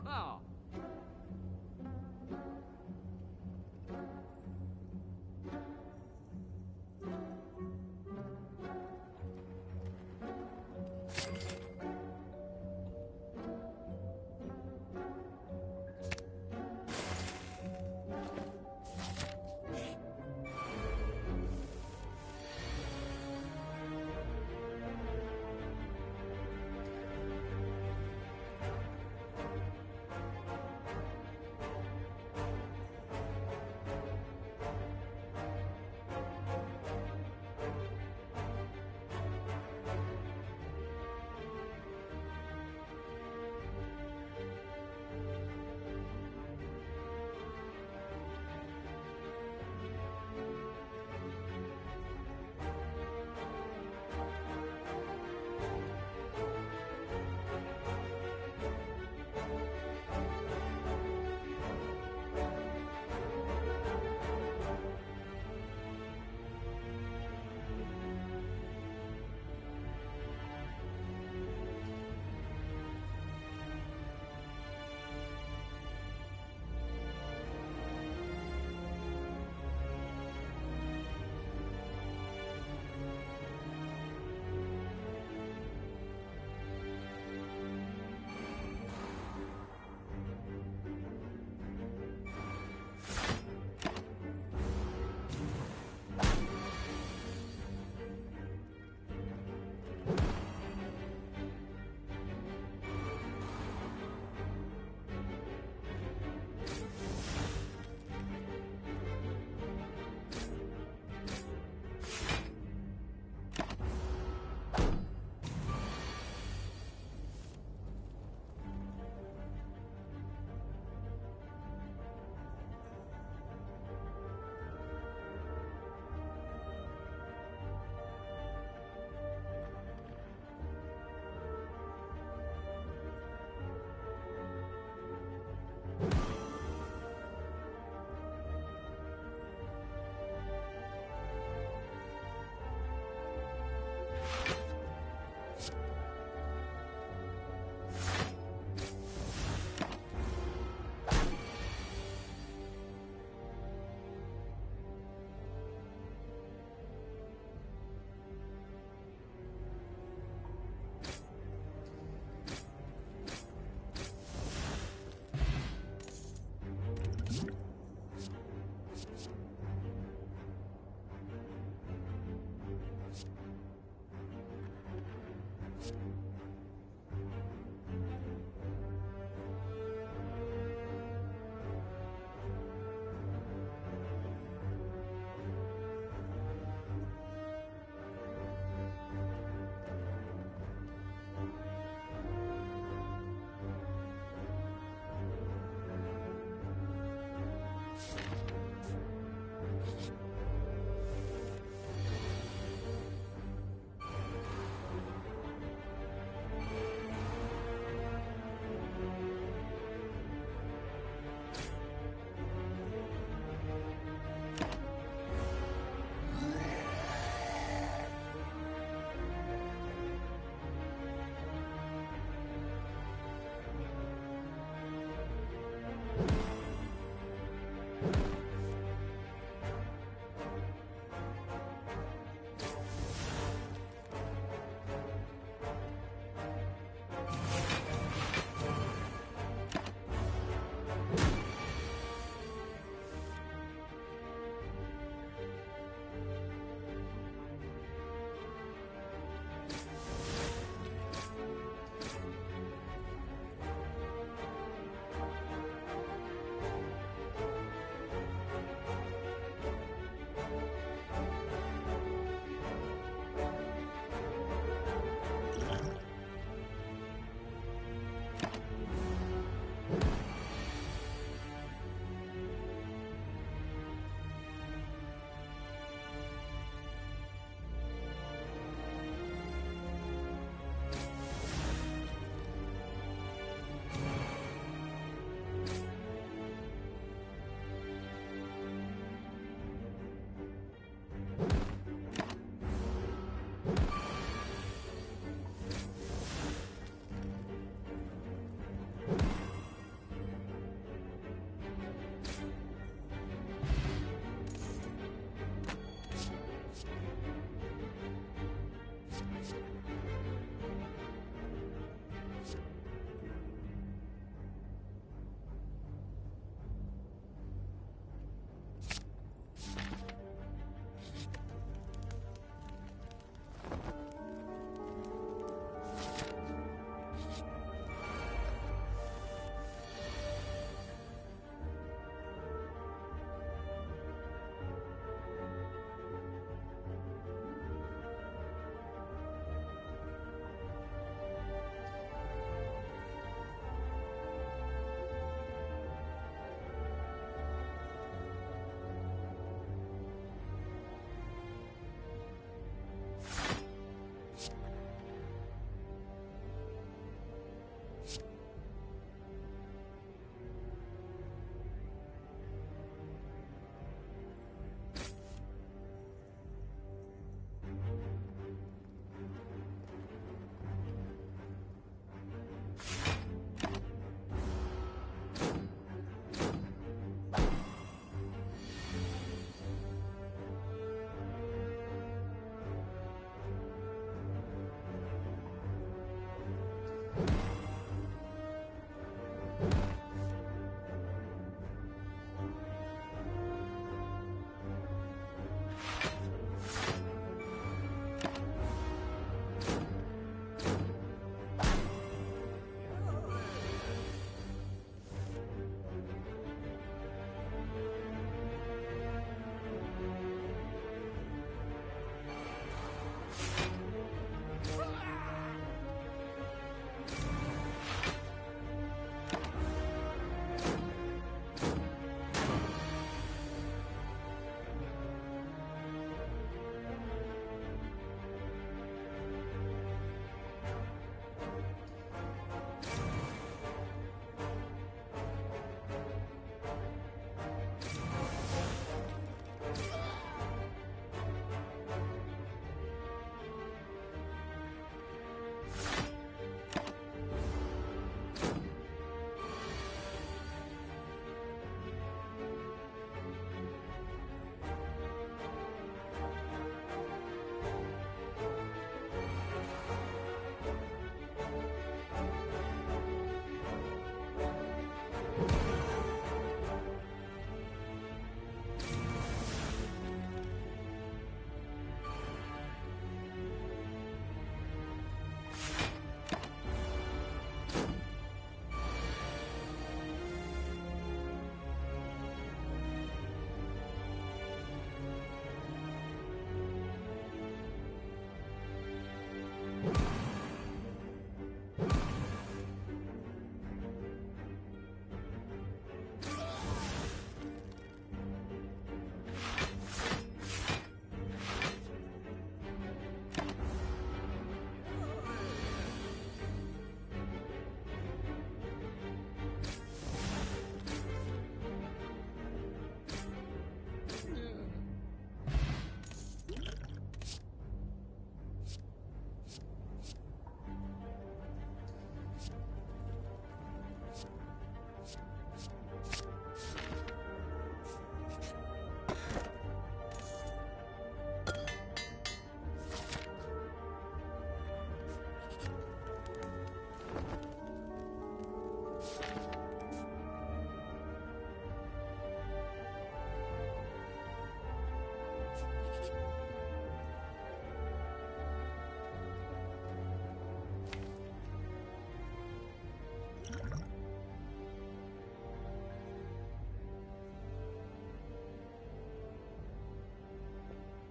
Oh,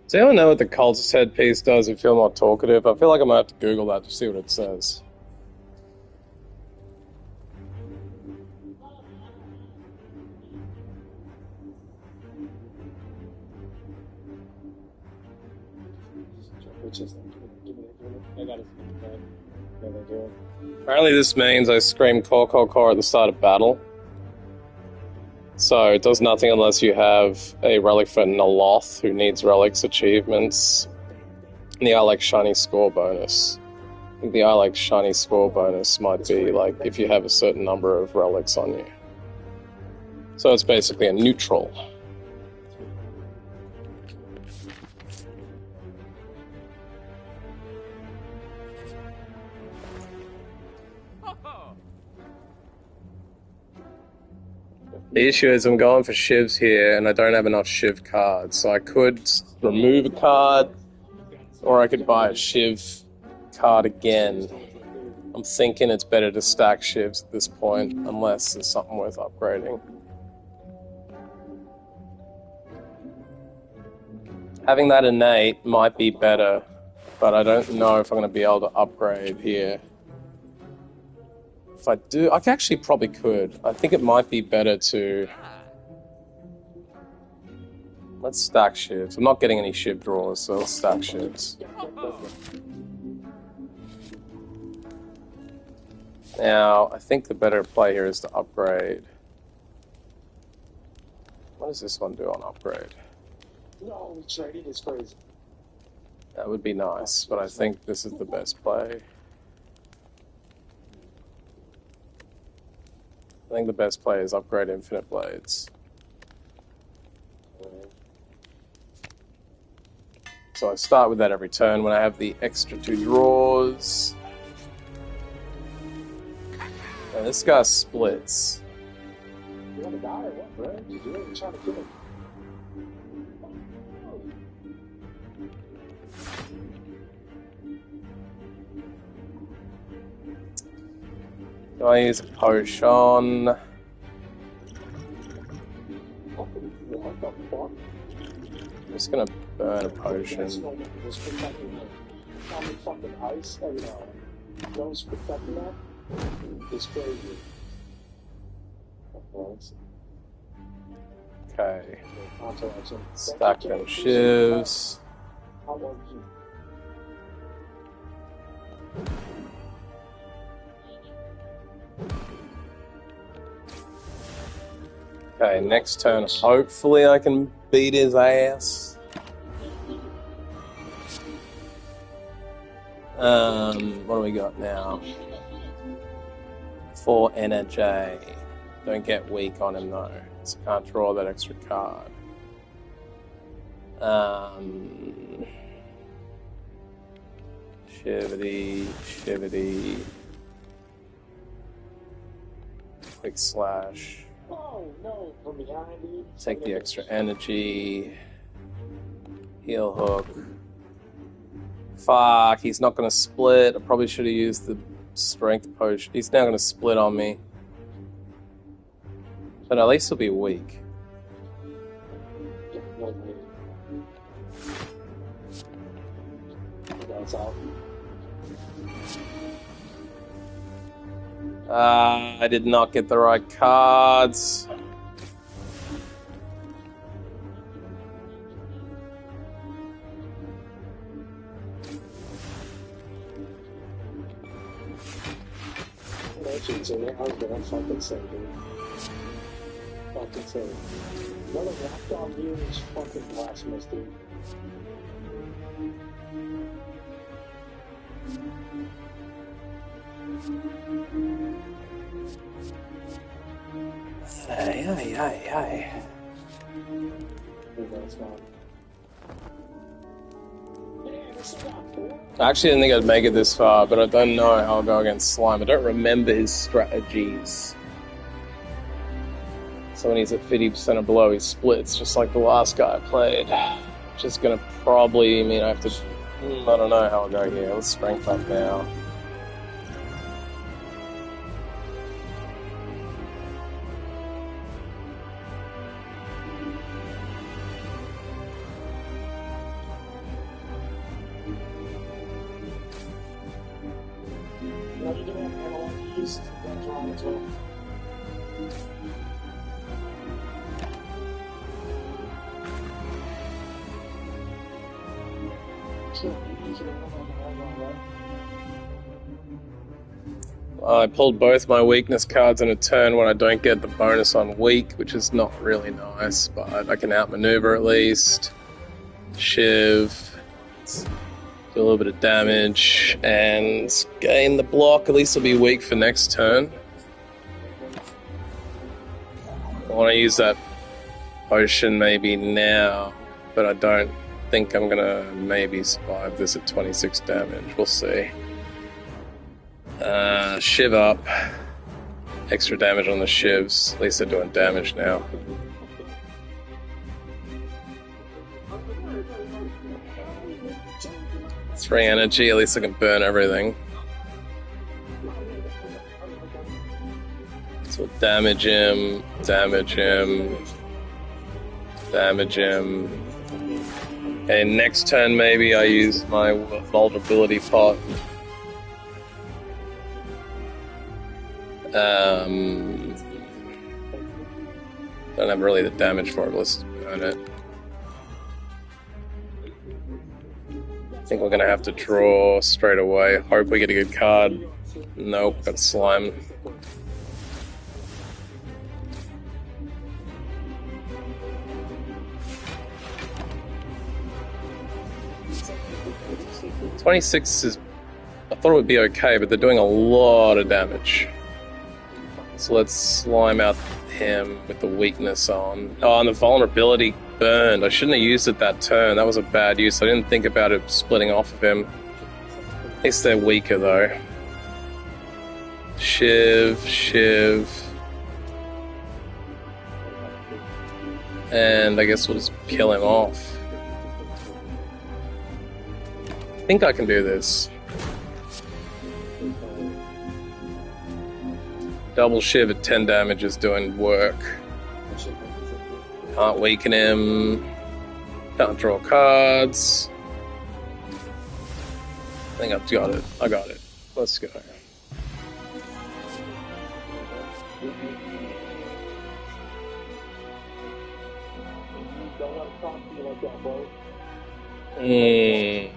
Does anyone know what the cultist headpiece does if you're more talkative? I feel like I might have to Google that to see what it says. Apparently this means I scream "core, core, core" at the start of battle. So it does nothing unless you have a relic for Noloth, who needs relics achievements. And the I like shiny score bonus. I think the I like shiny score bonus might be like if you have a certain number of relics on you. So it's basically a neutral. The issue is I'm going for shivs here, and I don't have enough shiv cards, so I could remove a card, or I could buy a shiv card again. I'm thinking it's better to stack shivs at this point, unless there's something worth upgrading. Having that innate might be better, but I don't know if I'm going to be able to upgrade here. If I do, I actually probably could. I think it might be better to... Let's stack shivs. I'm not getting any shiv drawers, so let's stack shivs. Now, I think the better play here is to upgrade. What does this one do on upgrade? No, trading is crazy. That would be nice, but I think this is the best play. I think the best play is upgrade Infinite Blades. So I start with that every turn when I have the extra 2 draws. And this guy splits. You want to die or what, bro? You're trying to kill him. Do I use a potion? What the fuck? I'm just gonna burn a potion. Was protecting him. How many fucking ice and those protecting that? It's crazy. Okay. Stack them shivs. How about you? Okay, next turn, hopefully I can beat his ass. What do we got now? 4 energy. Don't get weak on him though, so can't draw that extra card. Shivity. Quick slash. Oh no, from behind you. Take the extra energy. Heal hook. Fuck, he's not going to split. I probably should have used the strength potion. He's now going to split on me. But at least he'll be weak. That's out. I did not get the right cards. I was gonna fucking say, dude. Fucking say. Another laptop here is fucking blasphemous, dude. Ay. I actually didn't think I'd make it this far, but I don't know how I'll go against Slime. I don't remember his strategies. So when he's at 50% or below, he splits, just like the last guy I played. Which is going to probably mean I have to... I don't know how I'll go here. Let's strength up now. I pulled both my weakness cards in a turn when I don't get the bonus on weak, which is not really nice, but I can outmaneuver at least. Shiv, do a little bit of damage, and gain the block. At least I'll be weak for next turn. I want to use that potion maybe now, but I don't think I'm going to maybe survive this at 26 damage. We'll see. Shiv up. Extra damage on the shivs. At least they're doing damage now. It's free energy, at least I can burn everything. So damage him, damage him, damage him. Okay, next turn maybe I use my vulnerability pot. Don't have really the damage for it, but let's burn it. I think we're gonna have to draw straight away. Hope we get a good card. Nope, got slime. $26 is... I thought it would be okay, but they're doing a lot of damage. So let's slime out him with the weakness on. Oh, and the vulnerability burned. I shouldn't have used it that turn. That was a bad use. I didn't think about it splitting off of him. At least they're weaker, though. Shiv, Shiv. And I guess we'll just kill him off. I think I can do this. Double Shiv at 10 damage is doing work. Can't weaken him. Can't draw cards. I think I've got it. I got it. Let's go.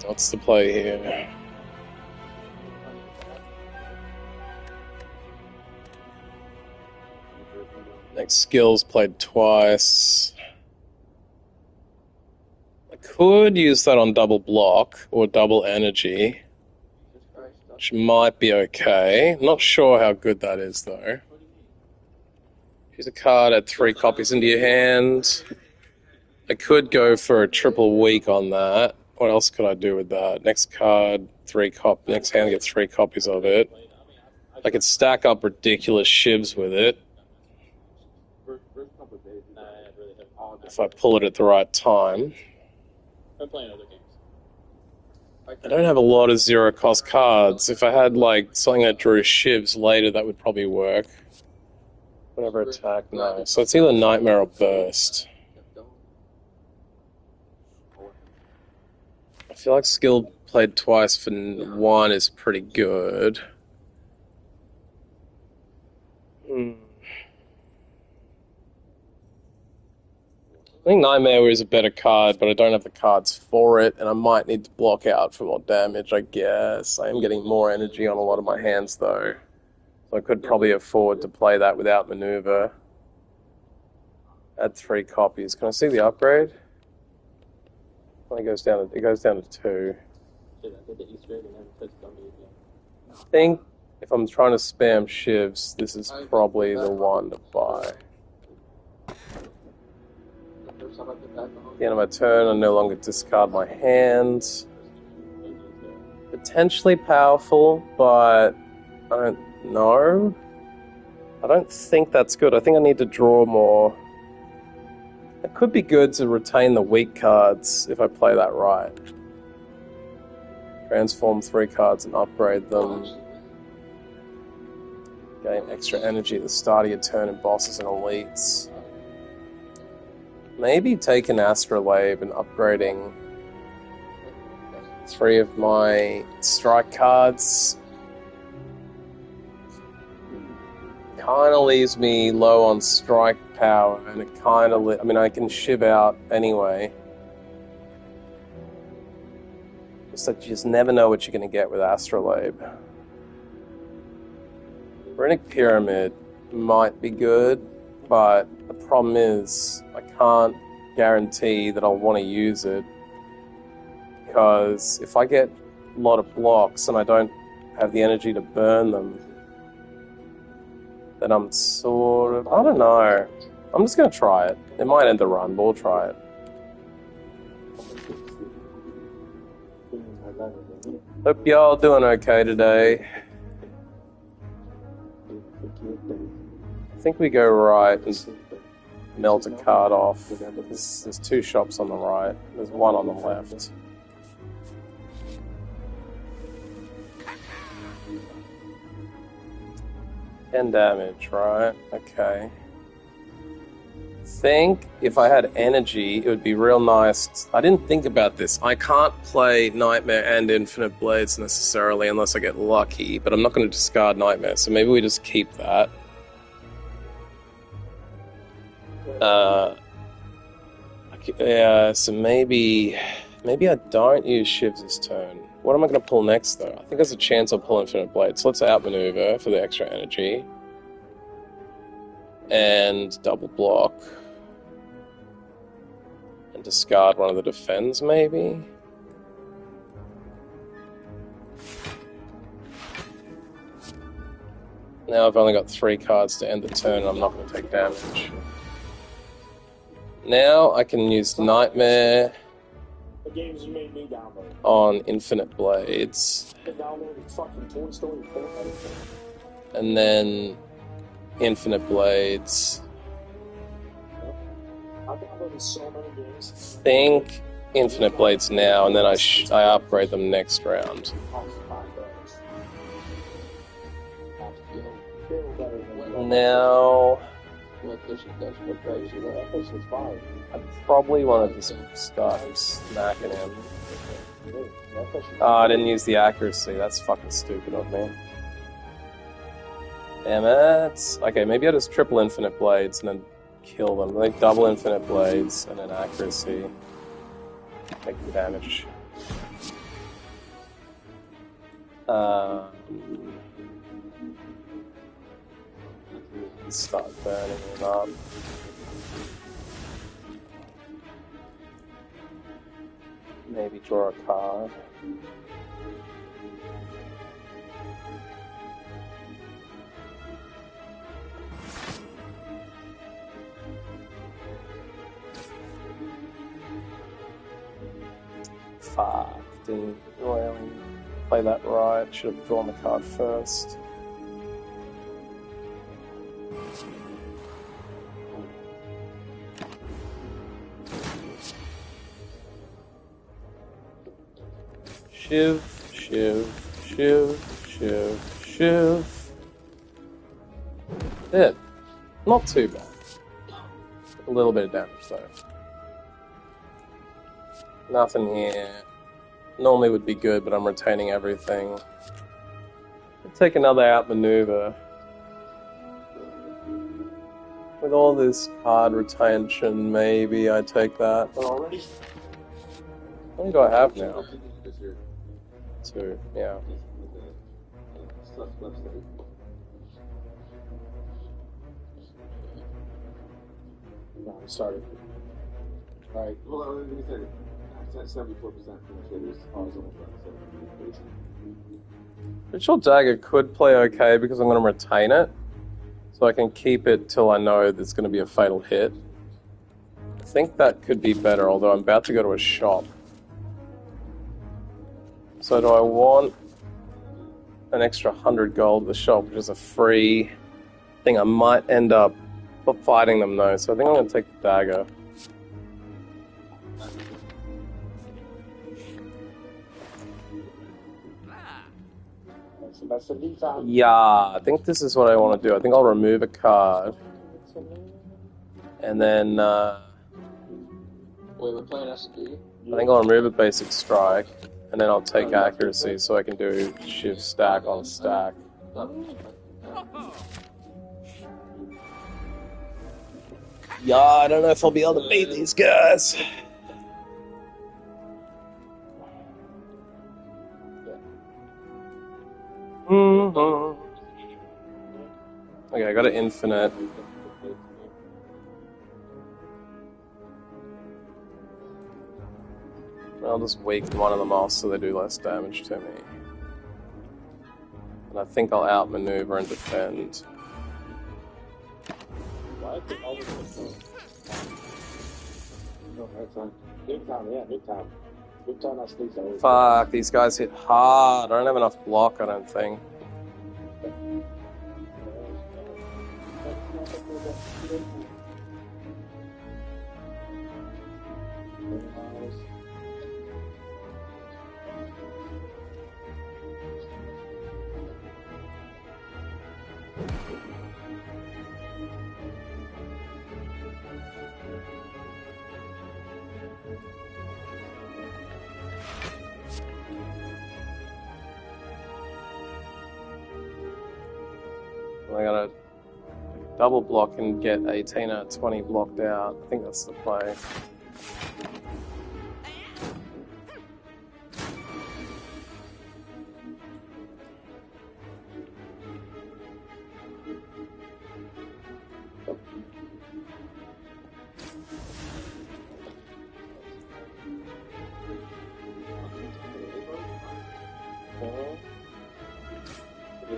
What's the play here? Next skills played twice. I could use that on double block or double energy, which might be okay. Not sure how good that is though. Choose a card, add 3 copies into your hand. I could go for a triple weak on that. What else could I do with that? Next card, 3 copies. Next hand, get 3 copies of it. I could stack up ridiculous shivs with it. If I pull it at the right time. I don't have a lot of zero cost cards. If I had like something that drew shivs later, that would probably work. Whenever attack, no. So it's either Nightmare or Burst. I feel like skill played twice for 1 is pretty good. I think Nightmare is a better card, but I don't have the cards for it, and I might need to block out for more damage, I guess. I am getting more energy on a lot of my hands, though. So I could probably afford to play that without maneuver. Add 3 copies. Can I see the upgrade? It goes down to 2. I think if I'm trying to spam shivs, this is probably the one to buy. At the end of my turn, I no longer discard my hands. Potentially powerful, but I don't know. I don't think that's good. I think I need to draw more. It could be good to retain the weak cards if I play that right. Transform 3 cards and upgrade them. Gain extra energy at the start of your turn in bosses and elites. Maybe take an Astrolabe and upgrading 3 of my strike cards. kind of leaves me low on strike power, and it kind of... I mean, I can shiv out anyway. Just that you just never know what you're going to get with Astrolabe. Runic Pyramid might be good, but the problem is I can't guarantee that I'll want to use it, because if I get a lot of blocks and I don't have the energy to burn them, then I'm sort of... I don't know. I'm just going to try it. It might end the run, but we'll try it. Hope y'all doing okay today. I think we go right and melt a card off. There's 2 shops on the right. There's 1 on the left. $10 damage, right? Okay. I think if I had energy, it would be real nice. I didn't think about this. I can't play Nightmare and Infinite Blades necessarily unless I get lucky, but I'm not going to discard Nightmare, so maybe we just keep that. Yeah, so maybe I don't use Shiv's this turn. What am I going to pull next, though? I think there's a chance I'll pull Infinite Blade. So let's outmaneuver for the extra energy. And double block. And discard one of the defends, maybe? Now I've only got 3 cards to end the turn, and I'm not going to take damage. Now I can use Nightmare on Infinite Blades. And then Infinite Blades. Think Infinite Blades now, and then I upgrade them next round. Now... I probably want to just start smacking him. Oh, I didn't use the accuracy. That's fucking stupid of me. Damn it. Okay, maybe I'll just triple Infinite Blades and then kill them. Like double Infinite Blades and then accuracy. Take the damage. Start burning him up. Maybe draw a card. Fuck, didn't really play that right. Should have drawn the card first. Shiv, shiv, shiv, shiv, shiv. It. Not too bad. A little bit of damage though. Nothing here. Normally would be good, but I'm retaining everything. I'll take another outmaneuver. With all this card retention, maybe I take that. Already? How many do I have now? 2, yeah. No, we started. Alright. Well, let me say, that's 74% finishes. Ritual Dagger could play okay because I'm going to retain it. So I can keep it till I know there's going to be a fatal hit. I think that could be better, although I'm about to go to a shop. So do I want an extra 100 gold at the shop, which is a free thing? I might end up fighting them though, so I think I'm going to take the dagger. Yeah, I think this is what I want to do. I think I'll remove a card. And then, Wait, we're playing SD? I think I'll remove a basic strike. And then I'll take accuracy so I can do shiv stack on stack. Yeah, I don't know if I'll be able to beat these guys. Okay, I got an infinite. I'll just weaken one of them off so they do less damage to me. And I think I'll outmaneuver and defend. What? No, that's fine. Nuketown, yeah, Nuketown. Nuketown, that's Nuketown. Fuck, these guys hit hard. I don't have enough block, I don't think. I gotta double block and get 18 out of 20 blocked out. I think that's the play.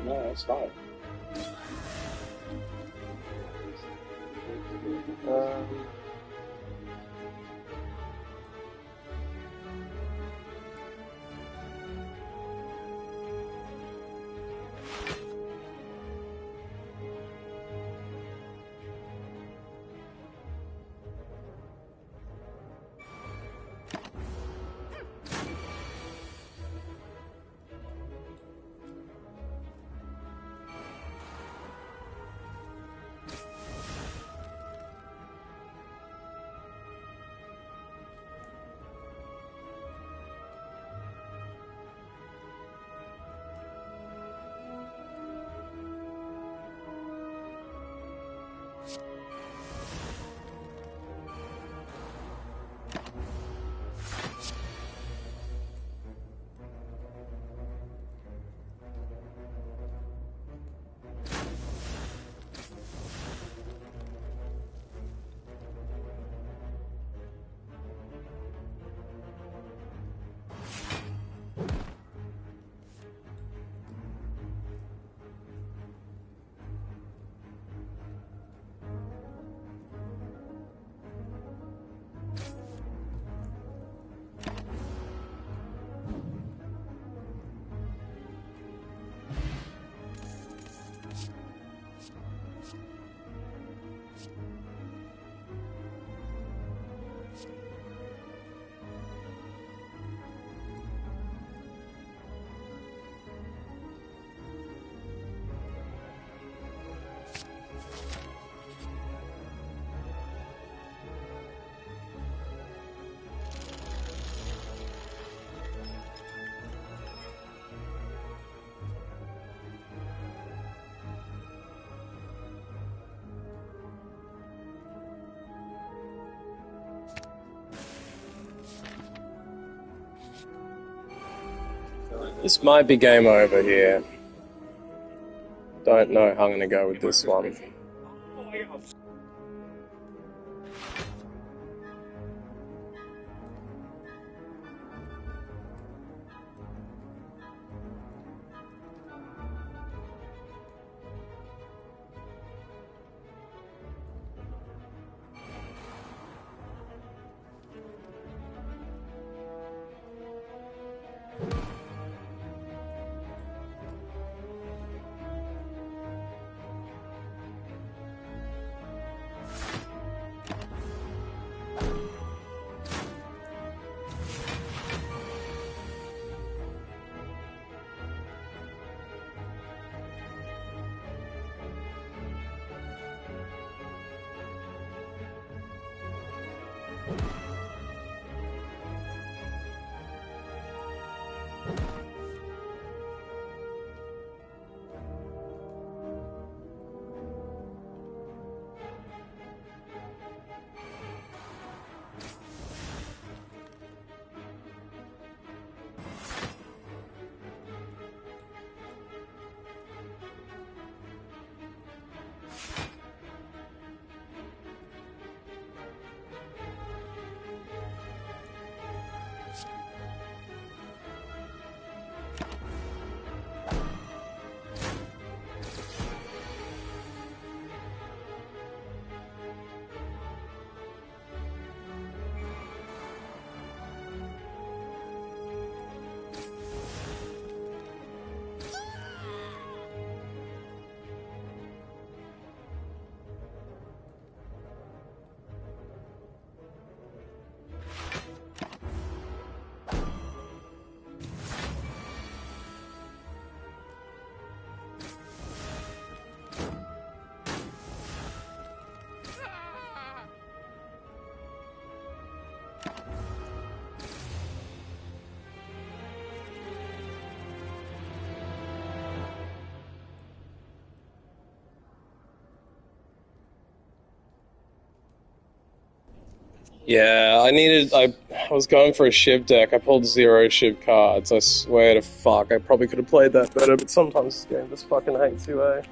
No, that's fine. This might be game over here. Don't know how I'm gonna go with this one. Yeah, I was going for a Shiv deck. I pulled 0 Shiv cards. I swear to fuck, I probably could have played that better, but sometimes this game just fucking hates you, eh?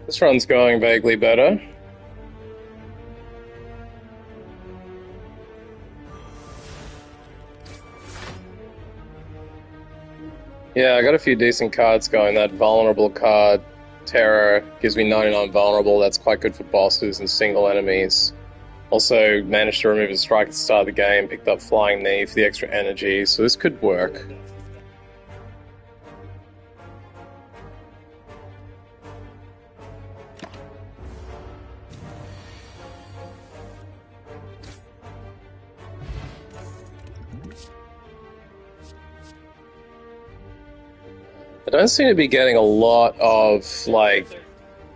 This run's going vaguely better. Yeah, I got a few decent cards going. That vulnerable card, Terror, gives me 99 vulnerable. That's quite good for bosses and single enemies. Also managed to remove a strike at the start of the game, picked up Flying Knee for the extra energy, so this could work. I don't seem to be getting a lot of, like,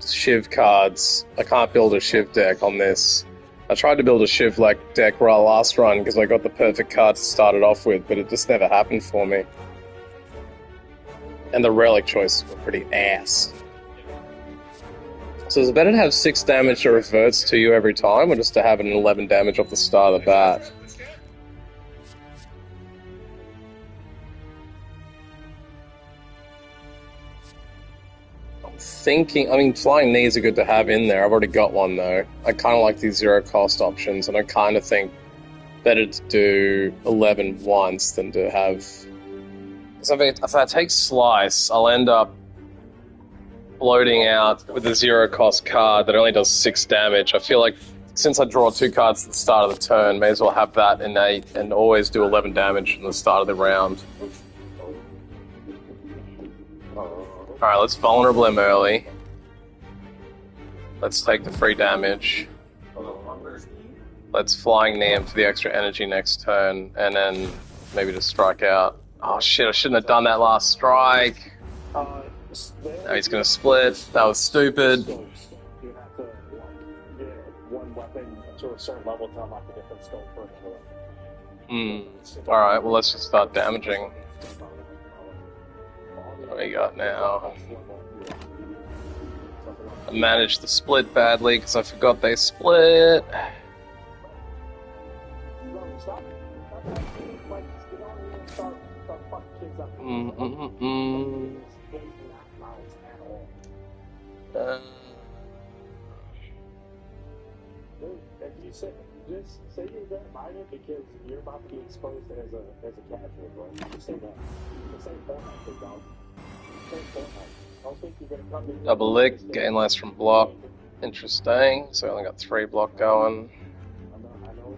Shiv cards. I can't build a Shiv deck on this. I tried to build a Shiv deck last run because I got the perfect card to start it off with, but it just never happened for me. And the relic choices were pretty ass. So is it better to have 6 damage that reverts to you every time, or just to have an 11 damage off the start of the bat? I mean, Flying Knees are good to have in there. I've already got one, though. I kind of like these zero-cost options, and I kind of think better to do 11 once than to have... So if I take Slice, I'll end up bloating out with a zero-cost card that only does 6 damage. I feel like since I draw 2 cards at the start of the turn, may as well have that innate and always do 11 damage from the start of the round. Alright, let's vulnerable him early. Let's take the free damage. Let's Flying Knee him for the extra energy next turn, and then maybe just strike out. Oh shit, I shouldn't have done that last strike. Now he's gonna split. That was stupid. You have to get one weapon to a certain level to unlock a different scope for another. Alright, well let's just start damaging. What do we got now? I managed the split badly because I forgot they split. Just say you're that minor because you're about to be exposed as a casual, bro. Just say that. Just say Fortnite, dog. Say Fortnite. I don't think you're gonna come in. Double lick, gain less from block. Interesting. So I only got 3 block going. I know.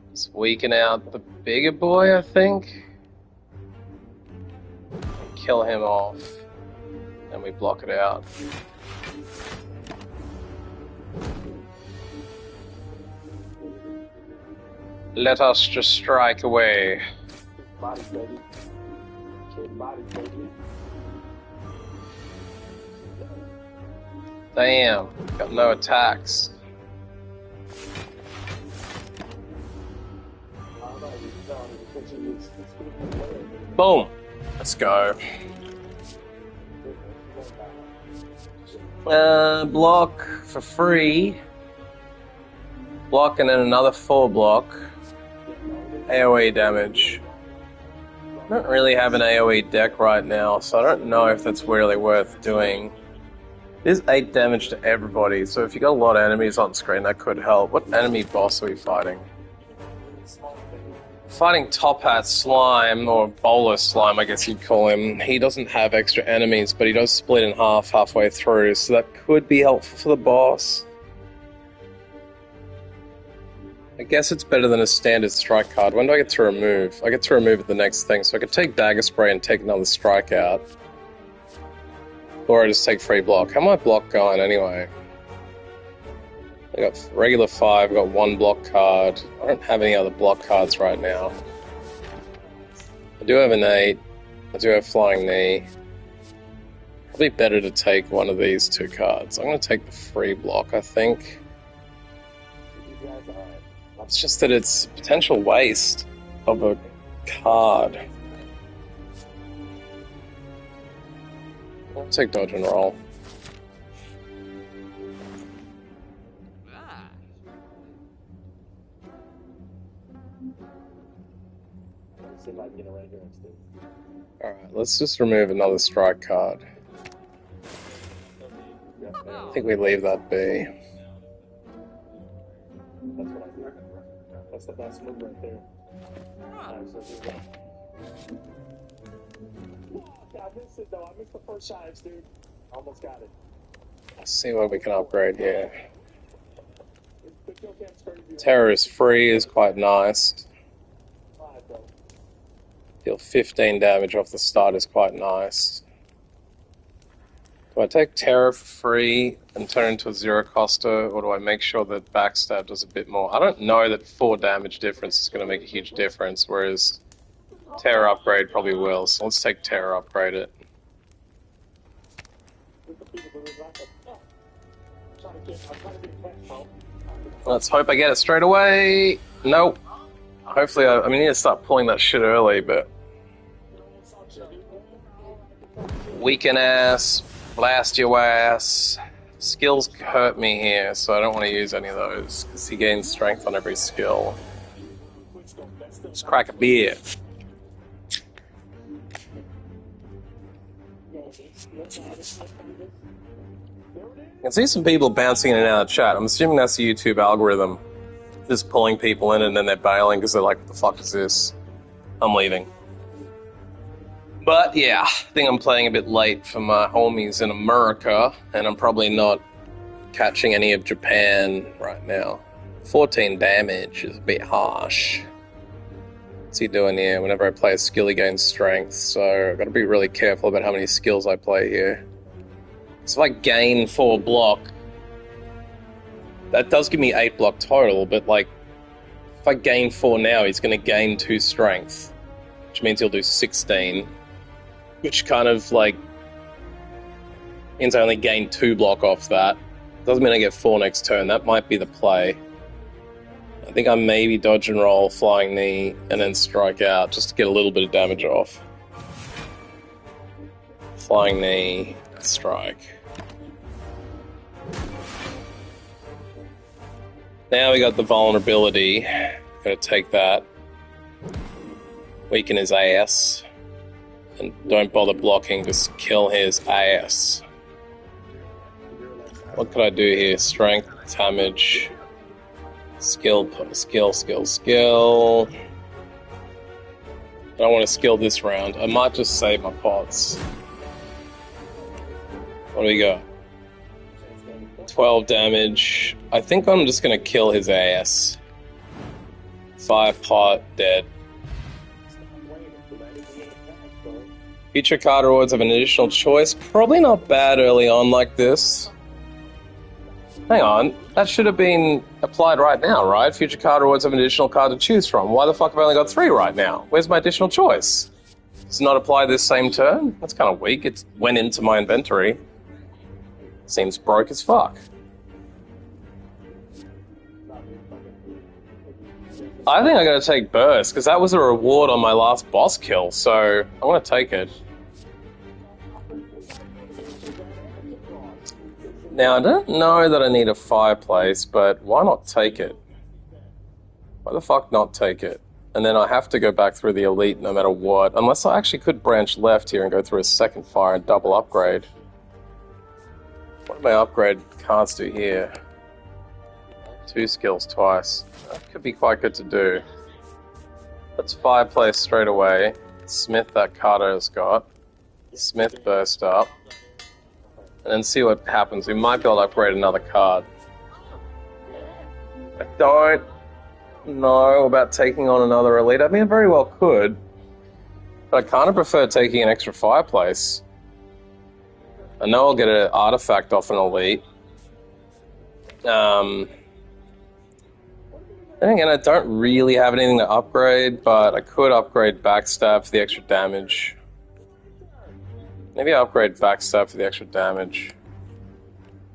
Let's weaken out the bigger boy, I think. Kill him off. And we block it out. Let us just strike away. Body, baby. Kid body, baby. Damn, got no attacks. Boom. Let's go. Block for free. Block and then another 4 block. AoE damage. I don't really have an AoE deck right now, so I don't know if that's really worth doing. It is 8 damage to everybody, so if you got a lot of enemies on screen, that could help. What enemy boss are we fighting? Fighting Top Hat Slime, or Bowler Slime, I guess you'd call him. He doesn't have extra enemies, but he does split in half halfway through, so that could be helpful for the boss. I guess it's better than a standard strike card. When do I get to remove? I get to remove at the next thing, so I could take Dagger Spray and take another strike out. Or I just take free block. How am I block going anyway? I got regular 5, I got 1 block card. I don't have any other block cards right now. I do have an 8. I do have Flying Knee. Probably better to take one of these two cards. I'm going to take the free block, I think. You guys are. It's just that it's potential waste of a card. I'll take dodge and roll. See if I can get a right here instead. Alright, let's just remove another strike card. I think we leave that be. That's what I do. That's the best move right there. Alright, so here we go. I missed it though. I missed the first shots, dude. Almost got it. Let's see what we can upgrade here. The kill cam's crazy. Terrorist free is quite nice. 5, though. Deal 15 damage off the start is quite nice. Do I take Terror for free and turn into a zero coster, or do I make sure that Backstab does a bit more? I don't know that 4 damage difference is going to make a huge difference, whereas Terror upgrade probably will, so let's take Terror upgrade it. Let's hope I get it straight away. Nope. Hopefully, I need to start pulling that shit early, but... Weaken ass, blast your ass. Skills hurt me here, so I don't want to use any of those, because he gains strength on every skill. Just crack a beer. I can see some people bouncing in and out of chat. I'm assuming that's the YouTube algorithm. Just pulling people in and then they're bailing because they're like, what the fuck is this? I'm leaving. But yeah, I think I'm playing a bit late for my homies in America, and I'm probably not catching any of Japan right now. 14 damage is a bit harsh. What's he doing here? Whenever I play a skill, he gains strength, so I've got to be really careful about how many skills I play here. So if I gain 4 block, that does give me 8 block total, but like, if I gain 4 now, he's going to gain 2 strength, which means he'll do 16, which kind of like means I only gain 2 block off that. Doesn't mean I get 4 next turn. That might be the play. I think I maybe dodge and roll, flying knee, and then strike out just to get a little bit of damage off. Flying knee, strike. Now we got the vulnerability. Gotta take that. Weaken his ass. And don't bother blocking, just kill his ass. What could I do here? Strength, damage, skill. I don't want to skill this round. I might just save my pots. What do we got? 12 damage. I think I'm just gonna kill his ass. 5 pot, dead. Future card rewards have an additional choice. Probably not bad early on like this. Hang on, that should have been applied right now, right? Future card rewards have an additional card to choose from. Why the fuck have I only got 3 right now? Where's my additional choice? Does it not apply this same turn? That's kind of weak. It went into my inventory. Seems broke as fuck. I think I gotta take Burst, because that was a reward on my last boss kill, so I want to take it. Now, I don't know that I need a fireplace, but why not take it? Why the fuck not take it? And then I have to go back through the elite no matter what, unless I actually could branch left here and go through a second fire and double upgrade. What do my upgrade cards do here? 2 skills twice. That could be quite good to do. Let's fireplace straight away. Smith that Carter's got. Smith burst up. And then see what happens. We might be able to upgrade another card. I don't know about taking on another elite. I mean, I very well could. But I kind of prefer taking an extra fireplace. I know I'll get an artifact off an elite. Then again, I don't really have anything to upgrade, but I could upgrade Backstab for the extra damage. Maybe I upgrade backstab for the extra damage.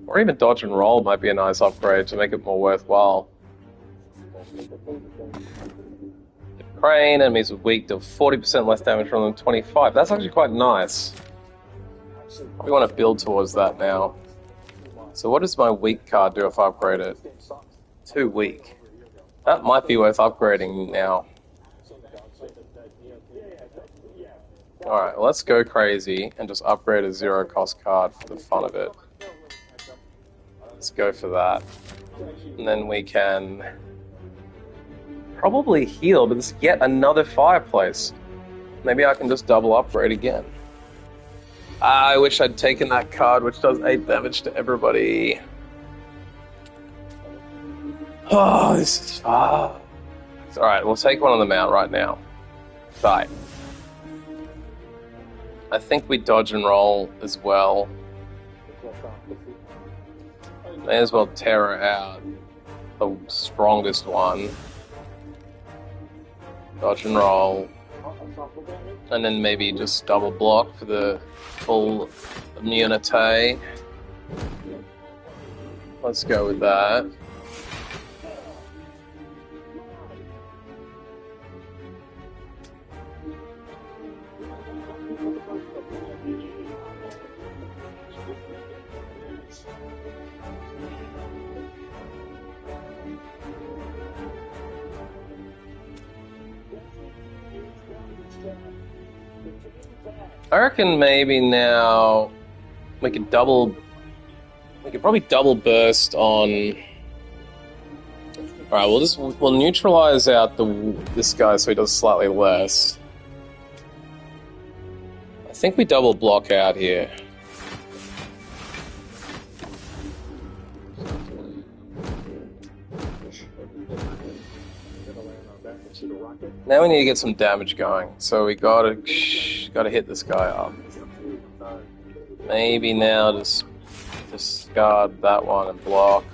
Or even dodge and roll might be a nice upgrade to make it more worthwhile. Crane, enemies with weak deal 40% less damage from them, 25. That's actually quite nice. We want to build towards that now. So what does my weak card do if I upgrade it? 2 weak. That might be worth upgrading now. Alright, well, let's go crazy and just upgrade a 0 cost card for the fun of it. Let's go for that. And then we can probably heal, but it's yet another fireplace. Maybe I can just double upgrade again. I wish I'd taken that card, which does 8 damage to everybody. Oh, this is far. Alright, we'll take one on the mount right now. Die. I think we dodge and roll as well. May as well tear her out. The strongest one. Dodge and roll. And then maybe just double block for the full immunity. Let's go with that. I reckon maybe now we could probably double burst on. Alright, we'll neutralize out this guy so he does slightly less. I think we double block out here. Now we need to get some damage going, so we gotta hit this guy up. Maybe now just discard that one and block.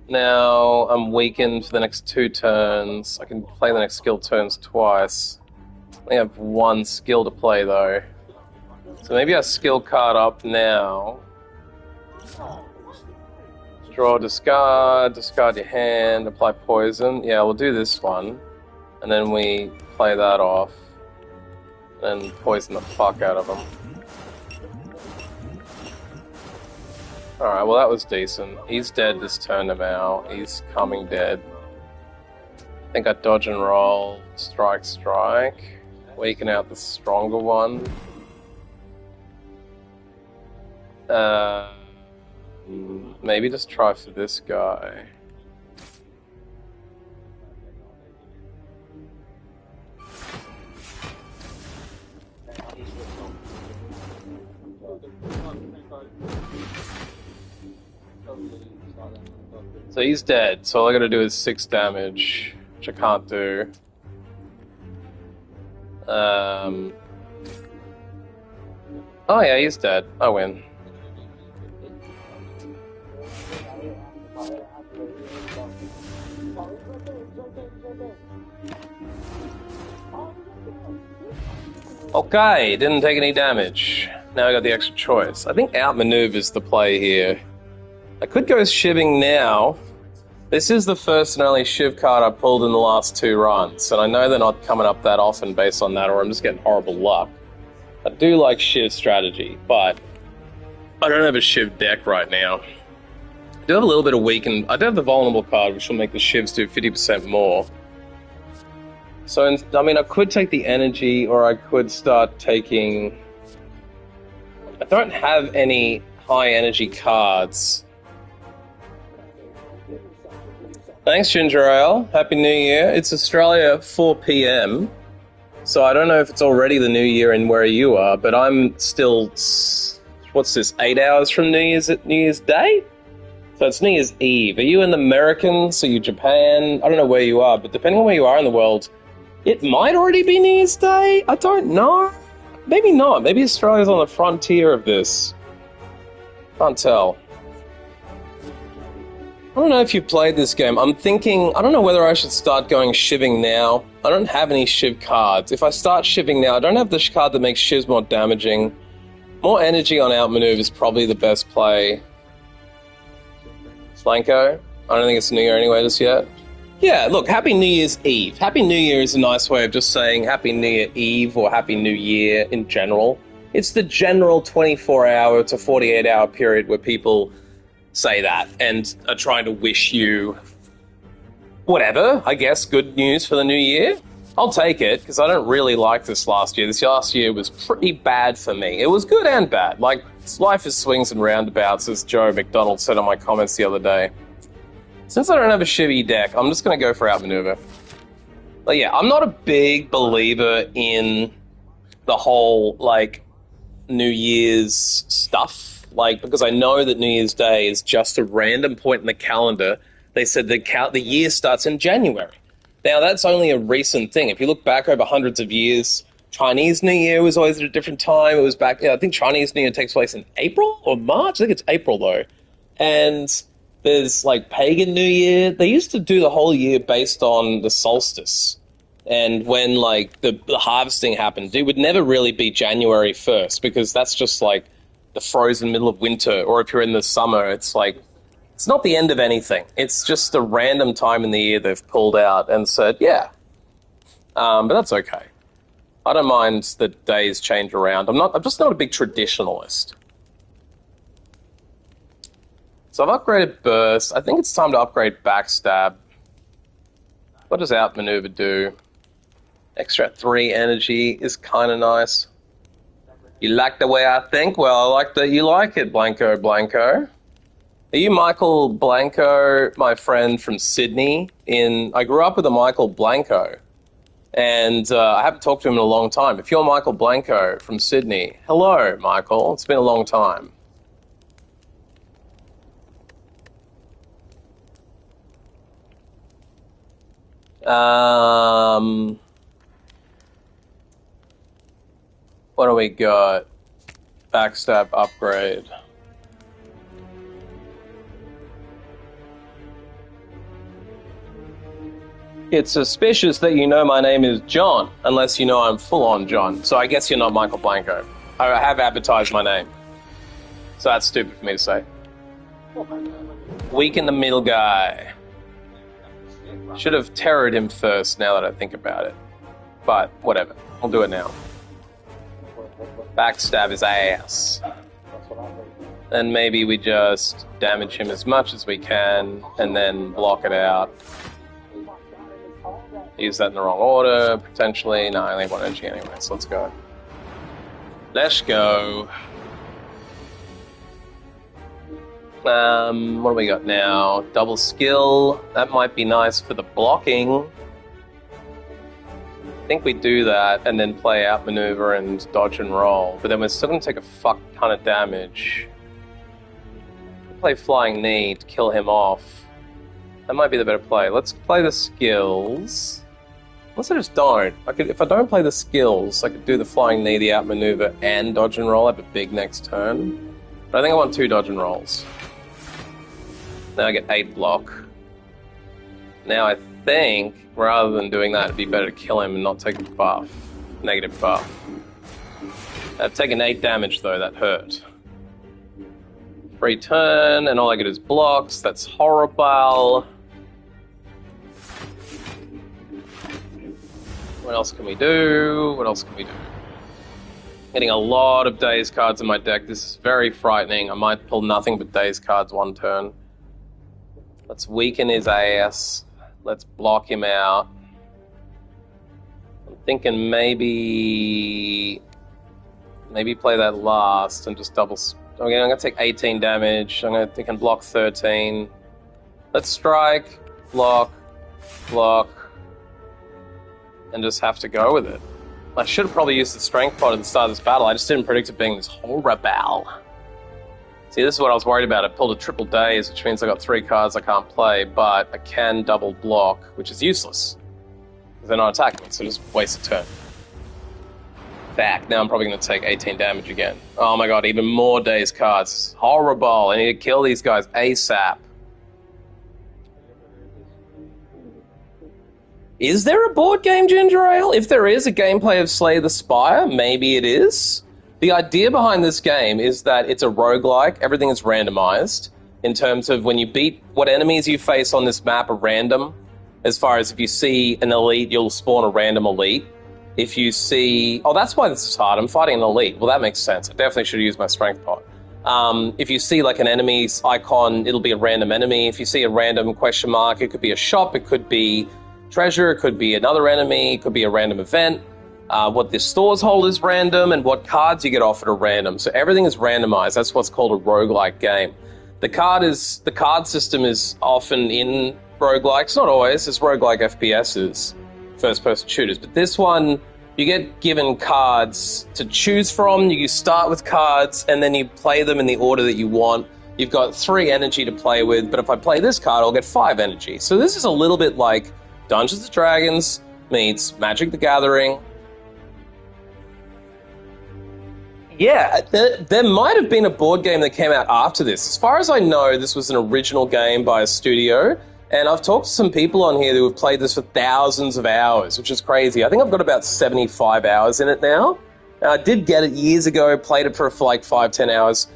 Now I'm weakened for the next 2 turns. I can play the next skill turns twice. I only have 1 skill to play though. So maybe I skill card up now. Draw, discard your hand, apply poison. Yeah, we'll do this one. And then we play that off. And poison the fuck out of him. Alright, well that was decent. He's dead this turn now. He's coming dead. I think I dodge and roll, strike. Weaken out the stronger one. Maybe just try for this guy. So he's dead, so all I gotta do is 6 damage, which I can't do. Oh yeah, he's dead. I win. Okay, didn't take any damage. Now I got the extra choice. I think outmaneuver's the play here. I could go shivving now. This is the first and only shiv card I pulled in the last 2 runs, and I know they're not coming up that often based on that, or I'm just getting horrible luck. I do like shiv strategy, but I don't have a shiv deck right now. I do have a little bit of weaken. I do have the vulnerable card, which will make the shivs do 50% more. So, I mean, I could take the energy, or I could start taking... I don't have any high energy cards. Thanks, Ginger Ale. Happy New Year. It's Australia 4 PM, so I don't know if it's already the New Year in where you are, but I'm still, what's this, 8 hours from New Year's Day? So it's New Year's Eve. Are you in the Americans? Are you Japan? I don't know where you are, but depending on where you are in the world, it might already be New Year's Day? I don't know. Maybe not. Maybe Australia's on the frontier of this. Can't tell. I don't know if you've played this game. I'm thinking, I don't know whether I should start going shivving now. I don't have any shiv cards. If I start shivving now, I don't have the card that makes shivs more damaging. More energy on outmaneuver is probably the best play. Blanco? I don't think it's New Year anyway just yet. Yeah, look, Happy New Year's Eve. Happy New Year is a nice way of just saying Happy New Year Eve or Happy New Year in general. It's the general 24-hour to 48-hour period where people say that and are trying to wish you whatever, I guess, good news for the new year. I'll take it, because I don't really like this last year. This last year was pretty bad for me. It was good and bad. Like, life is swings and roundabouts, as Joe McDonald said on my comments the other day. Since I don't have a shivvy deck, I'm just going to go for outmaneuver. But yeah, I'm not a big believer in the whole, like, New Year's stuff. Like, because I know that New Year's Day is just a random point in the calendar. They said the year starts in January. Now, that's only a recent thing. If you look back over hundreds of years, Chinese New Year was always at a different time. It was back, I think Chinese New Year takes place in April or March. I think it's April, though. And there's, like, Pagan New Year. They used to do the whole year based on the solstice. And when, like, the harvesting happened, it would never really be January 1st, because that's just, like, the frozen middle of winter. Or if you're in the summer, it's, like, it's not the end of anything. It's just a random time in the year they've pulled out and said, yeah. But that's okay. I don't mind that days change around. I'm just not a big traditionalist. So I've upgraded Burst. I think it's time to upgrade Backstab. What does Outmaneuver do? Extra 3 energy is kind of nice. You like the way I think? Well, I like that you like it, Blanco Blanco. Are you Michael Blanco, my friend from Sydney? I grew up with a Michael Blanco, and I haven't talked to him in a long time. If you're Michael Blanco from Sydney, hello, Michael. It's been a long time. What do we got? Backstab upgrade. It's suspicious that you know my name is John, unless you know I'm full-on John. So I guess you're not Michael Blanco. I have advertised my name. So that's stupid for me to say. Weak in the middle guy. Should have terrored him first, now that I think about it. But, whatever. I'll do it now. Backstab his ass. Then maybe we just damage him as much as we can, and then block it out. Use that in the wrong order, potentially. No, I only have 1 energy anyway, so let's go. Let's go. What do we got now? Double skill. That might be nice for the blocking. I think we do that and then play outmaneuver and dodge and roll. But then we're still going to take a fuck ton of damage. We'll play Flying Knee to kill him off. That might be the better play. Let's play the skills. Unless I just don't. If I don't play the skills, I could do the Flying Knee, the outmaneuver, and dodge and roll. I have a big next turn. But I think I want 2 dodge and rolls. Now I get 8 block. Now I think, rather than doing that, it'd be better to kill him and not take a buff. Negative buff. I've taken 8 damage though, that hurt. Free turn, and all I get is blocks. That's horrible. What else can we do? What else can we do? Getting a lot of Daze cards in my deck. This is very frightening. I might pull nothing but Daze cards 1 turn. Let's weaken his ass. Let's block him out. I'm thinking maybe play that last and just double. Okay, I'm gonna take 18 damage. I can block 13. Let's strike, block, and just have to go with it. I should have probably used the strength pod at the start of this battle. I just didn't predict it being this horrible. See, this is what I was worried about. I pulled a triple Daze, which means I got 3 cards I can't play, but I can double block, which is useless. Because they're not attacking me, so just waste a turn. Back. Now I'm probably going to take 18 damage again. Oh my god, even more Daze cards. Horrible. I need to kill these guys ASAP. Is there a board game ginger ale? If there is a gameplay of Slay the Spire, maybe it is. The idea behind this game is that it's a roguelike. Everything is randomized in terms of when you beat what enemies you face on this map are random. As far as if you see an elite, you'll spawn a random elite. If you see... Oh, that's why this is hard. I'm fighting an elite. Well, that makes sense. I definitely should use my strength pot. If you see like an enemy's icon, it'll be a random enemy. If you see a random question mark, it could be a shop, it could be treasure, it could be another enemy, it could be a random event. What the stores hold is random, and what cards you get offered are random. So everything is randomized. That's what's called a roguelike game. The card system is often in roguelikes, not always. It's roguelike FPSs, first-person shooters. But this one, you get given cards to choose from. You start with cards, and then you play them in the order that you want. You've got 3 energy to play with, but if I play this card, I'll get 5 energy. So this is a little bit like Dungeons & Dragons meets Magic the Gathering. Yeah, there might have been a board game that came out after this. As far as I know, this was an original game by a studio, and I've talked to some people on here who have played this for thousands of hours, which is crazy. I think I've got about 75 hours in it now. I did get it years ago, played it for like 5-10 hours,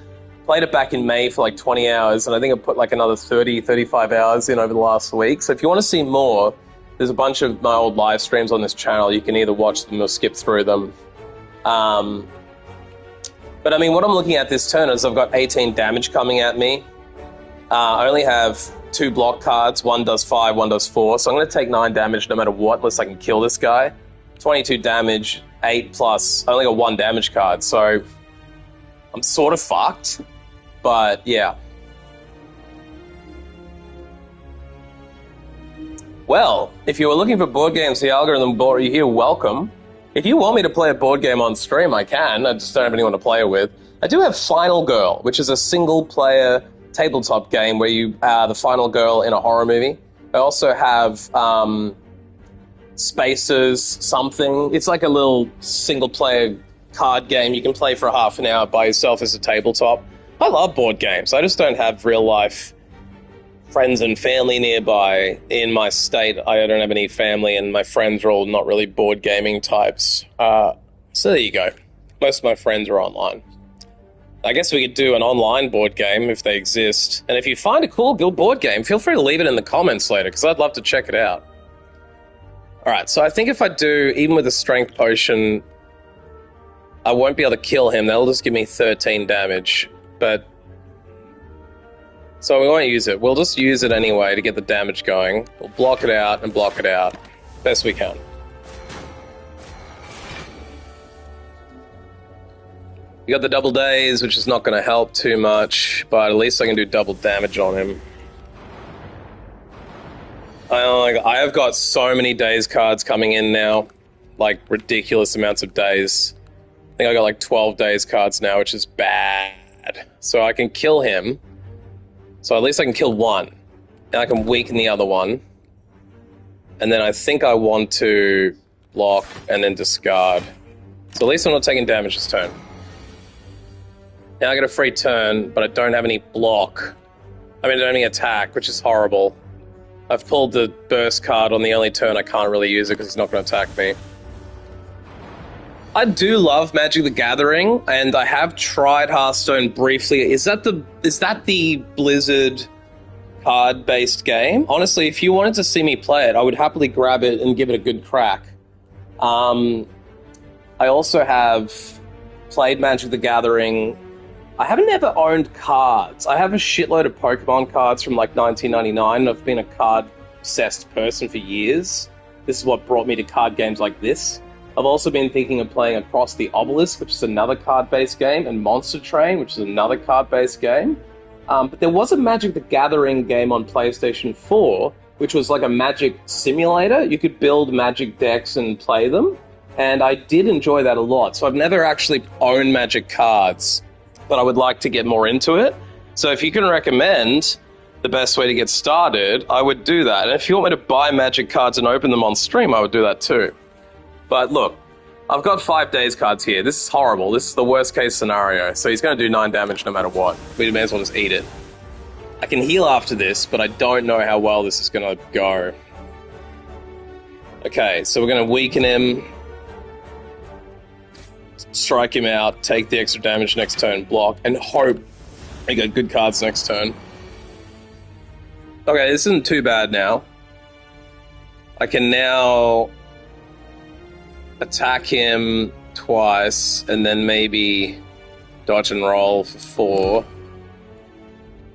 played it back in May for like 20 hours, and I think I put like another 35 hours in over the last week. So if you want to see more, there's a bunch of my old live streams on this channel. You can either watch them or skip through them. But I mean, what I'm looking at this turn is I've got 18 damage coming at me. I only have 2 block cards. One does 5, one does 4. So I'm going to take 9 damage no matter what, unless I can kill this guy. 22 damage, 8 plus. I only got 1 damage card, so I'm sort of fucked. But yeah. Well, if you were looking for board games, the algorithm brought you here, welcome. If you want me to play a board game on stream, I can. I just don't have anyone to play it with. I do have Final Girl, which is a single-player tabletop game where you are the final girl in a horror movie. I also have Spacers something. It's like a little single-player card game you can play for half an hour by yourself as a tabletop. I love board games. I just don't have real-life friends and family nearby. In my state, I don't have any family, and my friends are all not really board gaming types. So there you go. Most of my friends are online. I guess we could do an online board game if they exist. And if you find a cool board game, feel free to leave it in the comments later, because I'd love to check it out. Alright, so I think if I do, even with a strength potion, I won't be able to kill him. They'll just give me 13 damage. But so we won't use it. We'll just use it anyway to get the damage going. We'll block it out and block it out best we can. You got the double days, which is not going to help too much, but at least I can do double damage on him. I have got so many days cards coming in now, like ridiculous amounts of days. I think I got like 12 days cards now, which is bad. So I can kill him. So at least I can kill one, and I can weaken the other one. And then I think I want to block and then discard. So at least I'm not taking damage this turn. Now I get a free turn, but I don't have any block. I mean, I don't have any attack, which is horrible. I've pulled the burst card on the only turn I can't really use it because it's not going to attack me. I do love Magic the Gathering, and I have tried Hearthstone briefly. Is that the Blizzard card-based game? Honestly, if you wanted to see me play it, I would happily grab it and give it a good crack. I also have played Magic the Gathering. I haven't ever owned cards. I have a shitload of Pokemon cards from like 1999. I've been a card-obsessed person for years. This is what brought me to card games like this. I've also been thinking of playing Across the Obelisk, which is another card-based game, and Monster Train, which is another card-based game. But there was a Magic the Gathering game on PlayStation 4, which was like a Magic simulator. You could build Magic decks and play them, and I did enjoy that a lot. So I've never actually owned Magic cards, but I would like to get more into it. So if you can recommend the best way to get started, I would do that. And if you want me to buy Magic cards and open them on stream, I would do that too. But look, I've got 5 days cards here. This is horrible. This is the worst case scenario. So he's going to do 9 damage no matter what. We may as well just eat it. I can heal after this, but I don't know how well this is going to go. Okay, so we're going to weaken him, strike him out, take the extra damage next turn, block, and hope we get good cards next turn. Okay, this isn't too bad now. I can now attack him twice, and then maybe dodge and roll for 4.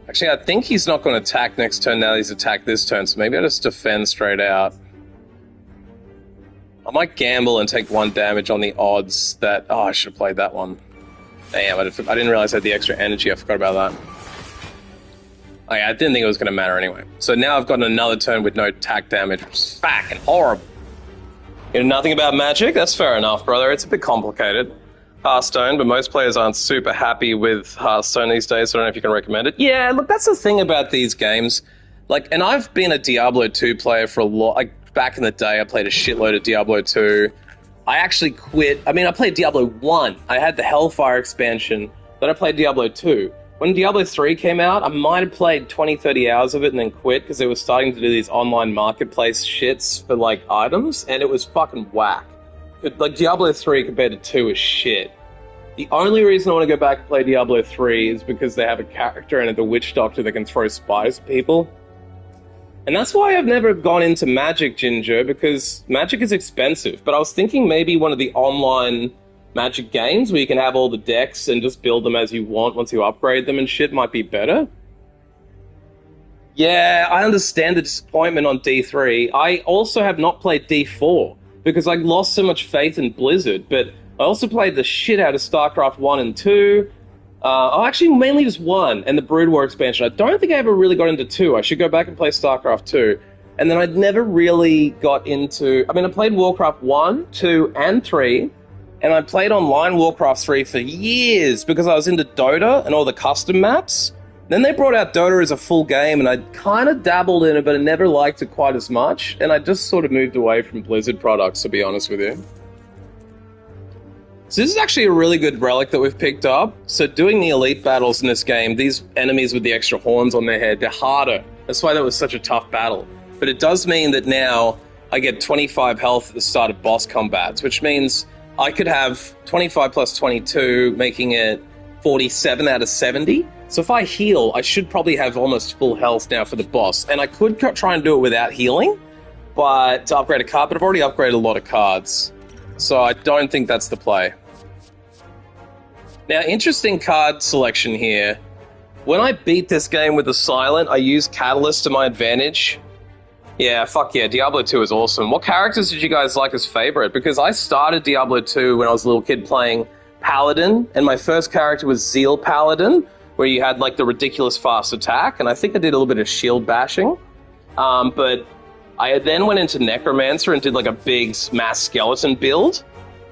Actually, I think he's not going to attack next turn now he's attacked this turn, so maybe I'll just defend straight out. I might gamble and take 1 damage on the odds that... Oh, I should have played that one. Damn, I didn't realize I had the extra energy. I forgot about that. Oh, yeah, I didn't think it was going to matter anyway. So now I've got another turn with no attack damage, which is fucking horrible. You know nothing about Magic? That's fair enough, brother. It's a bit complicated. Hearthstone, but most players aren't super happy with Hearthstone these days, so I don't know if you can recommend it. Yeah, look, that's the thing about these games. Like, and I've been a Diablo 2 player for a lot. Like, back in the day, I played a shitload of Diablo 2. I actually quit. I mean, I played Diablo 1. I had the Hellfire expansion. Then I played Diablo 2. When Diablo 3 came out, I might have played 20, 30 hours of it and then quit because they were starting to do these online marketplace shits for, like, items, and it was fucking whack. Like, Diablo 3 compared to 2 is shit. The only reason I want to go back and play Diablo 3 is because they have a character in it, the Witch Doctor, that can throw spiders at people. And that's why I've never gone into Magic, Ginger, because Magic is expensive. But I was thinking maybe one of the online Magic games where you can have all the decks and just build them as you want once you upgrade them and shit might be better. Yeah, I understand the disappointment on D3. I also have not played D4 because I lost so much faith in Blizzard, but I also played the shit out of StarCraft 1 and 2. Actually, mainly just 1, and the Brood War expansion. I don't think I ever really got into 2. I should go back and play StarCraft 2. And then I'd never really got into... I mean, I played Warcraft 1, 2, and 3, and I played online Warcraft 3 for years because I was into Dota and all the custom maps. Then they brought out Dota as a full game, and I kind of dabbled in it, but I never liked it quite as much, and I just sort of moved away from Blizzard products, to be honest with you. So this is actually a really good relic that we've picked up. So doing the elite battles in this game, these enemies with the extra horns on their head, they're harder. That's why that was such a tough battle. But it does mean that now I get 25 health at the start of boss combats, which means I could have 25 plus 22, making it 47 out of 70. So if I heal, I should probably have almost full health now for the boss. And I could try and do it without healing, but to upgrade a card, but I've already upgraded a lot of cards. So I don't think that's the play. Now, interesting card selection here. When I beat this game with the Silent, I used Catalyst to my advantage. Yeah, fuck yeah, Diablo 2 is awesome. What characters did you guys like as favorite? Because I started Diablo 2 when I was a little kid playing Paladin, and my first character was Zeal Paladin, where you had like the ridiculous fast attack, and I think I did a little bit of shield bashing. But I then went into Necromancer and did like a big mass skeleton build.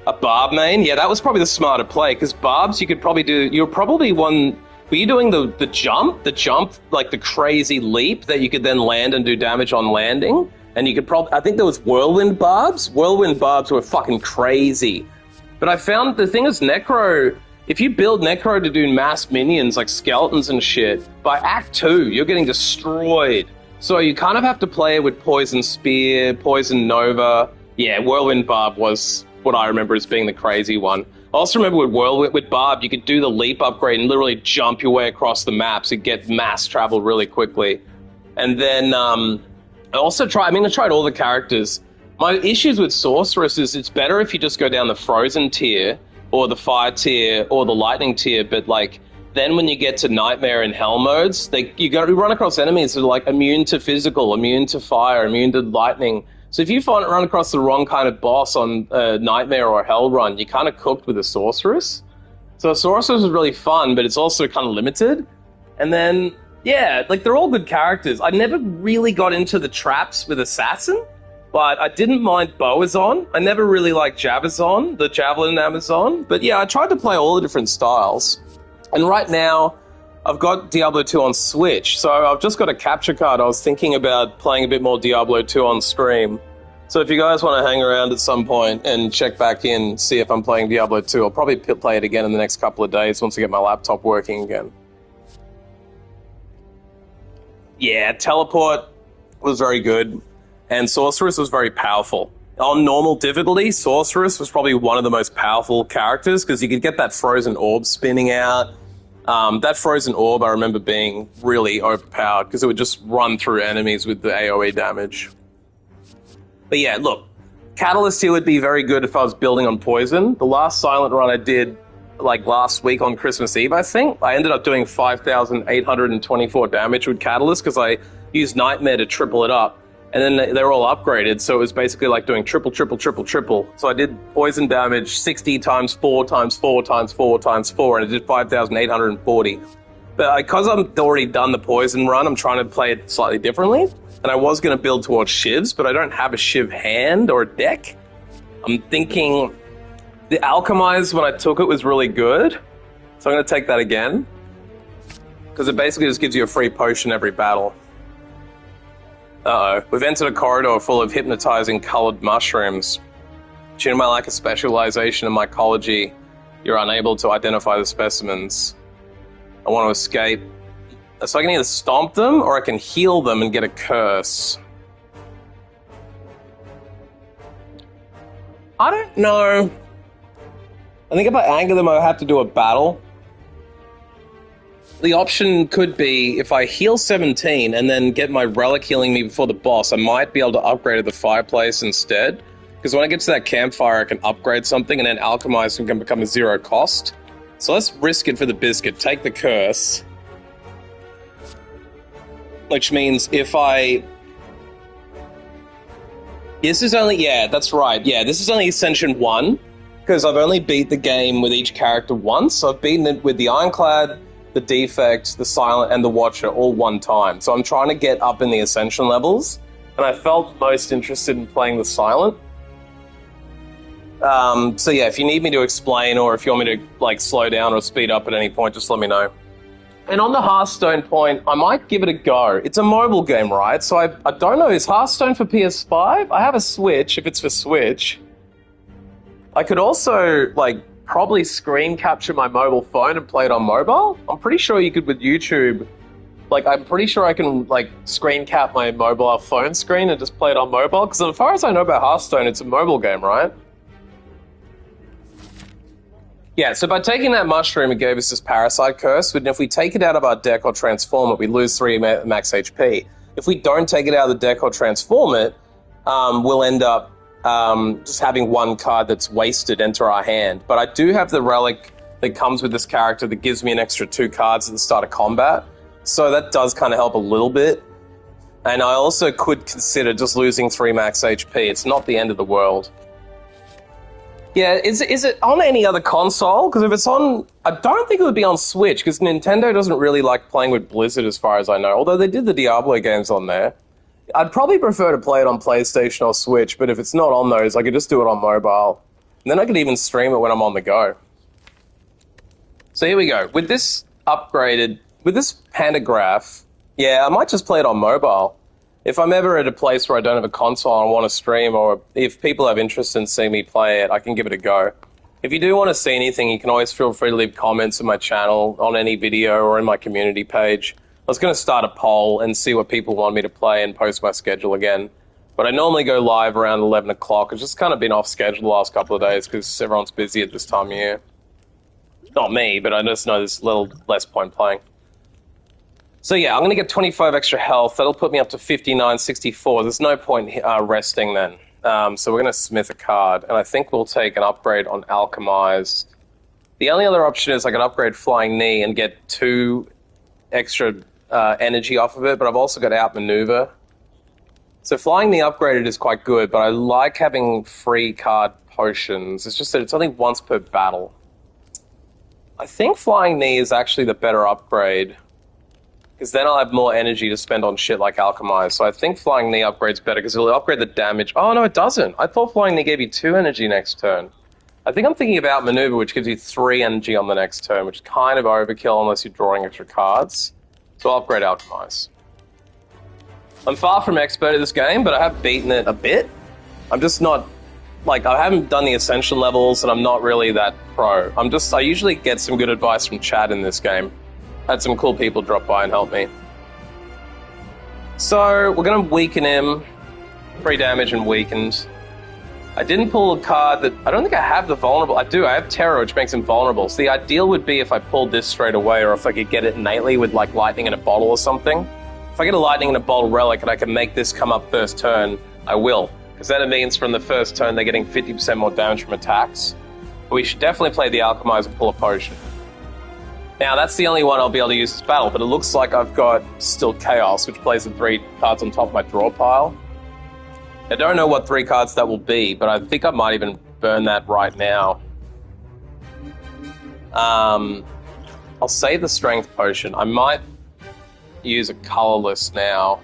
A Barb main? Yeah, that was probably the smarter play, because Barbs you could probably do... You're probably one... Were you doing the jump? The jump, like the crazy leap that you could then land and do damage on landing? And you could probably... I think there was Whirlwind Barbs. Whirlwind Barbs were fucking crazy. But I found the thing is Necro... If you build Necro to do mass minions, like skeletons and shit, by Act 2, you're getting destroyed. So you kind of have to play it with Poison Spear, Poison Nova. Yeah, Whirlwind Barb was... what I remember as being the crazy one. I also remember with Barb, you could do the leap upgrade and literally jump your way across the maps and get mass travel really quickly. And then I tried all the characters. My issues with Sorceress is it's better if you just go down the Frozen tier or the Fire tier or the Lightning tier, but like then when you get to Nightmare and Hell modes, you run across enemies that are like immune to physical, immune to fire, immune to lightning. So if you run across the wrong kind of boss on a Nightmare or Hell run, you're kind of cooked with a Sorceress. So a Sorceress is really fun, but it's also kind of limited. And then, yeah, like they're all good characters. I never really got into the traps with Assassin, but I didn't mind Boazon. I never really liked Javazon, the Javelin Amazon. But yeah, I tried to play all the different styles. And right now, I've got Diablo 2 on Switch, so I've just got a capture card. I was thinking about playing a bit more Diablo 2 on stream. So if you guys want to hang around at some point and check back in, see if I'm playing Diablo 2, I'll probably play it again in the next couple of days once I get my laptop working again. Yeah, Teleport was very good, and Sorceress was very powerful. on normal difficulty, Sorceress was probably one of the most powerful characters because you could get that frozen orb spinning out. That frozen orb, I remember being really overpowered because it would just run through enemies with the AoE damage. But yeah, look, Catalyst here would be very good if I was building on poison. The last silent run I did, like last week on Christmas Eve, I think, I ended up doing 5,824 damage with Catalyst because I used Nightmare to triple it up. And then they're all upgraded, so it was basically like doing triple. So I did poison damage 60 times 4 times 4 times 4 times 4, and it did 5,840. But because I'm already done the poison run, I'm trying to play it slightly differently. And I was going to build towards shivs, but I don't have a shiv hand or a deck. I'm thinking the Alchemize, when I took it, was really good. So I'm going to take that again. Because it basically just gives you a free potion every battle. Uh-oh. We've entered a corridor full of hypnotizing colored mushrooms. Due to my lack of specialization in mycology, you're unable to identify the specimens. I want to escape. So I can either stomp them, or I can heal them and get a curse. I don't know. I think if I anger them, I have to do a battle. The option could be, if I heal 17 and then get my relic healing me before the boss, I might be able to upgrade to the fireplace instead. Because when I get to that campfire, I can upgrade something, and then Alchemize can become a 0 cost. So let's risk it for the biscuit. Take the curse. Which means if I... This is only... Yeah, that's right. Yeah, this is only Ascension 1. Because I've only beat the game with each character once. So I've beaten it with the Ironclad, the Defect, the Silent, and the Watcher all one time. So I'm trying to get up in the Ascension levels, and I felt most interested in playing the Silent. So yeah, if you need me to explain, or if you want me to like slow down or speed up at any point, just let me know. And on the Hearthstone point, I might give it a go. It's a mobile game, right? So I don't know, is Hearthstone for PS5? I have a Switch, if it's for Switch. I could also, like, probably screen capture my mobile phone and play it on mobile. I'm pretty sure you could with YouTube. Like, I'm pretty sure I can, like, screen cap my mobile phone screen and just play it on mobile. Because as far as I know about Hearthstone, it's a mobile game, right? Yeah, so by taking that mushroom, it gave us this Parasite Curse. But if we take it out of our deck or transform it, we lose 3 max HP. If we don't take it out of the deck or transform it, we'll end up just having 1 card that's wasted enter our hand. But I do have the relic that comes with this character that gives me an extra 2 cards at the start of combat. So that does kind of help a little bit. And I also could consider just losing 3 max HP. It's not the end of the world. Yeah, is it on any other console? Because if it's on... I don't think it would be on Switch, because Nintendo doesn't really like playing with Blizzard as far as I know. Although they did the Diablo games on there. I'd probably prefer to play it on PlayStation or Switch, but if it's not on those, I could just do it on mobile. And then I could even stream it when I'm on the go. So here we go. With this upgraded... With this pantograph, yeah, I might just play it on mobile. If I'm ever at a place where I don't have a console and I want to stream, or if people have interest in seeing me play it, I can give it a go. If you do want to see anything, you can always feel free to leave comments on my channel, on any video, or in my community page. I was going to start a poll and see what people want me to play and post my schedule again. But I normally go live around 11 o'clock. It's just kind of been off schedule the last couple of days because everyone's busy at this time of year. Not me, but I just know there's a little less point playing. So yeah, I'm going to get 25 extra health. That'll put me up to 59.64. There's no point resting then. So we're going to smith a card. And I think we'll take an upgrade on Alchemized. The only other option is I can upgrade Flying Knee and get 2 extra energy off of it, but I've also got Outmaneuver. So Flying Knee upgraded is quite good, but I like having free card potions. It's just that it's only once per battle. I think Flying Knee is actually the better upgrade, because then I'll have more energy to spend on shit like Alchemize. So I think Flying Knee upgrade's better, because it'll upgrade the damage. Oh, no, it doesn't. I thought Flying Knee gave you 2 energy next turn. I think I'm thinking about Maneuver, which gives you 3 energy on the next turn, which is kind of overkill unless you're drawing extra cards. So I'll upgrade Alchemize. I'm far from expert at this game, but I have beaten it a bit. I'm just not... Like, I haven't done the Ascension levels, and I'm not really that pro. I usually get some good advice from chat in this game. Had some cool people drop by and help me. So, we're going to weaken him. 3 damage and weakened. I didn't pull a card that... I don't think I have the vulnerable. I do. I have Terror, which makes him vulnerable. So the ideal would be if I pulled this straight away, or if I could get it innately with, like, Lightning in a Bottle or something. If I get a Lightning in a Bottle relic and I can make this come up first turn, I will. Because then it means from the first turn they're getting 50% more damage from attacks. But we should definitely play the Alchemize and pull a potion. Now, that's the only one I'll be able to use this battle, but it looks like I've got still Chaos, which plays the 3 cards on top of my draw pile. I don't know what 3 cards that will be, but I think I might even burn that right now. I'll save the Strength Potion. I might use a colorless now.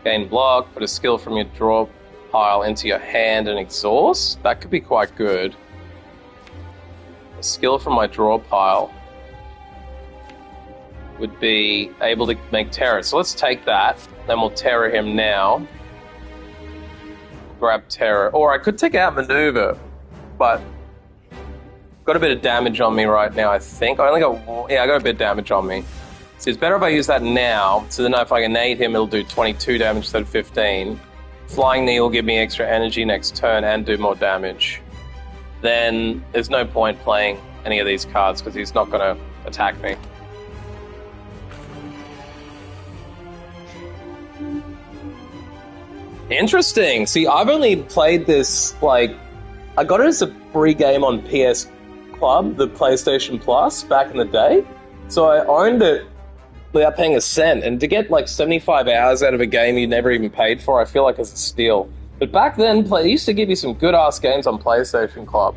Gain block, put a skill from your draw pile into your hand and exhaust. That could be quite good. A skill from my draw pile would be able to make Terror. So let's take that, then we'll Terror him now. Grab Terror. Or I could take out Maneuver, but got a bit of damage on me right now, I think. I got a bit of damage on me. So it's better if I use that now, so then if I innate him, it'll do 22 damage instead of 15. Flying Knee will give me extra energy next turn and do more damage. Then there's no point playing any of these cards because he's not going to attack me. Interesting. See, I've only played this, like... I got it as a free game on PS Club, the PlayStation Plus, back in the day. So I owned it without paying a cent. And to get, like, 75 hours out of a game you never even paid for, I feel like it's a steal. But back then, it used to give you some good-ass games on PlayStation Club.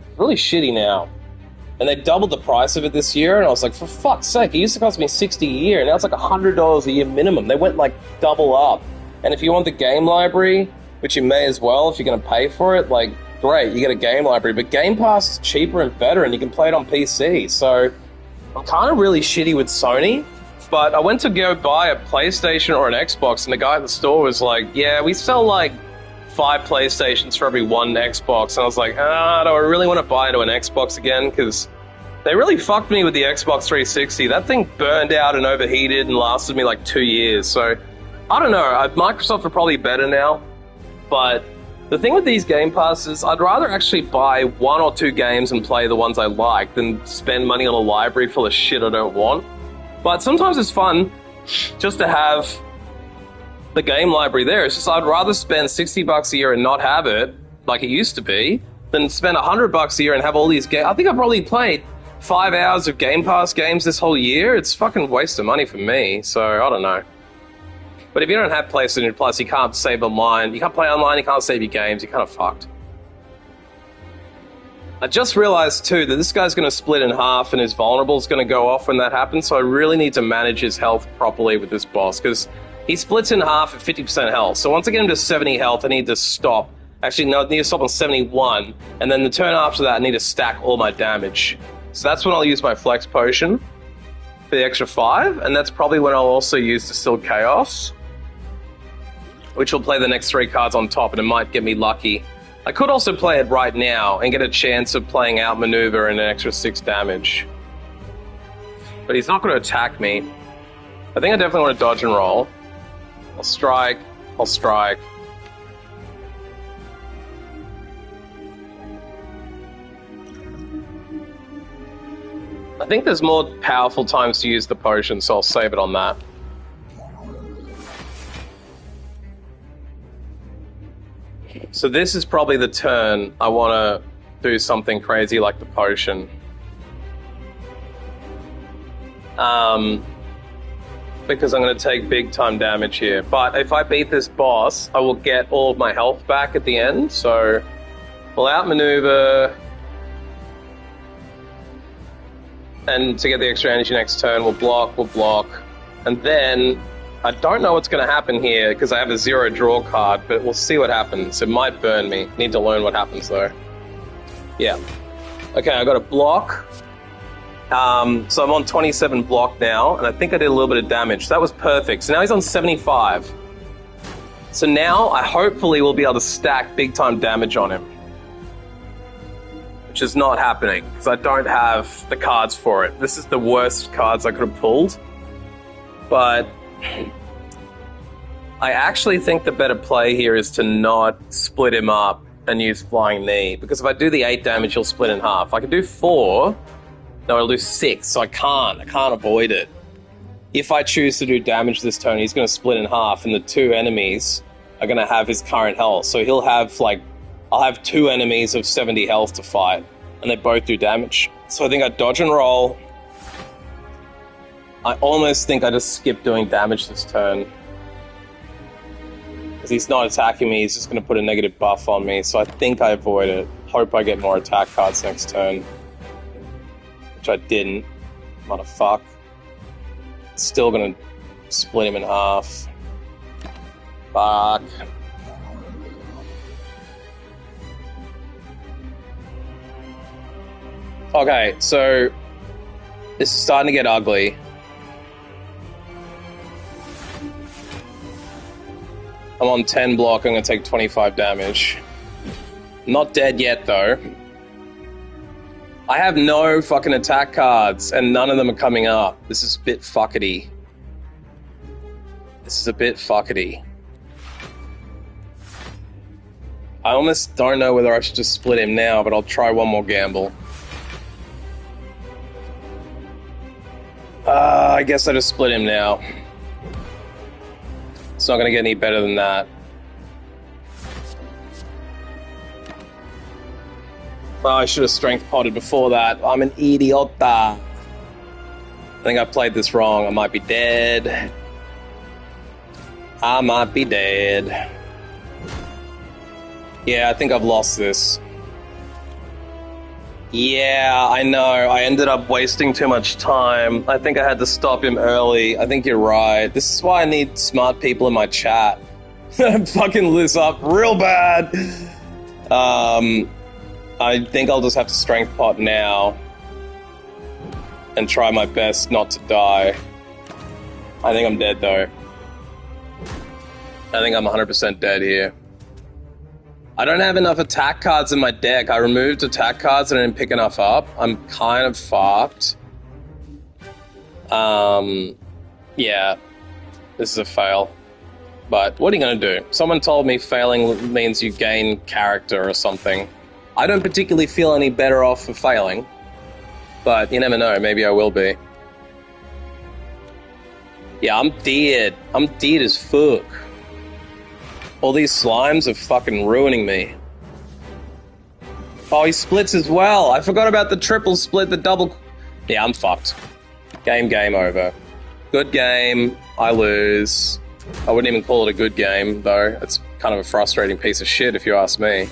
It's really shitty now. And they doubled the price of it this year, and I was like, for fuck's sake, it used to cost me $60 a year, and now it's like $100 a year minimum. They went, like, double up. And if you want the game library, which you may as well if you're going to pay for it, like, great, you get a game library. But Game Pass is cheaper and better, and you can play it on PC. So I'm kind of really shitty with Sony. But I went to go buy a PlayStation or an Xbox, and the guy at the store was like, yeah, we sell, like, 5 PlayStations for every 1 Xbox. And I was like, do I really want to buy into an Xbox again? Because they really fucked me with the Xbox 360. That thing burned out and overheated and lasted me, like, 2 years. So I don't know, Microsoft are probably better now, but the thing with these Game Passes, I'd rather actually buy 1 or 2 games and play the ones I like than spend money on a library full of shit I don't want. But sometimes it's fun just to have the game library there. It's just I'd rather spend $60 a year and not have it, like it used to be, than spend $100 a year and have all these games. I think I've probably played 5 hours of Game Pass games this whole year. It's fucking waste of money for me, so I don't know. But if you don't have PlayStation Plus, you can't save online. You can't play online, you can't save your games. You're kind of fucked. I just realized, too, that this guy's going to split in half and his vulnerable is going to go off when that happens, so I really need to manage his health properly with this boss, because he splits in half at 50% health. So once I get him to 70 health, I need to stop. Actually, no, I need to stop on 71, and then the turn after that, I need to stack all my damage. So that's when I'll use my Flex Potion for the extra 5, and that's probably when I'll also use Distilled Chaos, which will play the next 3 cards on top, and it might get me lucky. I could also play it right now and get a chance of playing Outmaneuver and an extra 6 damage. But he's not going to attack me. I think I definitely want to dodge and roll. I'll strike. I'll strike. I think there's more powerful times to use the potion, so I'll save it on that. So this is probably the turn I want to do something crazy like the potion. Because I'm going to take big time damage here. But if I beat this boss, I will get all of my health back at the end. So we'll outmaneuver. And to get the extra energy next turn, we'll block. And then I don't know what's going to happen here because I have a 0 draw card, but we'll see what happens. It might burn me. Need to learn what happens though. Yeah. Okay, I got a block. So I'm on 27 block now, and I think I did a little bit of damage. That was perfect. So now he's on 75. So now I hopefully will be able to stack big time damage on him. Which is not happening because I don't have the cards for it. This is the worst cards I could have pulled. But I actually think the better play here is to not split him up and use Flying Knee, because if I do the 8 damage, he'll split in half. I can do 4, no, I'll do 6, so I can't avoid it. If I choose to do damage this turn, he's going to split in half, and the 2 enemies are going to have his current health. So he'll have, like, I'll have 2 enemies of 70 health to fight, and they both do damage. So I think I dodge and roll. I almost think I just skip doing damage this turn. Because he's not attacking me, he's just going to put a negative buff on me, so I think I avoid it. Hope I get more attack cards next turn. Which I didn't. Motherfuck. Still gonna split him in half. Fuck. Okay, so this is starting to get ugly. I'm on 10 block, I'm gonna take 25 damage. Not dead yet though. I have no fucking attack cards, and none of them are coming up. This is a bit fuckety. This is a bit fuckety. I almost don't know whether I should just split him now, but I'll try one more gamble. I guess I just split him now. It's not gonna get any better than that. Oh, I should have strength potted before that. I'm an idiota. I think I played this wrong. I might be dead. I might be dead. Yeah, I think I've lost this. Yeah, I know. I ended up wasting too much time. I think I had to stop him early. I think you're right. This is why I need smart people in my chat. Fucking this up real bad. I think I'll just have to strength pot now and try my best not to die. I think I'm dead though. I think I'm 100% dead here. I don't have enough attack cards in my deck. I removed attack cards and I didn't pick enough up. I'm kind of fucked. Yeah. This is a fail. But what are you going to do? Someone told me failing means you gain character or something. I don't particularly feel any better off for failing. But you never know. Maybe I will be. Yeah, I'm dead. I'm dead as fuck. All these slimes are fucking ruining me. Oh, he splits as well. I forgot about the triple split, the double... Yeah, I'm fucked. Game over. Good game. I lose. I wouldn't even call it a good game, though. It's kind of a frustrating piece of shit, if you ask me.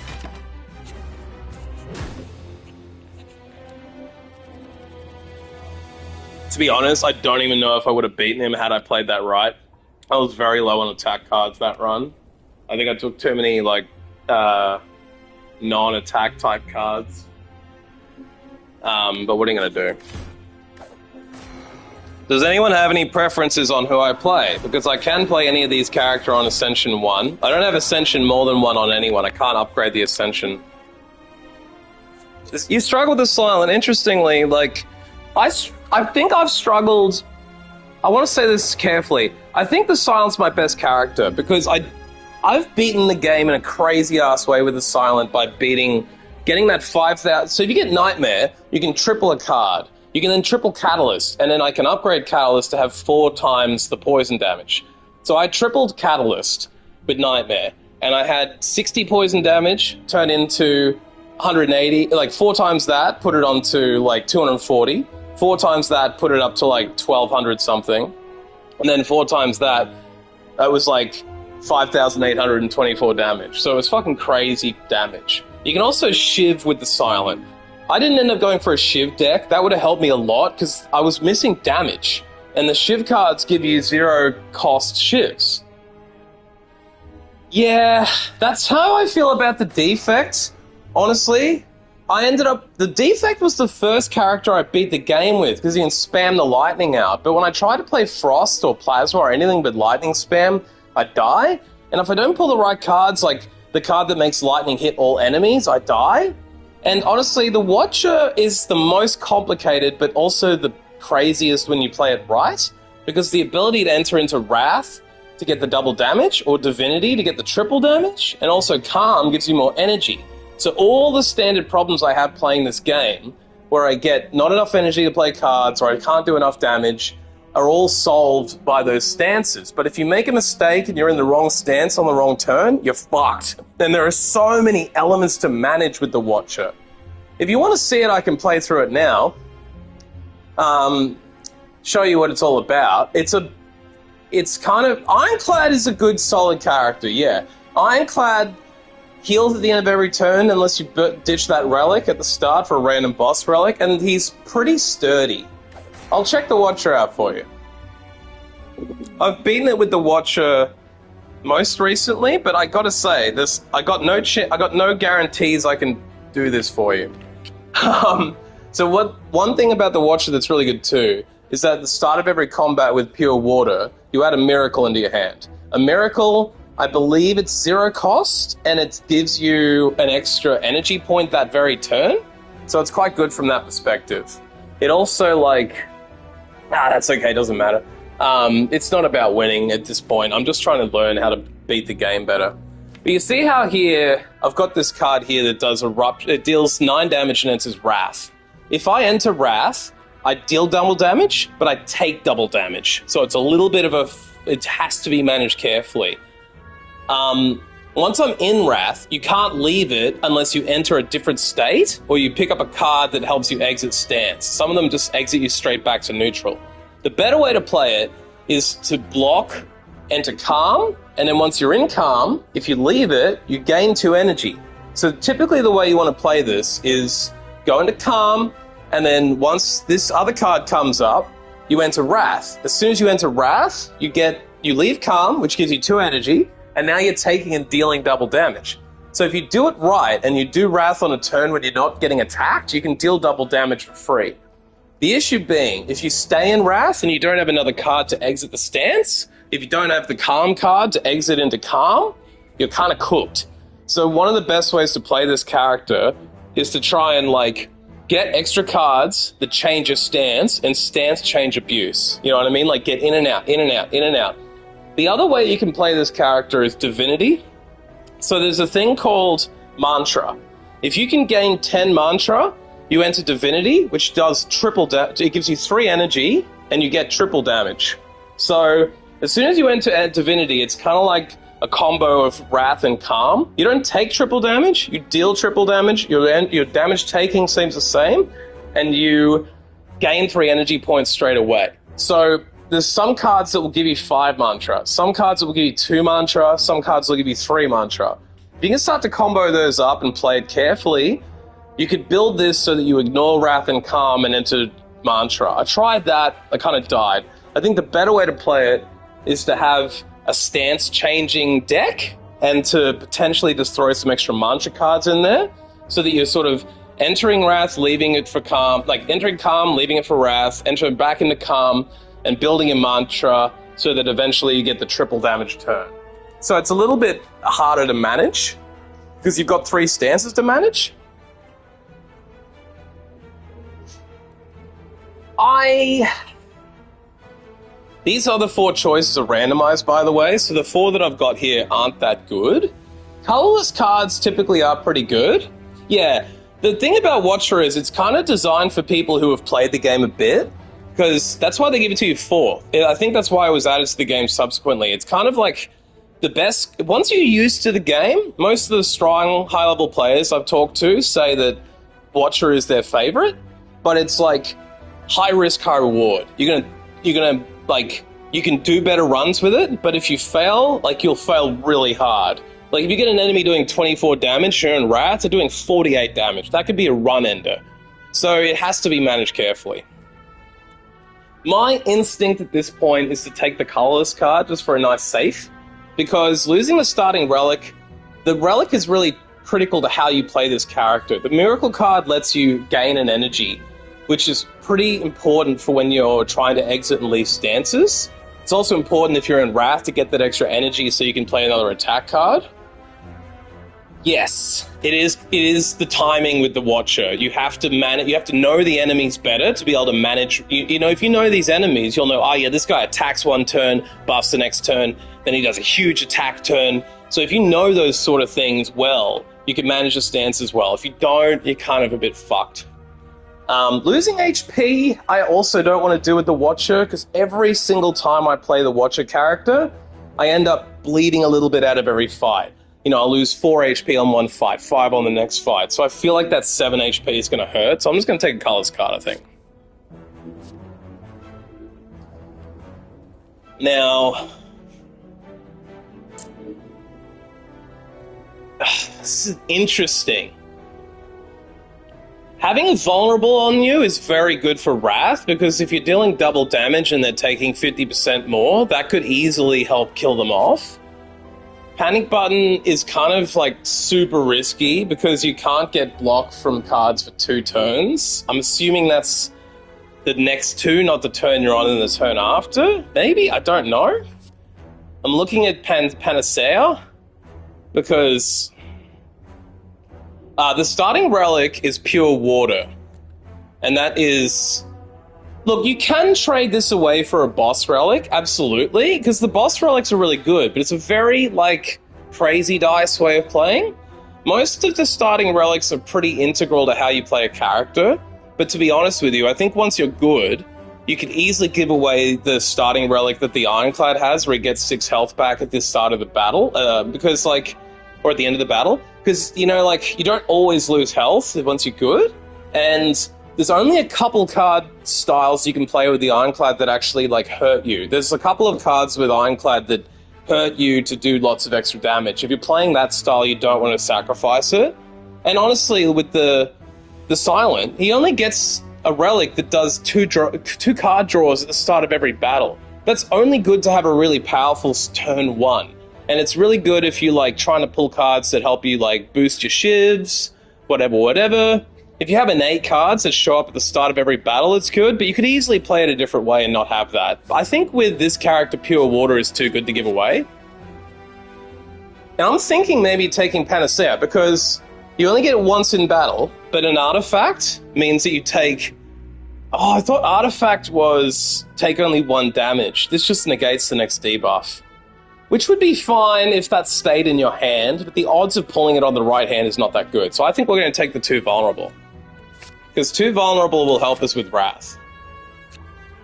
To be honest, I don't even know if I would have beaten him had I played that right. I was very low on attack cards that run. I think I took too many, like, non-attack type cards. But what are you going to do? Does anyone have any preferences on who I play? Because I can play any of these characters on Ascension 1. I don't have Ascension more than 1 on anyone. I can't upgrade the Ascension. You struggle with the Silent. Interestingly, like, I think I've struggled... I want to say this carefully. I think the Silent's my best character, because I've beaten the game in a crazy-ass way with the Silent by getting that 5,000... So if you get Nightmare, you can triple a card. You can then triple Catalyst, and then I can upgrade Catalyst to have 4 times the poison damage. So I tripled Catalyst with Nightmare, and I had 60 poison damage turn into 180, like 4 times that, put it onto like 240. 4 times that, put it up to like 1,200 something. And then 4 times that, that was like 5,824 damage. So it was fucking crazy damage. You can also shiv with the Silent. I didn't end up going for a shiv deck. That would have helped me a lot because I was missing damage. And the shiv cards give you 0 cost shivs. Yeah, that's how I feel about the Defect. Honestly, the Defect was the first character I beat the game with because he can spam the lightning out. But when I try to play Frost or Plasma or anything but lightning spam, I die. And if I don't pull the right cards, like the card that makes lightning hit all enemies, I die. And honestly, the Watcher is the most complicated, but also the craziest when you play it right, because the ability to enter into Wrath to get the double damage, or Divinity to get the triple damage, and also Calm gives you more energy. So all the standard problems I have playing this game, where I get not enough energy to play cards, or I can't do enough damage, are all solved by those stances. But if you make a mistake and you're in the wrong stance on the wrong turn, you're fucked. And there are so many elements to manage with the Watcher. If you want to see it, I can play through it now. Show you what it's all about. It's kind of... Ironclad is a good, solid character, yeah. Ironclad heals at the end of every turn unless you ditch that relic at the start for a random boss relic, and he's pretty sturdy. I'll check the Watcher out for you. I've beaten it with the Watcher most recently, but I gotta say, I got no guarantees I can do this for you. So one thing about the Watcher that's really good too is that at the start of every combat with pure water, you add a miracle into your hand. A miracle, I believe it's 0 cost, and it gives you an extra energy point that very turn. So it's quite good from that perspective. It also, that's okay, doesn't matter. It's not about winning at this point. I'm just trying to learn how to beat the game better. But you see how here, I've got this card here that does it deals 9 damage and enters Wrath. If I enter Wrath, I deal double damage, but I take double damage. So it's a little bit of it has to be managed carefully. Once I'm in Wrath, you can't leave it unless you enter a different state, or you pick up a card that helps you exit stance. Some of them just exit you straight back to neutral. The better way to play it is to block, enter Calm, and then once you're in Calm, if you leave it, you gain 2 energy. So typically the way you want to play this is go into Calm, and then once this other card comes up, you enter Wrath. As soon as you enter Wrath, you leave Calm, which gives you 2 energy, and now you're taking and dealing double damage. So if you do it right, and you do Wrath on a turn when you're not getting attacked, you can deal double damage for free. The issue being, if you stay in Wrath and you don't have another card to exit the stance, if you don't have the Calm card to exit into Calm, you're kind of cooked. So one of the best ways to play this character is to try and, get extra cards that change your stance, and stance change abuse. You know what I mean? Get in and out, in and out, in and out. The other way you can play this character is Divinity. So there's a thing called Mantra. If you can gain 10 Mantra, you enter Divinity, which does triple damage. It gives you 3 energy, and you get triple damage. So as soon as you enter Divinity, it's kind of like a combo of Wrath and Calm. You don't take triple damage, you deal triple damage, your damage taking seems the same, and you gain 3 energy points straight away. So there's some cards that will give you 5 Mantra, some cards that will give you 2 Mantra, some cards will give you 3 Mantra. If you can start to combo those up and play it carefully, you could build this so that you ignore Wrath and Calm and enter Mantra. I tried that, I kind of died. I think the better way to play it is to have a stance-changing deck, and to potentially just throw some extra Mantra cards in there, so that you're sort of entering Wrath, leaving it for Calm, entering Calm, leaving it for Wrath, entering back into Calm, and building a Mantra, so that eventually you get the triple damage turn. So it's a little bit harder to manage, because you've got 3 stances to manage. These other 4 choices are randomized, by the way, so the 4 that I've got here aren't that good. Colorless cards typically are pretty good. Yeah, the thing about Watcher is it's kind of designed for people who have played the game a bit, because that's why they give it to you 4. I think that's why it was added to the game subsequently. It's kind of like the best... Once you're used to the game, most of the strong, high-level players I've talked to say that Watcher is their favorite, but it's high risk, high reward. You're gonna you can do better runs with it, but if you fail, you'll fail really hard. If you get an enemy doing 24 damage, you're in Wrath, they're doing 48 damage. That could be a run ender. So it has to be managed carefully. My instinct at this point is to take the colorless card just for a nice safe, because losing the starting relic, the relic is really critical to how you play this character. The miracle card lets you gain an energy, which is pretty important for when you're trying to exit and leave stances. It's also important if you're in Wrath to get that extra energy so you can play another attack card. Yes, it is. It is the timing with the Watcher. You have to manage. You have to know the enemies better to be able to manage. You know, if you know these enemies, you'll know. Oh yeah, this guy attacks one turn, buffs the next turn, then he does a huge attack turn. So if you know those sort of things well, you can manage the stances well. If you don't, you're kind of a bit fucked. Losing HP, I also don't want to do with the Watcher, because every single time I play the Watcher character, I end up bleeding a little bit out of every fight. You know, I'll lose 4 HP on one fight, 5 on the next fight. So I feel like that 7 HP is going to hurt. So I'm just going to take a Colors card, I think. Now, this is interesting. Having Vulnerable on you is very good for Wrath, because if you're dealing double damage and they're taking 50% more, that could easily help kill them off. Panic Button is kind of like super risky because you can't get blocked from cards for 2 turns. I'm assuming that's the next 2, not the turn you're on and the turn after. Maybe? I don't know. I'm looking at Panacea because the starting relic is Pure Water. And that is... Look, you can trade this away for a boss relic, absolutely, because the boss relics are really good, but it's a very, like, crazy dice way of playing. Most of the starting relics are pretty integral to how you play a character, but to be honest with you, I think once you're good, you can easily give away the starting relic that the Ironclad has, where he gets 6 health back at the start of the battle, because, like, or at the end of the battle, because, you know, like, you don't always lose health once you're good, and... There's only a couple card styles you can play with the Ironclad that actually, like, hurt you. There's a couple of cards with Ironclad that hurt you to do lots of extra damage. If you're playing that style, you don't want to sacrifice it. And honestly, with the Silent, he only gets a relic that does 2 card draws at the start of every battle. That's only good to have a really powerful turn 1. And it's really good if you, like, trying to pull cards that help you, like, boost your shivs, whatever. If you have innate cards that show up at the start of every battle, it's good, but you could easily play it a different way and not have that. I think with this character, Pure Water is too good to give away. Now I'm thinking maybe taking Panacea, because you only get it once in battle, but an artifact means that you take... Oh, I thought artifact was take only 1 damage. This just negates the next debuff. Which would be fine if that stayed in your hand, but the odds of pulling it on the right hand is not that good. So I think we're going to take the 2 Vulnerable. Because 2 Vulnerable will help us with Wrath.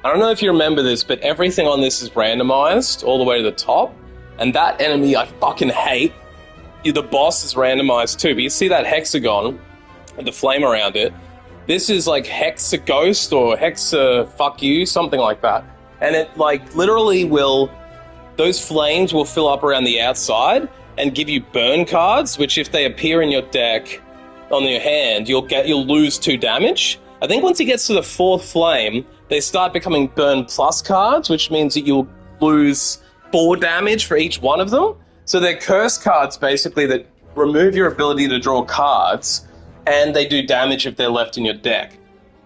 I don't know if you remember this, but everything on this is randomized all the way to the top. And that enemy I fucking hate. The boss is randomized too, but you see that hexagon with the flame around it. This is like Hexa Ghost or Hexa Fuck You, something like that. And it like literally will... Those flames will fill up around the outside and give you burn cards, which if they appear in your deck on your hand, you'll lose 2 damage. I think once it gets to the 4th flame, they start becoming burn plus cards, which means that you'll lose 4 damage for each one of them. So they're curse cards basically that remove your ability to draw cards, and they do damage if they're left in your deck.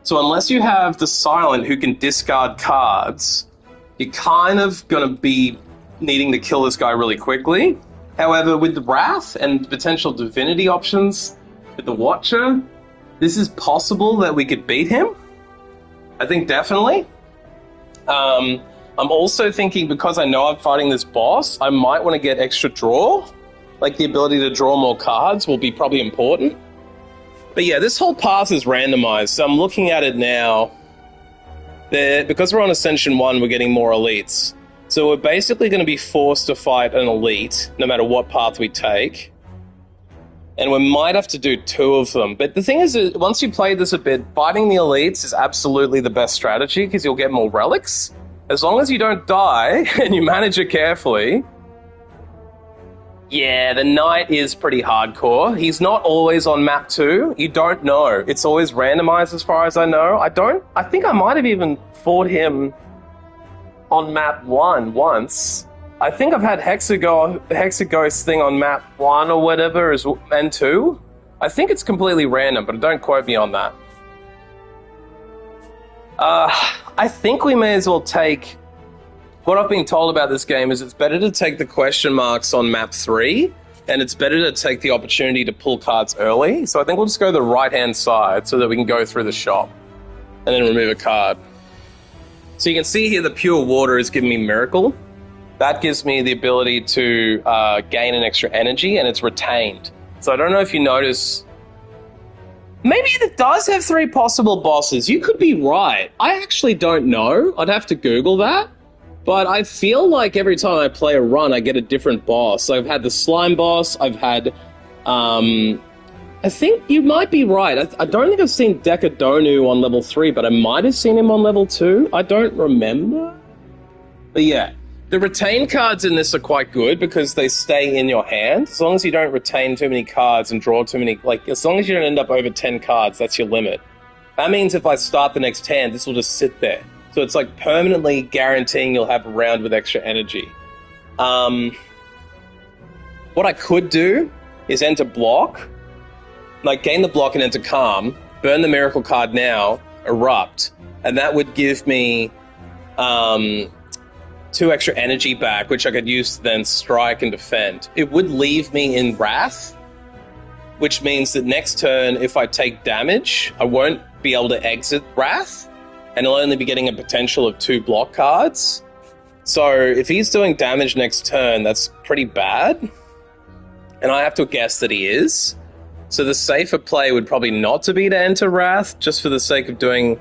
So unless you have the Silent who can discard cards, you're kind of going to be needing to kill this guy really quickly. However, with the Wrath and potential Divinity options with the Watcher, this is possible that we could beat him. I think definitely. I'm also thinking, because I know I'm fighting this boss, I might want to get extra draw. Like, the ability to draw more cards will be probably important. But yeah, this whole path is randomized, so I'm looking at it now. Because we're on Ascension 1, we're getting more elites. So we're basically going to be forced to fight an elite, no matter what path we take. And we might have to do 2 of them. But the thing is, once you play this a bit, fighting the elites is absolutely the best strategy, because you'll get more relics. As long as you don't die, and you manage it carefully. Yeah, the Knight is pretty hardcore. He's not always on map 2. You don't know. It's always randomized as far as I know. I think I might have even fought him on map 1 once. I think I've had Hexaghost thing on map 1 or whatever, and 2. I think it's completely random, but don't quote me on that. I think we may as well take... What I've been told about this game is it's better to take the question marks on map 3, and it's better to take the opportunity to pull cards early. So I think we'll just go the right-hand side so that we can go through the shop and then remove a card. So you can see here the pure water is giving me Miracle. That gives me the ability to gain an extra energy, and it's retained. So I don't know if you notice... Maybe it does have 3 possible bosses. You could be right. I actually don't know. I'd have to Google that. But I feel like every time I play a run, I get a different boss. So I've had the slime boss. I've had... I think you might be right. I don't think I've seen Decadonu on level 3, but I might have seen him on level 2. I don't remember. But yeah, the retain cards in this are quite good because they stay in your hand. As long as you don't retain too many cards and draw too many... Like, as long as you don't end up over 10 cards, that's your limit. That means if I start the next hand, this will just sit there. So it's like permanently guaranteeing you'll have a round with extra energy. What I could do is enter block, like gain the block and enter calm, burn the miracle card now, erupt, and that would give me 2 extra energy back, which I could use to then strike and defend. It would leave me in wrath, which means that next turn, if I take damage, I won't be able to exit wrath, and I'll only be getting a potential of 2 block cards. So if he's doing damage next turn, that's pretty bad. And I have to guess that he is. So the safer play would probably not to be to enter Wrath, just for the sake of doing...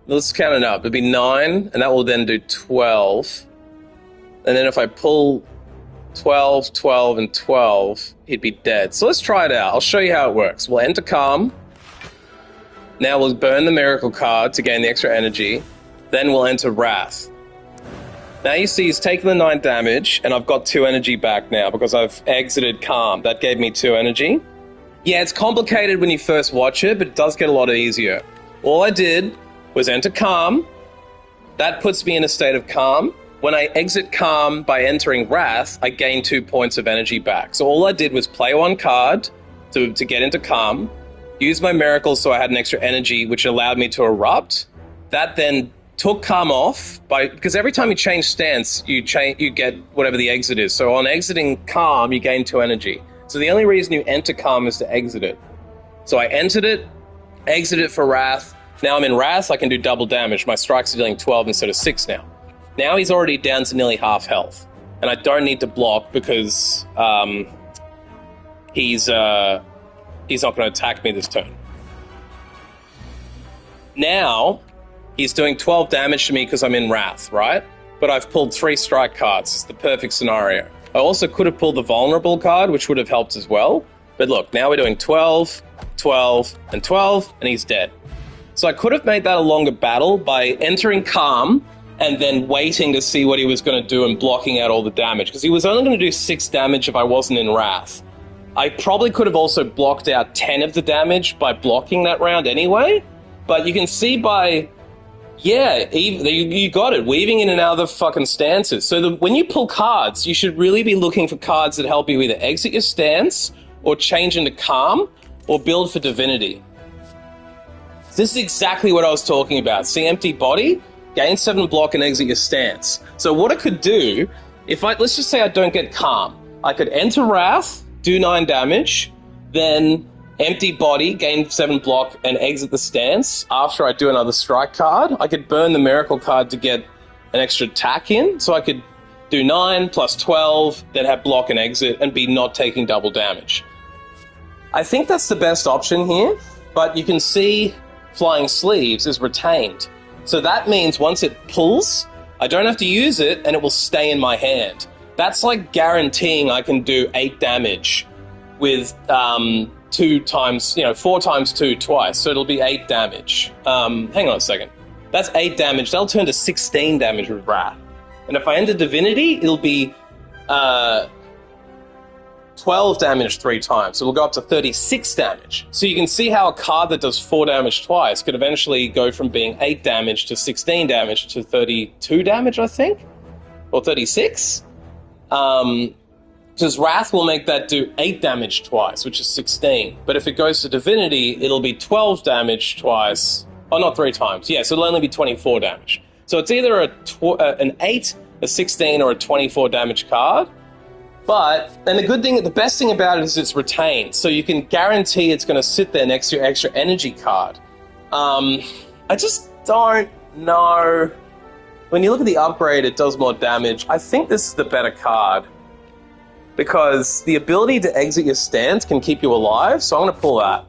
Let's count it up. It'd be 9, and that will then do 12. And then if I pull 12, 12, and 12, he'd be dead. So let's try it out. I'll show you how it works. We'll enter Calm. Now we'll burn the Miracle card to gain the extra energy. Then we'll enter Wrath. Now you see he's taken the 9 damage, and I've got 2 energy back now because I've exited Calm. That gave me 2 energy. Yeah, it's complicated when you first watch it, but it does get a lot easier. All I did was enter Calm. That puts me in a state of Calm. When I exit Calm by entering Wrath, I gain 2 points of energy back. So all I did was play 1 card to get into Calm, use my Miracle so I had an extra energy, which allowed me to erupt. That then took Calm off, because every time you change stance, you get whatever the exit is. So on exiting Calm, you gain 2 energy. So the only reason you enter Calm is to exit it. So I entered it, exit it for Wrath. Now I'm in Wrath, I can do double damage. My strikes are dealing 12 instead of 6 now. Now he's already down to nearly half health. And I don't need to block because he's not going to attack me this turn. Now, he's doing 12 damage to me because I'm in Wrath, right? But I've pulled 3 strike cards. It's the perfect scenario. I also could have pulled the Vulnerable card, which would have helped as well. But look, now we're doing 12, 12, and 12, and he's dead. So I could have made that a longer battle by entering Calm and then waiting to see what he was going to do and blocking out all the damage. Because he was only going to do 6 damage if I wasn't in Wrath. I probably could have also blocked out 10 of the damage by blocking that round anyway. But you can see by... Yeah, you got it. Weaving in and out of the fucking stances. So when you pull cards, you should really be looking for cards that help you either exit your stance or change into Calm or build for Divinity. This is exactly what I was talking about. See Empty Body? Gain 7 block and exit your stance. So what I could do, let's just say I don't get Calm. I could enter Wrath, do 9 damage, then Empty Body, gain 7 block, and exit the stance. After I do another strike card, I could burn the Miracle card to get an extra attack in, so I could do 9 plus 12, then have block and exit, and be not taking double damage. I think that's the best option here, but you can see Flying Sleeves is retained. So that means once it pulls, I don't have to use it, and it will stay in my hand. That's like guaranteeing I can do 8 damage with 4 times 2 twice, so it'll be 8 damage. Hang on a second. That's 8 damage. That'll turn to 16 damage with Wrath. And if I enter Divinity, it'll be 12 damage 3 times, so it'll go up to 36 damage. So you can see how a card that does 4 damage twice could eventually go from being 8 damage to 16 damage to 32 damage, I think? Or 36? Because Wrath will make that do 8 damage twice, which is 16. But if it goes to Divinity, it'll be 12 damage twice. Oh, not 3 times. Yeah, so it'll only be 24 damage. So it's either an 8, a 16, or a 24 damage card. And the best thing about it is it's retained, so you can guarantee it's going to sit there next to your extra energy card. I just don't know. When you look at the upgrade, it does more damage. I think this is the better card, because the ability to exit your stance can keep you alive, so I'm going to pull that.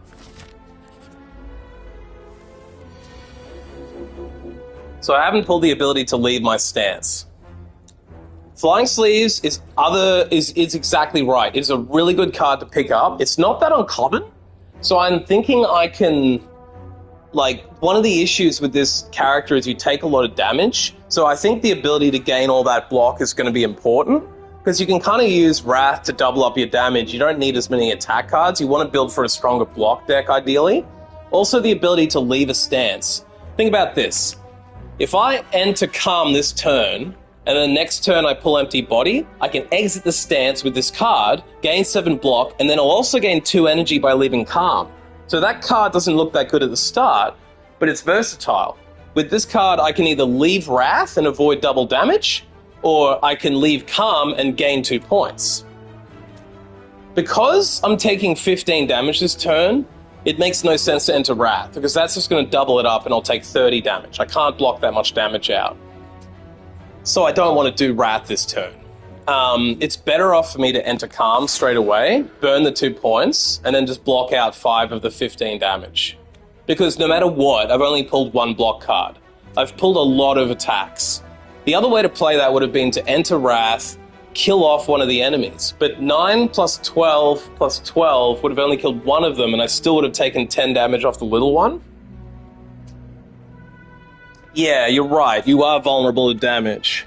So I haven't pulled the ability to leave my stance. Flying Sleeves is exactly right. It's a really good card to pick up. It's not that uncommon, so I'm thinking I can... Like, one of the issues with this character is you take a lot of damage, so I think the ability to gain all that block is going to be important, because you can kind of use Wrath to double up your damage. You don't need as many attack cards. You want to build for a stronger block deck, ideally. Also, the ability to leave a stance. Think about this. If I enter Calm this turn, and then next turn I pull Empty Body, I can exit the stance with this card, gain 7 block, and then I'll also gain 2 energy by leaving Calm. So that card doesn't look that good at the start, but it's versatile. With this card, I can either leave Wrath and avoid double damage, or I can leave Calm and gain 2 points. Because I'm taking 15 damage this turn, it makes no sense to enter Wrath, because that's just going to double it up and I'll take 30 damage. I can't block that much damage out. So I don't want to do Wrath this turn. It's better off for me to enter Calm straight away, burn the 2 points, and then just block out 5 of the 15 damage. Because no matter what, I've only pulled 1 block card. I've pulled a lot of attacks. The other way to play that would have been to enter Wrath, kill off one of the enemies. But 9 plus 12 plus 12 would have only killed one of them, and I still would have taken 10 damage off the little one. Yeah, you're right. You are vulnerable to damage.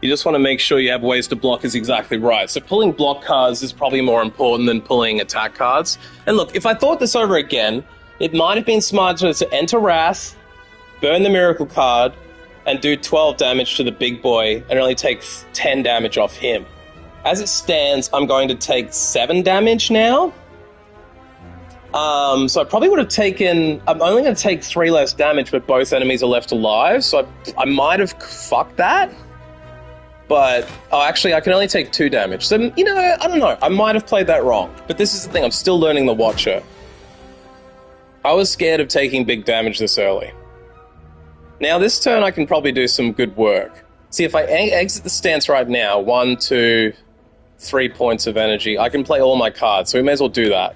You just want to make sure you have ways to block is exactly right. So pulling block cards is probably more important than pulling attack cards. And look, if I thought this over again, it might have been smarter to enter Wrath, burn the Miracle card, and do 12 damage to the big boy, and only take 10 damage off him. As it stands, I'm going to take 7 damage now. So I probably would have taken... I'm only going to take 3 less damage, but both enemies are left alive, so I might have fucked that. But, actually, I can only take 2 damage. So, you know, I don't know. I might have played that wrong. But this is the thing. I'm still learning the Watcher. I was scared of taking big damage this early. Now, this turn, I can probably do some good work. See, if I exit the stance right now, 1, 2, 3 points of energy, I can play all my cards. So we may as well do that.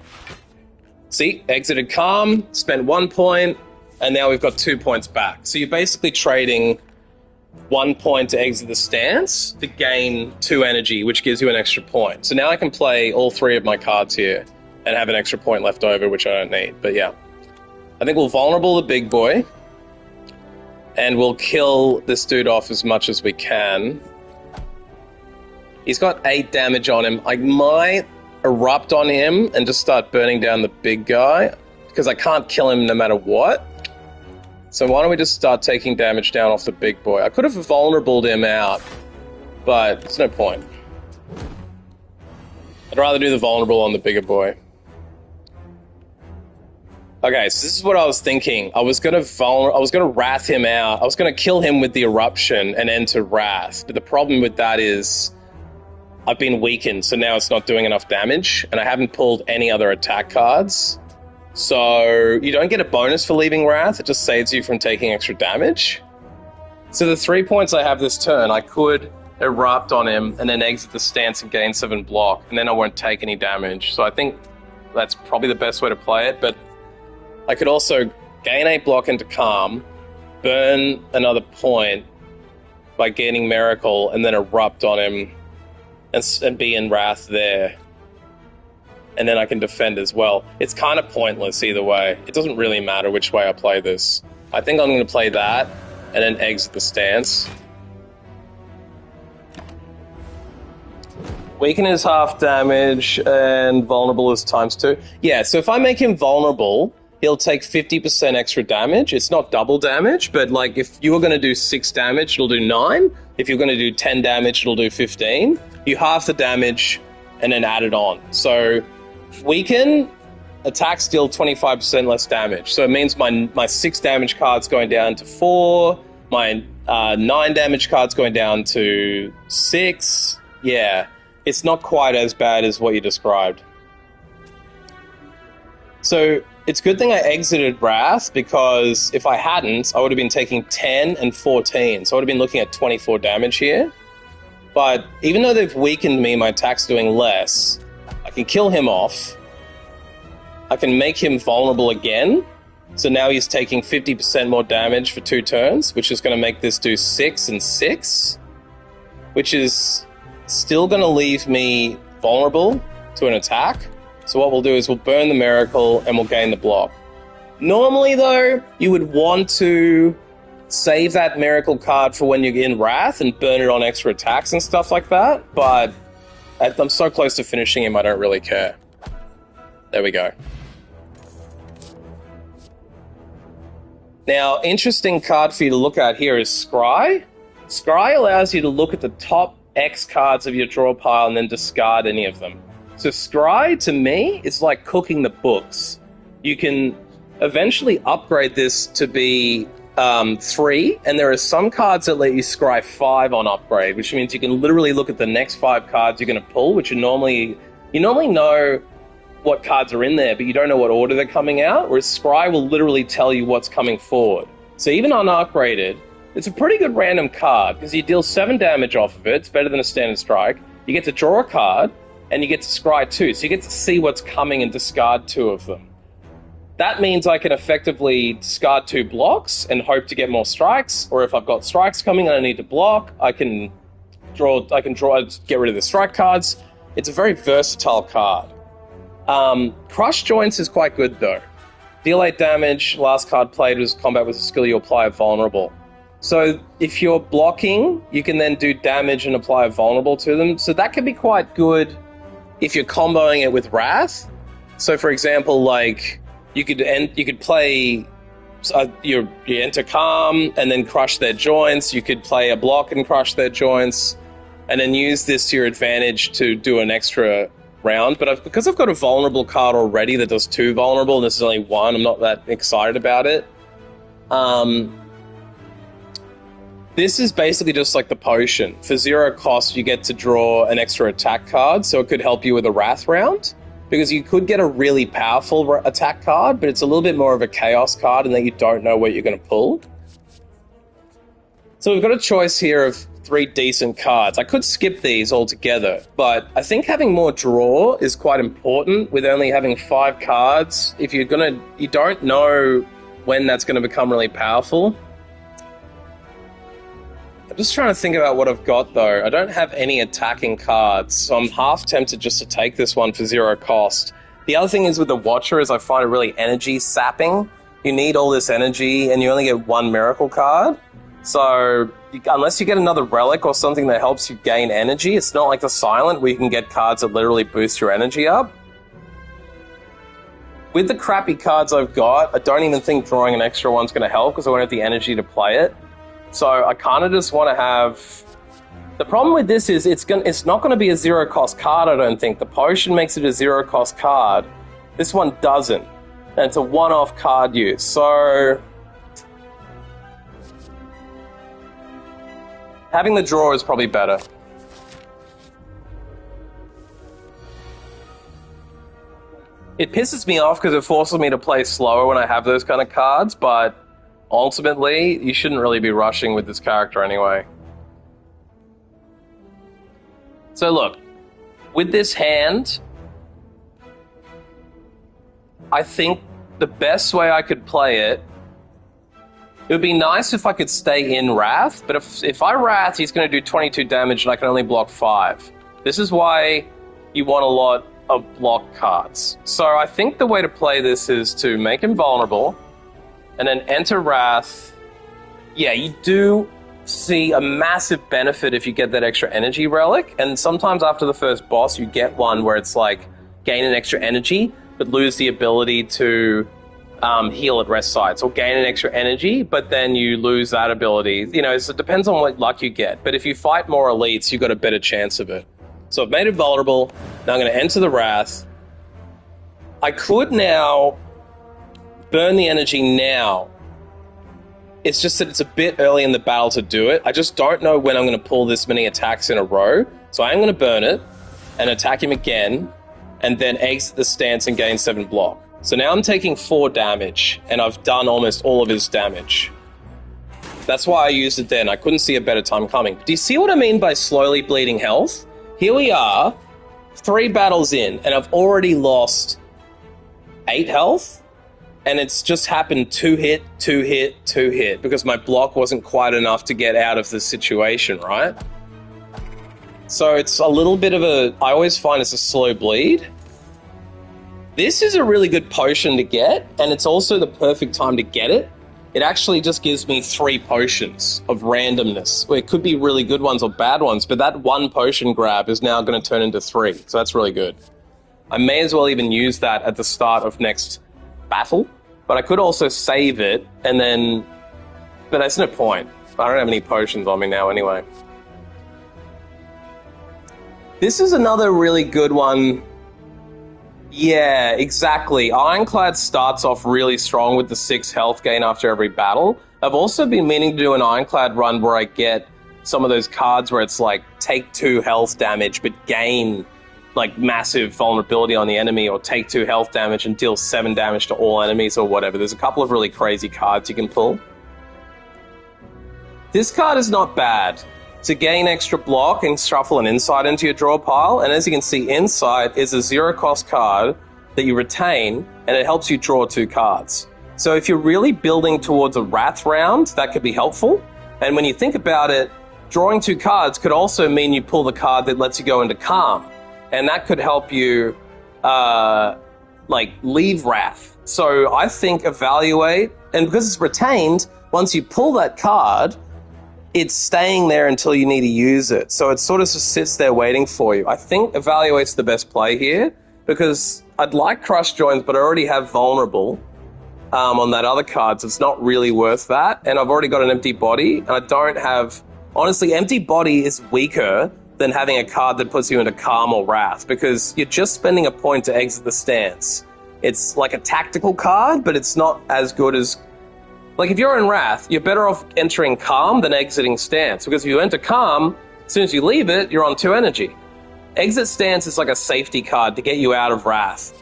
See, exited Calm, spent 1 point, and now we've got 2 points back. So you're basically trading 1 point to exit the stance to gain 2 energy, which gives you an extra point. So now I can play all 3 of my cards here and have an extra point left over, which I don't need. But yeah, I think we'll vulnerable the big boy, and we'll kill this dude off as much as we can. He's got 8 damage on him. I might erupt on him and just start burning down the big guy, because I can't kill him no matter what. So why don't we just start taking damage down off the big boy? I could have vulnerabled him out, but there's no point. I'd rather do the vulnerable on the bigger boy. Okay, so this is what I was thinking. I was gonna Wrath him out. I was gonna kill him with the eruption and enter Wrath. But the problem with that is I've been weakened, so now it's not doing enough damage, and I haven't pulled any other attack cards. So you don't get a bonus for leaving Wrath, it just saves you from taking extra damage. So the 3 points I have this turn, I could erupt on him and then exit the stance and gain 7 block, and then I won't take any damage. So I think that's probably the best way to play it, but I could also gain 8 block into Calm, burn another point by gaining Miracle, and then erupt on him and be in Wrath there. And then I can defend as well. It's kind of pointless either way. It doesn't really matter which way I play this. I think I'm going to play that and then exit the stance. Weaken is half damage and vulnerable is ×2. Yeah, so if I make him vulnerable, he'll take 50% extra damage. It's not double damage, but like if you were going to do 6 damage, it'll do 9. If you're going to do 10 damage, it'll do 15. You half the damage and then add it on. So weaken, attacks deal 25% less damage. So it means my 6 damage card's going down to 4, my 9 damage card's going down to 6. Yeah, it's not quite as bad as what you described. So it's a good thing I exited Wrath, because if I hadn't, I would have been taking 10 and 14. So I would have been looking at 24 damage here. But even though they've weakened me, my attack's doing less, I can kill him off. I can make him vulnerable again. So now he's taking 50% more damage for 2 turns, which is going to make this do 6 and 6, which is still going to leave me vulnerable to an attack. So what we'll do is we'll burn the miracle and we'll gain the block. Normally, though, you would want to save that miracle card for when you're in Wrath and burn it on extra attacks and stuff like that, but I'm so close to finishing him, I don't really care. There we go. Now, interesting card for you to look at here is Scry. Scry allows you to look at the top X cards of your draw pile and then discard any of them. So Scry, to me, is like cooking the books. You can eventually upgrade this to be 3, and there are some cards that let you Scry 5 on upgrade, which means you can literally look at the next 5 cards you're going to pull, which you normally know what cards are in there, but you don't know what order they're coming out, whereas Scry will literally tell you what's coming forward. So even unupgraded, it's a pretty good random card, because you deal 7 damage off of it. It's better than a standard strike. You get to draw a card, and you get to Scry 2, so you get to see what's coming and discard 2 of them. That means I can effectively discard 2 blocks and hope to get more strikes, or if I've got strikes coming and I need to block, I can get rid of the strike cards. It's a very versatile card. Crush Joints is quite good though. Deal 8 damage, last card played was combat with a skill you apply a vulnerable. So if you're blocking, you can then do damage and apply a vulnerable to them. So that can be quite good if you're comboing it with Wrath. So for example, like you could play you enter Calm and then crush their joints. You could play a block and crush their joints, and then use this to your advantage to do an extra round. But because I've got a vulnerable card already that does 2 vulnerable, and this is only 1, I'm not that excited about it. This is basically just like the potion. For 0 cost, you get to draw an extra attack card, so it could help you with a Wrath round, because you could get a really powerful attack card, but it's a little bit more of a chaos card and then you don't know what you're going to pull. So we've got a choice here of 3 decent cards. I could skip these altogether, but I think having more draw is quite important with only having 5 cards. If you don't know when that's going to become really powerful. I'm just trying to think about what I've got though. I don't have any attacking cards, so I'm half tempted just to take this one for 0 cost. The other thing is with the Watcher is I find it really energy sapping. You need all this energy and you only get 1 miracle card. So unless you get another relic or something that helps you gain energy, it's not like the Silent where you can get cards that literally boost your energy up. With the crappy cards I've got, I don't even think drawing an extra one's going to help because I won't have the energy to play it. So I kind of just want to have... The problem with this is it's not going to be a 0 cost card, I don't think. The potion makes it a 0 cost card. This one doesn't. And it's a one-off card use. So having the draw is probably better. It pisses me off because it forces me to play slower when I have those kind of cards, but ultimately, you shouldn't really be rushing with this character anyway. So look, with this hand, I think the best way I could play it, it would be nice if I could stay in Wrath, but if I Wrath, he's going to do 22 damage and I can only block 5. This is why you want a lot of block cards. So I think the way to play this is to make him vulnerable, and then enter Wrath. Yeah, you do see a massive benefit if you get that extra energy relic, and sometimes after the first boss you get one where it's like gain an extra energy, but lose the ability to heal at rest sites, or gain an extra energy, but then you lose that ability. You know, so it depends on what luck you get, but if you fight more elites, you've got a better chance of it. So I've made it vulnerable, now I'm going to enter the Wrath. I could now burn the energy now. It's just that it's a bit early in the battle to do it. I just don't know when I'm going to pull this many attacks in a row, so I am going to burn it. and attack him again, and then exit the stance and gain 7 block. So now I'm taking 4 damage, and I've done almost all of his damage. That's why I used it then. I couldn't see a better time coming. Do you see what I mean by slowly bleeding health? Here we are, 3 battles in, and I've already lost 8 health, and it's just happened 2 hit, 2 hit, 2 hit, because my block wasn't quite enough to get out of the situation, right? So it's a little bit of a... I always find it's a slow bleed. This is a really good potion to get, and it's also the perfect time to get it. It actually just gives me 3 potions of randomness. Well, it could be really good ones or bad ones, but that 1 potion grab is now going to turn into 3, so that's really good. I may as well even use that at the start of next battle, but I could also save it, and then... But that's no point. I don't have any potions on me now anyway. This is another really good one. Yeah, exactly. Ironclad starts off really strong with the 6 health gain after every battle. I've also been meaning to do an Ironclad run where I get some of those cards where it's like take 2 health damage but gain like massive vulnerability on the enemy, or take 2 health damage and deal 7 damage to all enemies or whatever. There's a couple of really crazy cards you can pull. This card is not bad. To gain extra block and shuffle an insight into your draw pile, and as you can see, insight is a 0-cost card that you retain, and it helps you draw 2 cards. So if you're really building towards a Wrath round, that could be helpful. And when you think about it, drawing 2 cards could also mean you pull the card that lets you go into Calm, and that could help you like leave Wrath. So I think evaluate, and because it's retained, once you pull that card, it's staying there until you need to use it. So it sort of just sits there waiting for you. I think Evaluate's the best play here, because I'd like Crush Joins, but I already have Vulnerable on that other card, so it's not really worth that. And I've already got an Empty Body, and I don't have... Honestly, Empty Body is weaker than having a card that puts you into Calm or Wrath, because you're just spending a point to exit the stance. It's like a tactical card, but it's not as good as... Like, if you're in Wrath, you're better off entering Calm than exiting Stance, because if you enter Calm, as soon as you leave it, you're on 2 energy. Exit Stance is like a safety card to get you out of Wrath.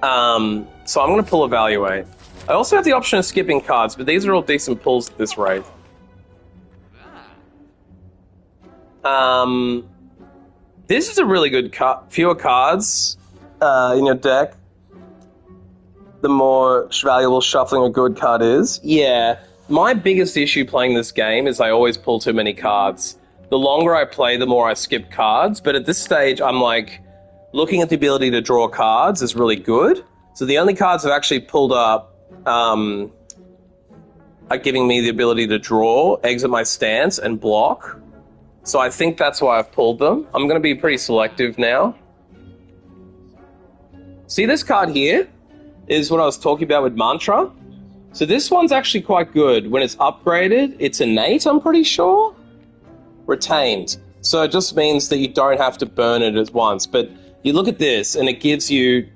So I'm going to pull Evaluate. I also have the option of skipping cards, but these are all decent pulls at this rate. This is a really good card. Fewer cards in your deck, the more valuable shuffling a good card is. Yeah, my biggest issue playing this game is I always pull too many cards. The longer I play, the more I skip cards, but at this stage, I'm like, looking at the ability to draw cards is really good. So the only cards I've actually pulled up are giving me the ability to draw, exit my stance, and block. So I think that's why I've pulled them. I'm going to be pretty selective now. See this card here? Is what I was talking about with Mantra. So this one's actually quite good. When it's upgraded, it's innate, I'm pretty sure. Retained. So it just means that you don't have to burn it at once. But you look at this, and it gives you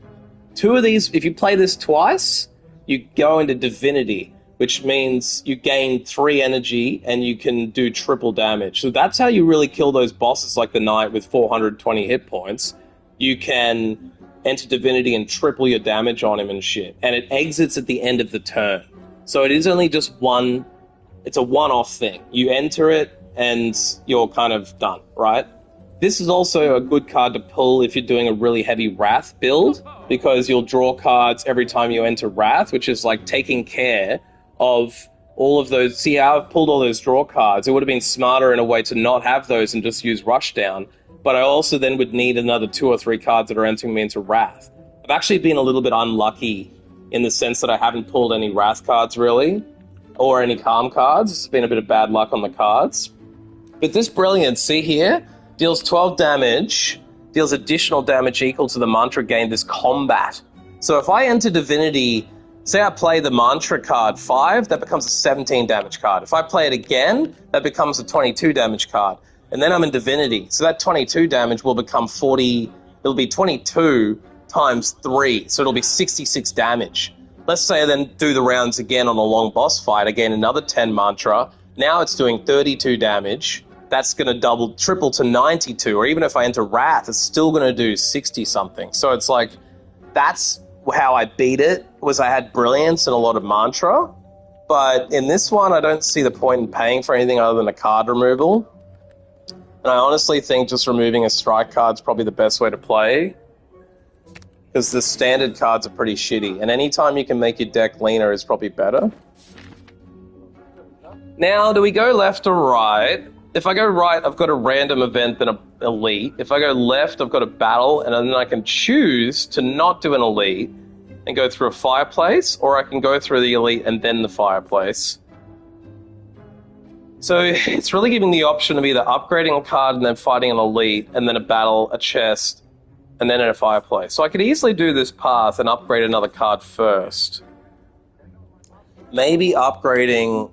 2 of these. If you play this twice, you go into Divinity, which means you gain 3 energy, and you can do triple damage. So that's how you really kill those bosses like the Knight with 420 hit points. You can... enter Divinity and triple your damage on him and shit. And it exits at the end of the turn. So it is only just one... It's a one-off thing. You enter it and you're kind of done, right? This is also a good card to pull if you're doing a really heavy Wrath build, because you'll draw cards every time you enter Wrath, which is like taking care of all of those... See how I've pulled all those draw cards? It would have been smarter in a way to not have those and just use Rushdown. But I also then would need another 2 or 3 cards that are entering me into Wrath. I've actually been a little bit unlucky in the sense that I haven't pulled any Wrath cards, really, or any Calm cards. It's been a bit of bad luck on the cards. But this Brilliance, see here, deals 12 damage, deals additional damage equal to the Mantra gained this combat. So if I enter Divinity, say I play the Mantra card 5, that becomes a 17 damage card. If I play it again, that becomes a 22 damage card. And then I'm in Divinity. So that 22 damage will become 40... It'll be 22 times 3. So it'll be 66 damage. Let's say I then do the rounds again on a long boss fight. Again, another 10 Mantra. Now it's doing 32 damage. that's going to triple to 92, or even if I enter Wrath, it's still going to do 60-something. So it's like, that's how I beat it, was I had Brilliance and a lot of Mantra. But in this one, I don't see the point in paying for anything other than a card removal. And I honestly think just removing a strike card is probably the best way to play, because the standard cards are pretty shitty, and anytime you can make your deck leaner is probably better. Now, do we go left or right? If I go right, I've got a random event, then an elite. If I go left, I've got a battle, and then I can choose to not do an elite and go through a fireplace, or I can go through the elite and then the fireplace. So it's really giving the option of either upgrading a card and then fighting an elite, and then a battle, a chest, and then in a fireplace. So I could easily do this path and upgrade another card first. Maybe upgrading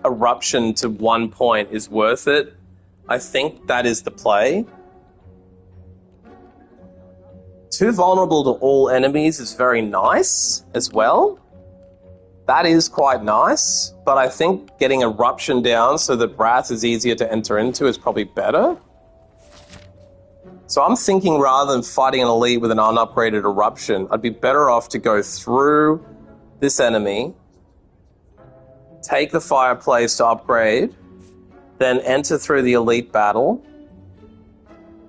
Eruption to 1 point is worth it. I think that is the play. Too vulnerable to all enemies is very nice as well. That is quite nice, but I think getting Eruption down so that Wrath is easier to enter into is probably better. So I'm thinking rather than fighting an elite with an unupgraded Eruption, I'd be better off to go through this enemy, take the fireplace to upgrade, then enter through the elite battle,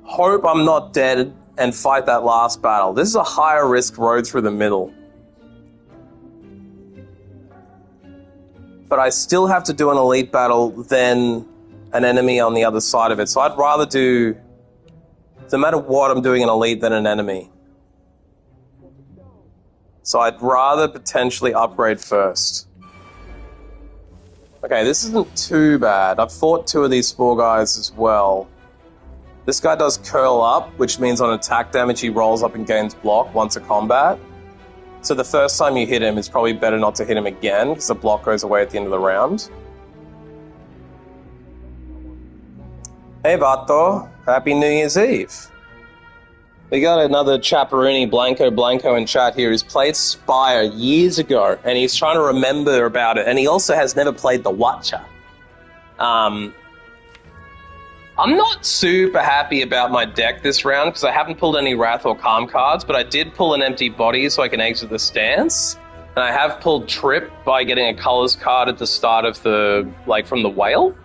hope I'm not dead, and fight that last battle. This is a higher risk road through the middle. But I still have to do an elite battle than an enemy on the other side of it. So I'd rather do, no matter what, I'm doing an elite than an enemy. So I'd rather potentially upgrade first. Okay, this isn't too bad. I've fought 2 of these Spore guys as well. This guy does curl up, which means on attack damage he rolls up and gains block once a combat. So the first time you hit him, it's probably better not to hit him again, because the block goes away at the end of the round. Hey Vato, Happy New Year's Eve. We got another Chaparoonie, Blanco in chat here, who's played Spire years ago, and he's trying to remember about it, and he also has never played the Watcher. I'm not super happy about my deck this round, because I haven't pulled any Wrath or Calm cards, but I did pull an Empty Body so I can exit the stance, and I have pulled Trip by getting a Colors card at the start of the, from the Whale,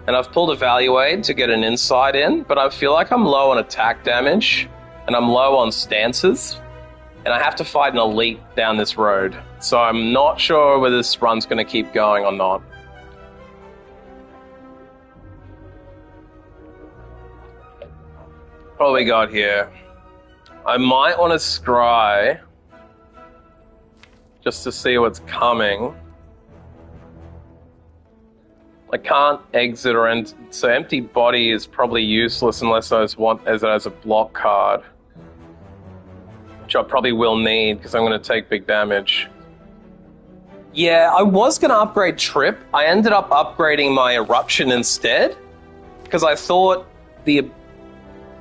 and I've pulled Evaluate to get an Insight in, but I feel like I'm low on attack damage, and I'm low on stances, and I have to fight an elite down this road. So I'm not sure whether this run's going to keep going or not. What do we got here? I might want to scry just to see what's coming. I can't exit or enter, so Empty Body is probably useless unless I want as it as a block card, which I probably will need because I'm going to take big damage. Yeah, I was going to upgrade Trip. I ended up upgrading my Eruption instead because I thought the...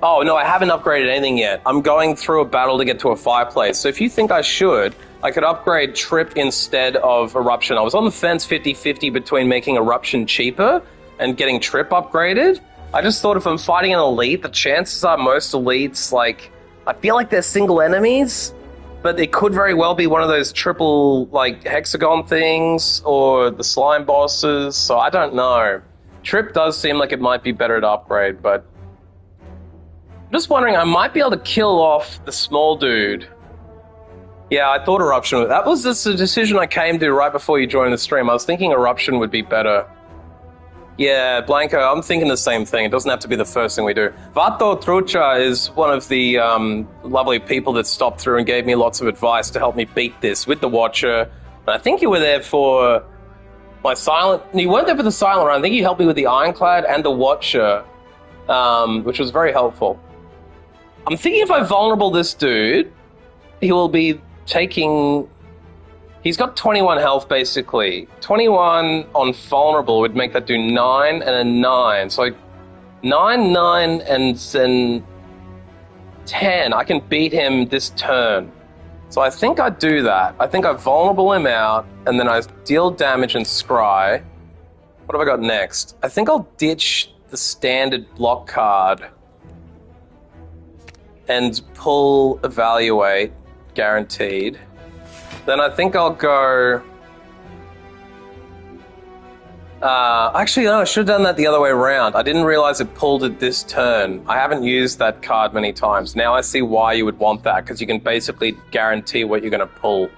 Oh, no, I haven't upgraded anything yet. I'm going through a battle to get to a fireplace. So if you think I should, I could upgrade Trip instead of Eruption. I was on the fence 50-50 between making Eruption cheaper and getting Trip upgraded. I just thought if I'm fighting an elite, the chances are most elites, I feel like they're single enemies, but it could very well be one of those triple, hexagon things or the slime bosses, so I don't know. Trip does seem like it might be better to upgrade, but... I'm just wondering, I might be able to kill off the small dude. Yeah, I thought Eruption... That was just a decision I came to right before you joined the stream. I was thinking Eruption would be better. Yeah, Blanco, I'm thinking the same thing. It doesn't have to be the first thing we do. Vato Trucha is one of the lovely people that stopped through and gave me lots of advice to help me beat this with the Watcher. And I think you were there for my silent... You weren't there for the silent round. I think you helped me with the Ironclad and the Watcher, which was very helpful. I'm thinking if I vulnerable this dude, he will be taking... He's got 21 health, basically. 21 on vulnerable would make that do 9 and a 9. So 9, 9, and then 10. I can beat him this turn. So I think I do that. I think I vulnerable him out, and then I deal damage and scry. What have I got next? I think I'll ditch the standard block card and pull Evaluate, guaranteed. Then I think I'll go... actually, no, I should have done that the other way around. I didn't realize it pulled it this turn. I haven't used that card many times. Now I see why you would want that, because you can basically guarantee what you're going to pull.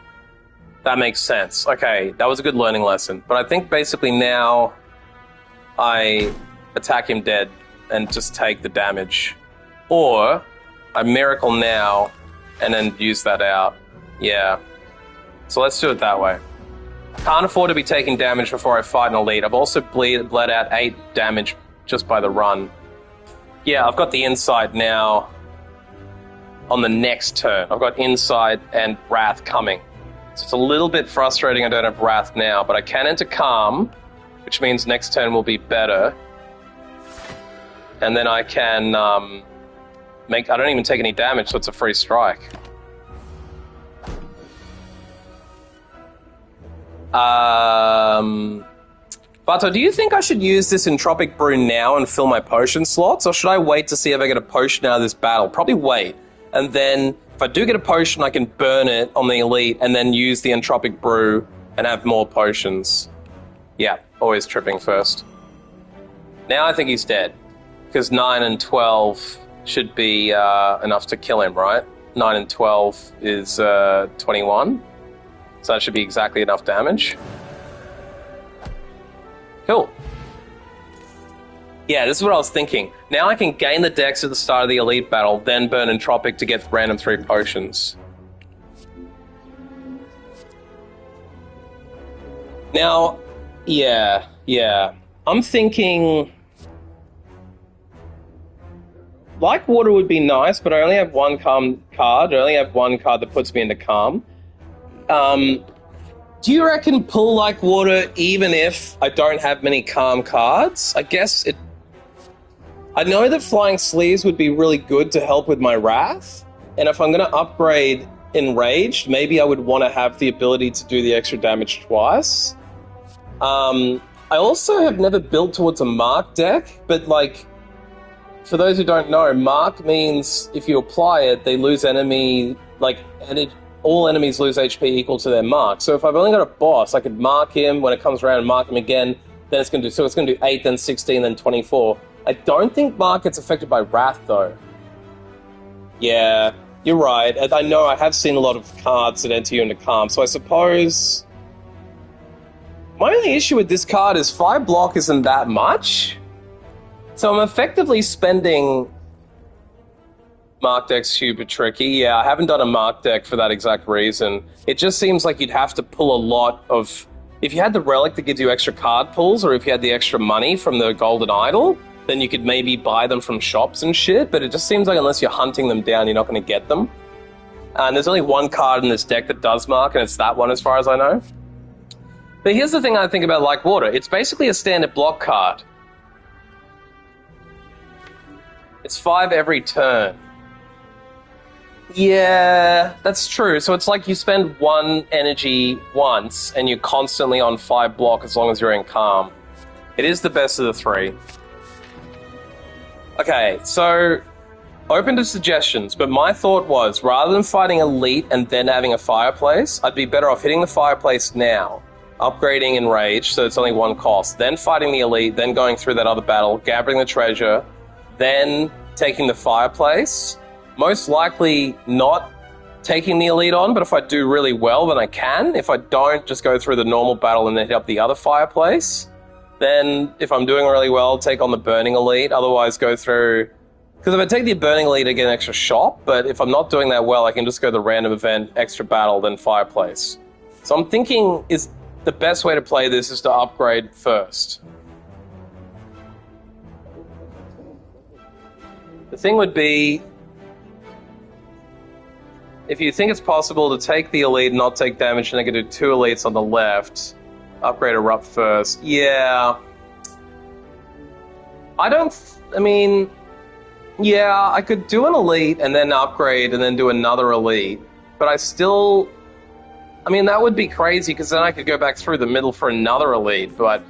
That makes sense. Okay, that was a good learning lesson. But I think basically now I attack him dead and just take the damage. Or I Miracle now and then use that out. Yeah. So let's do it that way. Can't afford to be taking damage before I fight an elite. I've also bled out 8 damage just by the run. Yeah, I've got the Insight now on the next turn. I've got Insight and Wrath coming. So it's a little bit frustrating I don't have Wrath now, but I can enter Calm, which means next turn will be better. And then I can I don't even take any damage, so it's a free strike. Bato, do you think I should use this Entropic Brew now and fill my potion slots, or should I wait to see if I get a potion out of this battle? Probably wait. And then, if I do get a potion, I can burn it on the elite and then use the Entropic Brew and have more potions. Yeah, always tripping first. Now I think he's dead, because 9 and 12 should be enough to kill him, right? 9 and 12 is 21. So that should be exactly enough damage. Cool. Yeah, this is what I was thinking. Now I can gain the dex at the start of the elite battle, then burn Entropic to get random 3 potions. Now, yeah. I'm thinking... Like Water would be nice, but I only have one Calm card. I only have one card that puts me into Calm. Do you reckon pull Like Water even if I don't have many Calm cards? I guess it... I know that Flying Sleeves would be really good to help with my Wrath, and if I'm going to upgrade Enraged, maybe I would want to have the ability to do the extra damage twice. I also have never built towards a Mark deck, but like, for those who don't know, Mark means if you apply it, they lose enemy, like, all enemies lose HP equal to their mark. So if I've only got a boss, I could mark him when it comes around and mark him again, then it's going to do, so it's going to do 8, then 16, then 24. I don't think Mark gets affected by Wrath, though. Yeah, you're right. I know I have seen a lot of cards that enter you into Calm, so I suppose... My only issue with this card is 5 block isn't that much. So I'm effectively spending... Mark deck's super tricky. Yeah, I haven't done a Mark deck for that exact reason. It just seems like you'd have to pull a lot of... If you had the relic that gives you extra card pulls, or if you had the extra money from the Golden Idol, then you could maybe buy them from shops and shit, but it just seems like unless you're hunting them down, you're not going to get them. And there's only one card in this deck that does Mark, and it's that one as far as I know. But here's the thing I think about Like Water. It's basically a standard block card. It's 5 every turn. Yeah, that's true. So it's like you spend 1 energy once, and you're constantly on 5 block as long as you're in Calm. It is the best of the 3. Okay, so open to suggestions, but my thought was, rather than fighting Elite and then having a Fireplace, I'd be better off hitting the Fireplace now, upgrading Enrage, so it's only 1 cost, then fighting the Elite, then going through that other battle, gathering the treasure, then taking the Fireplace. Most likely not taking the Elite on, but if I do really well, then I can. If I don't, just go through the normal battle and then hit up the other Fireplace. Then, if I'm doing really well, take on the Burning Elite. Otherwise, go through... Because if I take the Burning Elite, I get an extra shot, but if I'm not doing that well, I can just go the random event, extra battle, then Fireplace. So I'm thinking is the best way to play this is to upgrade first. The thing would be... If you think it's possible to take the Elite and not take damage, and I can do 2 Elites on the left, upgrade Erupt first. Yeah. Yeah, I could do an Elite and then upgrade and then do another Elite, but I still... that would be crazy, because then I could go back through the middle for another Elite, but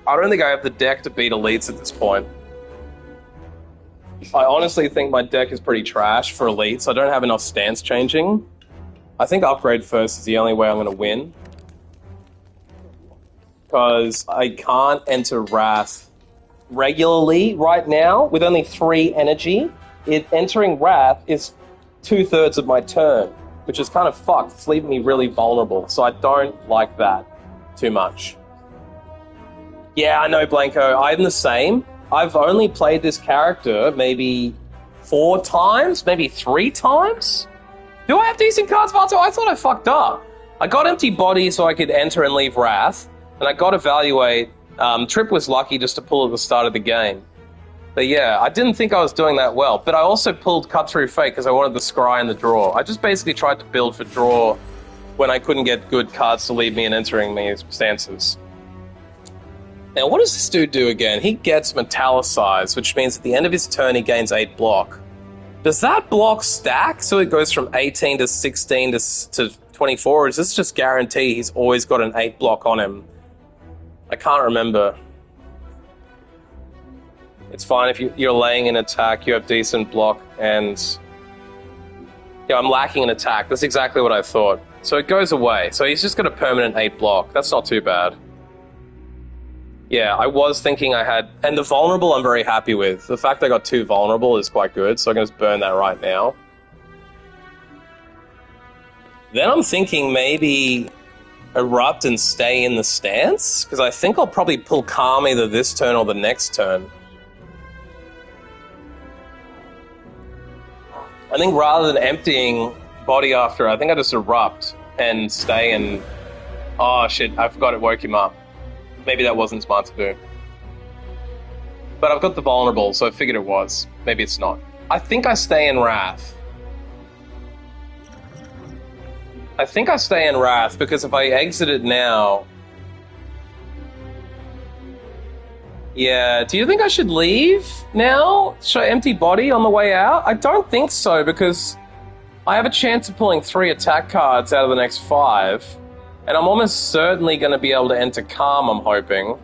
I don't think I have the deck to beat elites at this point. I honestly think my deck is pretty trash for elites. I don't have enough stance changing. I think upgrade first is the only way I'm going to win. Because I can't enter Wrath regularly right now with only 3 energy. Entering Wrath is 2/3 of my turn, which is kind of fucked. It's leaving me really vulnerable, so I don't like that too much. Yeah, I know, Blanco. I'm the same. I've only played this character maybe 4 times, maybe 3 times. Do I have decent cards, Vato? I thought I fucked up. I got Empty Body so I could enter and leave Wrath, and I got Evaluate. Trip was lucky just to pull at the start of the game. But yeah, I didn't think I was doing that well. But I also pulled Cut Through Fate because I wanted the scry in the draw. I just basically tried to build for draw when I couldn't get good cards to leave me and entering me stances. Now, what does this dude do again? He gets Metallicized, which means at the end of his turn he gains 8 block. Does that block stack so it goes from 18 to 16 to 24, or is this just guarantee he's always got an 8 block on him? I can't remember. It's fine if you're laying in attack, you have decent block, and... yeah, I'm lacking in attack. That's exactly what I thought. So it goes away. So he's just got a permanent 8 block. That's not too bad. Yeah, I was thinking I had... and the vulnerable I'm very happy with. The fact I got 2 vulnerable is quite good, so I'm going to just burn that right now. Then I'm thinking maybe Erupt and stay in the stance, because I think I'll probably pull Calm either this turn or the next turn. I think rather than emptying Body after, I think I just Erupt and stay and... oh shit, I forgot it woke him up. Maybe that wasn't smart to do. But I've got the vulnerable, so I figured it was. Maybe it's not. I think I stay in Wrath. I think I stay in Wrath, because if I exit it now... yeah, do you think I should leave now? Should I empty Body on the way out? I don't think so, because I have a chance of pulling 3 attack cards out of the next 5. And I'm almost certainly going to be able to enter Calm, I'm hoping.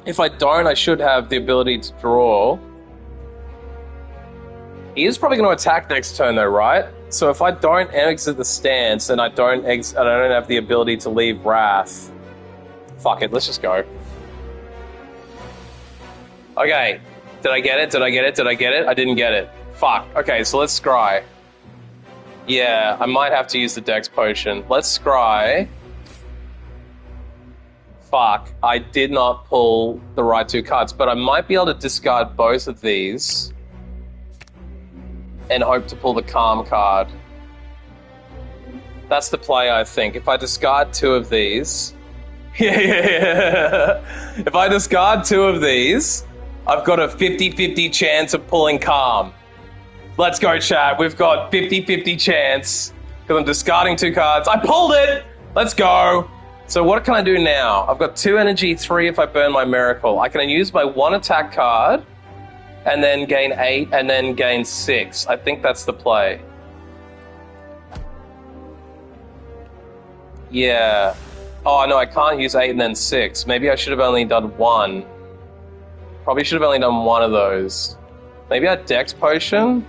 If I don't, I should have the ability to draw. He is probably going to attack next turn though, right? So if I don't exit the stance and I don't have the ability to leave Wrath... fuck it, let's just go. Okay, did I get it? Did I get it? Did I get it? I didn't get it. Fuck. Okay, so let's scry. Yeah, I might have to use the Dex Potion. Let's scry. Fuck, I did not pull the right 2 cards, but I might be able to discard both of these and hope to pull the Calm card. That's the play, I think. If I discard 2 of these... yeah. If I discard 2 of these, I've got a 50-50 chance of pulling Calm. Let's go, chat. We've got 50-50 chance, because I'm discarding 2 cards. I pulled it! Let's go! So what can I do now? I've got 2 energy, 3 if I burn my Miracle. I can use my 1 attack card, and then gain 8, and then gain 6. I think that's the play. Yeah. Oh, no, I can't use 8 and then 6. Maybe I should have only done 1. Probably should have only done 1 of those. Maybe a Dex Potion?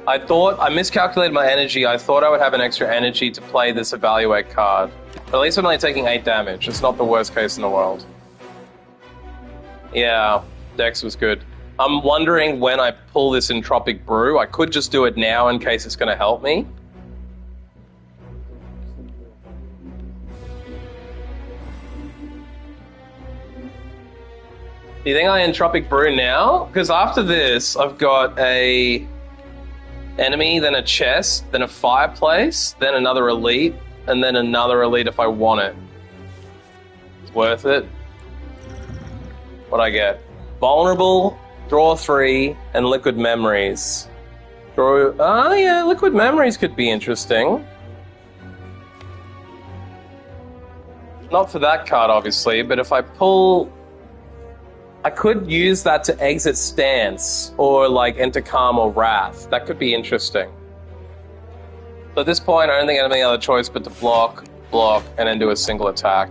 I miscalculated my energy. I thought I would have an extra energy to play this Evaluate card. But at least I'm only taking 8 damage. It's not the worst case in the world. Yeah, Dex was good. I'm wondering when I pull this Entropic Brew. I could just do it now in case it's going to help me. Do you think I Entropic Brew now? Because after this, I've got a... enemy, then a chest, then a fireplace, then another elite, and then another elite if I want it. It's worth it. What'd I get? Vulnerable, draw 3, and Liquid Memories. Draw... oh yeah, Liquid Memories could be interesting. Not for that card, obviously, but if I pull... I could use that to exit stance, or like enter Calm or Wrath. That could be interesting. So at this point, I don't think I have any other choice but to block. block, and then do a single attack.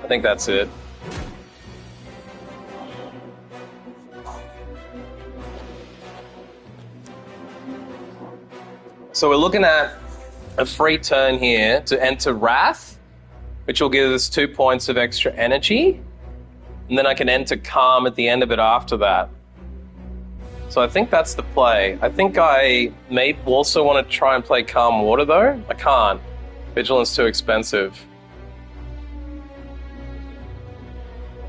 I think that's it. So we're looking at a free turn here to enter Wrath, which will give us 2 points of extra energy. And then I can enter Calm at the end of it after that. So I think that's the play. I think I may also want to try and play Calm Water, though. I can't. Vigilance too expensive.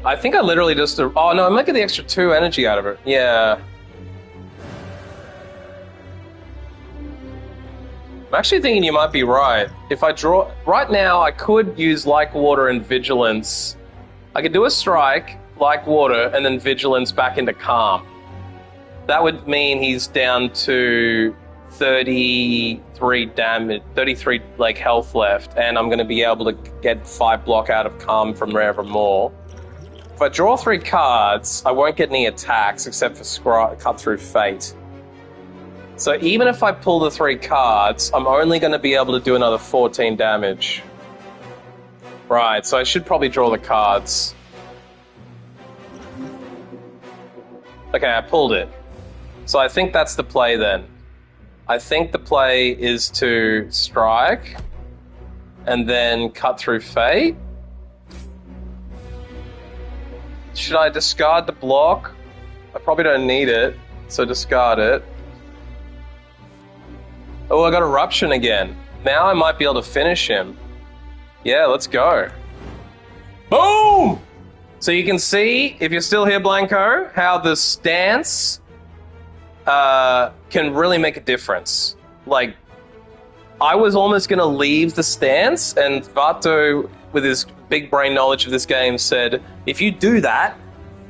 I think I literally just... Oh, no, I might get the extra 2 energy out of it. Yeah. I'm actually thinking you might be right. If I draw... Right now, I could use Like Water and Vigilance. I could do a strike, Like Water, and then Vigilance back into Calm. That would mean he's down to 33 damage, 33 like health left, and I'm going to be able to get 5 block out of Calm from wherever more. If I draw 3 cards, I won't get any attacks except for Cut Through Fate. So even if I pull the 3 cards, I'm only going to be able to do another 14 damage. Right, so I should probably draw the cards. Okay, I pulled it. So I think that's the play then. I think the play is to strike and then Cut Through Fate. Should I discard the block? I probably don't need it, so discard it. Oh, I got Eruption again. Now I might be able to finish him. Yeah, let's go. Boom! So you can see, if you're still here, Blanco, how the stance can really make a difference. Like, I was almost going to leave the stance, and Vato, with his big brain knowledge of this game, said, if you do that,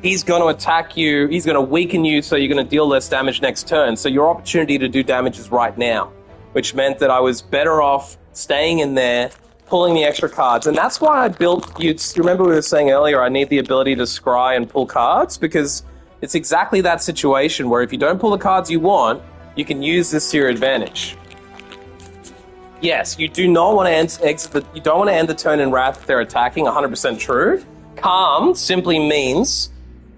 he's going to attack you, he's going to weaken you, so you're going to deal less damage next turn. So your opportunity to do damage is right now, which meant that I was better off staying in there, pulling the extra cards. And that's why I built, you remember we were saying earlier, I need the ability to scry and pull cards, because it's exactly that situation where if you don't pull the cards you want, you can use this to your advantage. Yes, you do not want to you don't want to end the turn in Wrath if they're attacking, 100% true. Calm simply means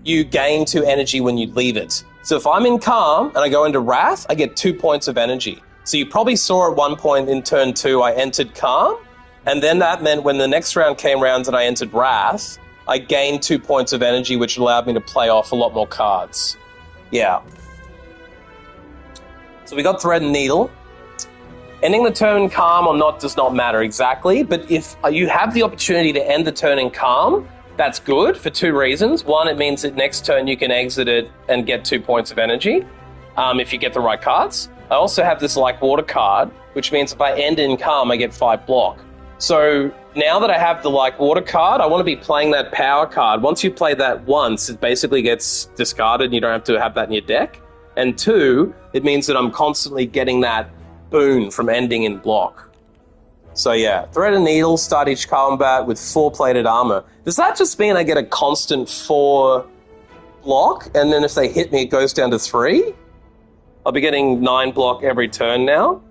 you gain 2 energy when you leave it. So if I'm in Calm and I go into Wrath, I get 2 points of energy. So you probably saw at one point in turn 2 I entered Calm, and then that meant when the next round came round and I entered Wrath, I gained 2 points of energy, which allowed me to play off a lot more cards. Yeah. So we got Thread and Needle. Ending the turn Calm or not does not matter exactly, but if you have the opportunity to end the turn in Calm, that's good for 2 reasons. One, it means that next turn you can exit it and get 2 points of energy, if you get the right cards. I also have this Like Water card, which means if I end in Calm, I get 5 block. So now that I have the Like Water card, I want to be playing that power card. Once you play that once, it basically gets discarded and you don't have to have that in your deck. And 2, it means that I'm constantly getting that boon from ending in block. So yeah, Thread and Needle start each combat with 4 plated armor. Does that just mean I get a constant 4 block, and then if they hit me it goes down to 3? I'll be getting 9 block every turn now?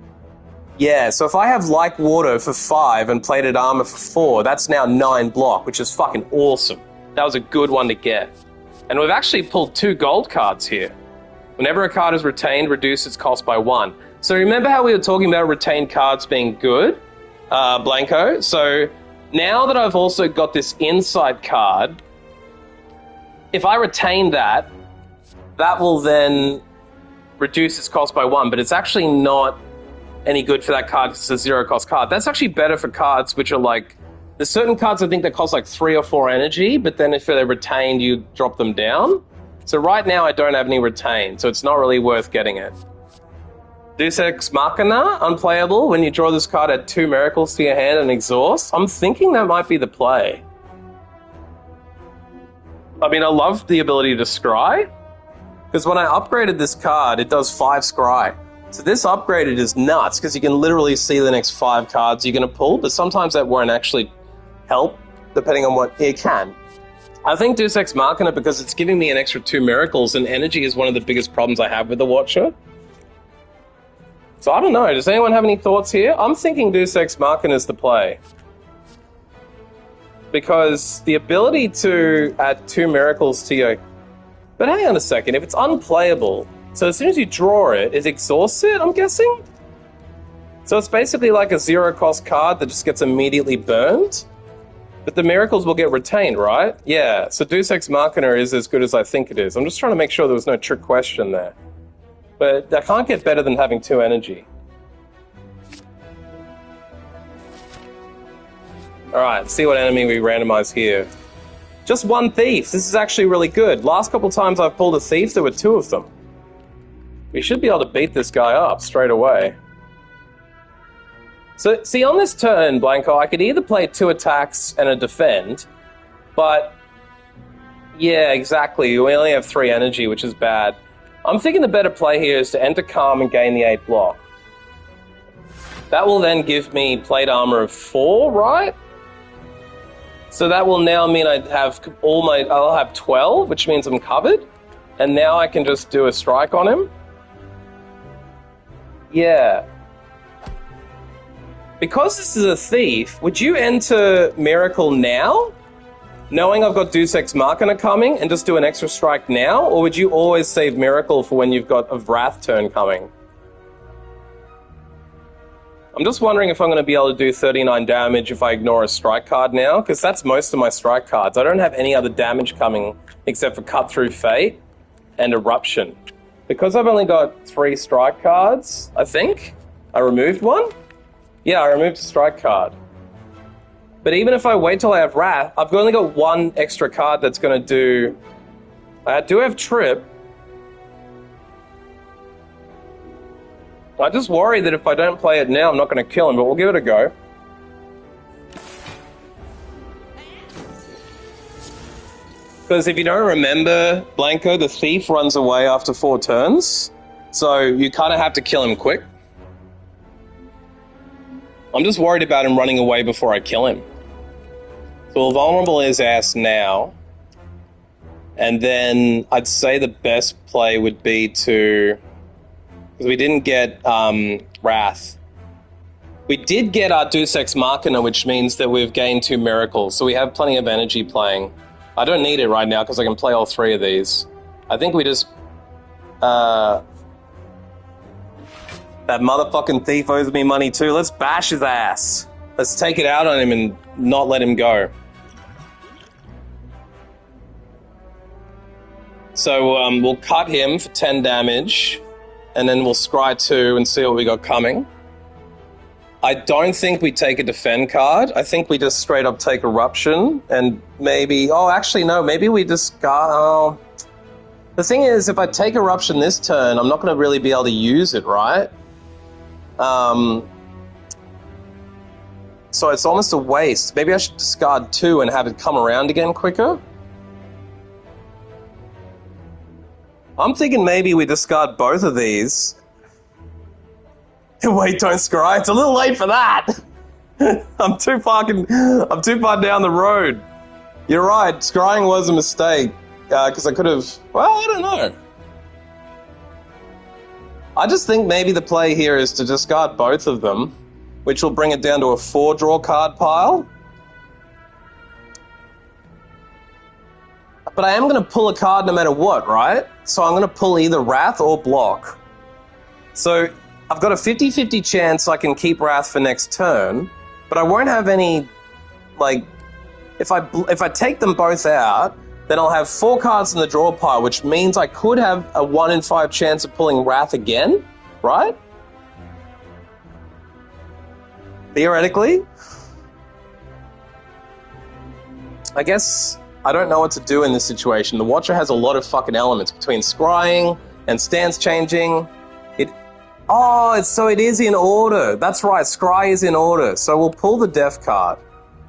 Yeah, so if I have Like Water for 5 and plated armor for 4, that's now 9 block, which is fucking awesome. That was a good one to get. And we've actually pulled 2 gold cards here. Whenever a card is retained, reduce its cost by 1. So remember how we were talking about retained cards being good, Blanco? So now that I've also got this Insight card, if I retain that, that will then reduce its cost by 1, but it's actually not any good for that card because it's a 0 cost card. That's actually better for cards which are like, there's certain cards I think that cost like 3 or 4 energy, but then if they're retained, you drop them down. So right now I don't have any retained, so it's not really worth getting it. Deus Ex Machina, unplayable. When you draw this card, add 2 miracles to your hand and exhaust. I'm thinking that might be the play. I mean, I love the ability to scry, because when I upgraded this card, it does 5 scry. So this upgraded is nuts, because you can literally see the next 5 cards you're going to pull, but sometimes that won't actually help, depending on what it can. I think Deus Ex Machina, because it's giving me an extra 2 miracles, and energy is one of the biggest problems I have with the Watcher. So I don't know, does anyone have any thoughts here? I'm thinking Deus Ex Machina is the play. Because the ability to add 2 miracles to your... But hang on a second, if it's unplayable, so as soon as you draw it, it exhausts it, I'm guessing? So it's basically like a 0-cost card that just gets immediately burned? But the miracles will get retained, right? Yeah, so Deus Ex Machina is as good as I think it is. I'm just trying to make sure there was no trick question there. But that can't get better than having 2 energy. Alright, see what enemy we randomize here. Just 1 thief. This is actually really good. Last couple times I've pulled a thief, there were 2 of them. We should be able to beat this guy up straight away. So, see, on this turn, Blanco, I could either play 2 attacks and a defend, but... Yeah, exactly. We only have 3 energy, which is bad. I'm thinking the better play here is to enter Calm and gain the 8 block. That will then give me plate armor of 4, right? So that will now mean I have I'll have 12, which means I'm covered. And now I can just do a strike on him. Yeah. Because this is a thief, would you enter Miracle now? Knowing I've got Deus Ex Machina coming and just do an extra strike now? Or would you always save Miracle for when you've got a Wrath turn coming? I'm just wondering if I'm going to be able to do 39 damage if I ignore a strike card now, because that's most of my strike cards. I don't have any other damage coming except for Cut Through Fate and Eruption. Because I've only got 3 strike cards, I think. I removed one? Yeah, I removed a strike card. But even if I wait till I have Wrath, I've only got 1 extra card that's going to do... I do have Trip. I just worry that if I don't play it now, I'm not going to kill him, but we'll give it a go. Because if you don't remember, Blanco, the thief runs away after 4 turns, so you kind of have to kill him quick. I'm just worried about him running away before I kill him. So we'll vulnerable his ass now, and then I'd say the best play would be to... Because we didn't get Wrath. We did get our Deus Ex Machina, which means that we've gained 2 miracles, so we have plenty of energy playing. I don't need it right now because I can play all 3 of these. I think we just... that motherfucking thief owes me money too. Let's bash his ass. Let's take it out on him and not let him go. So we'll cut him for 10 damage. And then we'll scry 2 and see what we got coming. I don't think we take a defend card. I think we just straight up take Eruption and maybe... Oh, actually, no. Maybe we discard... Oh. The thing is, if I take Eruption this turn, I'm not going to really be able to use it, right? So it's almost a waste. Maybe I should discard 2 and have it come around again quicker. I'm thinking maybe we discard both of these. Wait, don't scry. It's a little late for that. I'm too far down the road. You're right. Scrying was a mistake because I could have. Well, I don't know. I just think maybe the play here is to discard both of them, which will bring it down to a 4-draw card pile. But I am going to pull a card no matter what, right? So I'm going to pull either Wrath or Block. So I've got a 50-50 chance I can keep Wrath for next turn, but I won't have any, like... If I take them both out, then I'll have 4 cards in the draw pile, which means I could have a 1 in 5 chance of pulling Wrath again, right? Theoretically. I guess... I don't know what to do in this situation. The Watcher has a lot of fucking elements between scrying and stance changing. So it is in order. That's right, scry is in order. So we'll pull the Death card.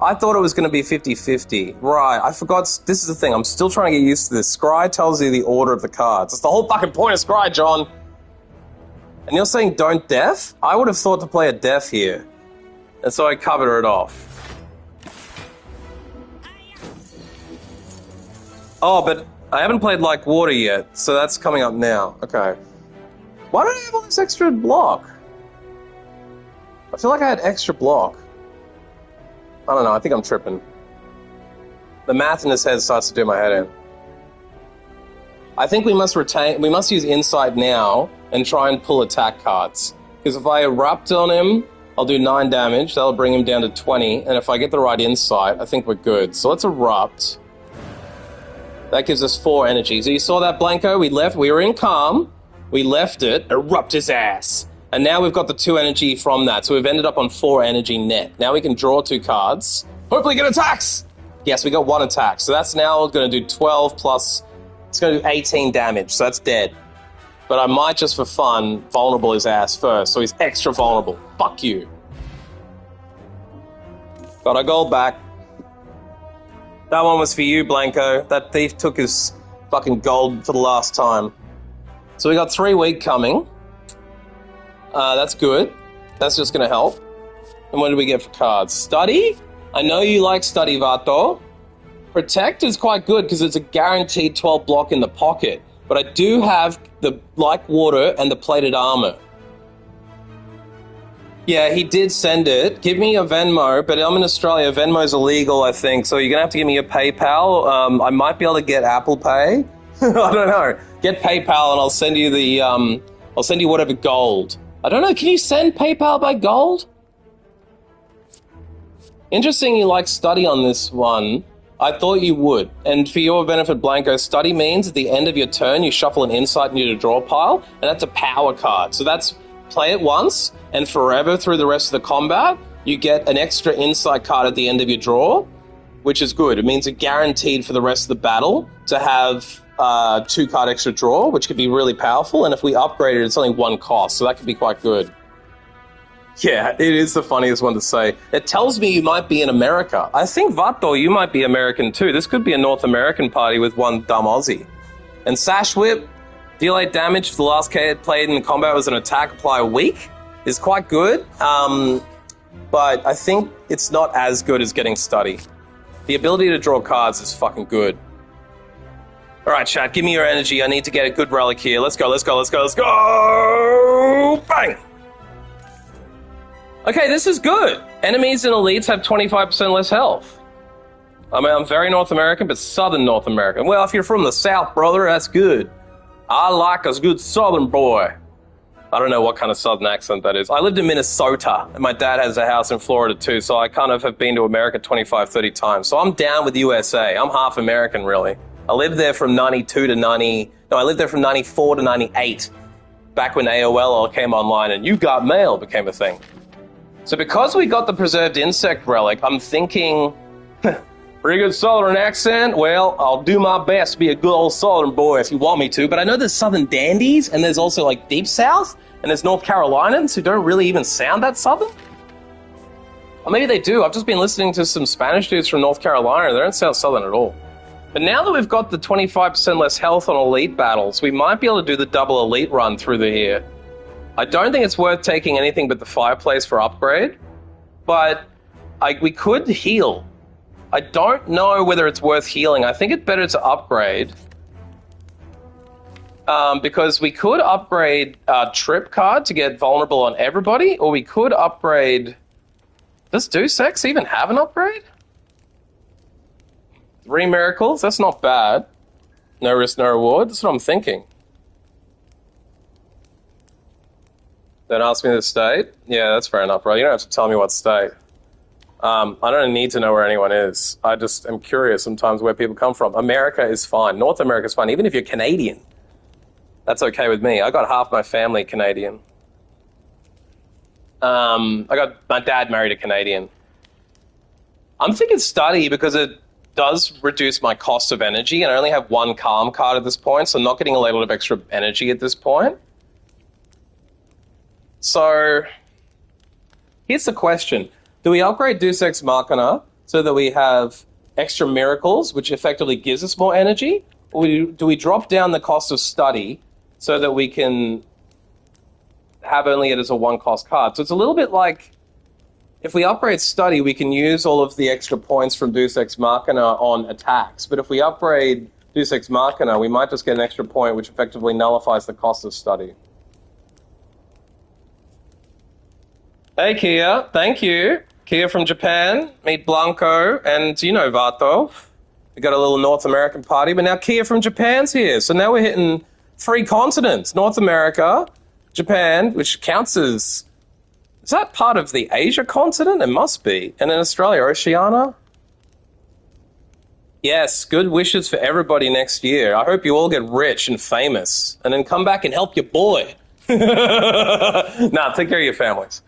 I thought it was going to be 50-50. Right, I forgot. This is the thing. I'm still trying to get used to this. Scry tells you the order of the cards. That's the whole fucking point of scry, John. And you're saying don't Death? I would have thought to play a Death here. And so I covered it off. Oh, but I haven't played Like Water yet, so that's coming up now. Okay. Why don't I have all this extra block? I feel like I had extra block. I don't know, I think I'm tripping. The math in his head starts to do my head in. I think we must use Insight now and try and pull attack cards. Because if I Erupt on him, I'll do 9 damage, that'll bring him down to 20, and if I get the right Insight, I think we're good. So let's Erupt. That gives us 4 energy. So you saw that, Blanco? We were in Calm, we left it, Erupt his ass. And now we've got the 2 energy from that, so we've ended up on 4 energy net. Now we can draw 2 cards. Hopefully get attacks! Yes, we got 1 attack. So that's now going to do 12 plus... It's going to do 18 damage, so that's dead. But I might, just for fun, vulnerable his ass first, so he's extra vulnerable. Fuck you. Got our gold back. That one was for you, Blanco. That thief took his fucking gold for the last time. So we got 3 weak coming. That's good. That's just going to help. And what do we get for cards? Study? I know you like Study, Vato. Protect is quite good because it's a guaranteed 12 block in the pocket. But I do have the Like Water and the Plated Armor. Yeah, he did send it. Give me a Venmo, but I'm in Australia. Venmo's illegal, I think. So you're going to have to give me a PayPal. I might be able to get Apple Pay. I don't know. Get PayPal and I'll send you the... I'll send you whatever gold. I don't know. Can you send PayPal by gold? Interesting you like Study on this one. I thought you would. And for your benefit, Blanco, Study means at the end of your turn, you shuffle an Insight into your draw pile, and that's a power card. So that's play it once, and forever through the rest of the combat, you get an extra Insight card at the end of your draw, which is good. It means you're guaranteed for the rest of the battle to have 2 card extra draw, which could be really powerful, and if we upgrade it, it's only 1 cost, so that could be quite good. Yeah, it is the funniest one to say. It tells me you might be in America. I think, Vato, you might be American too. This could be a North American party with one dumb Aussie. And Sash Whip, deal 8 damage if the last card played in the combat was an attack, apply a weak, is quite good. But I think it's not as good as getting Study. The ability to draw cards is fucking good. Alright, chat, give me your energy. I need to get a good relic here. Let's go, let's go, let's go, let's go! Bang! Okay, this is good. Enemies and elites have 25% less health. I mean, I'm very North American, but Southern North American. Well, if you're from the South, brother, that's good. I like a good Southern boy. I don't know what kind of Southern accent that is. I lived in Minnesota, and my dad has a house in Florida too, so I kind of have been to America 25, 30 times. So I'm down with the USA. I'm half American, really. I lived there from 92 to 90... No, I lived there from 94 to 98, back when AOL all came online, and You Got Mail became a thing. So because we got the Preserved Insect Relic, I'm thinking, pretty good Southern accent? Well, I'll do my best to be a good old Southern boy if you want me to, but I know there's Southern dandies, and there's also like Deep South, and there's North Carolinians who don't really even sound that Southern. Or maybe they do. I've just been listening to some Spanish dudes from North Carolina, and they don't sound Southern at all. But now that we've got the 25% less health on elite battles, we might be able to do the double elite run through the here. I don't think it's worth taking anything but the Fireplace for upgrade, but we could heal. I don't know whether it's worth healing. I think it's better to upgrade, because we could upgrade Trip card to get vulnerable on everybody, or we could upgrade... Does Deus Ex even have an upgrade? 3 miracles? That's not bad. No risk, no reward? That's what I'm thinking. Then ask me the state? Yeah, that's fair enough, bro. You don't have to tell me what state. I don't need to know where anyone is. I just am curious sometimes where people come from. America is fine. North America is fine. Even if you're Canadian, that's okay with me. I got half my family Canadian. I got my dad married a Canadian. I'm thinking Study because it does reduce my cost of energy, and I only have 1 Calm card at this point, so I'm not getting a lot of extra energy at this point. So, here's the question. Do we upgrade Deus Ex Machina so that we have extra miracles, which effectively gives us more energy? Or do we drop down the cost of Study so that we can have only it as a 1-cost card? So it's a little bit like, if we upgrade Study, we can use all of the extra points from Deus Ex Machina on attacks. But if we upgrade Deus Ex Machina, we might just get an extra point, which effectively nullifies the cost of Study. Hey, Kia. Thank you. Kia from Japan. Meet Blanco. And you know Vato. We got a little North American party, but now Kia from Japan's here. So now we're hitting 3 continents. North America, Japan, which counts as... Is that part of the Asia continent? It must be. And then Australia, Oceania. Yes, good wishes for everybody next year. I hope you all get rich and famous. And then come back and help your boy. Nah, take care of your families.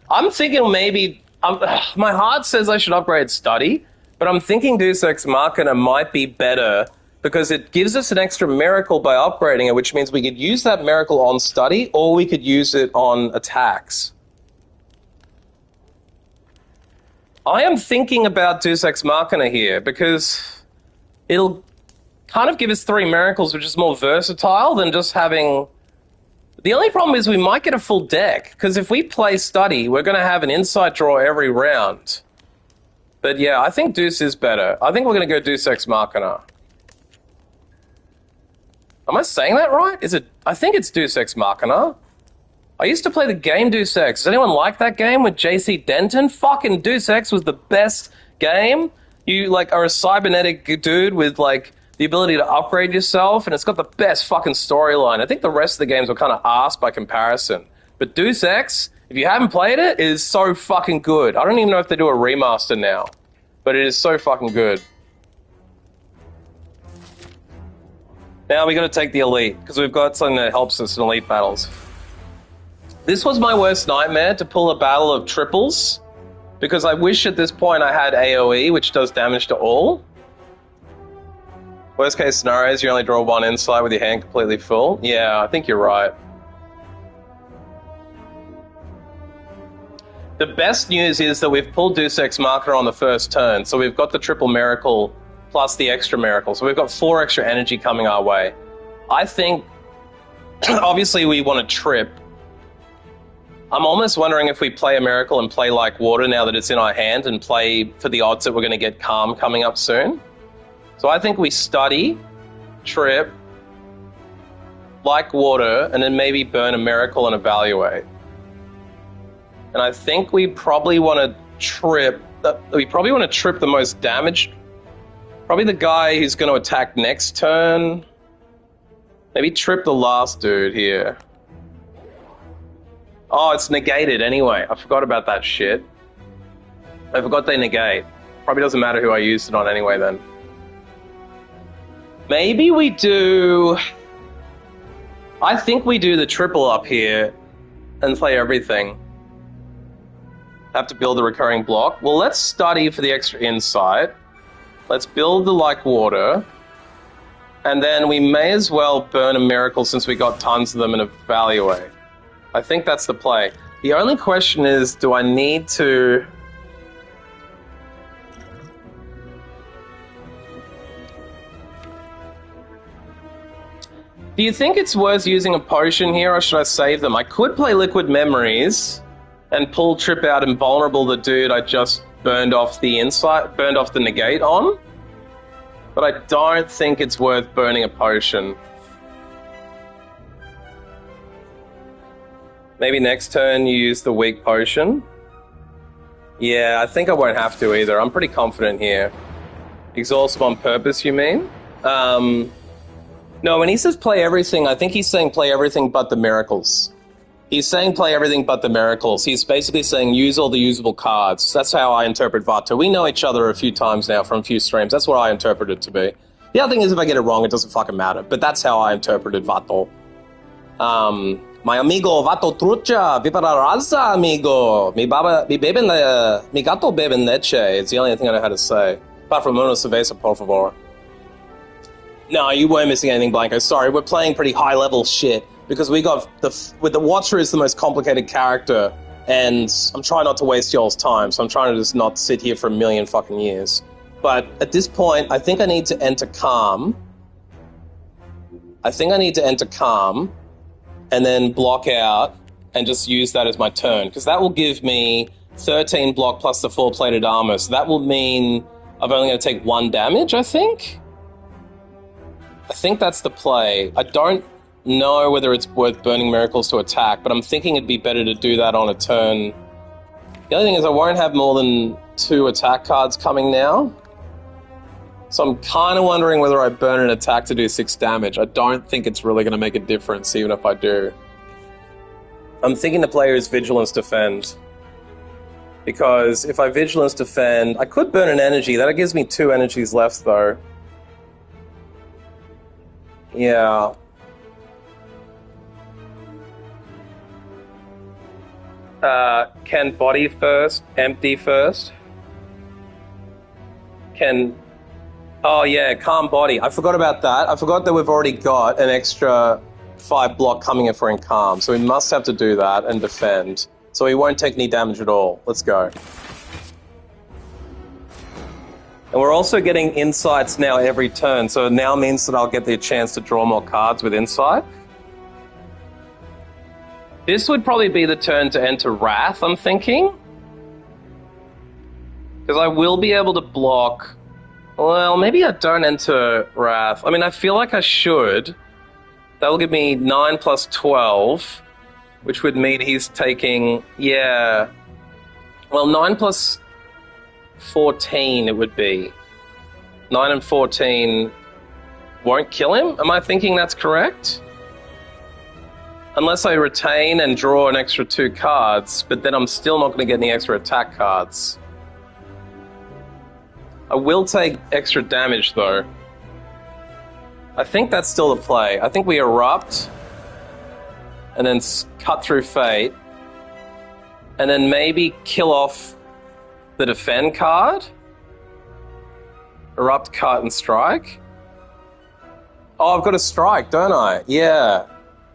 I'm thinking maybe... my heart says I should upgrade study. But I'm thinking Deus Ex Machina might be better because it gives us an extra miracle by upgrading it, which means we could use that miracle on study or we could use it on attacks. I am thinking about Deus Ex Machina here because it'll kind of give us 3 miracles, which is more versatile than just having... The only problem is we might get a full deck because if we play study, we're going to have an insight draw every round. But yeah, I think Deus is better. I think we're going to go Deus Ex Machina. Am I saying that right? Is it? I think it's Deus Ex Machina. I used to play the game Deus Ex. Does anyone like that game with JC Denton? Fucking Deus Ex was the best game. You like are a cybernetic dude with like the ability to upgrade yourself, and it's got the best fucking storyline. I think the rest of the games were kind of arse by comparison. But Deus Ex... If you haven't played it, it is so fucking good. I don't even know if they do a remaster now, but it is so fucking good. Now we got to take the elite, because we've got something that helps us in elite battles. This was my worst nightmare, to pull a battle of triples, because I wish at this point I had AoE, which does damage to all. Worst case scenario is you only draw 1 insight with your hand completely full. Yeah, I think you're right. The best news is that we've pulled Deus Ex Machina on the first turn, so we've got the triple miracle plus the extra miracle. So we've got 4 extra energy coming our way. I think, obviously we want to trip. I'm almost wondering if we play a miracle and play like water now that it's in our hand and play for the odds that we're going to get calm coming up soon. So I think we study, trip, like water, and then maybe burn a miracle and evaluate. And I think we probably want to trip... the most damaged. Probably the guy who's going to attack next turn. Maybe trip the last dude here. Oh, it's negated anyway. I forgot about that shit. I forgot they negate. Probably doesn't matter who I used it on anyway then. Maybe we do... I think we do the triple up here and play everything. Have to build a recurring block. Well, let's study for the extra insight. Let's build the like water. And then we may as well burn a miracle since we got tons of them and evaluate. I think that's the play. The only question is, do I need to... Do you think it's worth using a potion here, or should I save them? I could play Liquid Memories and pull Trip out Invulnerable, the dude I just burned off the negate on. But I don't think it's worth burning a potion. Maybe next turn you use the weak potion. Yeah, I think I won't have to either. I'm pretty confident here. Exhaust on purpose, you mean? No, when he says play everything, I think he's saying play everything but the miracles. He's saying play everything but the miracles. He's basically saying use all the usable cards. That's how I interpret Vato. We know each other a few times now from a few streams. That's what I interpret it to be. The other thing is if I get it wrong, it doesn't fucking matter. But that's how I interpreted Vato. My amigo Vato Trucha, viva la raza, amigo. Mi gato bebe leche. It's the only thing I know how to say. Apart from una cerveza, por favor. No, you weren't missing anything, Blanco. Sorry, we're playing pretty high-level shit. Because we got with the Watcher is the most complicated character, and I'm trying not to waste y'all's time, so I'm trying to just not sit here for a million fucking years. But at this point, I think I need to enter Calm. And then block out, and just use that as my turn. Because that will give me 13 block plus the 4 plated armor, so that will mean I'm only going to take 1 damage, I think? I think that's the play. I don't know whether it's worth burning miracles to attack, but I'm thinking it'd be better to do that on a turn The other thing is I won't have more than 2 attack cards coming now. So I'm kind of wondering whether I burn an attack to do 6 damage. I don't think it's really going to make a difference, even if I do. I'm thinking the player is Vigilance Defend. Because if I Vigilance Defend, I could burn an energy. That gives me 2 energies left, though. Yeah. Can body first, empty first? Can... Oh yeah, calm body. I forgot about that. I forgot that we've already got an extra 5 block coming if we're in calm. So we must have to do that and defend. So we won't take any damage at all. Let's go. And we're also getting insights now every turn. So it now means that I'll get the chance to draw more cards with insight. This would probably be the turn to enter Wrath, I'm thinking. Because I will be able to block... Well, maybe I don't enter Wrath. I mean, I feel like I should. That will give me 9 plus 12, which would mean he's taking... Yeah. Well, 9 plus 14 it would be. 9 and 14 won't kill him? Am I thinking that's correct? Unless I retain and draw an extra 2 cards, but then I'm still not going to get any extra attack cards. I will take extra damage, though. I think that's still the play. I think we erupt, and then cut through Fate, and then maybe kill off the defend card. Erupt, cut, and strike. Oh, I've got a strike, don't I? Yeah.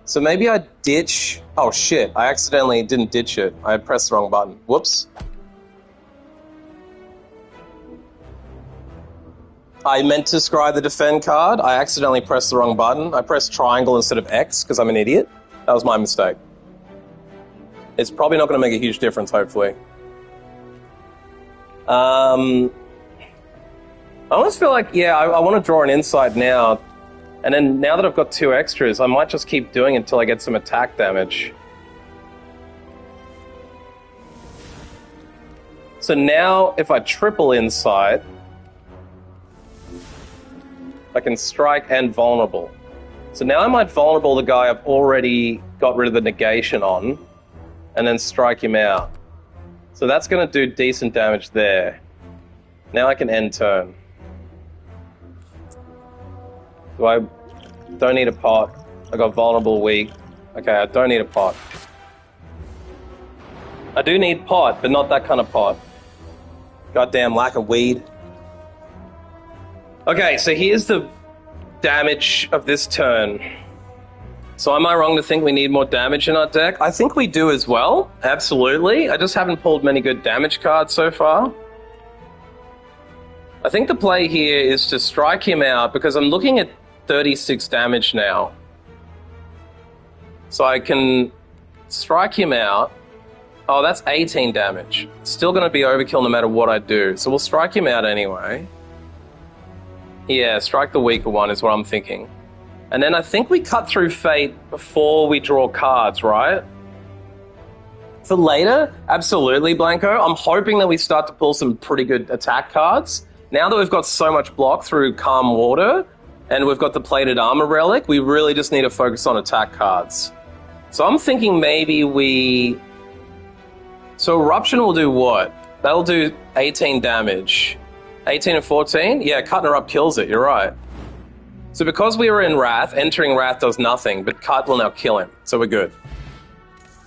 So maybe I ditch... Oh, shit. I accidentally didn't ditch it. I had pressed the wrong button. Whoops. I meant to scry the defend card. I accidentally pressed the wrong button. I pressed triangle instead of X because I'm an idiot. That was my mistake. It's probably not going to make a huge difference, hopefully. I almost feel like, yeah, I want to draw an insight now. And then now that I've got 2 extras, I might just keep doing it until I get some attack damage. So now, if I triple insight, I can strike and vulnerable. So now I might vulnerable the guy I've already got rid of the negation on, and then strike him out. So that's going to do decent damage there. Now I can end turn. Do I... Don't need a pot. I got vulnerable weak. Okay, I don't need a pot. I do need pot, but not that kind of pot. Goddamn lack of weed. Okay, so here's the damage of this turn. So am I wrong to think we need more damage in our deck? I think we do as well, absolutely. I just haven't pulled many good damage cards so far. I think the play here is to strike him out because I'm looking at 36 damage now. So I can strike him out. Oh, that's 18 damage. Still going to be overkill no matter what I do. So we'll strike him out anyway. Yeah, strike the weaker one is what I'm thinking. And then I think we cut through Fate before we draw cards, right? For later, absolutely, Blanco. I'm hoping that we start to pull some pretty good attack cards. Now that we've got so much block through Calm Water, and we've got the Plated Armor Relic, we really just need to focus on attack cards. So I'm thinking maybe we... So Eruption will do what? That'll do 18 damage. 18 and 14? Yeah, Cut and Erupt kills it, you're right. So because we were in Wrath, entering Wrath does nothing, but Cut will now kill him, so we're good.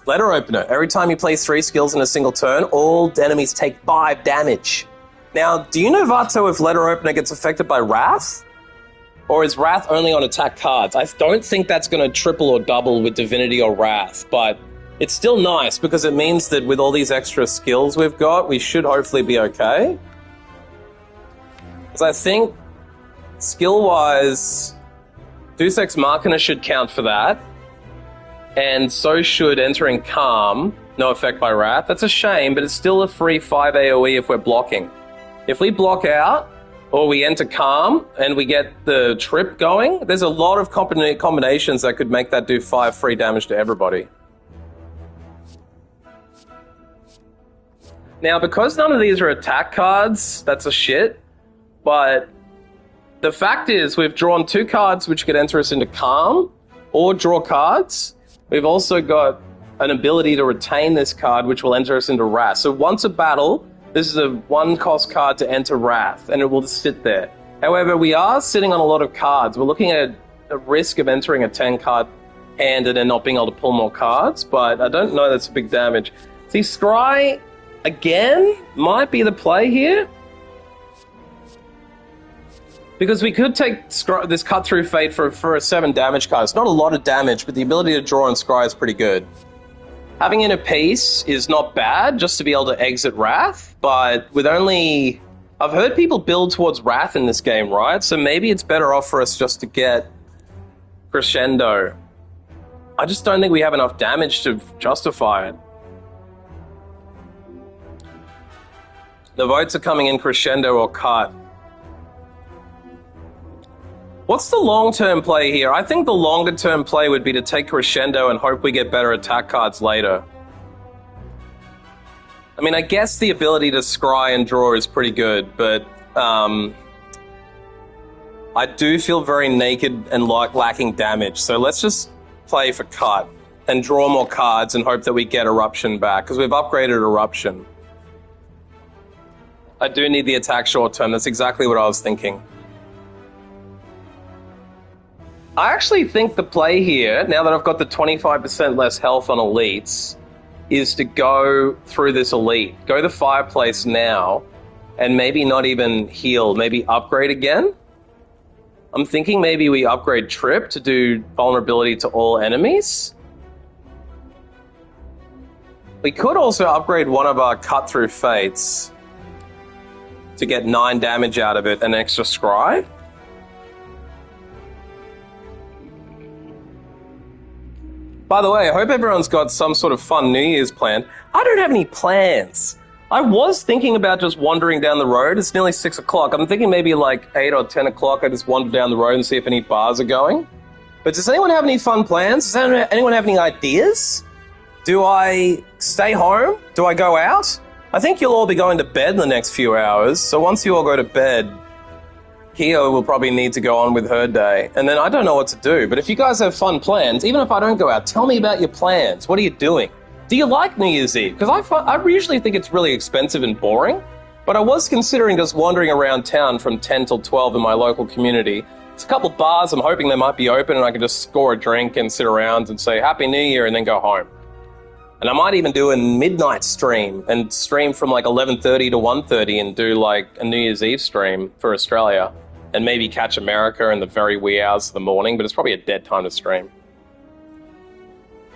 Letter Opener. Every time you place 3 skills in a single turn, all enemies take 5 damage. Now, do you know, Vato, if Letter Opener gets affected by Wrath? Or is Wrath only on attack cards? I don't think that's going to triple or double with Divinity or Wrath, but it's still nice because it means that with all these extra skills we've got, we should hopefully be okay. Because I think, skill-wise, Deus Ex Machina should count for that, and so should entering Calm, no effect by Wrath. That's a shame, but it's still a free 5 AoE if we're blocking. If we block out, or we enter Calm, and we get the trip going, there's a lot of combinations that could make that do 5 free damage to everybody. Now, because none of these are attack cards, that's a shit. But the fact is, we've drawn 2 cards which could enter us into Calm or draw cards. We've also got an ability to retain this card, which will enter us into Wrath. So once a battle, this is a 1-cost card to enter Wrath, and it will just sit there. However, we are sitting on a lot of cards. We're looking at a risk of entering a 10-card hand and then not being able to pull more cards, but I don't know that's a big damage. See, Scry, again, might be the play here. Because we could take this Cut Through Fate for a 7 damage card. It's not a lot of damage, but the ability to draw on Scry is pretty good. Having in a piece is not bad, just to be able to exit Wrath, but with only... I've heard people build towards Wrath in this game, right? So maybe it's better off for us just to get Crescendo. I just don't think we have enough damage to justify it. The votes are coming in Crescendo or Cut. What's the long-term play here? I think the longer-term play would be to take Crescendo and hope we get better attack cards later. I mean, I guess the ability to scry and draw is pretty good, but I do feel very naked and lacking damage, so let's just play for Cut and draw more cards and hope that we get Eruption back, because we've upgraded Eruption. I do need the attack short-term, that's exactly what I was thinking. I actually think the play here, now that I've got the 25% less health on elites, is to go through this elite. Go to Fireplace now, and maybe not even heal, maybe upgrade again? I'm thinking maybe we upgrade Trip to do vulnerability to all enemies. We could also upgrade one of our Cut Through Fates to get 9 damage out of it and extra Scry. By the way, I hope everyone's got some sort of fun New Year's plan. I don't have any plans. I was thinking about just wandering down the road. It's nearly 6 o'clock. I'm thinking maybe like 8 or 10 o'clock I just wander down the road and see if any bars are going. But does anyone have any fun plans? Does anyone have any ideas? Do I stay home? Do I go out? I think you'll all be going to bed in the next few hours. So once you all go to bed, Keo will probably need to go on with her day. And then I don't know what to do. But if you guys have fun plans, even if I don't go out, tell me about your plans. What are you doing? Do you like New Year's Eve? Because I usually think it's really expensive and boring. But I was considering just wandering around town from 10 till 12 in my local community. There's a couple of bars I'm hoping they might be open and I can just score a drink and sit around and say Happy New Year and then go home. And I might even do a midnight stream and stream from like 11:30 to 1:30 and do like a New Year's Eve stream for Australia. And maybe catch America in the very wee hours of the morning, but it's probably a dead time to stream.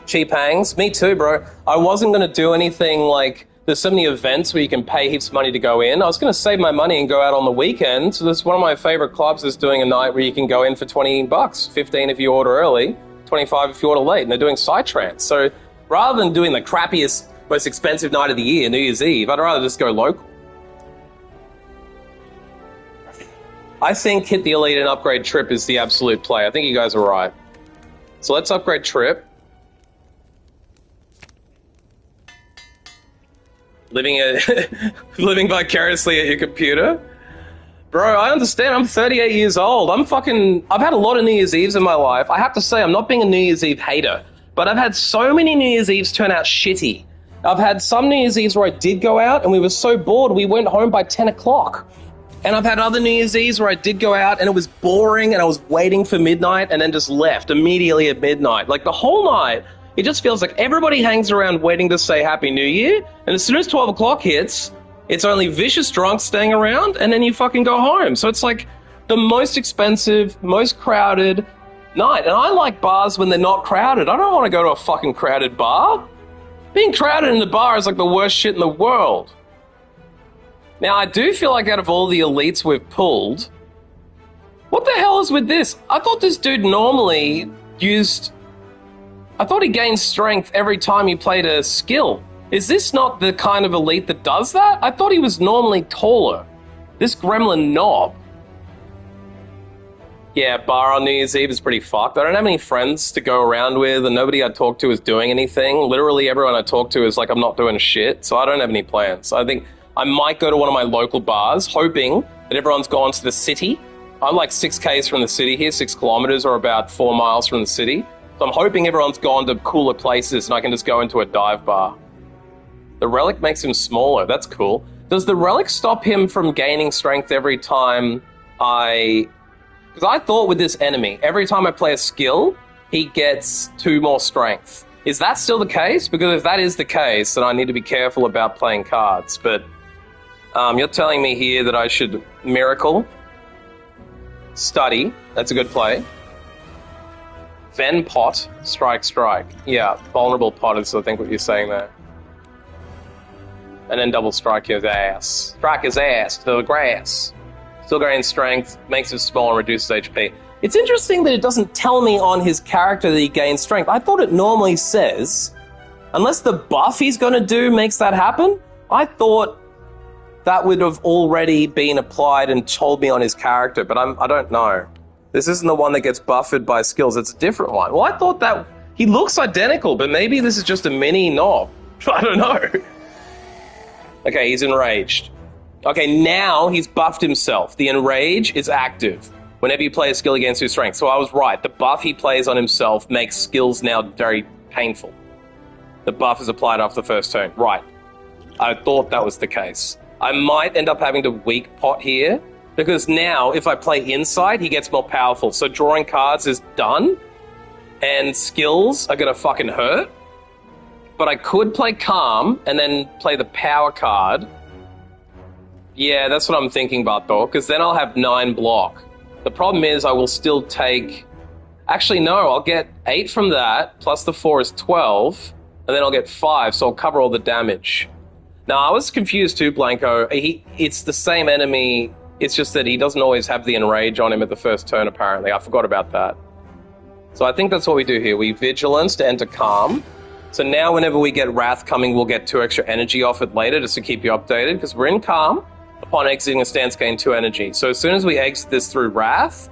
Cheap hangs? Me too, bro. I wasn't going to do anything like... There's so many events where you can pay heaps of money to go in. I was going to save my money and go out on the weekend. So this one of my favorite clubs is doing a night where you can go in for $20, 15 if you order early, 25 if you order late, and they're doing Psytrance. So rather than doing the crappiest, most expensive night of the year, New Year's Eve, I'd rather just go local. I think hit the elite and upgrade Trip is the absolute play. I think you guys are right. So let's upgrade Trip. Living vicariously at your computer. Bro, I understand. I'm 38 years old. I've had a lot of New Year's Eves in my life. I have to say, I'm not being a New Year's Eve hater, but I've had so many New Year's Eves turn out shitty. I've had some New Year's Eves where I did go out and we were so bored we went home by 10 o'clock. And I've had other New Year's Eves where I did go out and it was boring and I was waiting for midnight and then just left immediately at midnight. Like the whole night, it just feels like everybody hangs around waiting to say Happy New Year. And as soon as 12 o'clock hits, it's only vicious drunks staying around and then you fucking go home. So it's like the most expensive, most crowded night. And I like bars when they're not crowded. I don't want to go to a fucking crowded bar. Being crowded in the bar is like the worst shit in the world. Now, I do feel like out of all the elites we've pulled, what the hell is with this? I thought this dude normally used... I thought he gained strength every time he played a skill. Is this not the kind of elite that does that? I thought he was normally taller. This gremlin knob. Yeah, bar on New Year's Eve is pretty fucked. I don't have any friends to go around with, and nobody I talk to is doing anything. Literally everyone I talk to is like, I'm not doing shit, so I don't have any plans. I think I might go to one of my local bars, hoping that everyone's gone to the city. I'm like 6 Ks from the city here, 6 kilometers, or about 4 miles from the city. So I'm hoping everyone's gone to cooler places, and I can just go into a dive bar. The relic makes him smaller. That's cool. Does the relic stop him from gaining strength every time I... Because I thought with this enemy, every time I play a skill, he gets 2 more strength. Is that still the case? Because if that is the case, then I need to be careful about playing cards. But you're telling me here that I should Miracle, Study, that's a good play. Then Pot, Strike. Yeah, Vulnerable Pot is I think what you're saying there. And then double strike his ass. Strike his ass to the grass. Still gains strength, makes him small and reduces HP. It's interesting that it doesn't tell me on his character that he gains strength. I thought it normally says, unless the buff he's going to do makes that happen, I thought that would have already been applied and told me on his character, but I don't know. This isn't the one that gets buffered by skills, it's a different one. Well, I thought that he looks identical, but maybe this is just a mini knob. I don't know. Okay, he's enraged. Okay, now he's buffed himself. The enrage is active whenever you play a skill against his strength. So I was right. The buff he plays on himself makes skills now very painful. The buff is applied after the first turn. Right. I thought that was the case. I might end up having to weak pot here, because now if I play Insight, he gets more powerful. So drawing cards is done, and skills are going to fucking hurt. But I could play Calm and then play the power card. Yeah, that's what I'm thinking about, though, because then I'll have 9 block. The problem is I will still take... Actually, no, I'll get 8 from that, plus the 4 is 12, and then I'll get 5, so I'll cover all the damage. Now, I was confused too, Blanco. It's the same enemy, it's just that he doesn't always have the enrage on him at the first turn, apparently. I forgot about that. So I think that's what we do here. We Vigilance to enter Calm. So now whenever we get Wrath coming, we'll get 2 extra energy off it later, just to keep you updated, because we're in Calm. Upon exiting a stance, gain 2 energy. So as soon as we exit this through Wrath,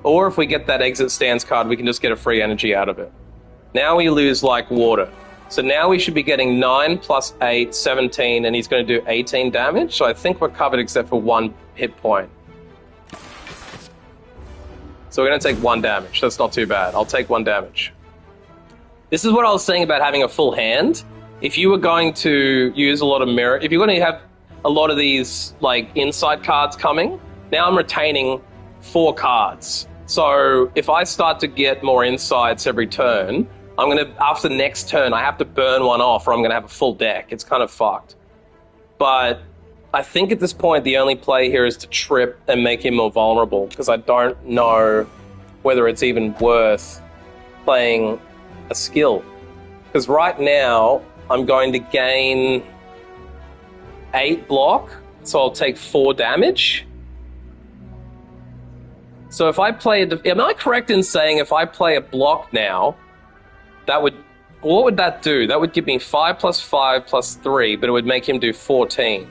or if we get that exit stance card, we can just get a free energy out of it. Now we lose like water. So now we should be getting 9 plus 8, 17, and he's going to do 18 damage. So I think we're covered except for 1 hit point. So we're going to take 1 damage. That's not too bad. I'll take 1 damage. This is what I was saying about having a full hand. If you were going to use a lot of mirror, if you're going to have a lot of these like Insight cards coming, now I'm retaining 4 cards. So if I start to get more insights every turn, I'm going to, after the next turn, I have to burn 1 off or I'm going to have a full deck. It's kind of fucked. But I think at this point, the only play here is to trip and make him more vulnerable, because I don't know whether it's even worth playing a skill. Because right now, I'm going to gain 8 block, so I'll take 4 damage. So if I play am I correct in saying if I play a block now, that would, what would that do? That would give me 5 plus 5 plus 3, but it would make him do 14.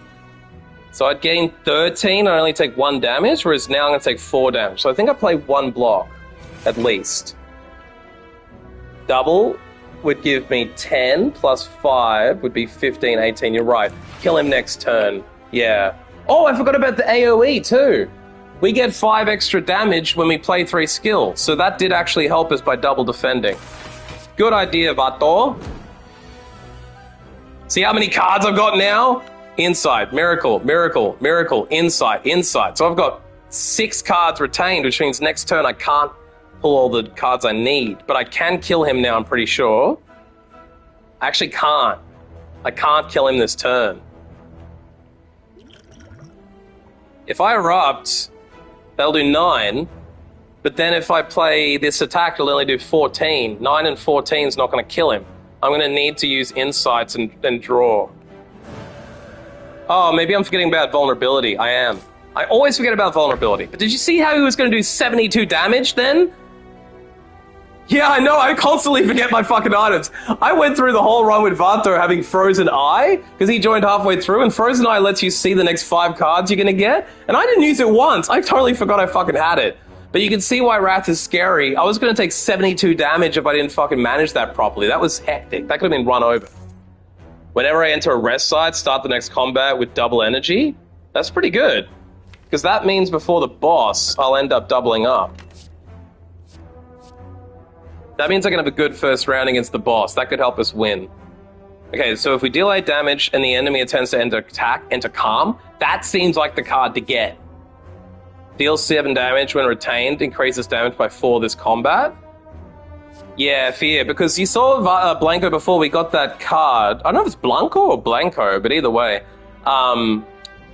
So I'd gain 13, I only take 1 damage, whereas now I'm going to take 4 damage. So I think I play 1 block, at least. Double would give me 10 plus 5 would be 15, 18. You're right. Kill him next turn. Yeah. Oh, I forgot about the AoE too. We get 5 extra damage when we play 3 skills. So that did actually help us by double defending. Good idea, Vato. See how many cards I've got now? Insight, Miracle, Miracle, Miracle, Insight, Insight. So I've got 6 cards retained, which means next turn I can't pull all the cards I need, but I can kill him now, I'm pretty sure. I actually can't. I can't kill him this turn. If I erupt, they'll do 9, but then if I play this attack, it'll only do 14. 9 and 14 is not going to kill him. I'm going to need to use Insights and draw. Oh, maybe I'm forgetting about vulnerability. I am. I always forget about vulnerability. But did you see how he was going to do 72 damage then? Yeah, I know, I constantly forget my fucking items. I went through the whole run with Vato having Frozen Eye, because he joined halfway through, and Frozen Eye lets you see the next 5 cards you're gonna get, and I didn't use it once. I totally forgot I fucking had it. But you can see why Wrath is scary. I was going to take 72 damage if I didn't fucking manage that properly. That was hectic. That could have been run over. Whenever I enter a rest site, start the next combat with double energy. That's pretty good. Because that means before the boss, I'll end up doubling up. That means I can have a good first round against the boss. That could help us win. Okay, so if we deal 8 damage and the enemy attempts to enter calm, that seems like the card to get. Deals 7 damage when retained, increases damage by 4 this combat. Yeah, Fear, because you saw Blanco before, we got that card. I don't know if it's Blanco or Blanco, but either way.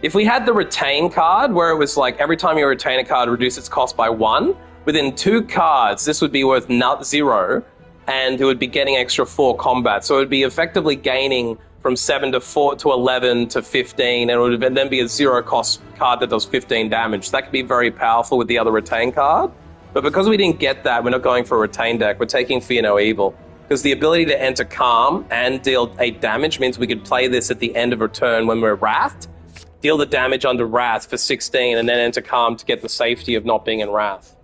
If we had the retain card, where it was like every time you retain a card, reduce its cost by 1, within 2 cards, this would be worth 0, and it would be getting extra 4 combat. So it would be effectively gaining from 7 to 4 to 11 to 15, and it would then be a 0 cost card that does 15 damage. So that could be very powerful with the other retain card. But because we didn't get that, we're not going for a retain deck. We're taking Fear No Evil. Because the ability to enter calm and deal 8 damage means we could play this at the end of a turn when we're wrathed, deal the damage under wrath for 16, and then enter calm to get the safety of not being in wrath.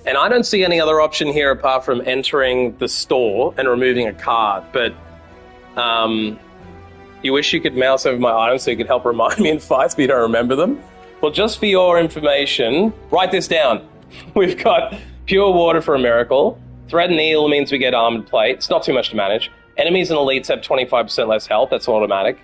And I don't see any other option here apart from entering the store and removing a card, but you wish you could mouse over my items so you could help remind me in fights, but you don't remember them? Well, just for your information, write this down. We've got Pure Water for a Miracle. Thread and Eel means we get Armored Plate. It's not too much to manage. Enemies and elites have 25% less health. That's automatic.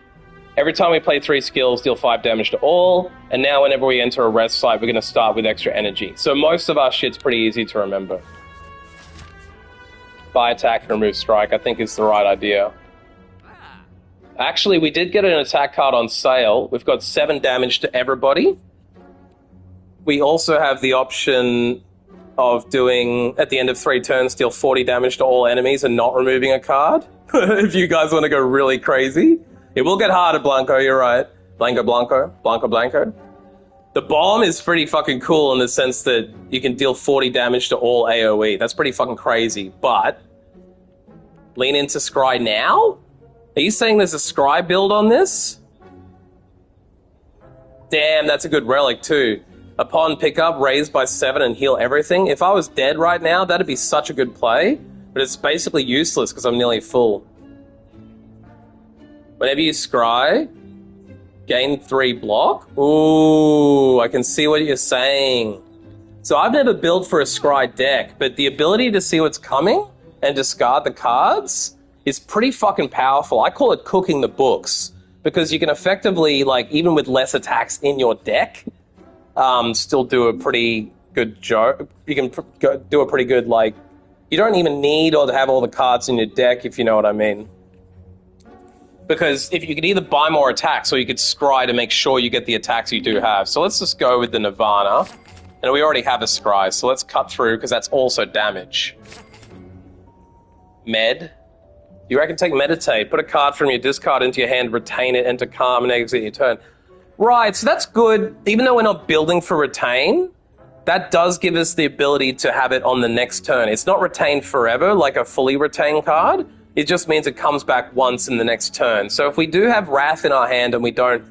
Every time we play 3 skills, deal 5 damage to all. And now whenever we enter a rest site, we're going to start with extra energy. So most of our shit's pretty easy to remember. Buy attack and remove strike, I think is the right idea. Actually, we did get an attack card on sale. We've got 7 damage to everybody. We also have the option of doing, at the end of 3 turns, deal 40 damage to all enemies and not removing a card. If you guys want to go really crazy. It will get harder, Blanco, you're right. Blanco. The bomb is pretty fucking cool in the sense that you can deal 40 damage to all AoE. That's pretty fucking crazy, but lean into Scry now? Are you saying there's a Scry build on this? Damn, that's a good relic too. Upon pickup, raise by 7 and heal everything. If I was dead right now, that'd be such a good play, but it's basically useless because I'm nearly full. Whenever you scry, gain 3 block. Ooh, I can see what you're saying. So I've never built for a scry deck, but the ability to see what's coming and discard the cards is pretty fucking powerful. I call it cooking the books, because you can effectively, like, even with less attacks in your deck, still do a pretty good job. You can do a pretty good, like, you don't even need or to have all the cards in your deck, if you know what I mean. Because if you could either buy more attacks or you could scry to make sure you get the attacks you do have. So let's just go with the Nirvana. And we already have a scry, so let's cut through because that's also damage. Med. You reckon take Meditate, put a card from your discard into your hand, retain it, enter calm, and exit your turn. Right, so that's good. Even though we're not building for retain, that does give us the ability to have it on the next turn. It's not retained forever like a fully retained card. It just means it comes back once in the next turn. So if we do have Wrath in our hand and we don't...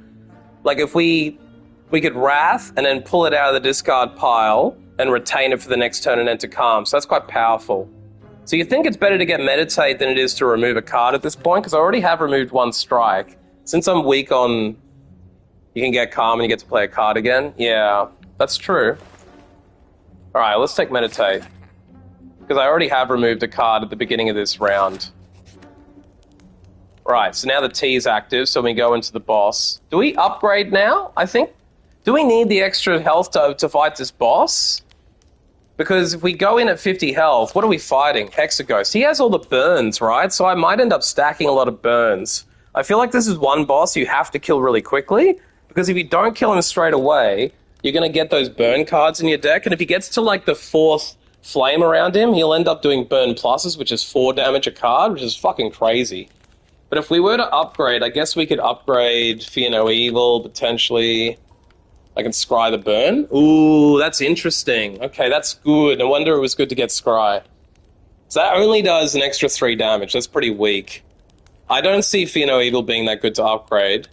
Like if we could Wrath and then pull it out of the discard pile and retain it for the next turn and enter calm. So that's quite powerful. So you think it's better to get Meditate than it is to remove a card at this point? Because I already have removed 1 strike. Since I'm weak on... You can get calm and you get to play a card again. Yeah, that's true. Alright, let's take Meditate. Because I already have removed a card at the beginning of this round. Right, so now the T is active, so we go into the boss. Do we upgrade now, I think? Do we need the extra health to fight this boss? Because if we go in at 50 health, what are we fighting? Hexaghost. He has all the burns, right? So I might end up stacking a lot of burns. I feel like this is one boss you have to kill really quickly, because if you don't kill him straight away, you're going to get those burn cards in your deck, and if he gets to like the 4th flame around him, he'll end up doing burn pluses, which is 4 damage a card, which is fucking crazy. But if we were to upgrade, I guess we could upgrade Fear No Evil, potentially. I can scry the burn. Ooh, that's interesting. Okay, that's good. No wonder it was good to get scry. So that only does an extra 3 damage. That's pretty weak. I don't see Fear No Evil being that good to upgrade.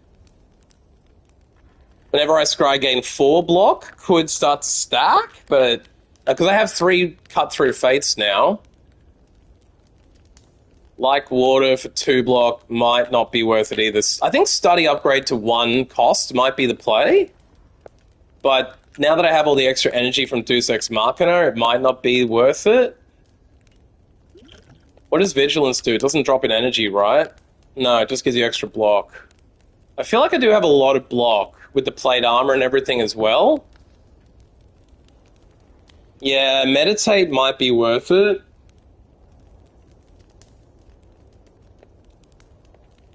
whenever I scry, I gain 4 block. Could start to stack, but because I have 3 cut through fates now. Like water for 2 block might not be worth it either. I think study upgrade to 1 cost might be the play. But now that I have all the extra energy from Deus Ex Machina, it might not be worth it. What does Vigilance do? It doesn't drop in energy, right? No, it just gives you extra block. I feel like I do have a lot of block with the plate armor and everything as well. Yeah, Meditate might be worth it.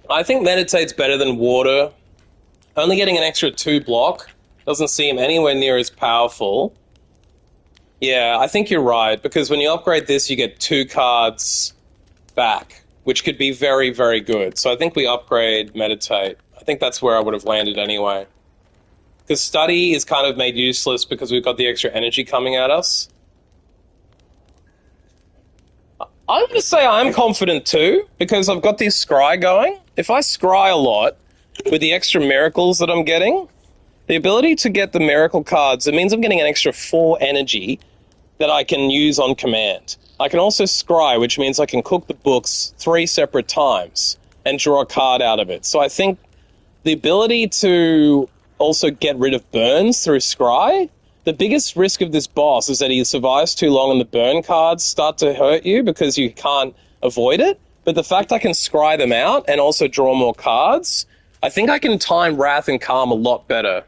I think Meditate's better than water. Only getting an extra 2 block doesn't seem anywhere near as powerful. Yeah, I think you're right, because when you upgrade this, you get 2 cards back, which could be very, very good. So I think we upgrade Meditate. I think that's where I would have landed anyway. Because Study is kind of made useless because we've got the extra energy coming at us. I'm going to say I'm confident too, because I've got this scry going. If I scry a lot with the extra miracles that I'm getting, the ability to get the miracle cards, it means I'm getting an extra 4 energy that I can use on command. I can also scry, which means I can cook the books 3 separate times and draw a card out of it. So I think the ability to also get rid of burns through scry, the biggest risk of this boss is that he survives too long and the burn cards start to hurt you because you can't avoid it. But the fact I can scry them out and also draw more cards, I think I can time Wrath and Calm a lot better.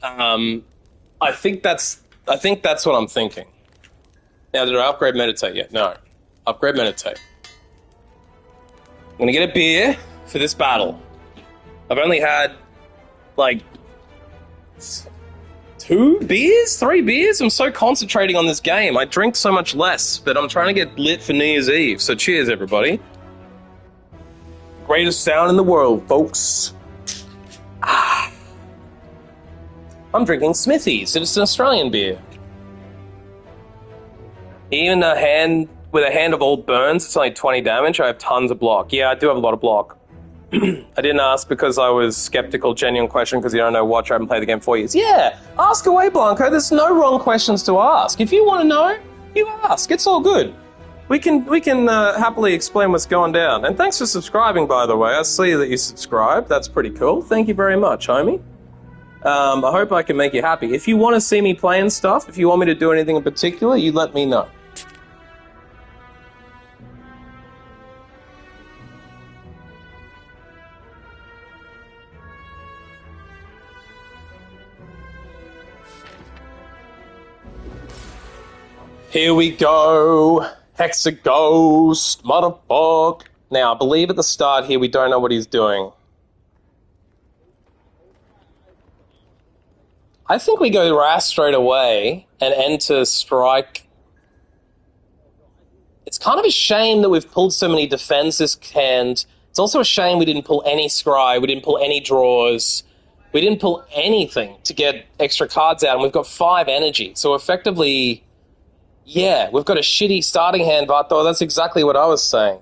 I think that's what I'm thinking. Now, did I upgrade Meditate yet? No. Upgrade Meditate. I'm gonna get a beer for this battle. I've only had, like, 2 beers? 3 beers? I'm so concentrating on this game. I drink so much less, but I'm trying to get lit for New Year's Eve. So cheers, everybody. Greatest sound in the world, folks. Ah. I'm drinking Smithies. It's an Australian beer. Even with a hand of old burns, it's only 20 damage. I have tons of block. Yeah, I do have a lot of block. I didn't ask because I was skeptical. Genuine question because you don't know Watch. I haven't played the game 4 years. Yeah, ask away, Blanco. There's no wrong questions to ask. If you want to know, you ask. It's all good. We can happily explain what's going down. And thanks for subscribing, by the way. I see that you subscribed. That's pretty cool. Thank you very much, homie. I hope I can make you happy. If you want to see me playing stuff, if you want me to do anything in particular, you let me know. Here we go. Hexaghost, motherfuck. Now, I believe at the start here we don't know what he's doing. I think we go Wrath straight away and enter Strike. It's kind of a shame that we've pulled so many defends this hand. It's also a shame we didn't pull any Scry, we didn't pull any draws, we didn't pull anything to get extra cards out, and we've got 5 energy. So effectively, yeah, we've got a shitty starting hand, Vato. That's exactly what I was saying.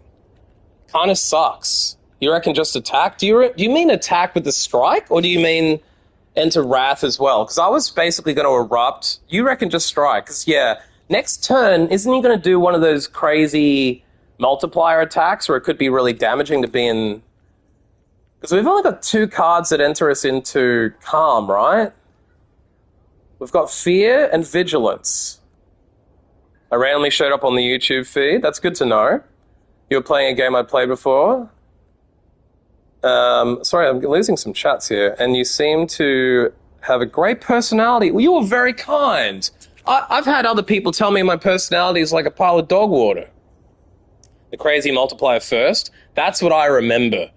Kind of sucks. You reckon just attack? Do you mean attack with the Strike, or do you mean enter Wrath as well? Because I was basically going to erupt. You reckon just Strike? Because, yeah, next turn, isn't he going to do one of those crazy multiplier attacks where it could be really damaging to be in... Because we've only got 2 cards that enter us into Calm, right? We've got Fear and Vigilance. I randomly showed up on the YouTube feed. That's good to know. You were playing a game I'd played before. Sorry, I'm losing some chats here. And you seem to have a great personality. Well, you were very kind. I've had other people tell me my personality is like a pile of dog water. The crazy multiplier first. That's what I remember.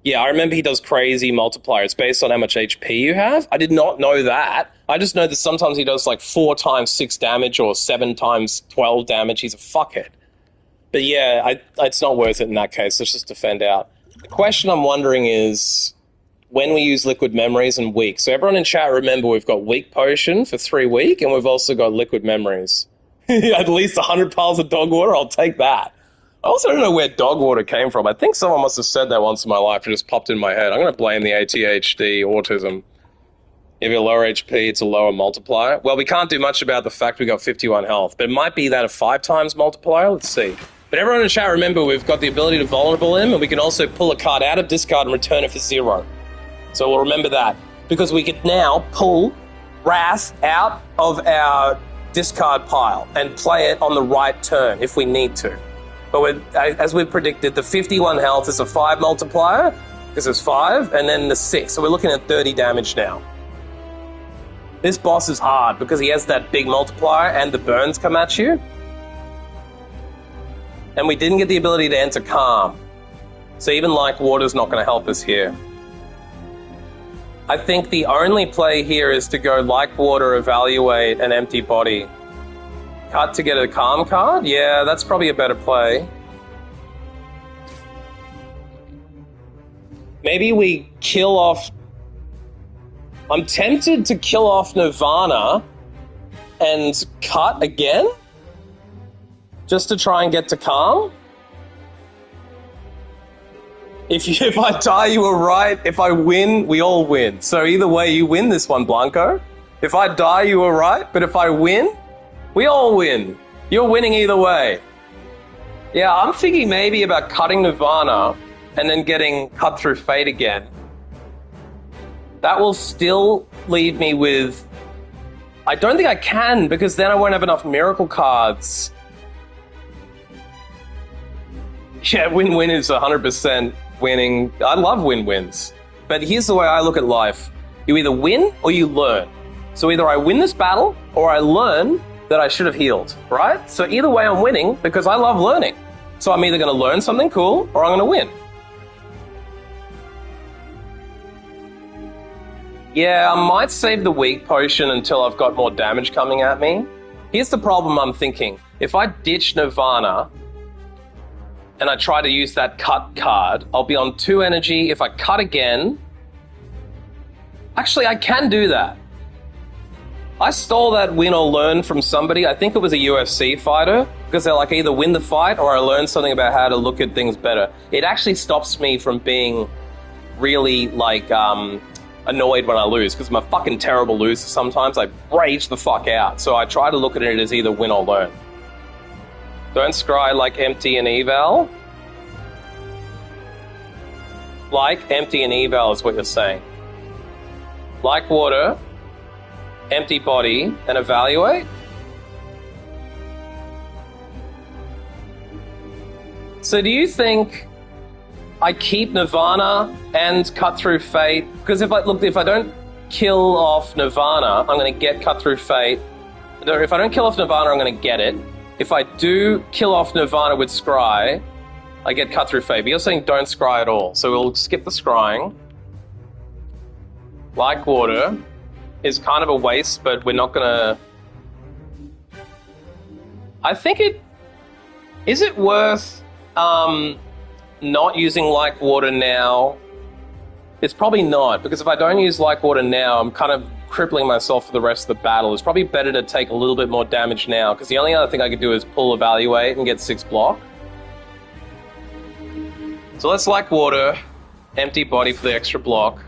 Yeah, I remember he does crazy multiplier. It's based on how much HP you have. I did not know that. I just know that sometimes he does like 4 times 6 damage or 7 times 12 damage. He's a fuckhead. But yeah, it's not worth it in that case. Let's just defend out. The question I'm wondering is when we use Liquid Memories and Weak. So everyone in chat, remember we've got Weak Potion for 3 week, and we've also got Liquid Memories. At least 100 piles of dog water, I'll take that. I also don't know where dog water came from. I think someone must have said that once in my life. It just popped in my head. I'm going to blame the ADHD, autism. If you're lower HP, it's a lower multiplier. Well, we can't do much about the fact we got 51 health, but it might be that a 5 times multiplier. Let's see. But everyone in chat, remember, we've got the ability to vulnerable him, and we can also pull a card out of discard and return it for 0. So we'll remember that. Because we could now pull Wrath out of our discard pile and play it on the right turn if we need to. But as we predicted, the 51 health is a 5 multiplier, because it's 5, and then the 6. So we're looking at 30 damage now. This boss is hard because he has that big multiplier and the burns come at you. And we didn't get the ability to enter calm. So even like water's not going to help us here. I think the only play here is to go like water, evaluate an empty body. Cut to get a calm card? Yeah, that's probably a better play. Maybe we kill off... I'm tempted to kill off Nirvana and cut again? Just to try and get to calm? If I die, you were right. If I win, we all win. So either way, you win this one, Blanco. If I die, you were right. But if I win, we all win. You're winning either way. Yeah, I'm thinking maybe about cutting Nirvana and then getting cut through fate again. That will still leave me with... I don't think I can, because then I won't have enough miracle cards. Yeah, win-win is 100% winning. I love win-wins. But here's the way I look at life. You either win or you learn. So either I win this battle or I learn that I should have healed, right? So either way I'm winning because I love learning. So I'm either going to learn something cool or I'm going to win. Yeah, I might save the weak potion until I've got more damage coming at me. Here's the problem I'm thinking. If I ditch Nirvana and I try to use that cut card, I'll be on 2 energy. If I cut again... Actually, I can do that. I stole that win or learn from somebody. I think it was a UFC fighter, because they're like, either win the fight or I learn something about how to look at things better. It actually stops me from being really, like, annoyed when I lose, because I'm a fucking terrible loser sometimes. I rage the fuck out. So I try to look at it as either win or learn. Don't scry like empty and eval. Like empty and eval is what you're saying. Like water, empty body, and evaluate. So do you think I keep Nirvana and cut through fate? Because if I don't kill off Nirvana, I'm going to get cut through fate. If I don't kill off Nirvana, I'm going to get it. If I do kill off Nirvana with scry, I get cut through fate. But you're saying don't scry at all, so we'll skip the scrying. Like water is kind of a waste, but we're not going to... I think is it worth not using like water now? It's probably not, because if I don't use like water now, I'm kind of crippling myself for the rest of the battle. It's probably better to take a little bit more damage now, because the only other thing I could do is pull evaluate and get 6 block. So let's like water, empty body for the extra block.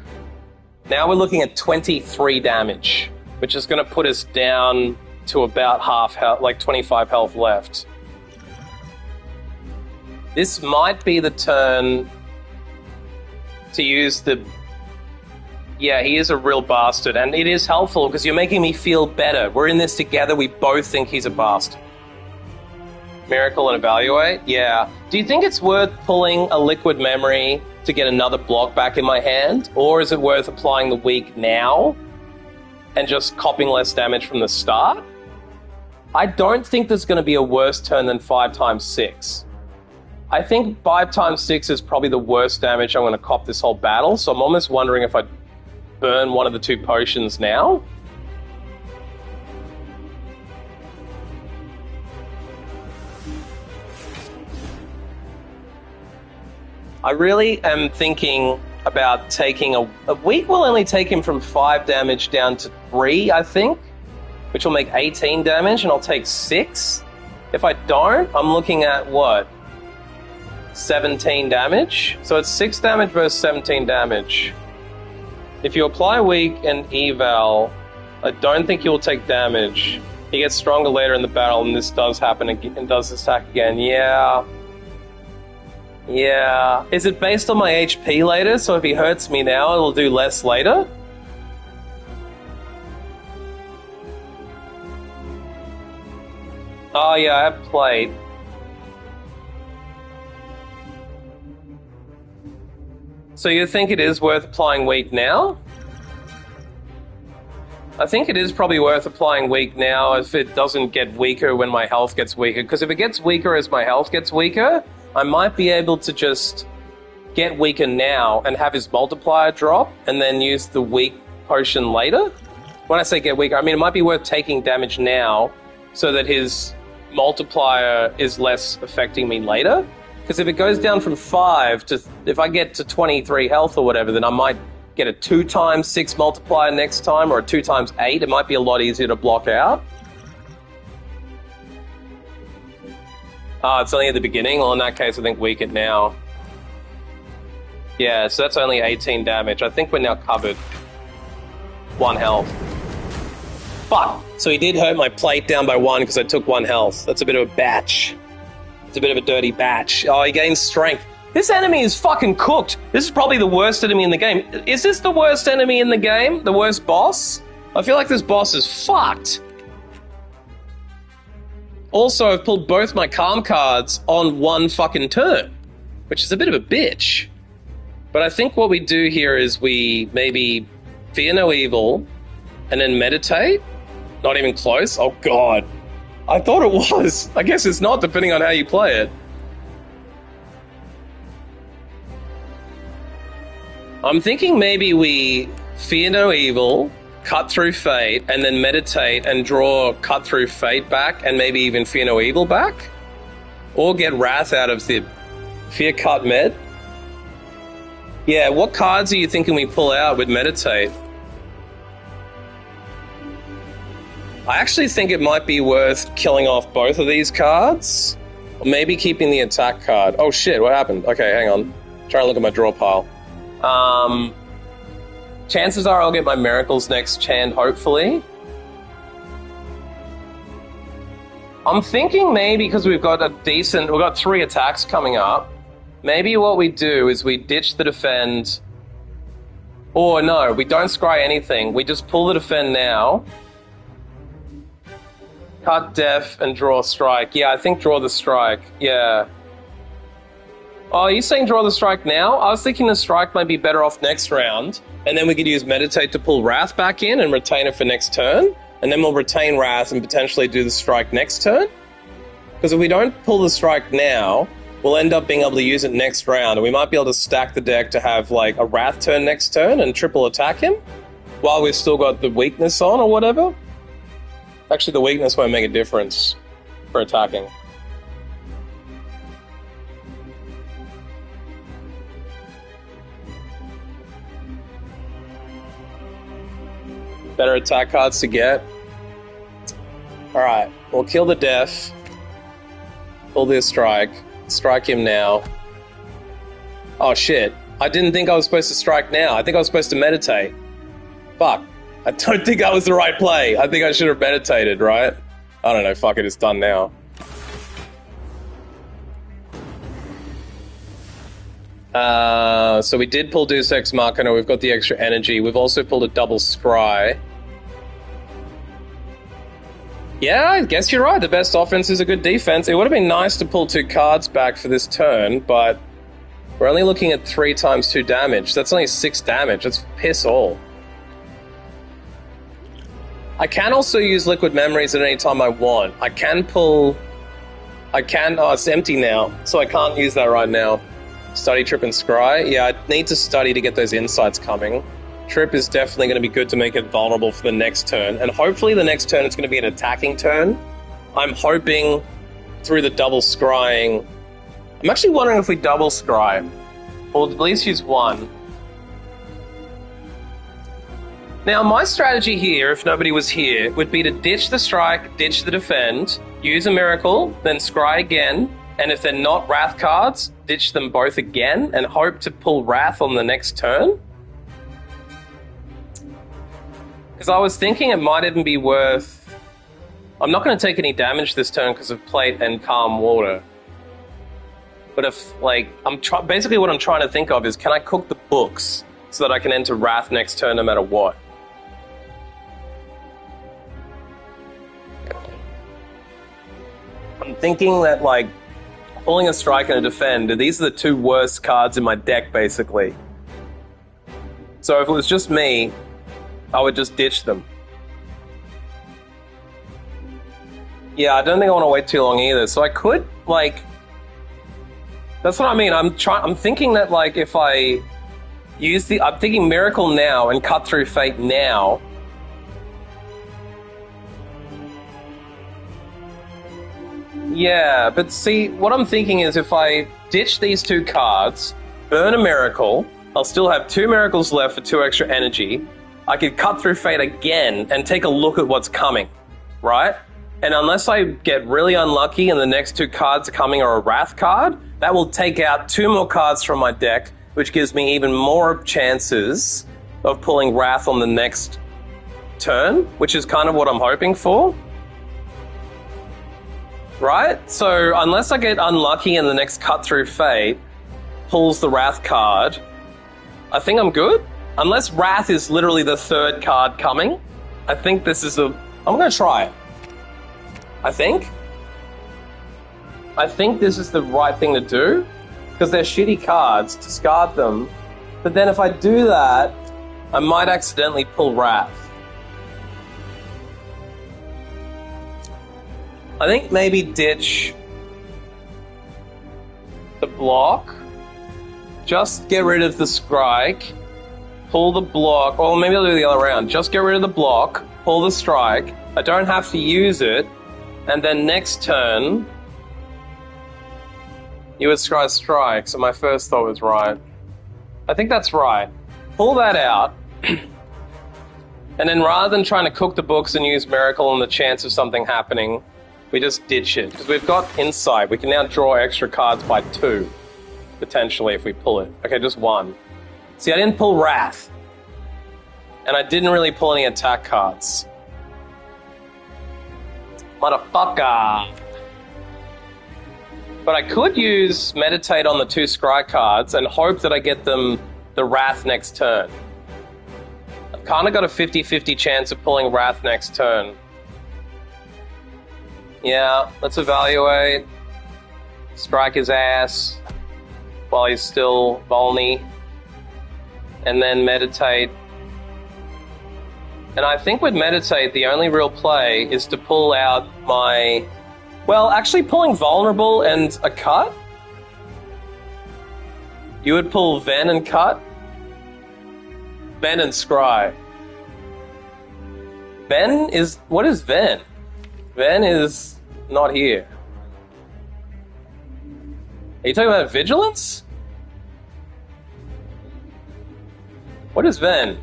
Now we're looking at 23 damage, which is going to put us down to about half health, like 25 health left. This might be the turn to use the... Yeah, he is a real bastard, and it is helpful because you're making me feel better. We're in this together, we both think he's a bastard. Miracle and evaluate? Yeah. Do you think it's worth pulling a liquid memory to get another block back in my hand? Or is it worth applying the weak now and just copying less damage from the start? I don't think there's going to be a worse turn than 5 times 6. I think 5 times 6 is probably the worst damage I'm going to cop this whole battle, so I'm almost wondering if I burn one of the 2 potions now. I really am thinking about taking a weak will only take him from 5 damage down to 3, I think, which will make 18 damage, and I'll take 6. If I don't, I'm looking at what? 17 damage. So it's 6 damage versus 17 damage. If you apply weak and eval, I don't think you'll take damage. He gets stronger later in the battle, and this does happen again, and does this attack again. Yeah. Yeah. Is it based on my HP later? So if he hurts me now, it'll do less later? Oh yeah, I have plate. So you think it is worth applying weak now? I think it is probably worth applying weak now if it doesn't get weaker when my health gets weaker. Because if it gets weaker as my health gets weaker, I might be able to just get weaker now and have his multiplier drop and then use the weak potion later. When I say get weaker, I mean it might be worth taking damage now so that his multiplier is less affecting me later. Because if it goes down from 5 to, if I get to 23 health or whatever, then I might get a 2 times 6 multiplier next time, or a 2 times 8. It might be a lot easier to block out. It's only at the beginning? Well, in that case, I think weak it now. Yeah, so that's only 18 damage. I think we're now covered. 1 health. Fuck! So he did hurt my plate down by 1 because I took 1 health. That's a bit of a batch. It's a bit of a dirty batch. Oh, he gains strength. This enemy is fucking cooked. This is probably the worst enemy in the game. Is this the worst enemy in the game? The worst boss? I feel like this boss is fucked. Also, I've pulled both my calm cards on 1 fucking turn, which is a bit of a bitch. But I think what we do here is we maybe fear no evil and then meditate. Not even close. Oh god. I thought it was. I guess it's not, depending on how you play it. I'm thinking maybe we fear no evil, cut through fate, and then meditate and draw cut through fate back, and maybe even fear no evil back? Or get wrath out of the fear cut med? Yeah, what cards are you thinking we pull out with meditate? I actually think it might be worth killing off both of these cards, or maybe keeping the attack card. Oh shit, what happened? Okay, hang on. Trying to look at my draw pile. Chances are I'll get my miracles next chant, hopefully. I'm thinking maybe because we've got 3 attacks coming up, maybe what we do is we ditch the defend, or no, we don't scry anything, we just pull the defend now, cut def, and draw strike. Yeah, I think draw the strike, yeah. Oh, are you saying draw the strike now? I was thinking the strike might be better off next round, and then we could use meditate to pull wrath back in and retain it for next turn, and then we'll retain wrath and potentially do the strike next turn. Because if we don't pull the strike now, we'll end up being able to use it next round, and we might be able to stack the deck to have like a wrath turn next turn and triple attack him, while we've still got the weakness on or whatever. Actually, the weakness won't make a difference for attacking. Better attack cards to get. Alright, we'll kill the death. Pull this strike. Strike him now. Oh shit. I didn't think I was supposed to strike now. I think I was supposed to meditate. Fuck. I don't think that was the right play. I think I should have meditated, right? I don't know, fuck it, it's done now. So we did pull Deus Ex Machina, we've got the extra energy. We've also pulled a double scry. Yeah, I guess you're right. The best offense is a good defense. It would have been nice to pull 2 cards back for this turn, but we're only looking at 3 times 2 damage. That's only 6 damage. That's piss all. I can also use Liquid Memories at any time I want. I can pull... oh, it's empty now, so I can't use that right now. Study, Trip, and Scry. Yeah, I need to study to get those insights coming. Trip is definitely going to be good to make it vulnerable for the next turn, and hopefully the next turn it's going to be an attacking turn. I'm hoping through the double scrying... I'm actually wondering if we double scry. We'll at least use 1. Now, my strategy here, if nobody was here, would be to ditch the strike, ditch the defend, use a miracle, then scry again, And if they're not Wrath cards, ditch them both again and hope to pull Wrath on the next turn. Because I was thinking it might even be worth... I'm not going to take any damage this turn because of Plate and Calm Water. But if, like, basically what I'm trying to think of is, can I cook the books so that I can enter Wrath next turn no matter what? I'm thinking that, like, pulling a Strike and a Defend, these are the two worst cards in my deck, basically. So if it was just me, I would just ditch them. Yeah, I don't think I want to wait too long either. So I could, like... That's what I mean. I'm thinking that, like, if I use the... I'm thinking Miracle now and Cut Through Fate now. Yeah, but see, what I'm thinking is if I ditch these two cards, burn a Miracle, I'll still have 2 Miracles left for 2 extra energy. I could Cut Through Fate again and take a look at what's coming, right? And unless I get really unlucky and the next 2 cards coming are a Wrath card, that will take out 2 more cards from my deck, which gives me even more chances of pulling Wrath on the next turn, which is kind of what I'm hoping for. Right? So unless I get unlucky and the next Cut Through Fate pulls the Wrath card, I think I'm good. Unless Wrath is literally the 3rd card coming, I think this is I'm going to try it. I think this is the right thing to do, because they're shitty cards, discard them, but then if I do that, I might accidentally pull Wrath. I think maybe ditch the block, just get rid of the Strike, pull the block, or maybe I'll do the other way around, just get rid of the block, pull the Strike, I don't have to use it, and then next turn, you would scry Strike, so my first thought was right. I think that's right. Pull that out, and then rather than trying to cook the books and use Miracle on the chance of something happening, we just ditch it. Because we've got Insight, we can now draw extra cards by 2, potentially, if we pull it. Okay, just 1. See, I didn't pull Wrath, and I didn't really pull any attack cards. Motherfucker. But I could use Meditate on the 2 Scry cards and hope that I get them the Wrath next turn. I've kind of got a 50-50 chance of pulling Wrath next turn. Yeah, let's evaluate. Strike his ass while he's still vulny. And then Meditate. And I think with Meditate, the only real play is to pull out my... Well, actually pulling Vulnerable and a Cut? You would pull Ven and Cut? Ven and Scry. Ven is... What is Ven? Ven is not here. Are you talking about Vigilance? What is Ven?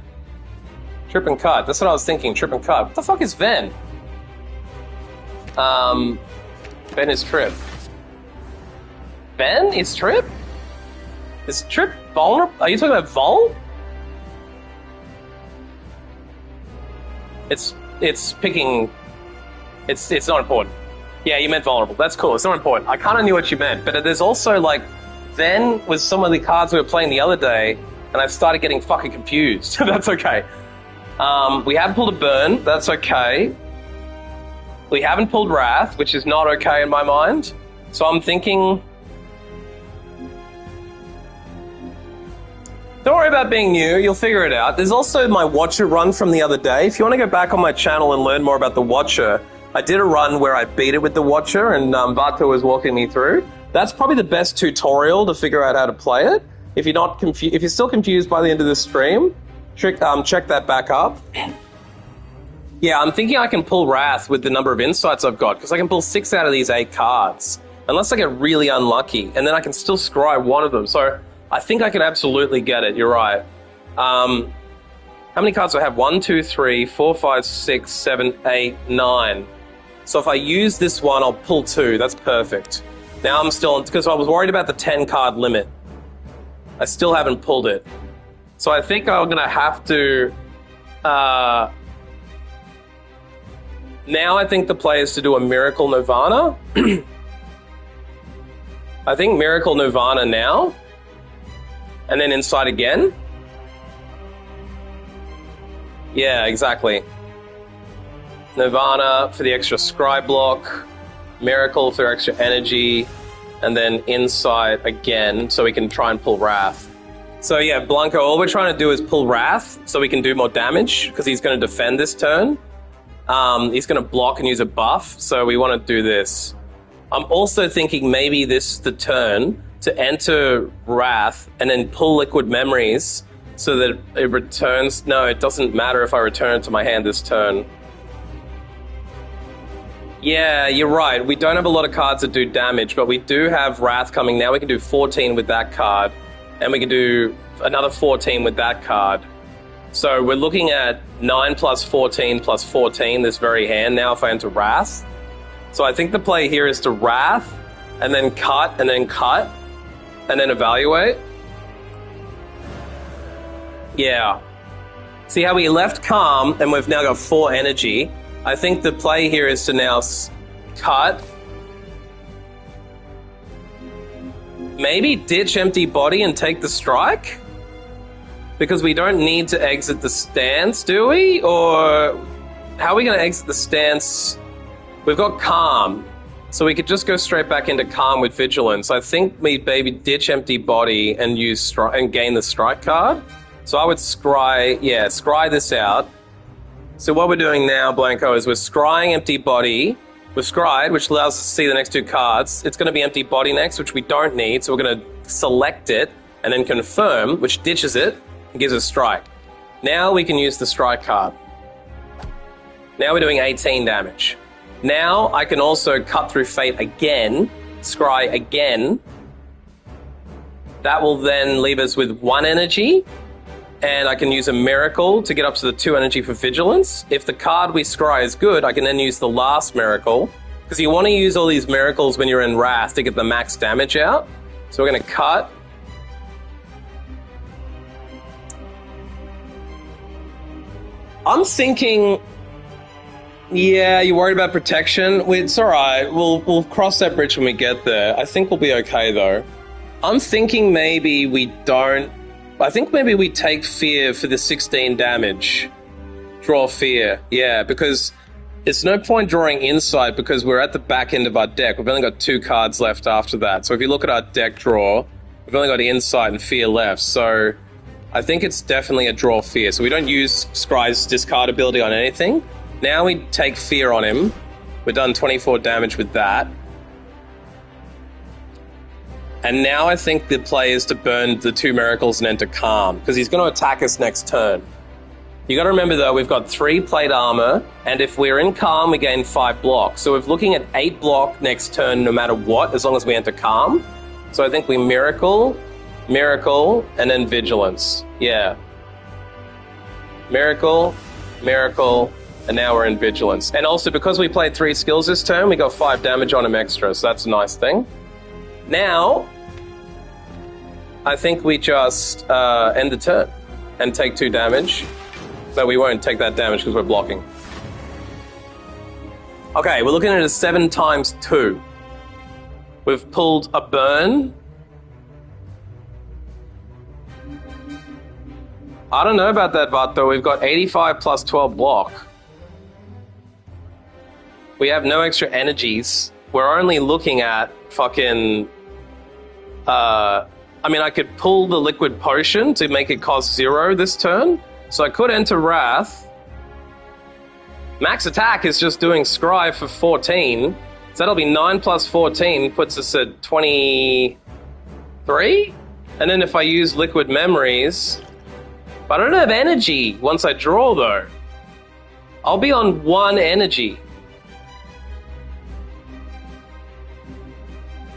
Trip and Cut. That's what I was thinking. Trip and Cut. What the fuck is Ven? Ven is Trip. Ven is Trip? Is Trip vulnerable? Are you talking about Vol? It's picking... It's not important. Yeah, you meant vulnerable. That's cool. It's not important. I kind of knew what you meant. But there's also, like... Ven was some of the cards we were playing the other day, and I started getting fucking confused. That's okay. We have pulled a Burn. That's okay. We haven't pulled Wrath, which is not okay in my mind. So I'm thinking... Don't worry about being new, you'll figure it out. There's also my Watcher run from the other day. If you want to go back on my channel and learn more about the Watcher, I did a run where I beat it with the Watcher, and Vato was walking me through. That's probably the best tutorial to figure out how to play it. If you're not if you're still confused by the end of this stream, check that back up. Yeah, I'm thinking I can pull Wrath with the number of insights I've got, because I can pull 6 out of these 8 cards. Unless I get really unlucky, and then I can still scry one of them. So I think I can absolutely get it, you're right. How many cards do I have? 1, 2, 3, 4, 5, 6, 7, 8, 9. So if I use this one, I'll pull 2. That's perfect. Now I'm still, because I was worried about the 10 card limit. I still haven't pulled it. So I think I'm going to have to... now I think the play is to do a Miracle Nirvana. I think Miracle Nirvana now. And then Insight again. Yeah, exactly. Nirvana for the extra scry block. Miracle for extra energy. And then Insight again, so we can try and pull Wrath. So yeah, Blanco, all we're trying to do is pull Wrath, so we can do more damage, because he's going to defend this turn. He's going to block and use a buff, so we want to do this. I'm also thinking maybe this is the turn to enter Wrath and then pull Liquid Memories so that it returns... No, it doesn't matter if I return it to my hand this turn. Yeah, you're right. We don't have a lot of cards that do damage, but we do have Wrath coming now. We can do 14 with that card, and we can do another 14 with that card. So we're looking at 9 plus 14 plus 14 this very hand now if I enter Wrath. So I think the play here is to Wrath, and then cut, and then cut, and then evaluate. Yeah. See how we left Calm, and we've now got 4 energy. I think the play here is to now cut. Maybe ditch Empty Body and take the strike? Because we don't need to exit the stance, do we? Or how are we going to exit the stance? We've got Calm, so we could just go straight back into Calm with Vigilance. I think we maybe ditch Empty Body and use and gain the strike card. So I would scry this out. So what we're doing now, Blanco, is we're scrying Empty Body. We've scryed, which allows us to see the next 2 cards. It's going to be Empty Body next, which we don't need, so we're going to select it and then confirm, which ditches it and gives us strike. Now we can use the strike card. Now we're doing 18 damage. Now I can also cut through Fate again, scry again. That will then leave us with 1 energy. And I can use a Miracle to get up to the 2 energy for Vigilance. If the card we scry is good, I can then use the last Miracle. Because you want to use all these Miracles when you're in Wrath to get the max damage out. So we're going to cut. I'm thinking... Yeah, you're worried about protection? It's alright. We'll cross that bridge when we get there. I think we'll be okay, though. I'm thinking maybe we don't... I think maybe we take Fear for the 16 damage. Draw Fear. Yeah, because it's no point drawing Insight because we're at the back end of our deck. We've only got 2 cards left after that. So if you look at our deck draw, we've only got Insight and Fear left. So I think it's definitely a draw Fear. So we don't use Scry's discard ability on anything. Now we take Fear on him. We've done 24 damage with that. And now I think the play is to burn the 2 Miracles and enter Calm, because he's going to attack us next turn. You got to remember, though, we've got 3 plate armor, and if we're in Calm, we gain 5 block. So we're looking at 8 block next turn no matter what, as long as we enter Calm. So I think we Miracle, Miracle, and then Vigilance. Yeah. Miracle, Miracle, and now we're in Vigilance. And also, because we played 3 skills this turn, we got 5 damage on him extra, so that's a nice thing. Now, I think we just end the turn and take 2 damage. No, we won't take that damage because we're blocking. Okay, we're looking at a 7 times 2. We've pulled a burn. I don't know about that, but though we've got 85 plus 12 block. We have no extra energies. We're only looking at fucking... I mean, I could pull the Liquid Potion to make it cost 0 this turn. So I could enter Wrath. Max attack is just doing Scry for 14. So that'll be 9 plus 14, puts us at 23? And then if I use Liquid Memories... But I don't have energy once I draw, though. I'll be on 1 energy.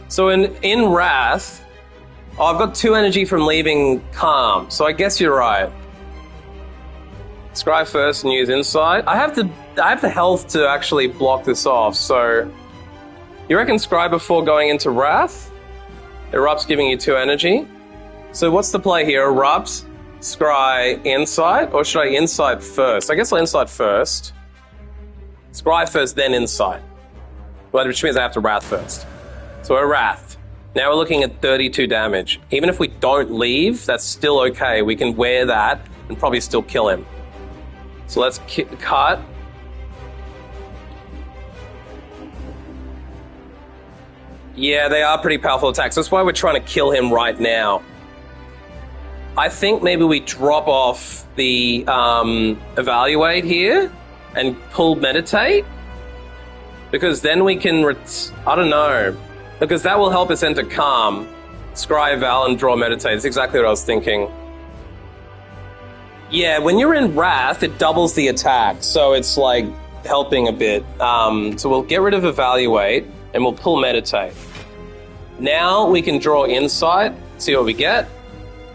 So in Wrath... Oh, I've got 2 energy from leaving Calm, so I guess you're right. Scry first and use Insight. I have the health to actually block this off, so You reckon Scry before going into Wrath? Erupt's giving you 2 energy. So what's the play here? Erupt, Scry, Insight? Or should I Insight first? I guess I'll Insight first. Scry first, then Insight. Well, which means I have to Wrath first. So we're Wrath. Now we're looking at 32 damage. Even if we don't leave, that's still okay. We can wear that and probably still kill him. So let's cut. Yeah, they are pretty powerful attacks. That's why we're trying to kill him right now. I think maybe we drop off the Evaluate here and pull Meditate. Because then we can... I don't know. Because that will help us enter Calm. Scry, Val, and draw Meditate. That's exactly what I was thinking. Yeah, when you're in Wrath, it doubles the attack. So it's like helping a bit. So we'll get rid of Evaluate. And we'll pull Meditate. Now we can draw Insight, see what we get.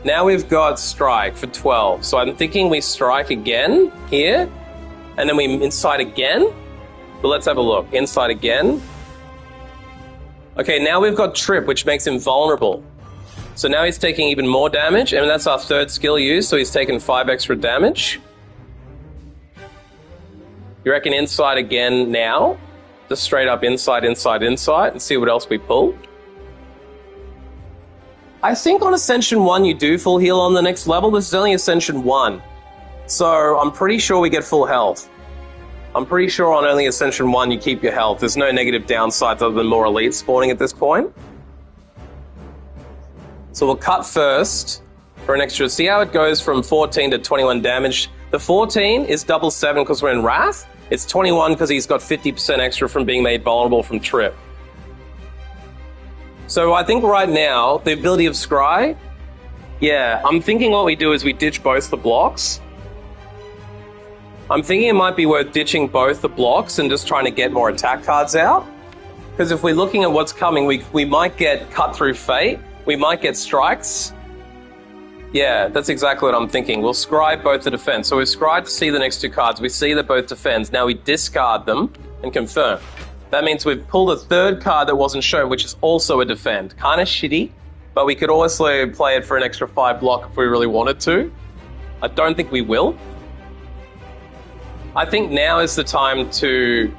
Now we've got Strike for 12. So I'm thinking we Strike again here, and then we Insight again. But let's have a look. Insight again. Okay, now we've got Trip, which makes him vulnerable. So now he's taking even more damage, and that's our 3rd skill use, so he's taken 5 extra damage. You reckon Insight again now? Just straight up Insight, Insight, Insight, and see what else we pull. I think on Ascension 1 you do full heal on the next level. This is only Ascension 1. So I'm pretty sure we get full health. I'm pretty sure on only Ascension 1 you keep your health. There's no negative downsides other than more elites spawning at this point. So we'll cut first for an extra... See how it goes from 14 to 21 damage. The 14 is double 7 because we're in Wrath. It's 21 because he's got 50% extra from being made vulnerable from Trip. So I think right now, the ability of Scry, yeah, I'm thinking what we do is we ditch both the blocks. I'm thinking it might be worth ditching both the blocks and just trying to get more attack cards out. Because if we're looking at what's coming, we might get Cut Through Fate, we might get Strikes. Yeah, that's exactly what I'm thinking. We'll Scry both the defense. So we've Scryed to see the next 2 cards. We see that both defends. Now we discard them and confirm. That means we've pulled a 3rd card that wasn't shown, which is also a defend. Kind of shitty, but we could also play it for an extra 5 block if we really wanted to. I don't think we will. I think now is the time to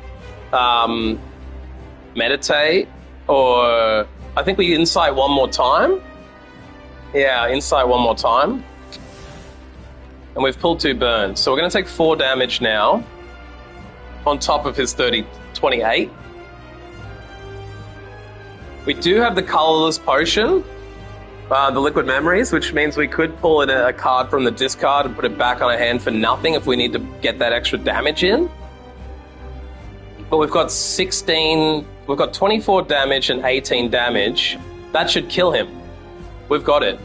meditate, or I think we Insight one more time. Yeah, Insight one more time. And we've pulled 2 burns. So we're going to take 4 damage now, on top of his 28. We do have the colorless potion, the liquid memories, which means we could pull in a card from the discard and put it back on our hand for nothing if we need to get that extra damage in. But we've got 24 damage and 18 damage. That should kill him. We've got it.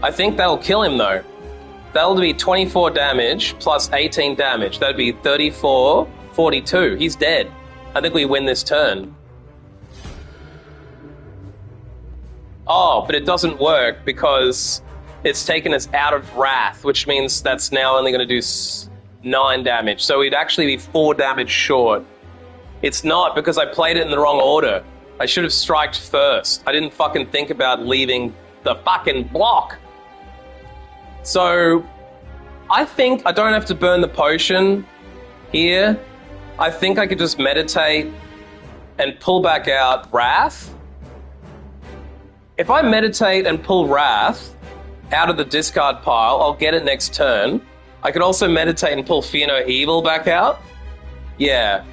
I think that'll kill him though. That'll be 24 damage plus 18 damage. That'd be 34, 42. He's dead. I think we win this turn. Oh, but it doesn't work because it's taken us out of Wrath, which means that's now only going to do 9 damage. So we'd actually be 4 damage short. It's not, because I played it in the wrong order. I should have striked first. I didn't fucking think about leaving the fucking block. So I think I don't have to burn the potion here. I think I could just meditate and pull back out Wrath. If I meditate and pull Wrath out of the discard pile, I'll get it next turn. I could also meditate and pull Fear No Evil back out. Yeah.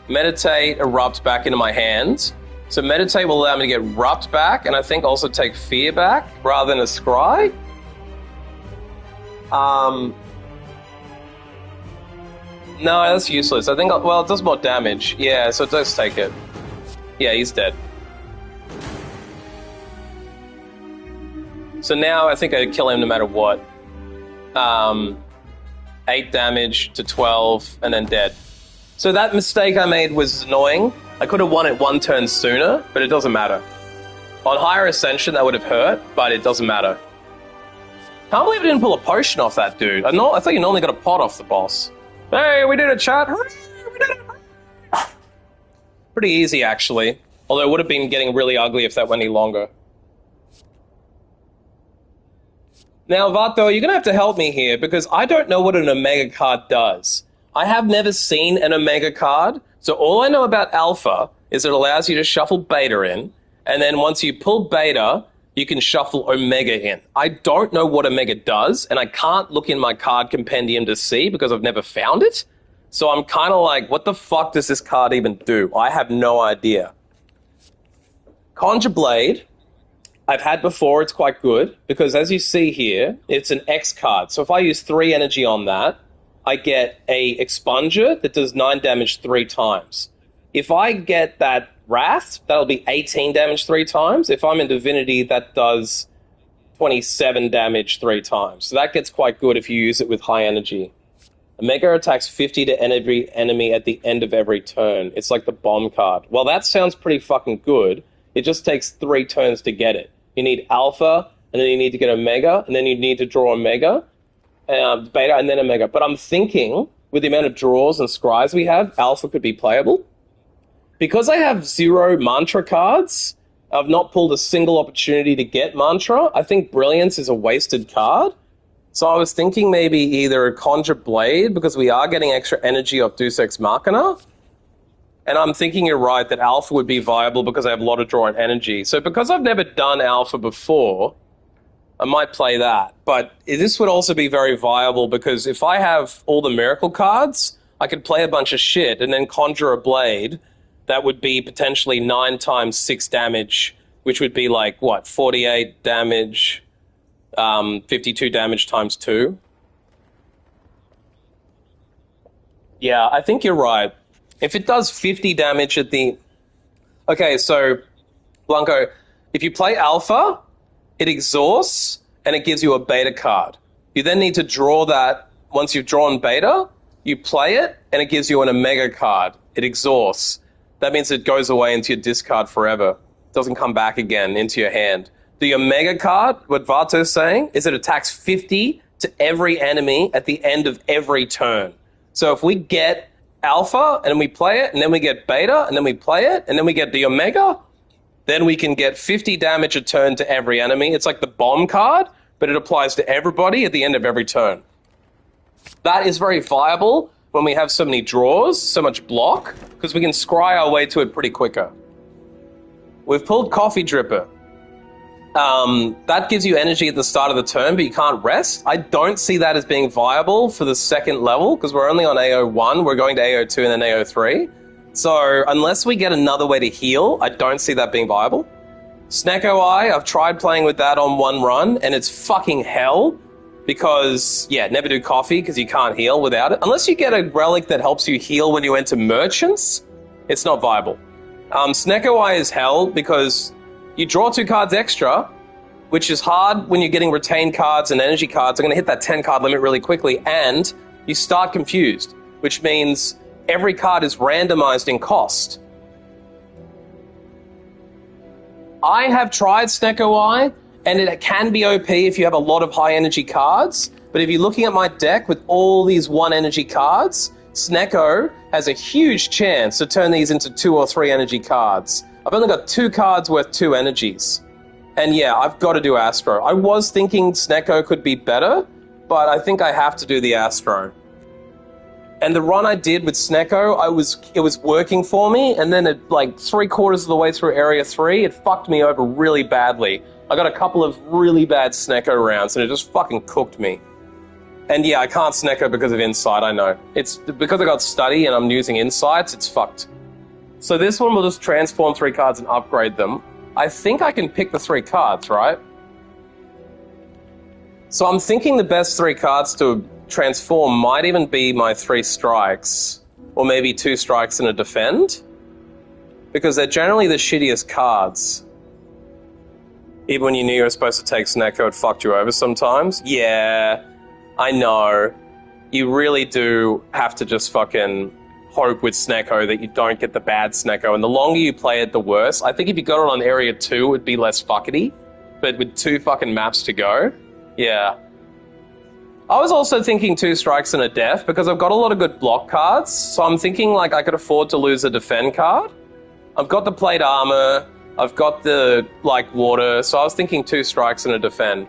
Meditate, Erupt back into my hands. So Meditate will allow me to get Erupt back, and I think also take Fear back, rather than a Scry. No, that's useless. I think, well, it does more damage. Yeah, so it does take it. Yeah, he's dead. So now I think I'd kill him no matter what. 8 damage to 12, and then dead. So that mistake I made was annoying. I could have won it 1 turn sooner, but it doesn't matter. On higher Ascension, that would have hurt, but it doesn't matter. Can't believe I didn't pull a potion off that dude. I thought you normally got a pot off the boss. Hey, we did it, chat. We did it. Pretty easy, actually. Although it would have been getting really ugly if that went any longer. Now, Vato, you're going to have to help me here, because I don't know what an Omega card does. I have never seen an Omega card, so all I know about Alpha is it allows you to shuffle Beta in, and then once you pull Beta, you can shuffle Omega in. I don't know what Omega does, and I can't look in my card compendium to see because I've never found it. So I'm kind of like, what the fuck does this card even do? I have no idea. Conjure Blade, I've had before, it's quite good, because as you see here, it's an X card. So if I use 3 energy on that, I get a Expunger that does 9 damage 3 times. If I get that Wrath, that'll be 18 damage 3 times. If I'm in Divinity, that does 27 damage 3 times. So that gets quite good if you use it with high energy. Omega attacks 50 to every enemy at the end of every turn. It's like the bomb card. Well, that sounds pretty fucking good. It just takes 3 turns to get it. You need Alpha, and then you need to get Omega, and then you need to draw Omega, Beta, and then Omega. But I'm thinking, with the amount of draws and scries we have, Alpha could be playable. Because I have 0 Mantra cards, I've not pulled a single opportunity to get Mantra. I think Brilliance is a wasted card. So I was thinking maybe either a Conjure Blade, because we are getting extra energy off Deus Ex Machina. And I'm thinking you're right that Alpha would be viable because I have a lot of draw and energy. So because I've never done Alpha before, I might play that. But this would also be very viable because if I have all the Miracle cards, I could play a bunch of shit and then conjure a Blade. That would be potentially 9 times 6 damage, which would be like, what, 48 damage, 52 damage times 2? Yeah, I think you're right. If it does 50 damage at the... Okay, so, Blanco, if you play Alpha, it exhausts, and it gives you a Beta card. You then need to draw that. Once you've drawn Beta, you play it, and it gives you an Omega card. It exhausts. That means it goes away into your discard forever. It doesn't come back again into your hand. The Omega card, what Vato's saying, is it attacks 50 to every enemy at the end of every turn. So if we get Alpha, and then we play it, and then we get Beta, and then we play it, and then we get the Omega, then we can get 50 damage a turn to every enemy. It's like the bomb card, but it applies to everybody at the end of every turn. That is very viable when we have so many draws, so much block, because we can scry our way to it pretty quicker. We've pulled Coffee Dripper. That gives you energy at the start of the turn, but you can't rest. I don't see that as being viable for the second level, because we're only on AO1, we're going to AO2 and then AO3. So unless we get another way to heal, I don't see that being viable. Snecko Eye, I've tried playing with that on one run, and it's fucking hell, because, yeah, never do coffee, because you can't heal without it. Unless you get a relic that helps you heal when you enter Merchants, it's not viable. Snecko Eye is hell, because you draw 2 cards extra, which is hard when you're getting retained cards and energy cards. I'm going to hit that 10 card limit really quickly, and you start confused, which means every card is randomized in cost. I have tried Snecko Eye, and it can be OP if you have a lot of high energy cards, but if you're looking at my deck with all these 1 energy cards, Snecko has a huge chance to turn these into 2 or 3 energy cards. I've only got 2 cards worth 2 energies. And yeah, I've got to do Astro. I was thinking Snecko could be better, but I think I have to do the Astro. And the run I did with Snecko, it was working for me, and then at like 3/4 of the way through Area 3, it fucked me over really badly. I got a couple of really bad Snecko rounds, and it just fucking cooked me. And yeah, I can't Snecko because of Insight, I know. It's because I got Study and I'm using Insights, it's fucked. So this one will just transform 3 cards and upgrade them. I think I can pick the 3 cards, right? So I'm thinking the best 3 cards to transform might even be my 3 strikes, or maybe 2 strikes and a defend, because they're generally the shittiest cards. Even when you knew you were supposed to take Snecko, it fucked you over sometimes. Yeah, I know. You really do have to just fucking hope with Snecko that you don't get the bad Snecko, and the longer you play it, the worse. I think if you got it on Area 2, it'd be less fuckety, but with 2 fucking maps to go, yeah. I was also thinking 2 strikes and a death, because I've got a lot of good block cards, so I'm thinking like I could afford to lose a defend card, I've got the plate armor. I've got the, like, water. So I was thinking 2 strikes and a defend.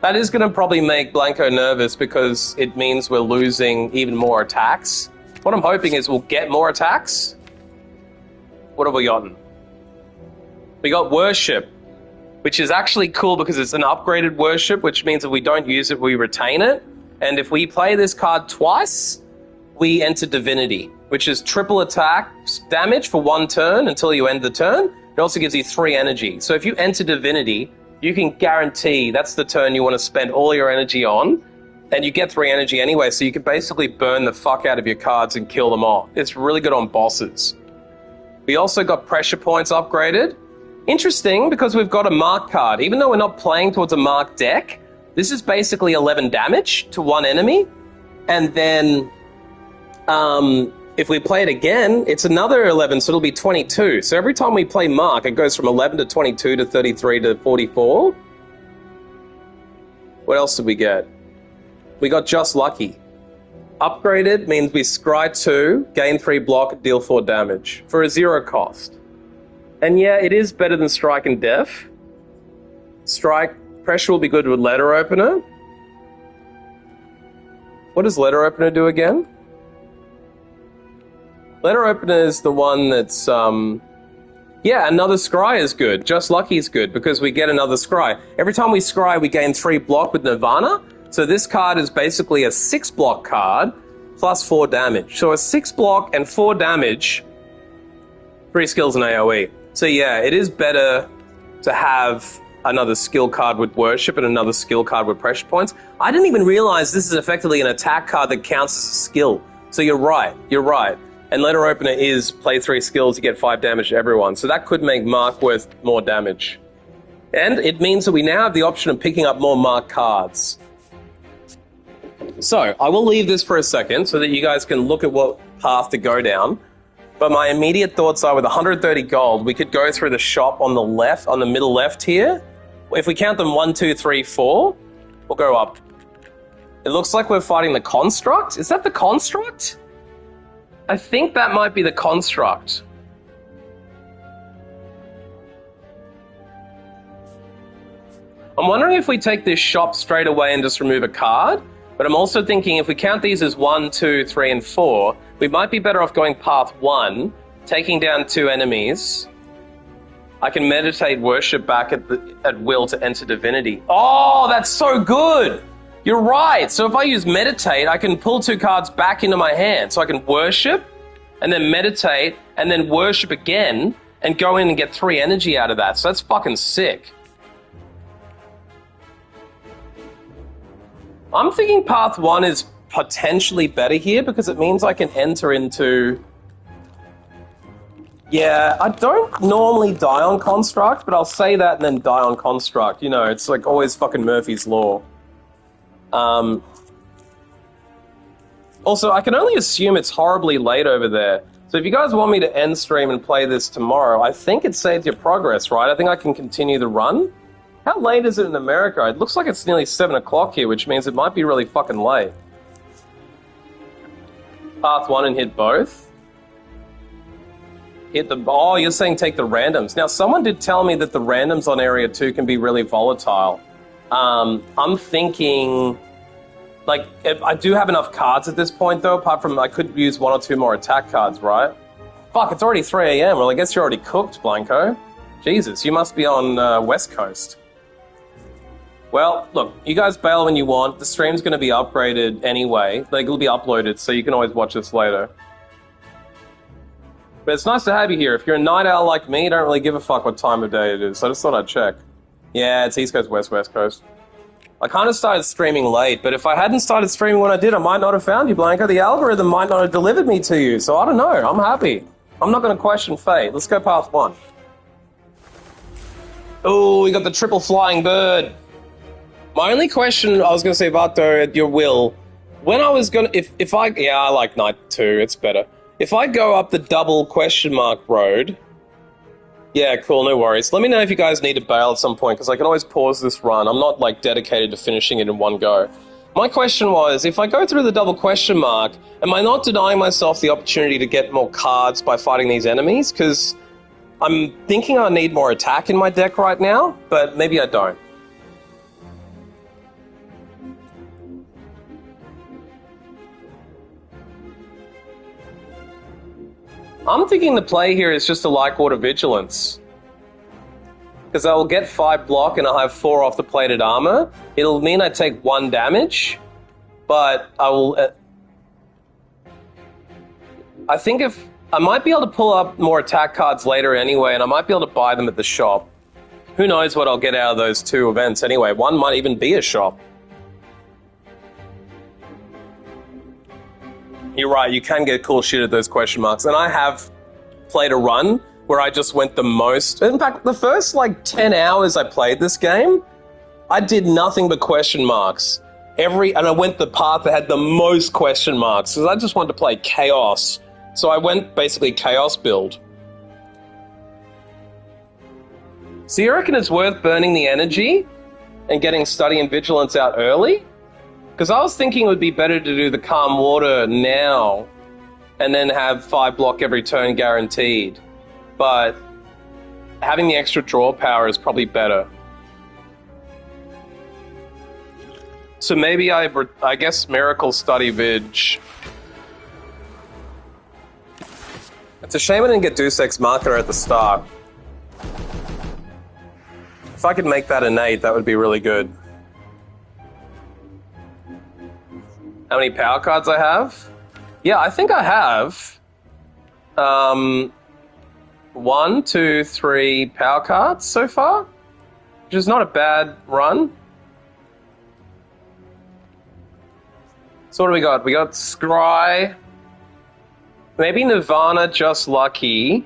That is going to probably make Blanco nervous because it means we're losing even more attacks. What I'm hoping is we'll get more attacks. What have we gotten? We got Worship, which is actually cool because it's an upgraded Worship, which means if we don't use it, we retain it. And if we play this card twice, we enter Divinity, which is triple attack damage for 1 turn until you end the turn. It also gives you 3 energy. So if you enter Divinity, you can guarantee that's the turn you want to spend all your energy on, and you get 3 energy anyway, so you can basically burn the fuck out of your cards and kill them all. It's really good on bosses. We also got Pressure Points upgraded. Interesting, because we've got a mark card. Even though we're not playing towards a marked deck, this is basically 11 damage to 1 enemy. And then, if we play it again, it's another 11, so it'll be 22. So every time we play mark, it goes from 11 to 22 to 33 to 44. What else did we get? We got Just Lucky. Upgraded means we scry 2, gain 3 block, deal 4 damage for a 0 cost. And yeah, it is better than Strike and Def. Strike, pressure will be good with Letter Opener. What does Letter Opener do again? Letter Opener is the one that's, yeah, another scry is good. Just Lucky is good because we get another scry. Every time we scry, we gain 3 block with Nirvana. So this card is basically a 6 block card plus 4 damage. So a 6 block and 4 damage, 3 skills in AoE. So yeah, it is better to have another skill card with Worship and another skill card with Pressure Points. I didn't even realize this is effectively an attack card that counts as a skill. So you're right. And Letter Opener is play 3 skills to get 5 damage to everyone. So that could make Mark worth more damage. And it means that we now have the option of picking up more Mark cards. So I will leave this for a second so that you guys can look at what path to go down. But my immediate thoughts are with 130 gold, we could go through the shop on the left, on the middle left here. If we count them 1, 2, 3, 4, we'll go up. It looks like we're fighting the Construct. Is that the Construct? I think that might be the Construct. I'm wondering if we take this shop straight away and just remove a card. But I'm also thinking if we count these as 1, 2, 3, and 4, we might be better off going path 1, taking down 2 enemies. I can meditate Worship back at will to enter Divinity. Oh, that's so good! You're right. So if I use Meditate, I can pull 2 cards back into my hand. So I can Worship, and then Meditate, and then Worship again, and go in and get 3 energy out of that. So that's fucking sick. I'm thinking path 1 is potentially better here because it means I can enter into... Yeah, I don't normally die on Construct, but I'll say that and then die on Construct. You know, it's like always fucking Murphy's Law. Also, I can only assume it's horribly late over there. So if you guys want me to end stream and play this tomorrow, I think it saves your progress, right? I think I can continue the run. How late is it in America? It looks like it's nearly 7 o'clock here, which means it might be really fucking late. Path 1 and hit both. Hit the... Oh, you're saying take the randoms. Now, someone did tell me that the randoms on Area 2 can be really volatile. I'm thinking... Like, if I do have enough cards at this point, though, apart from I could use 1 or 2 more attack cards, right? Fuck, it's already 3 a.m. Well, I guess you're already cooked, Blanco. Jesus, you must be on West Coast. Well, look, you guys bail when you want. The stream's going to be upgraded anyway. Like, it'll be uploaded, so you can always watch this later. But it's nice to have you here. If you're a night owl like me, you don't really give a fuck what time of day it is. So I just thought I'd check. Yeah, it's East Coast, West Coast. I kind of started streaming late, but if I hadn't started streaming when I did, I might not have found you, Blanco. The algorithm might not have delivered me to you, so I don't know. I'm happy. I'm not going to question fate. Let's go path 1. Oh, we got the triple flying bird. My only question, I was going to say, Vato, at your will, when I was going to, if I, yeah, I like night 2, it's better. If I go up the double question mark road, yeah, cool, no worries. Let me know if you guys need to bail at some point, because I can always pause this run. I'm not, like, dedicated to finishing it in one go. My question was, if I go through the double question mark, am I not denying myself the opportunity to get more cards by fighting these enemies? Because I'm thinking I need more attack in my deck right now, but maybe I don't. I'm thinking the play here is just a Light Water Vigilance. Because I will get 5 block and I'll have 4 off the plated armor. It'll mean I take 1 damage, but I will... I think if... I might be able to pull up more attack cards later anyway, and I might be able to buy them at the shop. Who knows what I'll get out of those 2 events anyway. One might even be a shop. You're right, you can get cool shit at those question marks. And I have played a run where I just went the most... In fact, the first, 10 hours I played this game, I did nothing but question marks. And I went the path that had the most question marks, because I just wanted to play Chaos. So I went basically Chaos build. So you reckon it's worth burning the energy and getting Study and Vigilance out early? Because I was thinking it would be better to do the Calm Water now and then have 5 block every turn guaranteed. But having the extra draw power is probably better. So maybe I guess Miracle Study Vig. It's a shame I didn't get Deus Ex Machina at the start. If I could make that innate, that would be really good. How many power cards I have? Yeah, I think I have 1, 2, 3 power cards so far, which is not a bad run. So what do we got? We got Scry, maybe Nirvana, Just Lucky.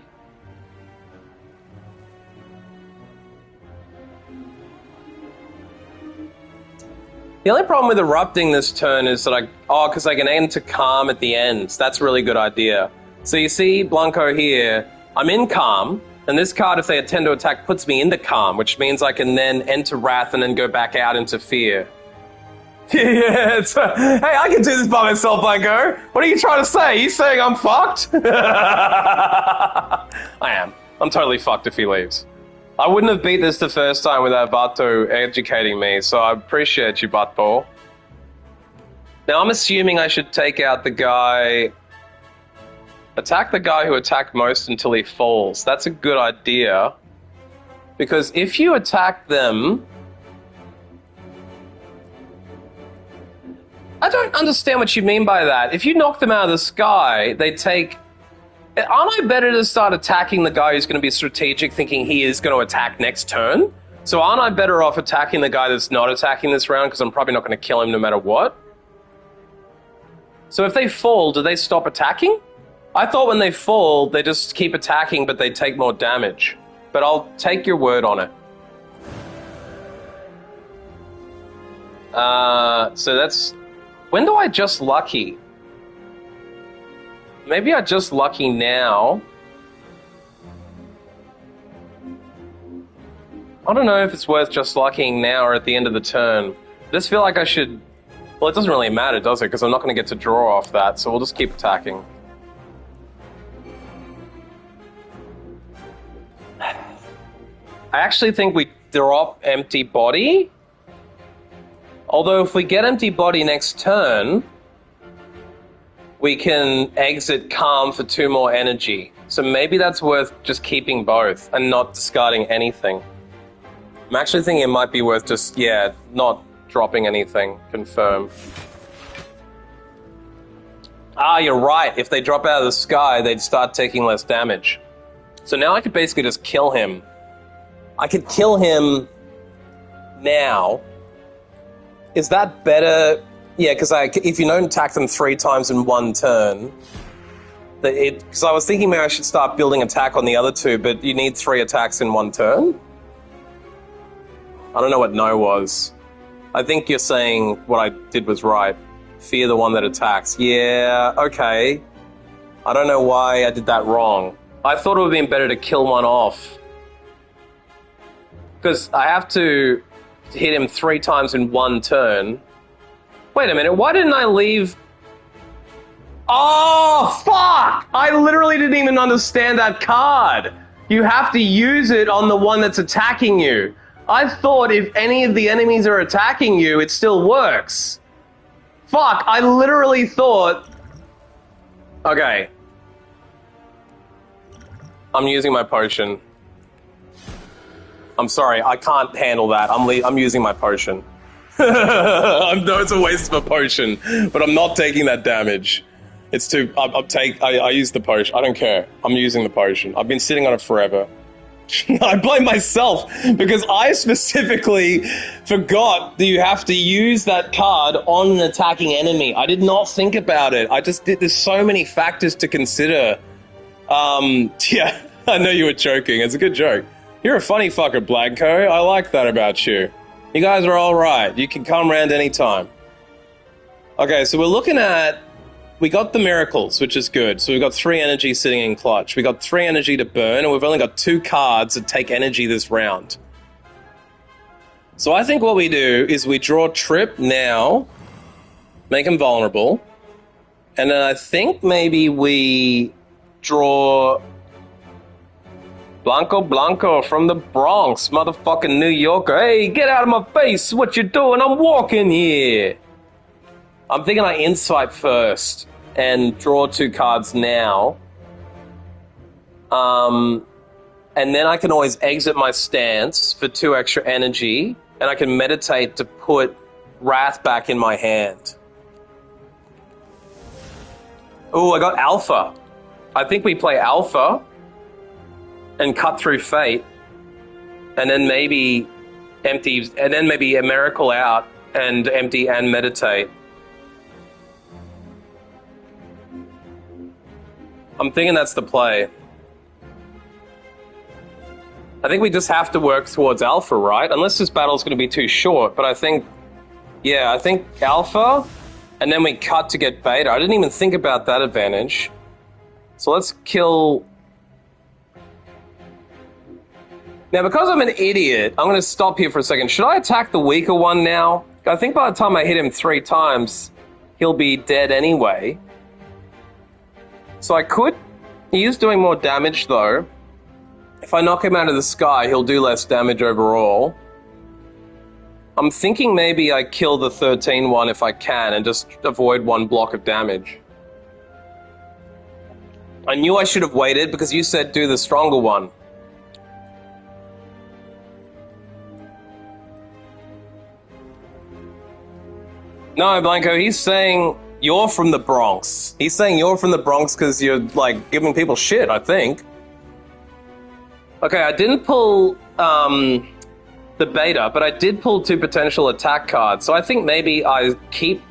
The only problem with erupting this turn is that because I can enter Calm at the end. That's a really good idea. So you see Blanco here, I'm in Calm, and this card, if they attend to attack, puts me into Calm, which means I can then enter Wrath and then go back out into Fear. Yeah, hey, I can do this by myself, Blanco. What are you trying to say? You saying I'm fucked? I am. I'm totally fucked if he leaves. I wouldn't have beat this the first time without Bato educating me, so I appreciate you, Butball. Now, I'm assuming I should take out the guy... Attack the guy who attacked most until he falls. That's a good idea. Because if you attack them... I don't understand what you mean by that. If you knock them out of the sky, they take... Aren't I better to start attacking the guy who's going to be strategic, thinking he is going to attack next turn? So aren't I better off attacking the guy that's not attacking this round, because I'm probably not going to kill him no matter what? So if they fall, do they stop attacking? I thought when they fall, they just keep attacking, but they take more damage. But I'll take your word on it. So that's... When do I Just Lucky? Maybe I Just Lucky now. I don't know if it's worth Just Luckying now or at the end of the turn. I just feel like I should... Well, it doesn't really matter, does it? Because I'm not going to get to draw off that, so we'll just keep attacking. I actually think we drop Empty Body. Although if we get Empty Body next turn, we can exit Calm for 2 more energy. So maybe that's worth just keeping both and not discarding anything. I'm actually thinking it might be worth just, not dropping anything. Confirm. Ah, you're right. If they drop out of the sky, they'd start taking less damage. So now I could basically just kill him. I could kill him now. Is that better? Yeah, because if you don't attack them 3 times in 1 turn, because I was thinking maybe I should start building attack on the other 2, but you need 3 attacks in 1 turn? I don't know what no was. I think you're saying what I did was right. Fear the one that attacks. Yeah, okay. I don't know why I did that wrong. I thought it would have been better to kill one off. Because I have to hit him 3 times in 1 turn. Wait a minute, why didn't I leave? Oh, fuck! I literally didn't even understand that card. You have to use it on the one that's attacking you. I thought if any of the enemies are attacking you, it still works. Fuck, I literally thought... Okay. I'm using my potion. I'm sorry, I can't handle that. I'm using my potion. I know it's a waste of a potion, but I'm not taking that damage. It's too... I use the potion. I don't care. I'm using the potion. I've been sitting on it forever. I blame myself because I specifically forgot that you have to use that card on an attacking enemy. I did not think about it. I just did. There's so many factors to consider. Yeah, I know you were joking. It's a good joke. You're a funny fucker, Blanco. I like that about you. You guys are all right. You can come around anytime. Okay, so we're looking at... We got the miracles, which is good. So we've got 3 energy sitting in clutch. We got 3 energy to burn, and we've only got 2 cards that take energy this round. So I think what we do is we draw Trip now, make him vulnerable, and then I think maybe we draw Blanco from the Bronx, motherfucking New Yorker. Hey, get out of my face! What you doing? I'm walking here! I'm thinking I Insight first and draw 2 cards now. And then I can always exit my stance for 2 extra energy, and I can meditate to put Wrath back in my hand. Ooh, I got Alpha. I think we play Alpha and cut through Fate, and then maybe empty, and then maybe a Miracle out and empty and meditate. I'm thinking that's the play. I think we just have to work towards Alpha, right? Unless this battle's going to be too short, but I think... Yeah, I think Alpha, and then we cut to get Beta. I didn't even think about that advantage. So let's kill... Now, because I'm an idiot, I'm going to stop here for a second. Should I attack the weaker one now? I think by the time I hit him 3 times, he'll be dead anyway. So I could... He is doing more damage, though. If I knock him out of the sky, he'll do less damage overall. I'm thinking maybe I kill the 13 one if I can and just avoid 1 block of damage. I knew I should have waited because you said do the stronger one. No, Blanco, he's saying... You're from the Bronx. He's saying you're from the Bronx because you're, like, giving people shit, I think. Okay, I didn't pull the Beta, but I did pull 2 potential attack cards, so I think maybe I keep...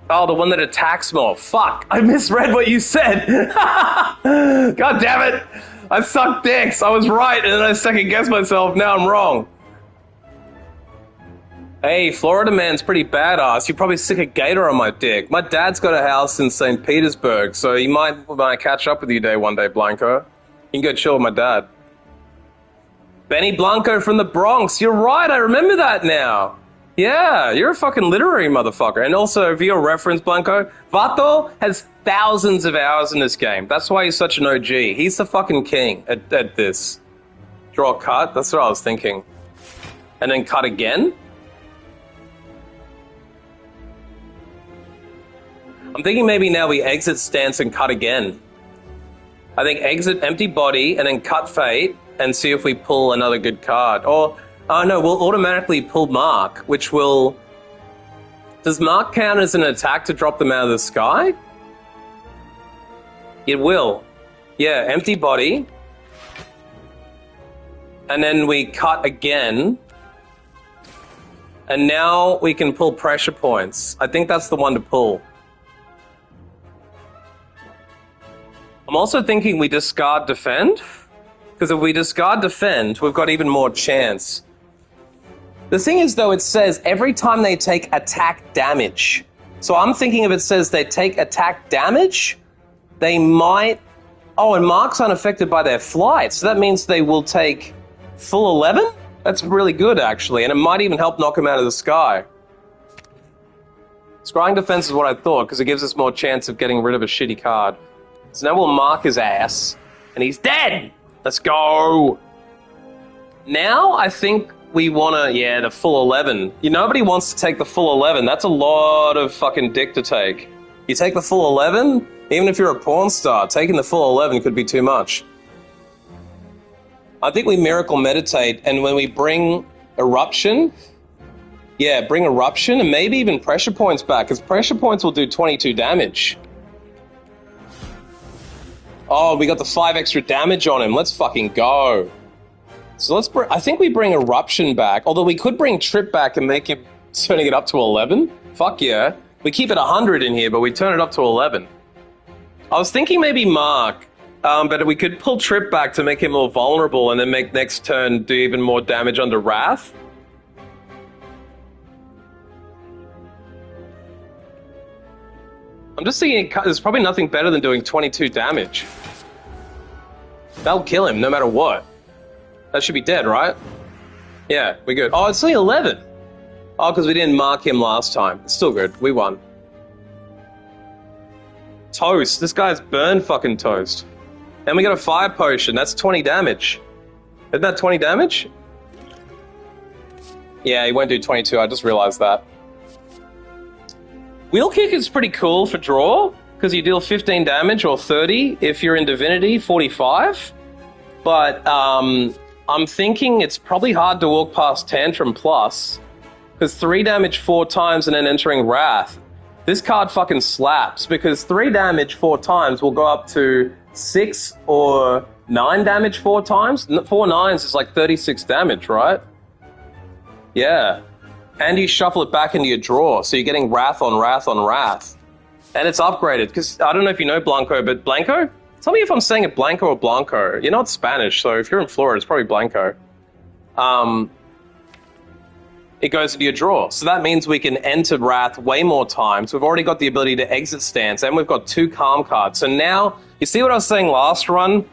Oh, the one that attacks more. Fuck, I misread what you said. God damn it. I suck dicks. I was right, and then I second-guessed myself. Now I'm wrong. Hey, Florida man's pretty badass. You probably stick a gator on my dick. My dad's got a house in St. Petersburg, so he might catch up with you one day, Blanco. You can go chill with my dad. Benny Blanco from the Bronx. You're right, I remember that now. Yeah, you're a fucking literary motherfucker. And also, for your reference, Blanco, Vato has thousands of hours in this game. That's why he's such an OG. He's the fucking king at this. Draw a cut? That's what I was thinking. And then cut again? I'm thinking maybe now we exit stance and cut again. I think exit empty body and then cut Fate and see if we pull another good card. Or, oh no, we'll automatically pull Mark, which will... Does Mark count as an attack to drop them out of the sky? It will. Yeah, empty body. And then we cut again. And now we can pull pressure points. I think that's the one to pull. I'm also thinking we discard defend, because if we discard defend, we've got even more chance. The thing is, though, it says every time they take attack damage. So I'm thinking if it says they take attack damage, they might... Oh, and Mark's unaffected by their flight, so that means they will take full 11? That's really good, actually, and it might even help knock him out of the sky. Scrying defense is what I thought, because it gives us more chance of getting rid of a shitty card. So now we'll mark his ass, and he's dead! Let's go! Now, I think we want to, yeah, the full 11. Nobody wants to take the full 11. That's a lot of fucking dick to take. You take the full 11, even if you're a porn star, taking the full 11 could be too much. I think we Miracle Meditate, and when we bring Eruption, yeah, bring Eruption, and maybe even Pressure Points back, because Pressure Points will do 22 damage. Oh, we got the 5 extra damage on him. Let's fucking go. So I think we bring Eruption back, although we could bring Trip back and make him turning it up to 11. Fuck yeah. We keep it 100 in here, but we turn it up to 11. I was thinking maybe Mark, but we could pull Trip back to make him more vulnerable and then make next turn do even more damage under Wrath. I'm just thinking there's probably nothing better than doing 22 damage. That'll kill him no matter what. That should be dead, right? Yeah, we're good. Oh, it's only 11. Oh, because we didn't mark him last time. It's still good. We won. Toast. This guy's burned fucking toast. And we got a fire potion. That's 20 damage. Isn't that 20 damage? Yeah, he won't do 22. I just realized that. Wheel Kick is pretty cool for draw, because you deal 15 damage or 30 if you're in Divinity, 45. But I'm thinking it's probably hard to walk past Tantrum Plus, because 3 damage 4 times and then entering Wrath. This card fucking slaps, because 3 damage 4 times will go up to 6 or 9 damage 4 times. 4 nines is like 36 damage, right? Yeah. And you shuffle it back into your drawer, so you're getting Wrath on Wrath on Wrath. And it's upgraded, because I don't know if you know Blanco, but Blanco? Tell me if I'm saying it Blanco or Blanco. You're not Spanish, so if you're in Florida, it's probably Blanco. It goes into your drawer. So that means we can enter Wrath way more times. We've already got the ability to exit stance, and we've got 2 Calm cards. So now, you see what I was saying last run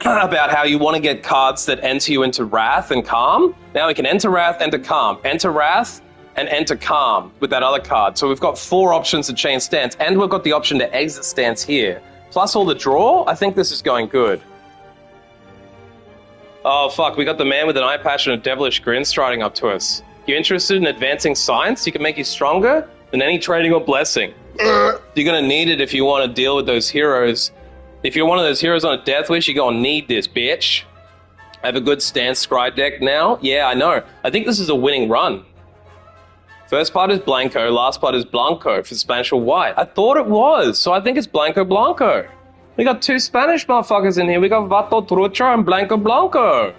about how you want to get cards that enter you into Wrath and Calm? Now we can enter Wrath, enter Calm, enter Wrath, and enter Calm with that other card. So we've got 4 options to change stance, and we've got the option to exit stance here. Plus all the draw, I think this is going good. Oh fuck, we got the man with an eye patch and a devilish grin striding up to us. You interested in advancing science? You can make you stronger than any training or blessing. You're gonna need it if you want to deal with those heroes. If you're one of those heroes on a death wish, you're gonna need this, bitch. I have a good stance scry deck now. Yeah, I know. I think this is a winning run. First part is Blanco, last part is Blanco for Spanish or White. I thought it was, so I think it's Blanco Blanco. We got 2 Spanish motherfuckers in here. We got Vato Trucha and Blanco Blanco.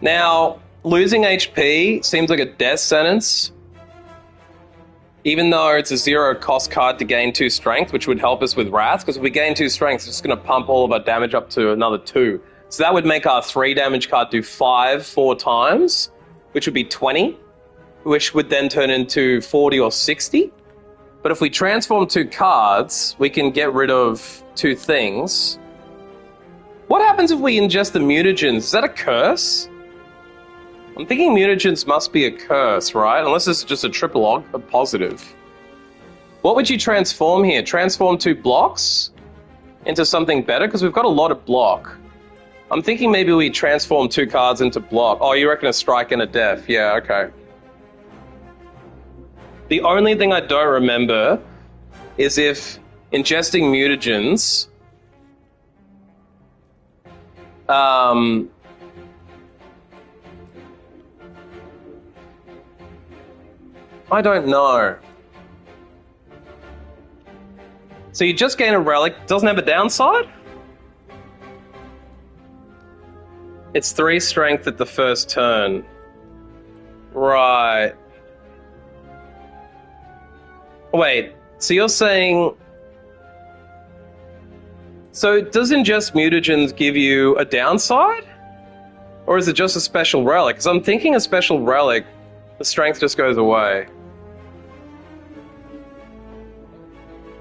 Now, losing HP seems like a death sentence. Even though it's a 0 cost card to gain 2 strength, which would help us with Wrath, because if we gain 2 strength, it's just going to pump all of our damage up to another 2. So that would make our 3 damage card do 5 4 times, which would be 20. Which would then turn into 40 or 60. But if we transform 2 cards, we can get rid of 2 things. What happens if we ingest the mutagens? Is that a curse? I'm thinking mutagens must be a curse, right? Unless this is just a triple a positive. What would you transform here? Transform 2 blocks into something better? Because we've got a lot of block. I'm thinking maybe we transform 2 cards into block. Oh, you reckon a strike and a death? Yeah, okay. The only thing I don't remember is if ingesting mutagens I don't know. So you just gain a relic, doesn't have a downside? It's 3 strength at the first turn. Right. Wait, so you're saying... So does ingest mutagens give you a downside? Or is it just a special relic? Because I'm thinking a special relic, the strength just goes away.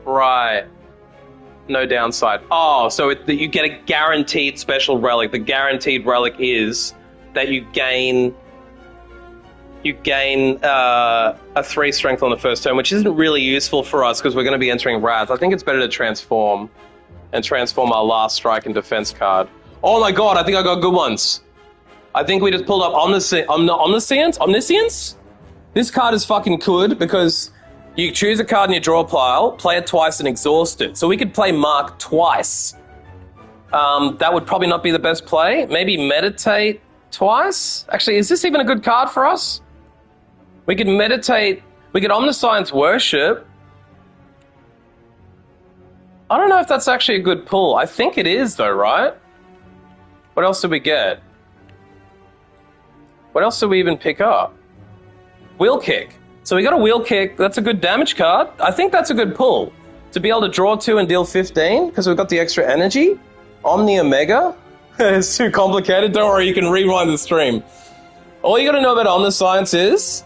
Right. No downside. Oh, so you get a guaranteed special relic. The guaranteed relic is that you gain a 3 strength on the first turn, which isn't really useful for us because we're going to be entering Wrath. I think it's better to transform and transform our last strike and defense card. Oh my god, I think I got good ones. I think we just pulled up Omniscience? This card is fucking good because you choose a card in your draw pile, play it twice and exhaust it. So we could play Mark twice. That would probably not be the best play. Maybe Meditate twice? Actually, is this even a good card for us? We could Meditate. We could Omniscience Worship. I don't know if that's actually a good pull. I think it is though, right? What else did we get? What else did we even pick up? Wheel Kick. So we got a Wheel Kick. That's a good damage card. I think that's a good pull. To be able to draw 2 and deal 15, because we've got the extra energy. Omni Omega. It's too complicated. Don't worry, you can rewind the stream. All you got to know about Omniscience is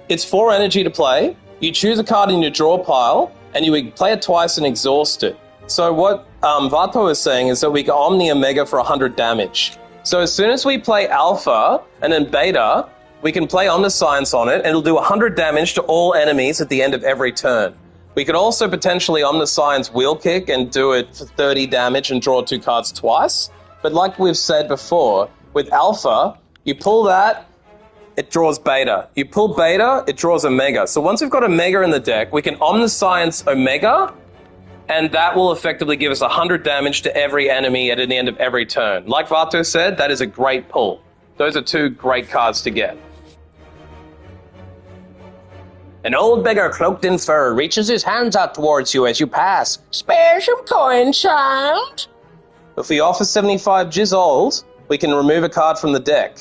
it's 4 energy to play. You choose a card in your draw pile, and you play it twice and exhaust it. So what Vato is saying is that we can Omni Omega for 100 damage. So as soon as we play Alpha and then Beta, we can play Omniscience on it, and it'll do 100 damage to all enemies at the end of every turn. We could also potentially Omniscience Wheel Kick and do it for 30 damage and draw 2 cards twice. But like we've said before, with Alpha, you pull that, it draws Beta. You pull Beta, it draws Omega. So once we've got Omega in the deck, we can Omniscience Omega, and that will effectively give us 100 damage to every enemy at the end of every turn. Like Vato said, that is a great pull. Those are 2 great cards to get. An old beggar cloaked in fur reaches his hands out towards you as you pass. Spare some coin, child. If we offer 75 Jizz old, we can remove a card from the deck.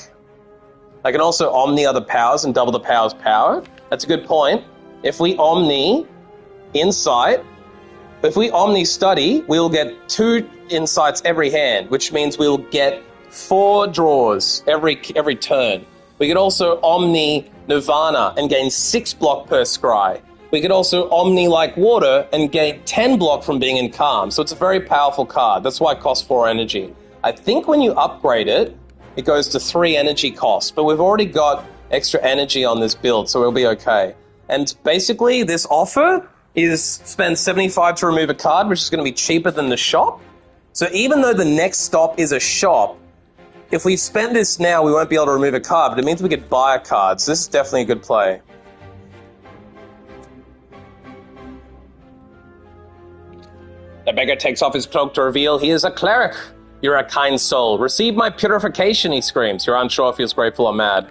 I can also Omni other powers and double the power's power. That's a good point. If we Omni Insight, if we Omni Study, we'll get 2 insights every hand, which means we'll get 4 draws every turn. We could also Omni Nirvana and gain 6 block per scry. We could also Omni Like Water and gain 10 block from being in Calm. So it's a very powerful card. That's why it costs 4 energy. I think when you upgrade it, it goes to 3 energy cost. But we've already got extra energy on this build, so we'll be okay. And basically, this offer is spend 75 to remove a card, which is going to be cheaper than the shop. So even though the next stop is a shop, if we spend this now, we won't be able to remove a card, but it means we could buy a card. So this is definitely a good play. The beggar takes off his cloak to reveal he is a cleric. You're a kind soul. Receive my purification, he screams. You're unsure if he's grateful or mad.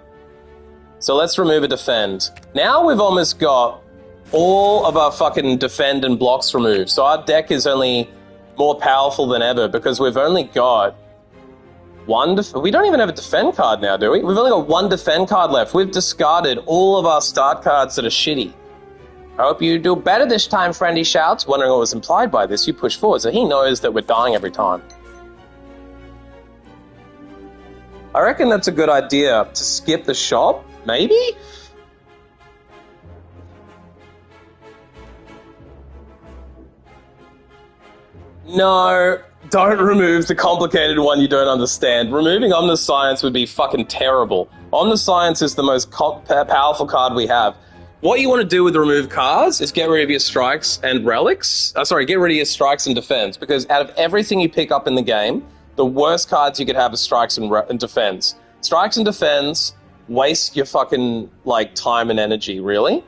So let's remove a defend. Now we've almost got all of our fucking defend and blocks removed. So our deck is only more powerful than ever because we've only got one... we don't even have a defend card now, do we? We've only got 1 defend card left. We've discarded all of our start cards that are shitty. I hope you do better this time, friend, he shouts. Wondering what was implied by this, you push forward, so he knows that we're dying every time. I reckon that's a good idea to skip the shop, maybe? No, don't remove the complicated one you don't understand. Removing Omniscience would be fucking terrible. Omniscience is the most powerful card we have. What you want to do with the removed cards is get rid of your strikes and relics. Get rid of your strikes and defense, because out of everything you pick up in the game, the worst cards you could have are strikes and defense. Strikes and defense waste your fucking, time and energy, really.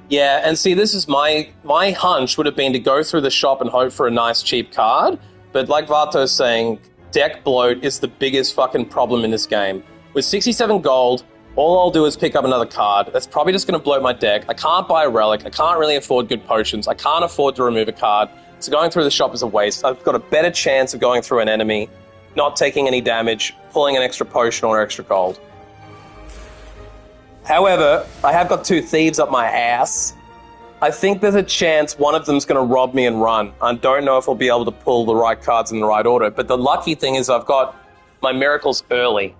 Yeah, and see, this is my hunch would have been to go through the shop and hope for a nice cheap card, but like Vato's saying, deck bloat is the biggest fucking problem in this game. With 67 gold, all I'll do is pick up another card. That's probably just going to bloat my deck. I can't buy a relic. I can't really afford good potions. I can't afford to remove a card. So going through the shop is a waste. I've got a better chance of going through an enemy, not taking any damage, pulling an extra potion or extra gold. However, I have got 2 thieves up my ass. I think there's a chance one of them's going to rob me and run. I don't know if I'll be able to pull the right cards in the right order, but the lucky thing is I've got my miracles early.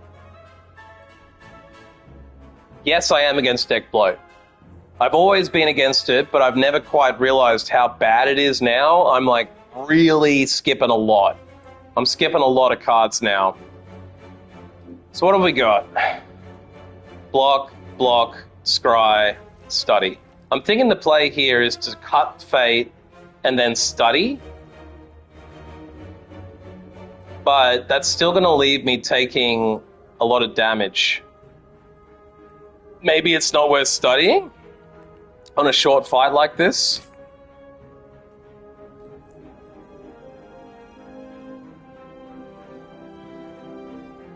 Yes, I am against deck bloat. I've always been against it, but I've never quite realized how bad it is now. I'm really skipping a lot. I'm skipping a lot of cards now. So what have we got? Block, scry, study. I'm thinking the play here is to cut fate and then study. But that's still going to leave me taking a lot of damage. Maybe it's not worth studying on a short fight like this.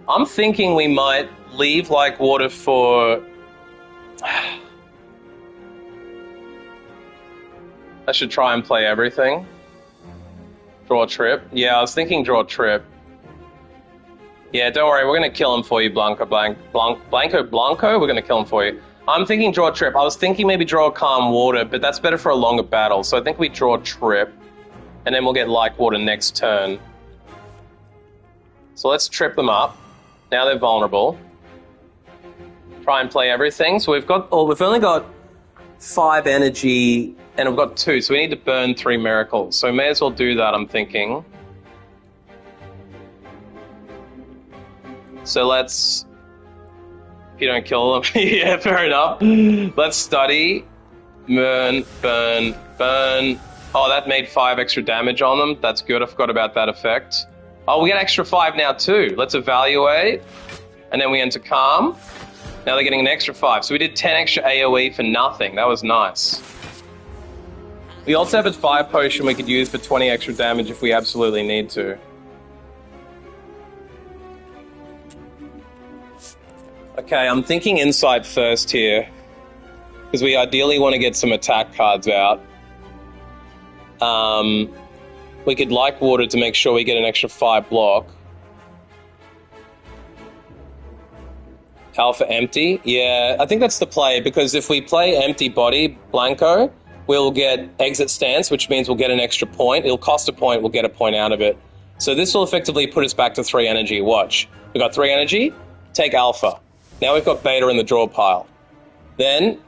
I'm thinking we might leave like water for... I should try and play everything. Draw a trip. Yeah, I was thinking draw a trip. Yeah, don't worry, we're going to kill him for you, Blanco. We're going to kill him for you. I'm thinking draw a trip. I was thinking maybe draw a calm water, but that's better for a longer battle. So I think we draw a trip, and then we'll get like water next turn. So let's trip them up. Now they're vulnerable. Try and play everything. So we've only got 5 energy, and we've got 2, so we need to burn 3 miracles. So we may as well do that, I'm thinking. So let's... If you don't kill them... yeah, fair enough. Let's study. Burn. Oh, that made 5 extra damage on them. That's good, I forgot about that effect. Oh, we get extra 5 now too. Let's evaluate. And then we enter calm. Now they're getting an extra 5. So we did 10 extra AoE for nothing. That was nice. We also have a fire potion we could use for 20 extra damage if we absolutely need to. Okay, I'm thinking insight first here. Because we ideally want to get some attack cards out. We could like water to make sure we get an extra 5 block. Alpha empty? Yeah, I think that's the play, because if we play empty body, Blanco, we'll get exit stance, which means we'll get an extra point. It'll cost a point, we'll get a point out of it. So this will effectively put us back to 3 energy. Watch. We've got 3 energy, take alpha. Now we've got beta in the draw pile. Then,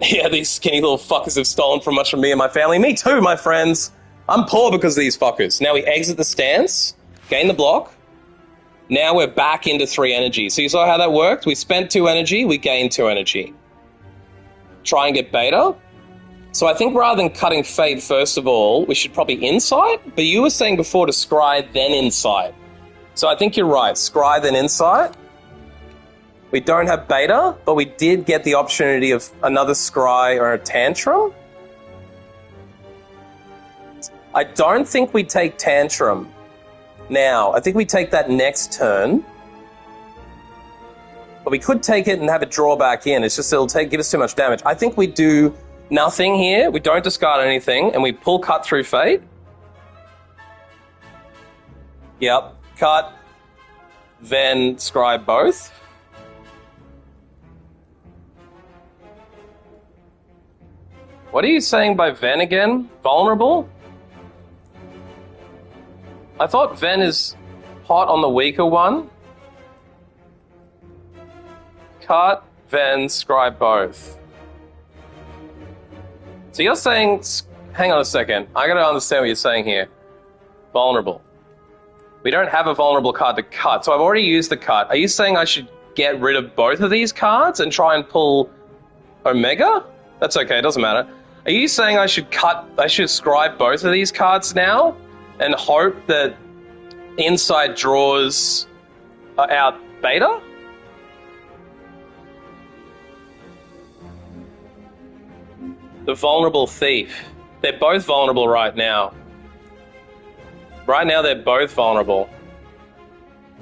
yeah, these skinny little fuckers have stolen from much from me and my family. Me too, my friends. I'm poor because of these fuckers. Now we exit the stance, gain the block. Now we're back into 3 energy. So you saw how that worked? We spent 2 energy, we gained 2 energy. Try and get beta. So I think rather than cutting fate, first of all, we should probably insight. But you were saying before to scry, then insight. So I think you're right. Scry, then insight. We don't have beta, but we did get the opportunity of another scry or a tantrum. I don't think we take tantrum now. I think we take that next turn. But we could take it and have it draw back in. It's just it'll give us too much damage. I think we do nothing here. We don't discard anything, and we pull cut through fate. Yep, cut, then scribe both. What are you saying by Ven again? Vulnerable? I thought Ven is hot on the weaker one. Cut, Ven, scribe both. So you're saying... Hang on a second. I gotta understand what you're saying here. Vulnerable. We don't have a vulnerable card to cut, so I've already used the cut. Are you saying I should get rid of both of these cards and try and pull Omega? That's okay, it doesn't matter. Are you saying I should scribe both of these cards now? And hope that Insight draws out beta? The vulnerable thief. They're both vulnerable right now. Right now they're both vulnerable.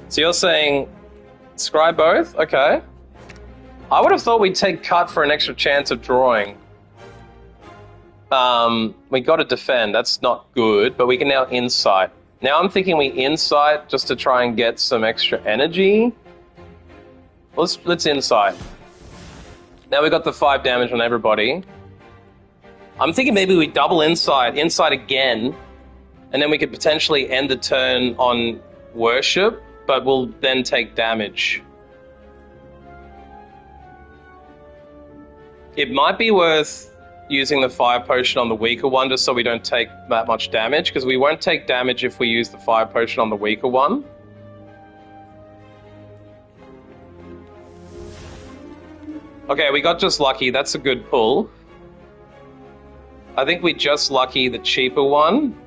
So you're saying scribe both? Okay. I would have thought we'd take cut for an extra chance of drawing. We got to defend. That's not good, but we can now insight. Now I'm thinking we insight just to try and get some extra energy. Let's insight. Now we got the 5 damage on everybody. I'm thinking maybe we double insight again, and then we could potentially end the turn on worship, but we'll then take damage. It might be worth using the fire potion on the weaker one just so we don't take that much damage, because we won't take damage if we use the fire potion on the weaker one. Okay, we got just lucky. That's a good pull. I think we just lucky the cheaper one.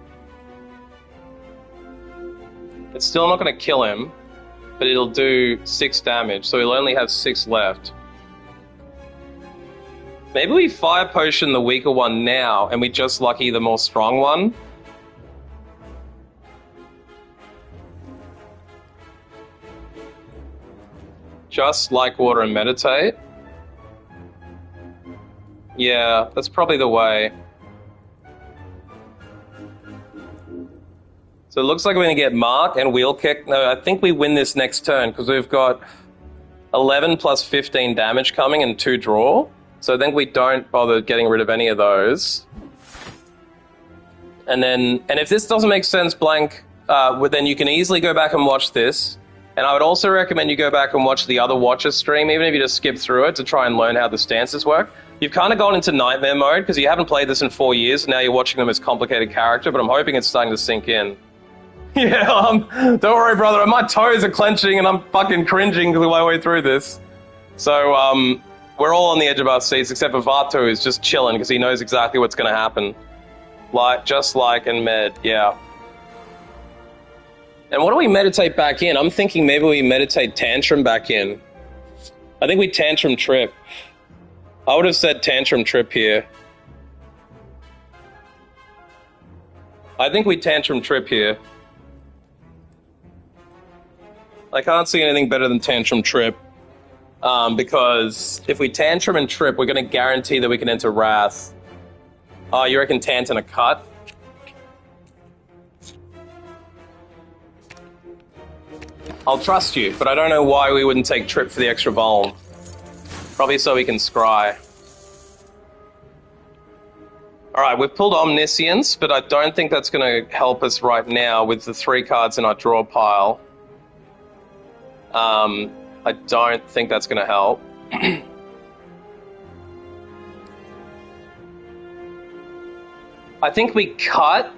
It's still not going to kill him, but it'll do 6 damage, so he'll only have 6 left. Maybe we fire potion the weaker one now, and we just lucky the more strong one. Just like water and meditate. Yeah, that's probably the way. So it looks like we're going to get Mark and Wheel Kick. No, I think we win this next turn because we've got 11 plus 15 damage coming and 2 draw. So I think we don't bother getting rid of any of those. And if this doesn't make sense, Blank, then you can easily go back and watch this. And I would also recommend you go back and watch the other Watcher stream, even if you just skip through it to try and learn how the stances work. You've kind of gone into nightmare mode because you haven't played this in 4 years, and now you're watching them as complicated character, but I'm hoping it's starting to sink in. Yeah, don't worry, brother. My toes are clenching and I'm fucking cringing my way through this. So, we're all on the edge of our seats except for Vato, who's just chilling because he knows exactly what's going to happen. Just like in Med, yeah. And what do we meditate back in? I'm thinking maybe we meditate Tantrum back in. I think we Tantrum Trip. I would have said Tantrum Trip here. I think we Tantrum Trip here. I can't see anything better than Tantrum Trip. Because if we Tantrum and Trip, we're going to guarantee that we can enter Wrath. Oh, you reckon Tant and a cut? I'll trust you, but I don't know why we wouldn't take Trip for the extra vuln. Probably so we can scry. Alright, we've pulled Omniscience, but I don't think that's going to help us right now with the 3 cards in our draw pile. I don't think that's going to help. I think we cut,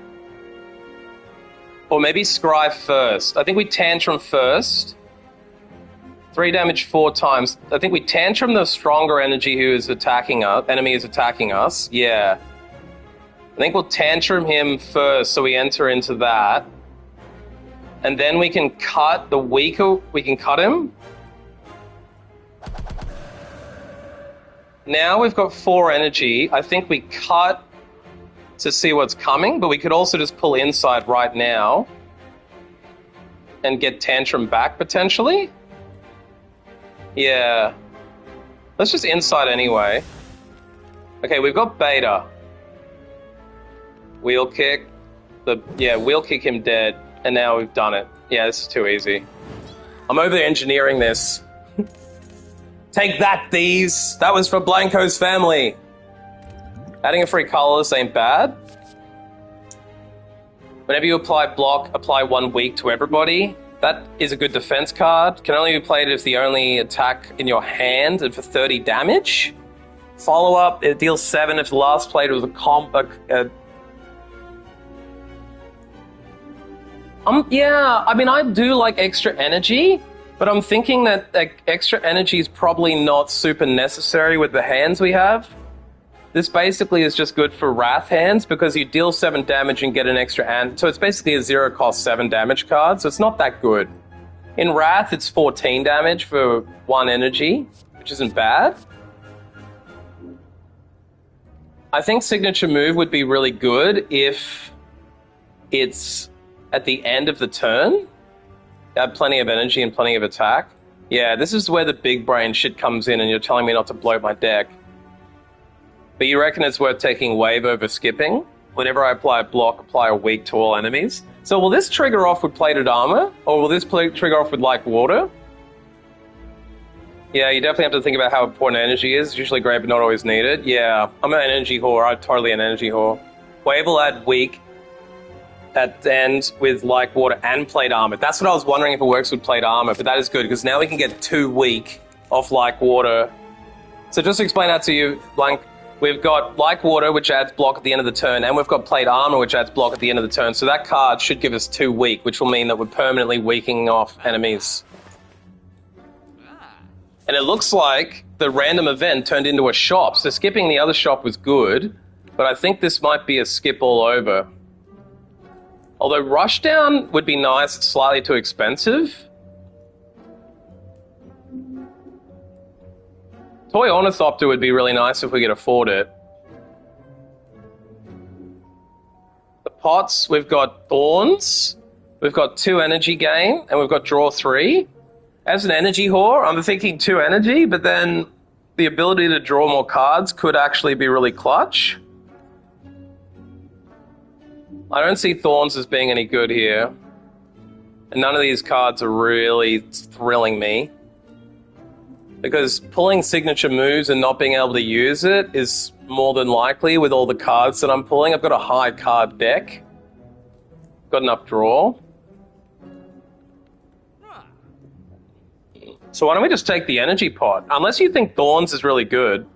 or maybe scry first. I think we Tantrum first. 3 damage 4 times. I think we Tantrum the stronger energy who is attacking us. Enemy is attacking us. Yeah. I think we'll Tantrum him first, so we enter into that. And then we can cut the weaker. We can cut him. Now we've got 4 energy. I think we cut to see what's coming, but we could also just pull Insight right now and get Tantrum back, potentially. Yeah. Let's just Insight anyway. Okay, we've got Beta. Wheel Kick. Wheel Kick him dead, and now we've done it. Yeah, this is too easy. I'm over-engineering this. Take that, thieves! That was for Blanco's family! Adding a free colorless ain't bad. Whenever you apply block, apply 1 weak to everybody. That is a good defense card. Can only be played if the only attack in your hand and for 30 damage. Follow up, it deals 7 if the last played was a comp. Yeah, I mean, I do like extra energy, but I'm thinking that extra energy is probably not super necessary with the hands we have. This basically is just good for Wrath hands because you deal 7 damage and get an extra and so it's basically a 0 cost 7 damage card, so it's not that good. In Wrath, it's 14 damage for 1 energy, which isn't bad. I think Signature Move would be really good if it's at the end of the turn. You have plenty of energy and plenty of attack. Yeah, this is where the big brain shit comes in and you're telling me not to bloat my deck. But you reckon it's worth taking wave over skipping? Whenever I apply a block, apply a weak to all enemies. So will this trigger off with plated armor? Or will this trigger off with like water? Yeah, you definitely have to think about how important energy is. It's usually great, but not always needed. Yeah, I'm an energy whore. I'm totally an energy whore. Wave will add weak at the end with like water and plate armor. That's what I was wondering if it works with plate armor, but that is good because now we can get 2 weak off like water. So just to explain that to you, Blank, we've got like water, which adds block at the end of the turn, and we've got plate armor, which adds block at the end of the turn. So that card should give us 2 weak, which will mean that we're permanently weakening off enemies. And it looks like the random event turned into a shop. So skipping the other shop was good, but I think this might be a skip all over. Although Rushdown would be nice, it's slightly too expensive. Toy Ornithopter would be really nice if we could afford it. The pots, we've got Thorns, we've got 2 energy gain, and we've got draw 3. As an energy whore, I'm thinking 2 energy, but then the ability to draw more cards could actually be really clutch. I don't see Thorns as being any good here. And none of these cards are really thrilling me. Because pulling signature moves and not being able to use it is more than likely with all the cards that I'm pulling. I've got a high card deck. Got enough draw. So why don't we just take the energy pot? Unless you think Thorns is really good.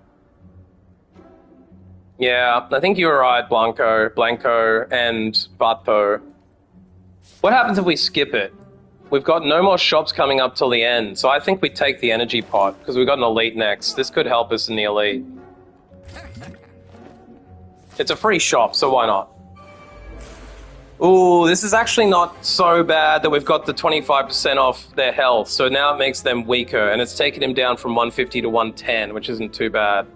Yeah, I think you were right, Blanco, and Vato. What happens if we skip it? We've got no more shops coming up till the end, so I think we take the energy pot, because we've got an elite next. This could help us in the elite. It's a free shop, so why not? Ooh, this is actually not so bad that we've got the 25% off their health, so now it makes them weaker, and it's taken him down from 150 to 110, which isn't too bad.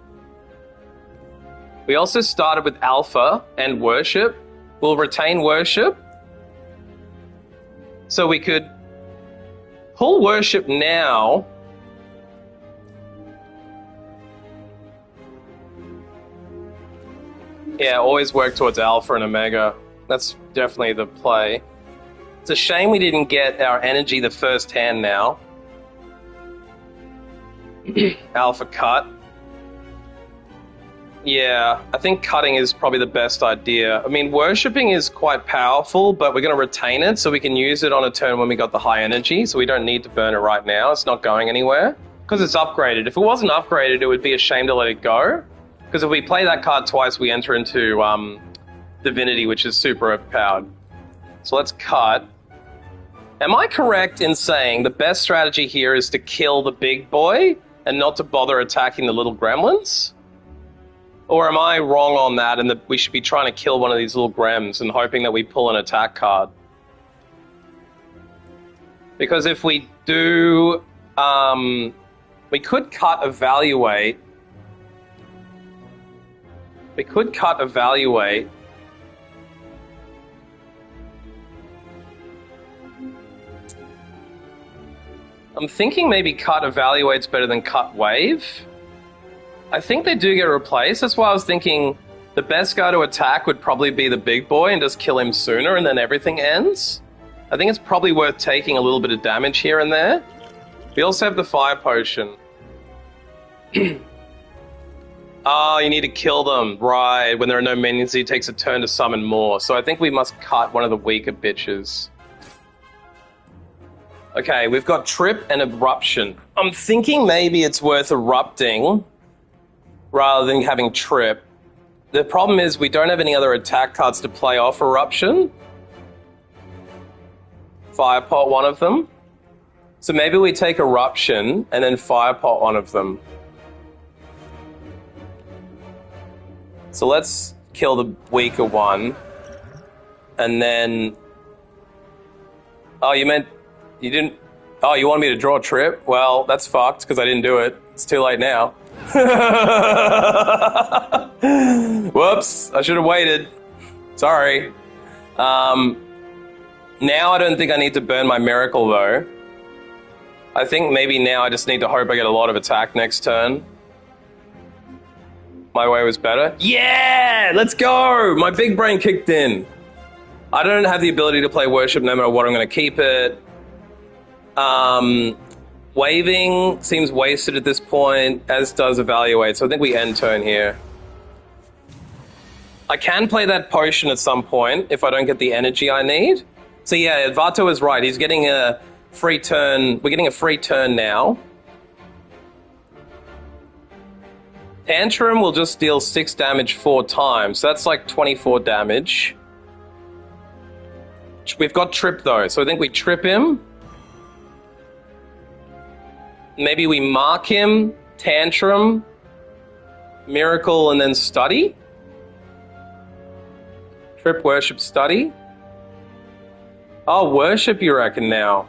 We also started with Alpha and Worship. We'll retain Worship. So we could pull Worship now. Yeah, always work towards Alpha and Omega. That's definitely the play. It's a shame we didn't get our energy the first hand now. Alpha cut. Yeah, I think cutting is probably the best idea. I mean, worshipping is quite powerful, but we're going to retain it so we can use it on a turn when we got the high energy, so we don't need to burn it right now. It's not going anywhere because it's upgraded. If it wasn't upgraded, it would be a shame to let it go, because if we play that card twice, we enter into Divinity, which is super overpowered. So let's cut. Am I correct in saying the best strategy here is to kill the big boy and not to bother attacking the little gremlins? Or am I wrong on that and that we should be trying to kill one of these little grems and hoping that we pull an attack card? Because if we do, we could cut Evaluate. We could cut Evaluate. I'm thinking maybe cut Evaluate's better than cut Wave. I think they do get replaced. That's why I was thinking the best guy to attack would probably be the big boy and just kill him sooner and then everything ends. I think it's probably worth taking a little bit of damage here and there. We also have the fire potion. Oh, you need to kill them. Right, when there are no minions, he takes a turn to summon more. So I think we must cut one of the weaker bitches. Okay, we've got Trip and Eruption. I'm thinking maybe it's worth erupting rather than having Trip. The problem is we don't have any other attack cards to play off Eruption. Firepot one of them. So maybe we take Eruption and then Firepot one of them. So let's kill the weaker one. And then... Oh, you meant... You didn't... Oh, you wanted me to draw Trip? Well, that's fucked because I didn't do it. It's too late now. Whoops, I should have waited. Sorry. Now I don't think I need to burn my Miracle, though. I think maybe now I just need to hope I get a lot of attack next turn. My way was better. Yeah! Let's go! My big brain kicked in. I don't have the ability to play Worship no matter what. I'm going to keep it. Waving seems wasted at this point, as does Evaluate, so I think we end turn here. I can play that potion at some point if I don't get the energy I need. So yeah, Vato is right. He's getting a free turn. We're getting a free turn now. Tantrum will just deal 6 damage 4 times, so that's like 24 damage. We've got Trip though, so I think we trip him. Maybe we mark him, Tantrum, Miracle, and then Study? Trip, Worship, Study? Oh, Worship, you reckon now?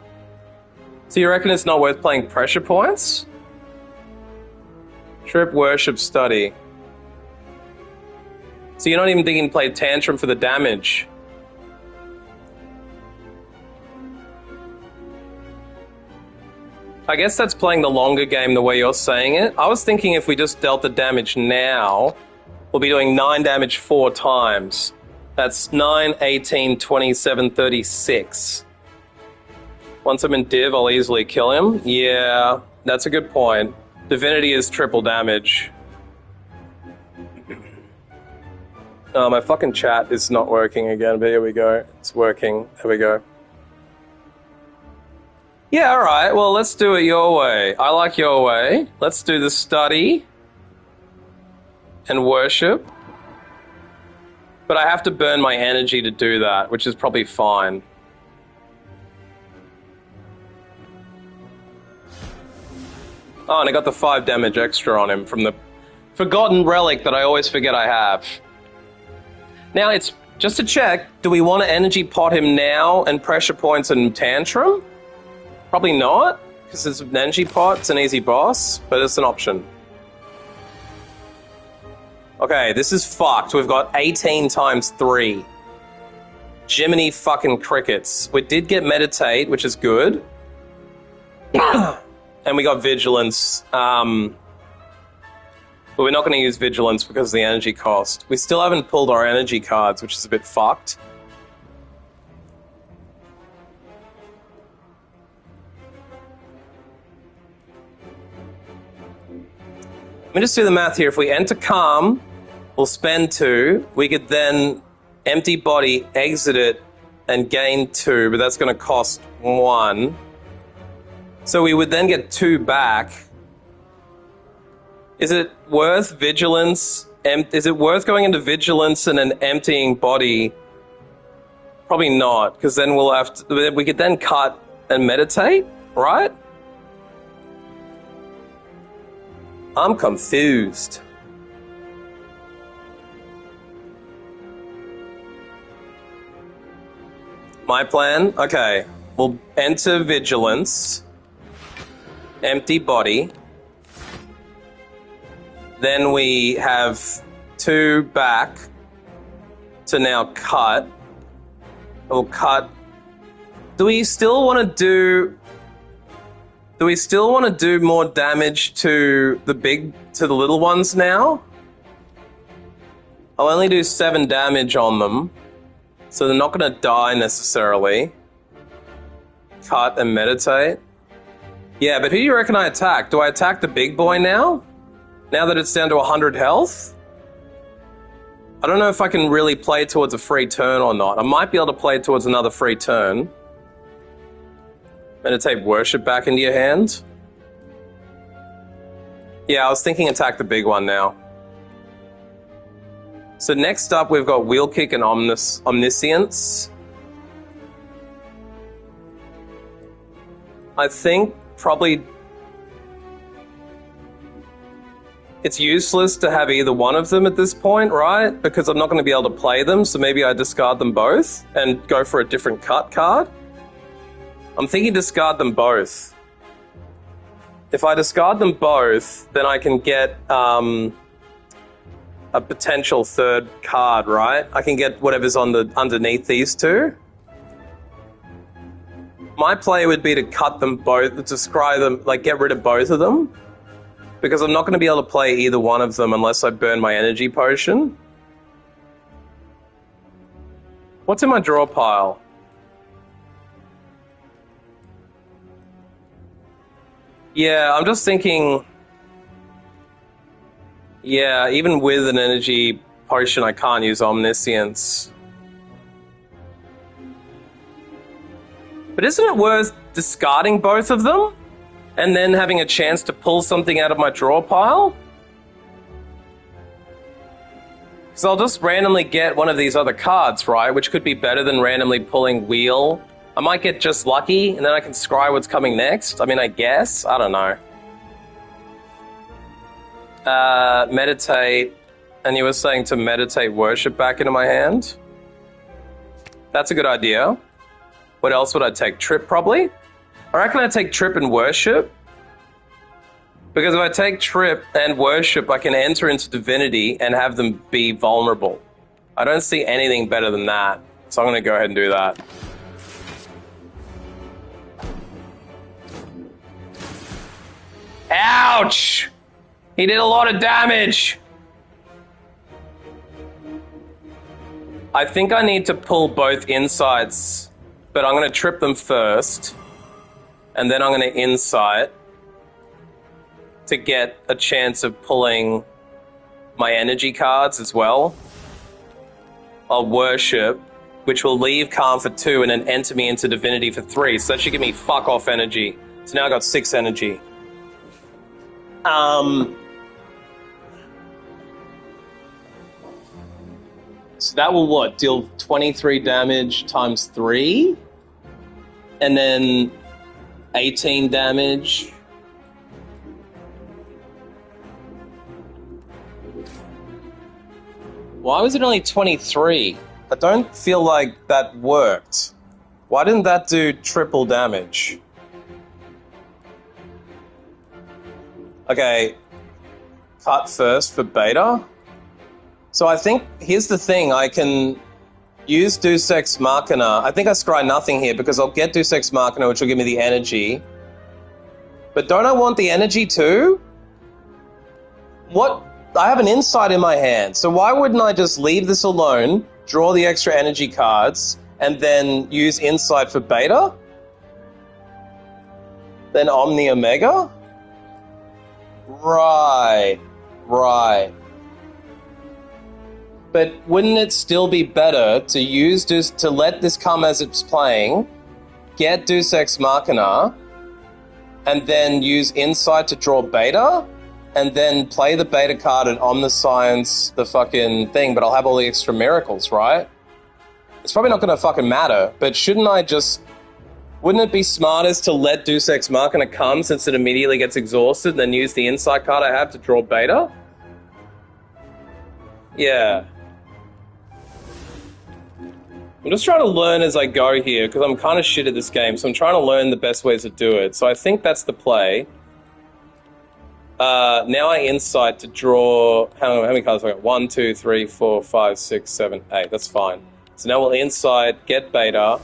So you reckon it's not worth playing pressure points? Trip, Worship, Study. So you're not even thinking to play Tantrum for the damage? I guess that's playing the longer game the way you're saying it. I was thinking if we just dealt the damage now, we'll be doing 9 damage 4 times. That's 9, 18, 27, 36. Once I'm in div, I'll easily kill him. Yeah, that's a good point. Divinity is triple damage. Oh, my fucking chat is not working again, but here we go. It's working. There we go. Yeah, alright, well, let's do it your way. I like your way. Let's do the Study and Worship. But I have to burn my energy to do that, which is probably fine. Oh, and I got the 5 damage extra on him from the forgotten relic that I always forget I have. Now, it's just to check, do we want to energy pot him now and pressure points and Tantrum? Probably not, because it's an energy pot, it's an easy boss, but it's an option. Okay, this is fucked. We've got 18 times 3. Jiminy fucking crickets. We did get Meditate, which is good. And we got Vigilance. But we're not going to use Vigilance because of the energy cost. We still haven't pulled our energy cards, which is a bit fucked. Let me just do the math here. If we enter Calm, we'll spend 2. We could then empty body, exit it, and gain 2, but that's going to cost 1. So we would then get 2 back. Is it worth Vigilance? Is it worth going into Vigilance and then emptying body? Probably not, because then we'll have to, we could then cut and meditate, right? I'm confused. My plan? Okay. We'll enter Vigilance. Empty body. Then we have 2 back to now cut. We'll cut. Do we still want to do more damage to the little ones now? I'll only do 7 damage on them, so they're not going to die necessarily. Cut and meditate. Yeah, but who do you reckon I attack? Do I attack the big boy now? Now that it's down to 100 health? I don't know if I can really play towards a free turn or not. I might be able to play towards another free turn. Meditate Worship back into your hand. Yeah, I was thinking attack the big one now. So next up we've got Wheel Kick and Omniscience. I think probably it's useless to have either one of them at this point, right? Because I'm not going to be able to play them, so maybe I discard them both and go for a different cut card. I'm thinking discard them both. If I discard them both, then I can get a potential third card, right? I can get whatever's on the underneath these two. My play would be to cut them both, to scry them, like get rid of both of them. Because I'm not going to be able to play either one of them unless I burn my energy potion. What's in my draw pile? Yeah, I'm just thinking... Yeah, even with an energy potion, I can't use Omniscience. But isn't it worth discarding both of them? And then having a chance to pull something out of my draw pile? Because I'll just randomly get one of these other cards, right? Which could be better than randomly pulling Wheel. I might get just lucky, and then I can scry what's coming next. I mean, I guess. I don't know. Meditate, and you were saying to meditate worship back into my hand? That's a good idea. What else would I take? Trip, probably? I reckon I'd take trip and worship. Because if I take trip and worship, I can enter into divinity and have them be vulnerable. I don't see anything better than that. So I'm going to go ahead and do that. Ouch! He did a lot of damage! I think I need to pull both insights, but I'm going to trip them first, and then I'm going to insight to get a chance of pulling my energy cards as well. I'll worship, which will leave calm for 2 and then enter me into divinity for 3, so that should give me fuck off energy. So now I got 6 energy. So that will what? Deal 23 damage times 3? And then 18 damage. Why was it only 23? I don't feel like that worked. Why didn't that do triple damage? Okay, cut first for beta. So I think, here's the thing, I can use Deus Ex Machina. I think I scry nothing here because I'll get Deus Ex Machina, which will give me the energy. But don't I want the energy too? What? I have an insight in my hand, so why wouldn't I just leave this alone, draw the extra energy cards, and then use insight for beta? Then Omni Omega? Right. But wouldn't it still be better to use to let this come as it's playing, get Deus Ex Machina, and then use insight to draw beta, and then play the beta card and omniscience the fucking thing, but I'll have all the extra miracles, right? It's probably not going to fucking matter, but shouldn't I just... Wouldn't it be smartest to let Deus Ex Machina come since it immediately gets exhausted and then use the insight card I have to draw beta? Yeah. I'm just trying to learn as I go here because I'm kind of shit at this game, so I'm trying to learn the best ways to do it. So I think that's the play. Now I insight to draw... How many cards have I got? 1, 2, 3, 4, 5, 6, 7, 8. That's fine. So now we'll insight, get beta...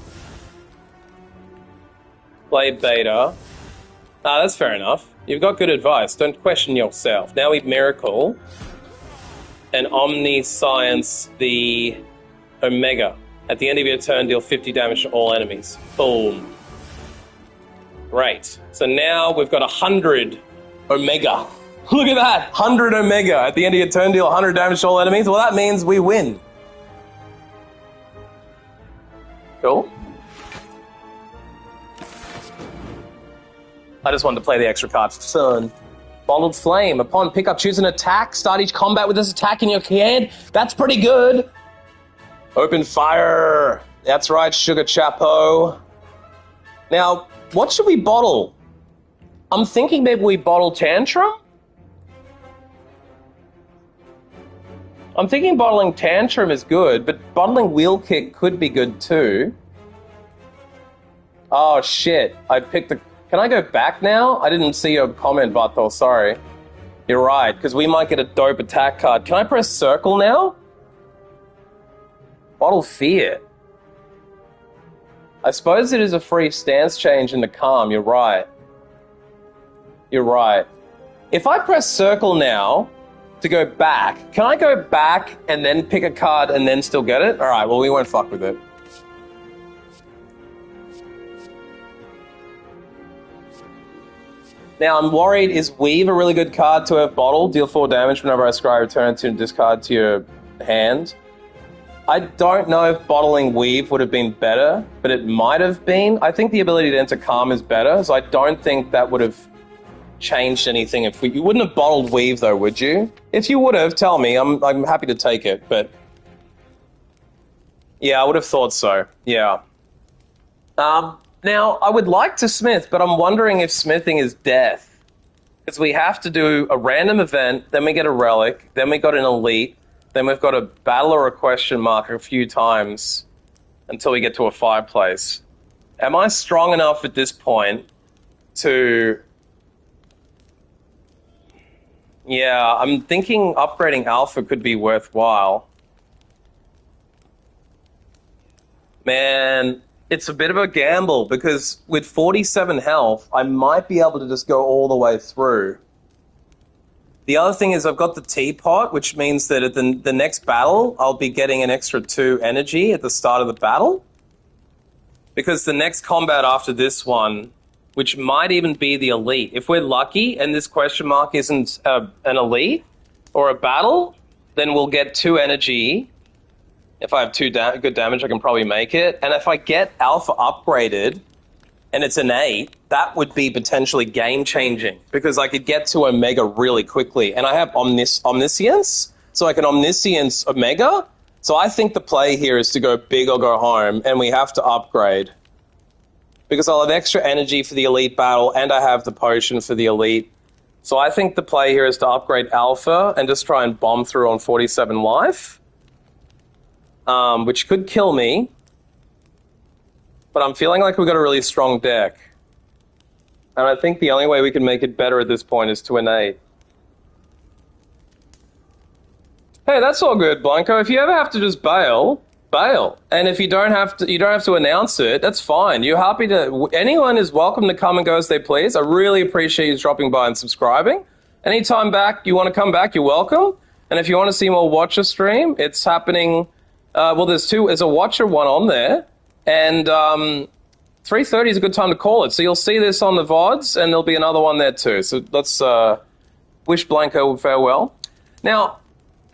Play beta. That's fair enough. You've got good advice. Don't question yourself. Now we miracle and omniscience the Omega. At the end of your turn, deal 50 damage to all enemies. Boom. Great. So now we've got 100 Omega. Look at that! 100 Omega. At the end of your turn, deal 100 damage to all enemies. Well, that means we win. Cool. I just wanted to play the extra cards for fun. Bottled Flame. Upon pickup, choose an attack. Start each combat with this attack in your hand. That's pretty good. Open Fire. That's right, Sugar Chapo. Now, what should we bottle? I'm thinking maybe we bottle Tantrum? I'm thinking bottling Tantrum is good, but bottling Wheel Kick could be good too. Oh shit, I picked the... Can I go back now? I didn't see your comment, Barthol, sorry. You're right, because we might get a dope attack card. Can I press circle now? Bottle Fear. I suppose it is a free stance change in the calm, you're right. You're right. If I press circle now to go back, can I go back and then pick a card and then still get it? Alright, well we won't fuck with it. Now, I'm worried, is Weave a really good card to have bottled? Deal 4 damage whenever I scry, return it to discard to your hand. I don't know if bottling Weave would have been better, but it might have been. I think the ability to enter Calm is better, so I don't think that would have changed anything. If you wouldn't have bottled Weave, though, would you? If you would have, tell me. I'm happy to take it, but... Yeah, I would have thought so. Yeah. Now, I would like to smith, but I'm wondering if smithing is death. Because we have to do a random event, then we get a relic, then we got an elite, then we've got a battle or a question mark a few times until we get to a fireplace. Am I strong enough at this point to... Yeah, I'm thinking upgrading Alpha could be worthwhile. Man, it's a bit of a gamble because with 47 health, I might be able to just go all the way through. The other thing is I've got the teapot, which means that at the next battle, I'll be getting an extra 2 energy at the start of the battle. Because the next combat after this one, which might even be the elite, if we're lucky and this question mark isn't an elite or a battle, then we'll get 2 energy. If I have 2 good damage, I can probably make it. And if I get Alpha upgraded and it's an 8, that would be potentially game-changing because I could get to Omega really quickly. And I have Omniscience, so I can Omniscience Omega. So I think the play here is to go big or go home, and we have to upgrade. Because I'll have extra energy for the elite battle, and I have the potion for the elite. So I think the play here is to upgrade Alpha and just try and bomb through on 47 life. Which could kill me. But I'm feeling like we've got a really strong deck. And I think the only way we can make it better at this point is to innate. Hey, that's all good, Blanco. If you ever have to just bail, bail. And if you don't have to announce it, that's fine. You're happy to... Anyone is welcome to come and go as they please. I really appreciate you dropping by and subscribing. Anytime back you want to come back, you're welcome. And if you want to see more Watcher stream, it's happening... well, there's a Watcher one on there. And 3:30 is a good time to call it. So you'll see this on the VODs, and there'll be another one there too. So let's wish Blanco farewell. Now...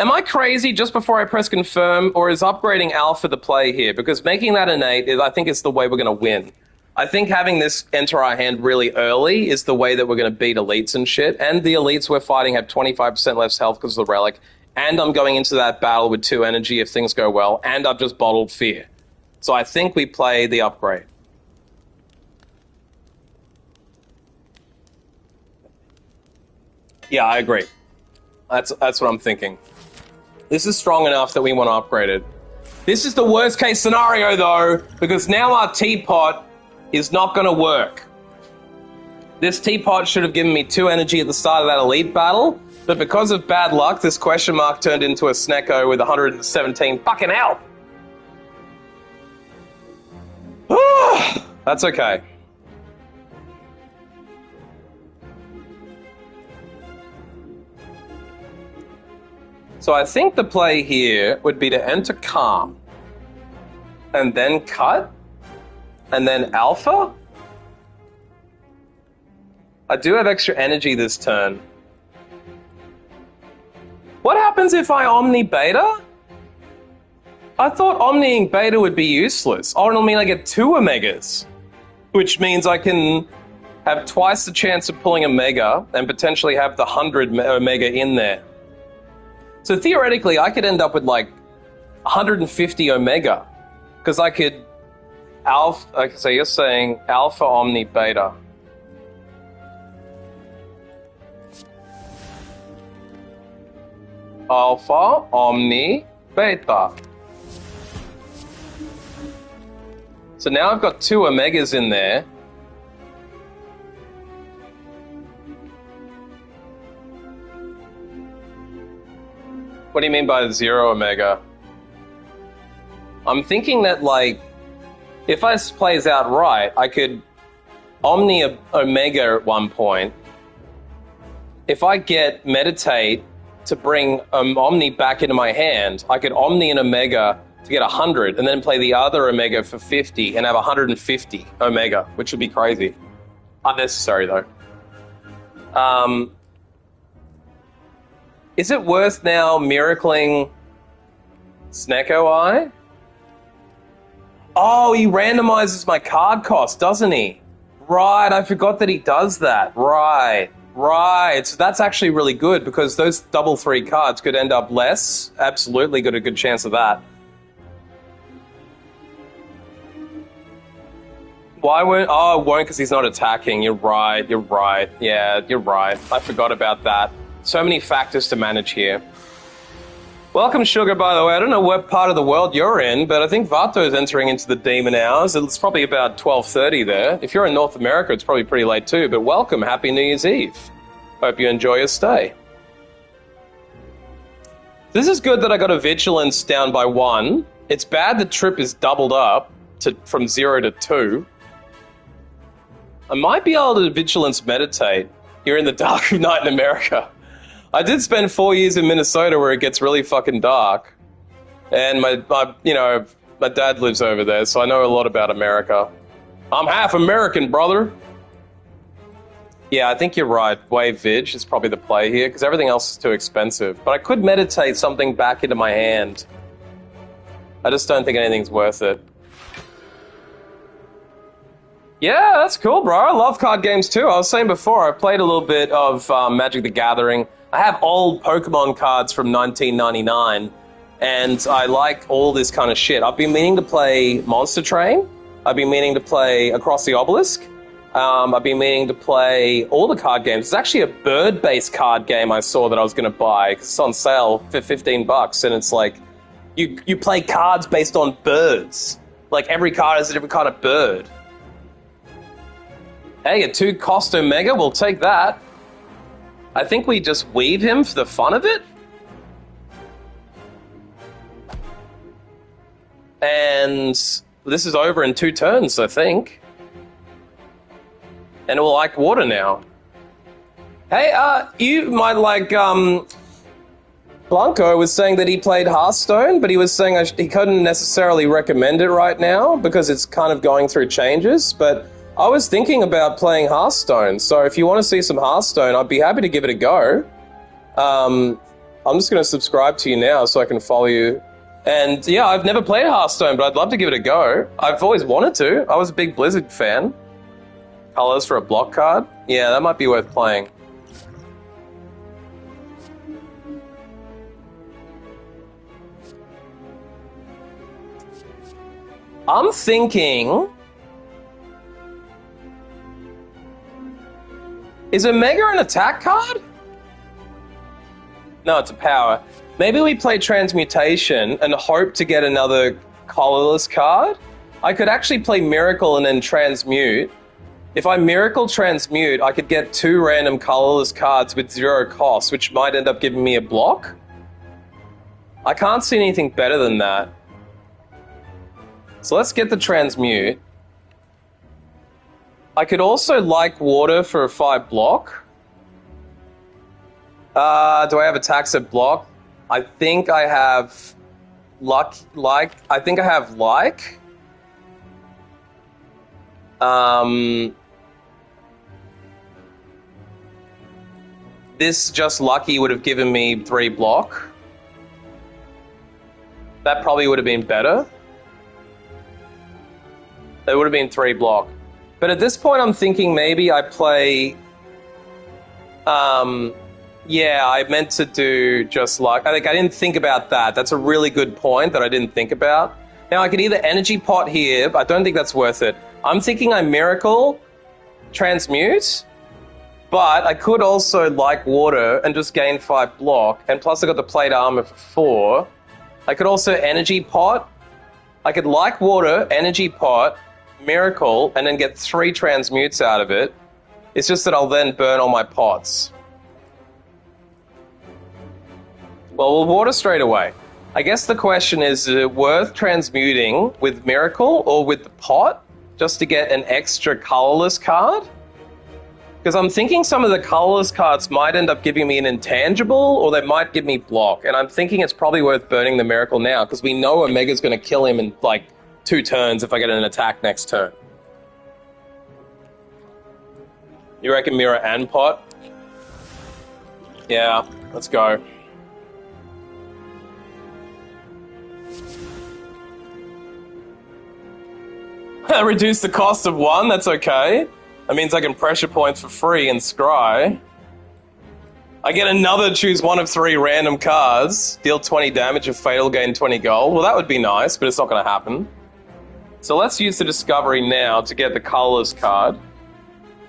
Am I crazy just before I press confirm, or is upgrading Alpha the play here? Because making that an 8, I think is the way we're going to win. I think having this enter our hand really early is the way that we're going to beat elites and shit. And the elites we're fighting have 25% less health because of the relic. And I'm going into that battle with 2 energy if things go well. And I've just bottled fear. So I think we play the upgrade. Yeah, I agree. That's what I'm thinking. This is strong enough that we want to upgrade it. This is the worst case scenario though, because now our teapot is not going to work. This teapot should have given me 2 energy at the start of that elite battle, but because of bad luck, this question mark turned into a Snecko with 117 fucking health. That's okay. So I think the play here would be to enter Calm, and then cut, and then Alpha. I do have extra energy this turn. What happens if I Omni Beta? I thought Omniing Beta would be useless. Oh, it'll mean I get 2 Omegas, which means I can have twice the chance of pulling a Mega and potentially have the 100 Omega in there. So theoretically, I could end up with like 150 Omega, because I could Alpha. Okay, so you're saying Alpha, Omni, Beta. Alpha, Omni, Beta. So now I've got 2 Omegas in there. What do you mean by 0 Omega? I'm thinking that, like, if this plays out right, I could Omni Omega at one point. If I get Meditate to bring Omni back into my hand, I could Omni and Omega to get 100, and then play the other Omega for 50, and have 150 Omega, which would be crazy. Unnecessary, though. Is it worth now miracling Snecko Eye? Oh, he randomizes my card cost, doesn't he? Right, I forgot that he does that. Right. So that's actually really good, because those double 3 cards could end up less. Absolutely got a good chance of that. Why won't... Oh, it won't because he's not attacking. You're right. You're right. Yeah, you're right. I forgot about that. So many factors to manage here. Welcome, Sugar, by the way. I don't know what part of the world you're in, but I think Vato's entering into the demon hours. It's probably about 12:30 there. If you're in North America, it's probably pretty late too, but welcome. Happy New Year's Eve. Hope you enjoy your stay. This is good that I got a vigilance down by 1. It's bad the trip is doubled up from 0 to 2. I might be able to vigilance meditate here in the dark of night in America. I did spend 4 years in Minnesota where it gets really fucking dark. And my dad lives over there, so I know a lot about America. I'm half American, brother. Yeah, I think you're right. Wave Vig is probably the play here, because everything else is too expensive. But I could meditate something back into my hand. I just don't think anything's worth it. Yeah, that's cool, bro. I love card games too. I was saying before, I played a little bit of Magic the Gathering. I have old Pokemon cards from 1999, and I like all this kind of shit. I've been meaning to play Monster Train. I've been meaning to play Across the Obelisk. I've been meaning to play all the card games. It's actually a bird-based card game I saw that I was going to buy, because it's on sale for $15, and it's like, you play cards based on birds. Like, every card is a different kind of bird. Hey, a 2-cost Omega, we'll take that. I think we just weave him for the fun of it. And this is over in 2 turns, I think. And we'll like water now. Hey, you might like, Blanco was saying that he played Hearthstone, but he was saying he couldn't necessarily recommend it right now because it's kind of going through changes, but I was thinking about playing Hearthstone, so if you want to see some Hearthstone, I'd be happy to give it a go. I'm just going to subscribe to you now so I can follow you. And yeah, I've never played Hearthstone, but I'd love to give it a go. I've always wanted to. I was a big Blizzard fan. Colors for a block card? Yeah, that might be worth playing. I'm thinking... Is Omega an attack card? No, it's a power. Maybe we play Transmutation and hope to get another colorless card. I could actually play Miracle and then Transmute. If I Miracle Transmute, I could get 2 random colorless cards with 0 cost, which might end up giving me a block. I can't see anything better than that. So let's get the Transmute. I could also like water for a 5 block. Do I have attacks at block? I think I have I think I have this just lucky would have given me 3 block. That probably would have been better. It would have been 3 block. But at this point, I'm thinking maybe I play... yeah, I meant to do just like... I didn't think about that. That's a really good point that I didn't think about. Now, I could either Energy Pot here, but I don't think that's worth it. I'm thinking I Miracle, Transmute, but I could also like Water and just gain 5 block, and plus I got the Plate Armor for 4. I could also Energy Pot. I could like Water, Energy Pot, Miracle, and then get 3 Transmutes out of it. It's just that I'll then burn all my pots. Well, we'll water straight away. I guess the question is it worth transmuting with Miracle or with the pot just to get an extra colorless card? Because I'm thinking some of the colorless cards might end up giving me an intangible, or they might give me block. And I'm thinking it's probably worth burning the Miracle now, because we know Omega's going to kill him in, like, 2 turns if I get an attack next turn. You reckon Mirror and pot? Yeah, let's go. Reduce the cost of 1, that's okay. That means I can pressure points for free and scry. I get another choose 1 of 3 random cards, deal 20 damage if fatal, gain 20 gold. Well, that would be nice, but it's not going to happen. So let's use the discovery now to get the colorless card.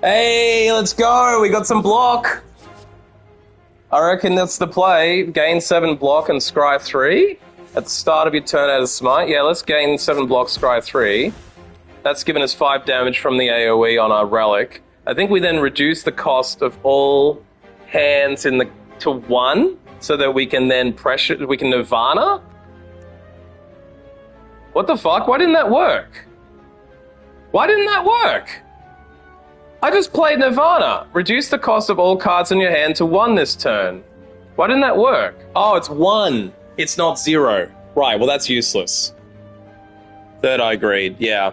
Hey, let's go! We got some block! I reckon that's the play. Gain 7 block and scry 3. At the start of your turn out of smite. Yeah, let's gain 7 block, scry 3. That's given us 5 damage from the AoE on our relic. I think we then reduce the cost of all hands in the to 1, so that we can then pressure, we can Nirvana? What the fuck? Why didn't that work? Why didn't that work? I just played Nirvana. Reduce the cost of all cards in your hand to 1 this turn. Why didn't that work? Oh, it's 1. It's not 0. Right, well that's useless. Third, I agreed, yeah.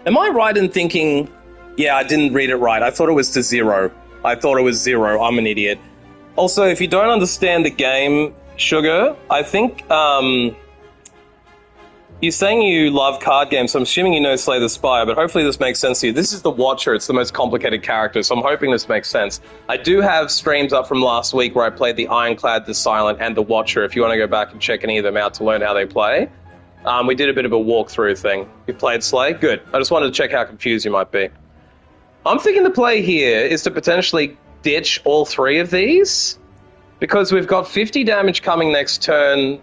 Am I right in thinking... Yeah, I didn't read it right. I thought it was to 0. I thought it was 0. I'm an idiot. Also, if you don't understand the game, Sugar, I think, you're saying you love card games, so I'm assuming you know Slay the Spire, but hopefully this makes sense to you. This is the Watcher. It's the most complicated character, so I'm hoping this makes sense. I do have streams up from last week where I played the Ironclad, the Silent, and the Watcher, if you want to go back and check any of them out to learn how they play. We did a bit of a walkthrough thing. You played Slay? Good. I just wanted to check how confused you might be. I'm thinking the play here is to potentially ditch all 3 of these, because we've got 50 damage coming next turn.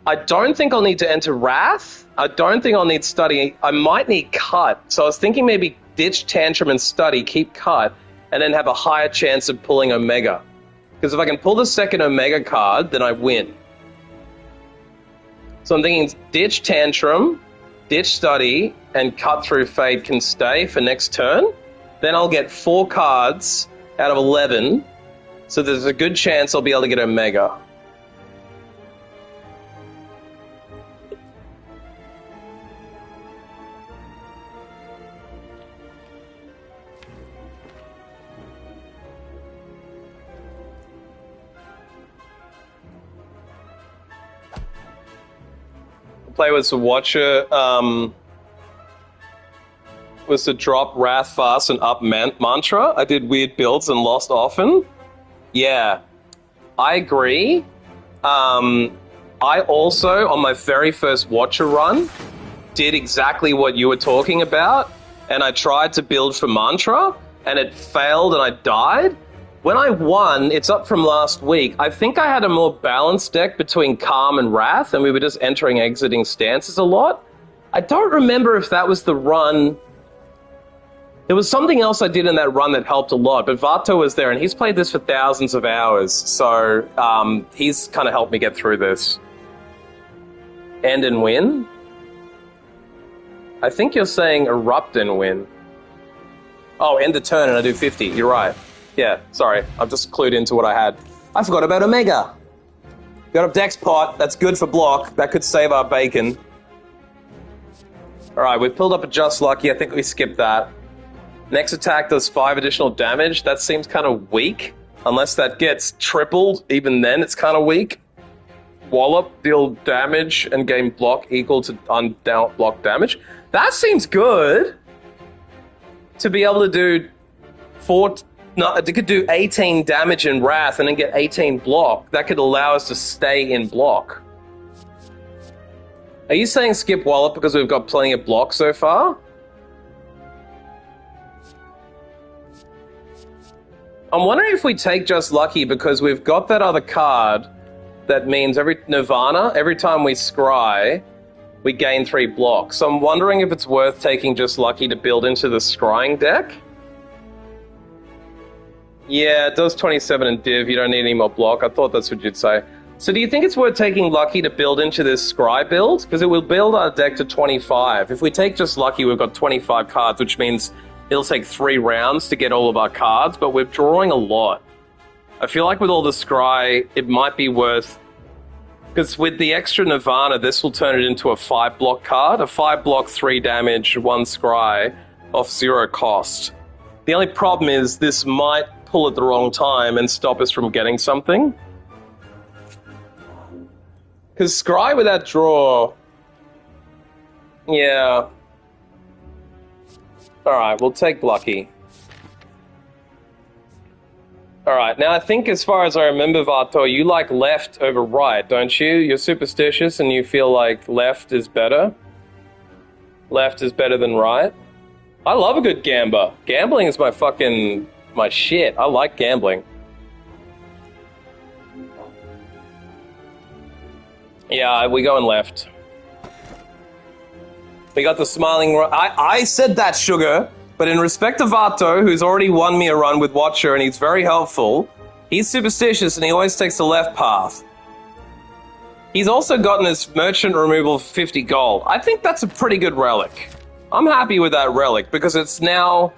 I don't think I'll need to enter Wrath. I don't think I'll need Study. I might need Cut. So I was thinking maybe ditch Tantrum and Study, keep Cut, and then have a higher chance of pulling Omega. Because if I can pull the second Omega card, then I win. So I'm thinking ditch Tantrum, ditch Study, and Cut Through Fate can stay for next turn. Then I'll get 4 cards out of 11. So there's a good chance I'll be able to get Omega. Play with the Watcher was to drop Wrath fast and up Mantra. I did weird builds and lost often. Yeah, I agree. I also, on my very first Watcher run, did exactly what you were talking about, and I tried to build for Mantra, and it failed and I died. When I won, it's up from last week, I think I had a more balanced deck between Calm and Wrath, and we were just entering, exiting stances a lot. I don't remember if that was the run. There was something else I did in that run that helped a lot, but Vato was there, and he's played this for thousands of hours, so he's kind of helped me get through this. End and win? I think you're saying erupt and win. Oh, end the turn and I do 50, you're right. Yeah, sorry, I've just clued into what I had. I forgot about Omega. Got a Dex Pot, that's good for block. That could save our bacon. Alright, we've pulled up a Just Lucky, I think we skipped that. Next attack does 5 additional damage, that seems kind of weak. Unless that gets tripled, even then it's kind of weak. Wallop, deal damage and gain block equal to unblocked damage. That seems good. To be able to do it could do 18 damage in Wrath and then get 18 block. That could allow us to stay in block. Are you saying skip Wallop because we've got plenty of block so far? I'm wondering if we take Just Lucky because we've got that other card that means every Nirvana, every time we scry, we gain 3 blocks. So I'm wondering if it's worth taking Just Lucky to build into the scrying deck. Yeah, it does 27 in div, you don't need any more block. I thought that's what you'd say. So do you think it's worth taking Lucky to build into this scry build? Because it will build our deck to 25. If we take Just Lucky, we've got 25 cards, which means it'll take 3 rounds to get all of our cards, but we're drawing a lot. I feel like with all the scry, it might be worth... Because with the extra Nirvana, this will turn it into a 5-block card. A 5-block, 3 damage, 1 scry, off 0 cost. The only problem is this might pull at the wrong time and stop us from getting something. Because scry without draw... Yeah. Alright, we'll take Lucky. Alright, now I think as far as I remember, Vartor, you like left over right, don't you? You're superstitious and you feel like left is better. Left is better than right. I love a good gamba. Gambling is my shit. I like gambling. Yeah, we going left. We got the smiling... I said that, Sugar, but in respect to Vato, who's already won me a run with Watcher, and he's very helpful, he's superstitious and he always takes the left path. He's also gotten his merchant removal for 50 gold. I think that's a pretty good relic. I'm happy with that relic, because it's now...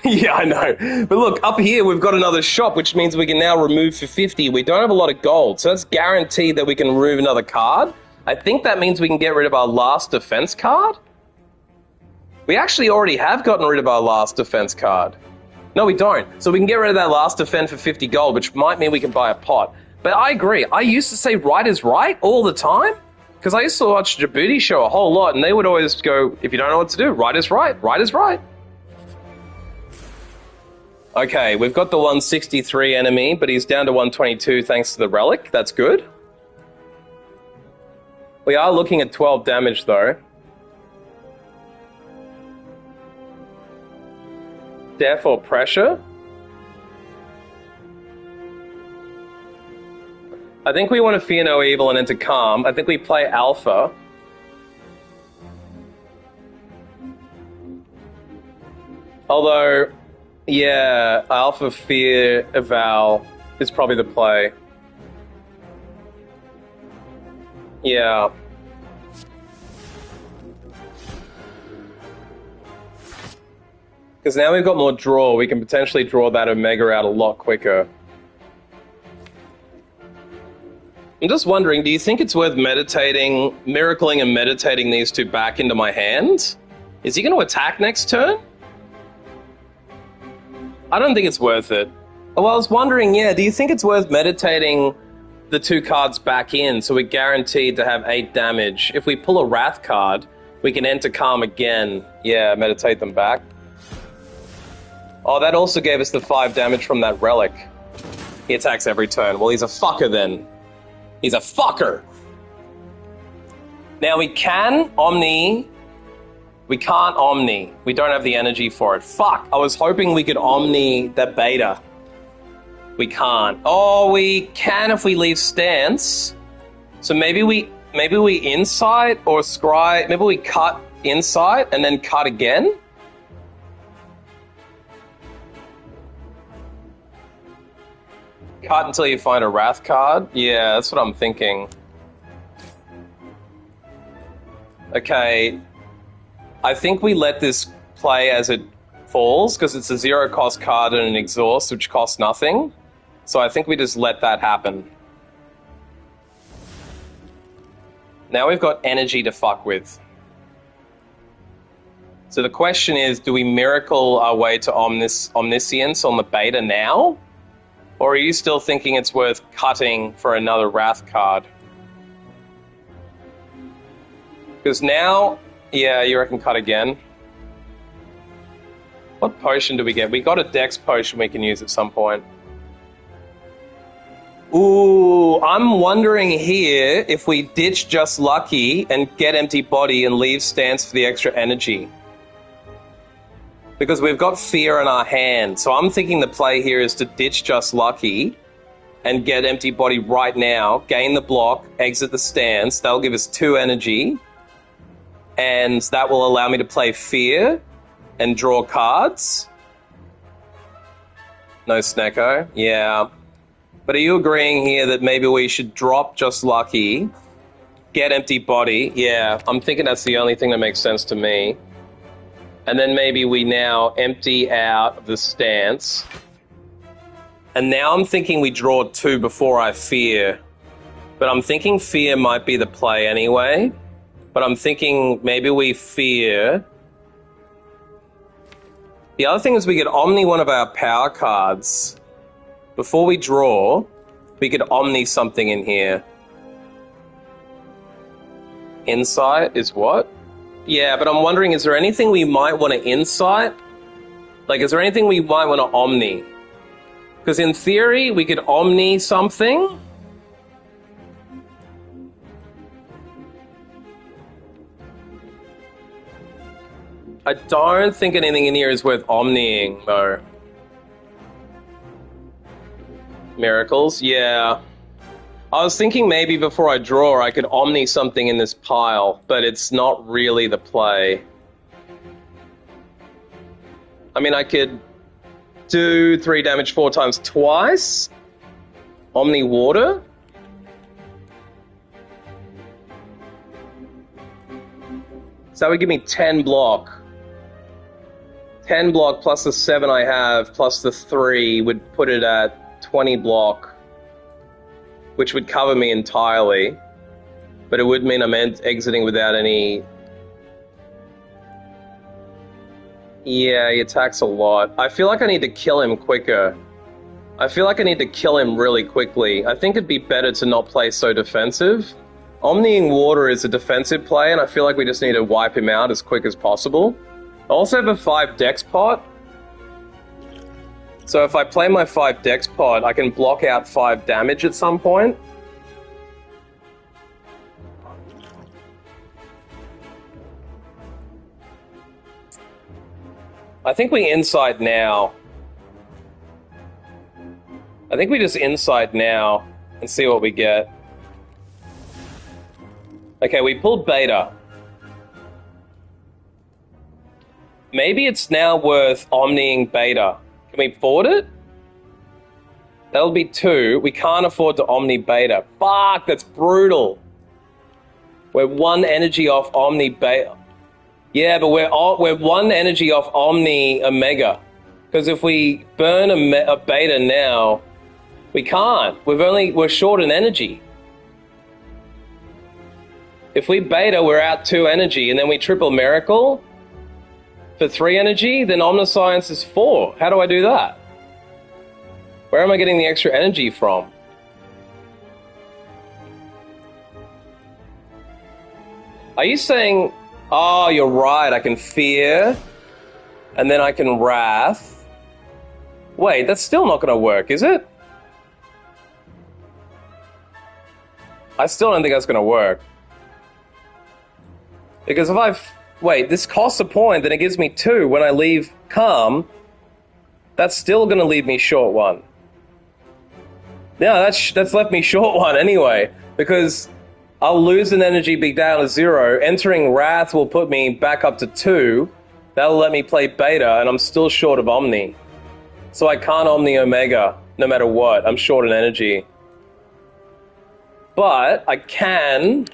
Yeah, I know. But look, up here we've got another shop, which means we can now remove for 50. We don't have a lot of gold, so that's guaranteed that we can remove another card. I think that means we can get rid of our last defense card. We actually already have gotten rid of our last defense card. No, we don't. So we can get rid of that last defense for 50 gold, which might mean we can buy a pot. But I agree. I used to say right is right all the time, because I used to watch Djibouti show a whole lot, and they would always go, if you don't know what to do, right is right. Right is right. Okay, we've got the 163 enemy, but he's down to 122 thanks to the relic. That's good. We are looking at 12 damage, though. Therefore, pressure. I think we want to fear no evil and enter calm. I think we play alpha. Although, yeah, alpha fear eval is probably the play. Yeah. Because now we've got more draw, we can potentially draw that Omega out a lot quicker. I'm just wondering, do you think it's worth meditating, miracling and meditating these two back into my hand? Is he going to attack next turn? I don't think it's worth it. Well, I was wondering, yeah, do you think it's worth meditating the two cards back in so we're guaranteed to have 8 damage? If we pull a Wrath card, we can enter calm again. Yeah, meditate them back. Oh, that also gave us the 5 damage from that relic. He attacks every turn. Well, he's a fucker then. He's a fucker! Now we can Omni. We can't Omni. We don't have the energy for it. Fuck! I was hoping we could Omni the beta. We can't. Oh, we can if we leave stance. So maybe we insight or scry. Maybe we cut insight and then cut again. Cut until you find a Wrath card? Yeah, that's what I'm thinking. Okay. I think we let this play as it falls, because it's a 0-cost card and an exhaust, which costs nothing. So I think we just let that happen. Now we've got energy to fuck with. So the question is, do we miracle our way to omniscience on the beta now? Or are you still thinking it's worth cutting for another Wrath card? Because now, yeah, you reckon cut again? What potion do we get? We got a Dex potion we can use at some point. Ooh, I'm wondering here if we ditch Just Lucky and get Empty Body and leave Stance for the extra energy. Because we've got Fear in our hand, so I'm thinking the play here is to ditch Just Lucky and get Empty Body right now, gain the block, exit the stance. That'll give us 2 energy, and that will allow me to play Fear and draw cards. No Snecko, yeah. But are you agreeing here that maybe we should drop Just Lucky, get Empty Body? Yeah, I'm thinking that's the only thing that makes sense to me. And then maybe we now empty out the stance. And now I'm thinking we draw 2 before I Fear. But I'm thinking Fear might be the play anyway. But I'm thinking maybe we Fear. The other thing is we could Omni one of our power cards. Before we draw, we could Omni something in here. Insight is what? Yeah, but I'm wondering, is there anything we might want to insight? Like, is there anything we might want to Omni? Because in theory, we could Omni something. I don't think anything in here is worth Omniing, though. Miracles? Yeah. I was thinking maybe before I draw, I could Omni something in this pile, but it's not really the play. I mean, I could do 3 damage 4 times twice. Omni Water. So that would give me 10 block. 10 block plus the 7 I have, plus the 3 would put it at 20 block, which would cover me entirely. But it would mean I'm exiting without any... Yeah, he attacks a lot. I feel like I need to kill him quicker. I feel like I need to kill him really quickly. I think it'd be better to not play so defensive. Omniing Water is a defensive play, and I feel like we just need to wipe him out as quick as possible. I also have a 5 Dex pot. So if I play my 5 Dex pot, I can block out 5 damage at some point. I think we Insight now. I think we just Insight now and see what we get. Okay, we pulled Beta. Maybe it's now worth Omniing Beta. Can we afford it? That'll be 2. We can't afford to Omni Beta. Fuck, that's brutal. We're 1 energy off Omni Beta. Yeah, but we're 1 energy off Omni Omega. Because if we burn a Beta now, we can't. We're short an energy. If we Beta, we're out 2 energy, and then we triple Miracle for 3 energy, then Omniscience is 4. How do I do that? Where am I getting the extra energy from? Are you saying, oh, you're right, I can Fear, and then I can Wrath. Wait, that's still not going to work, is it? I still don't think that's going to work. Because if wait, this costs a point, then it gives me 2 when I leave Calm. That's still going to leave me short 1. Yeah, that's left me short 1 anyway, because I'll lose an energy, be down to 0. Entering Wrath will put me back up to 2. That'll let me play Beta, and I'm still short of Omni. So I can't Omni Omega, no matter what. I'm short in energy. But I can...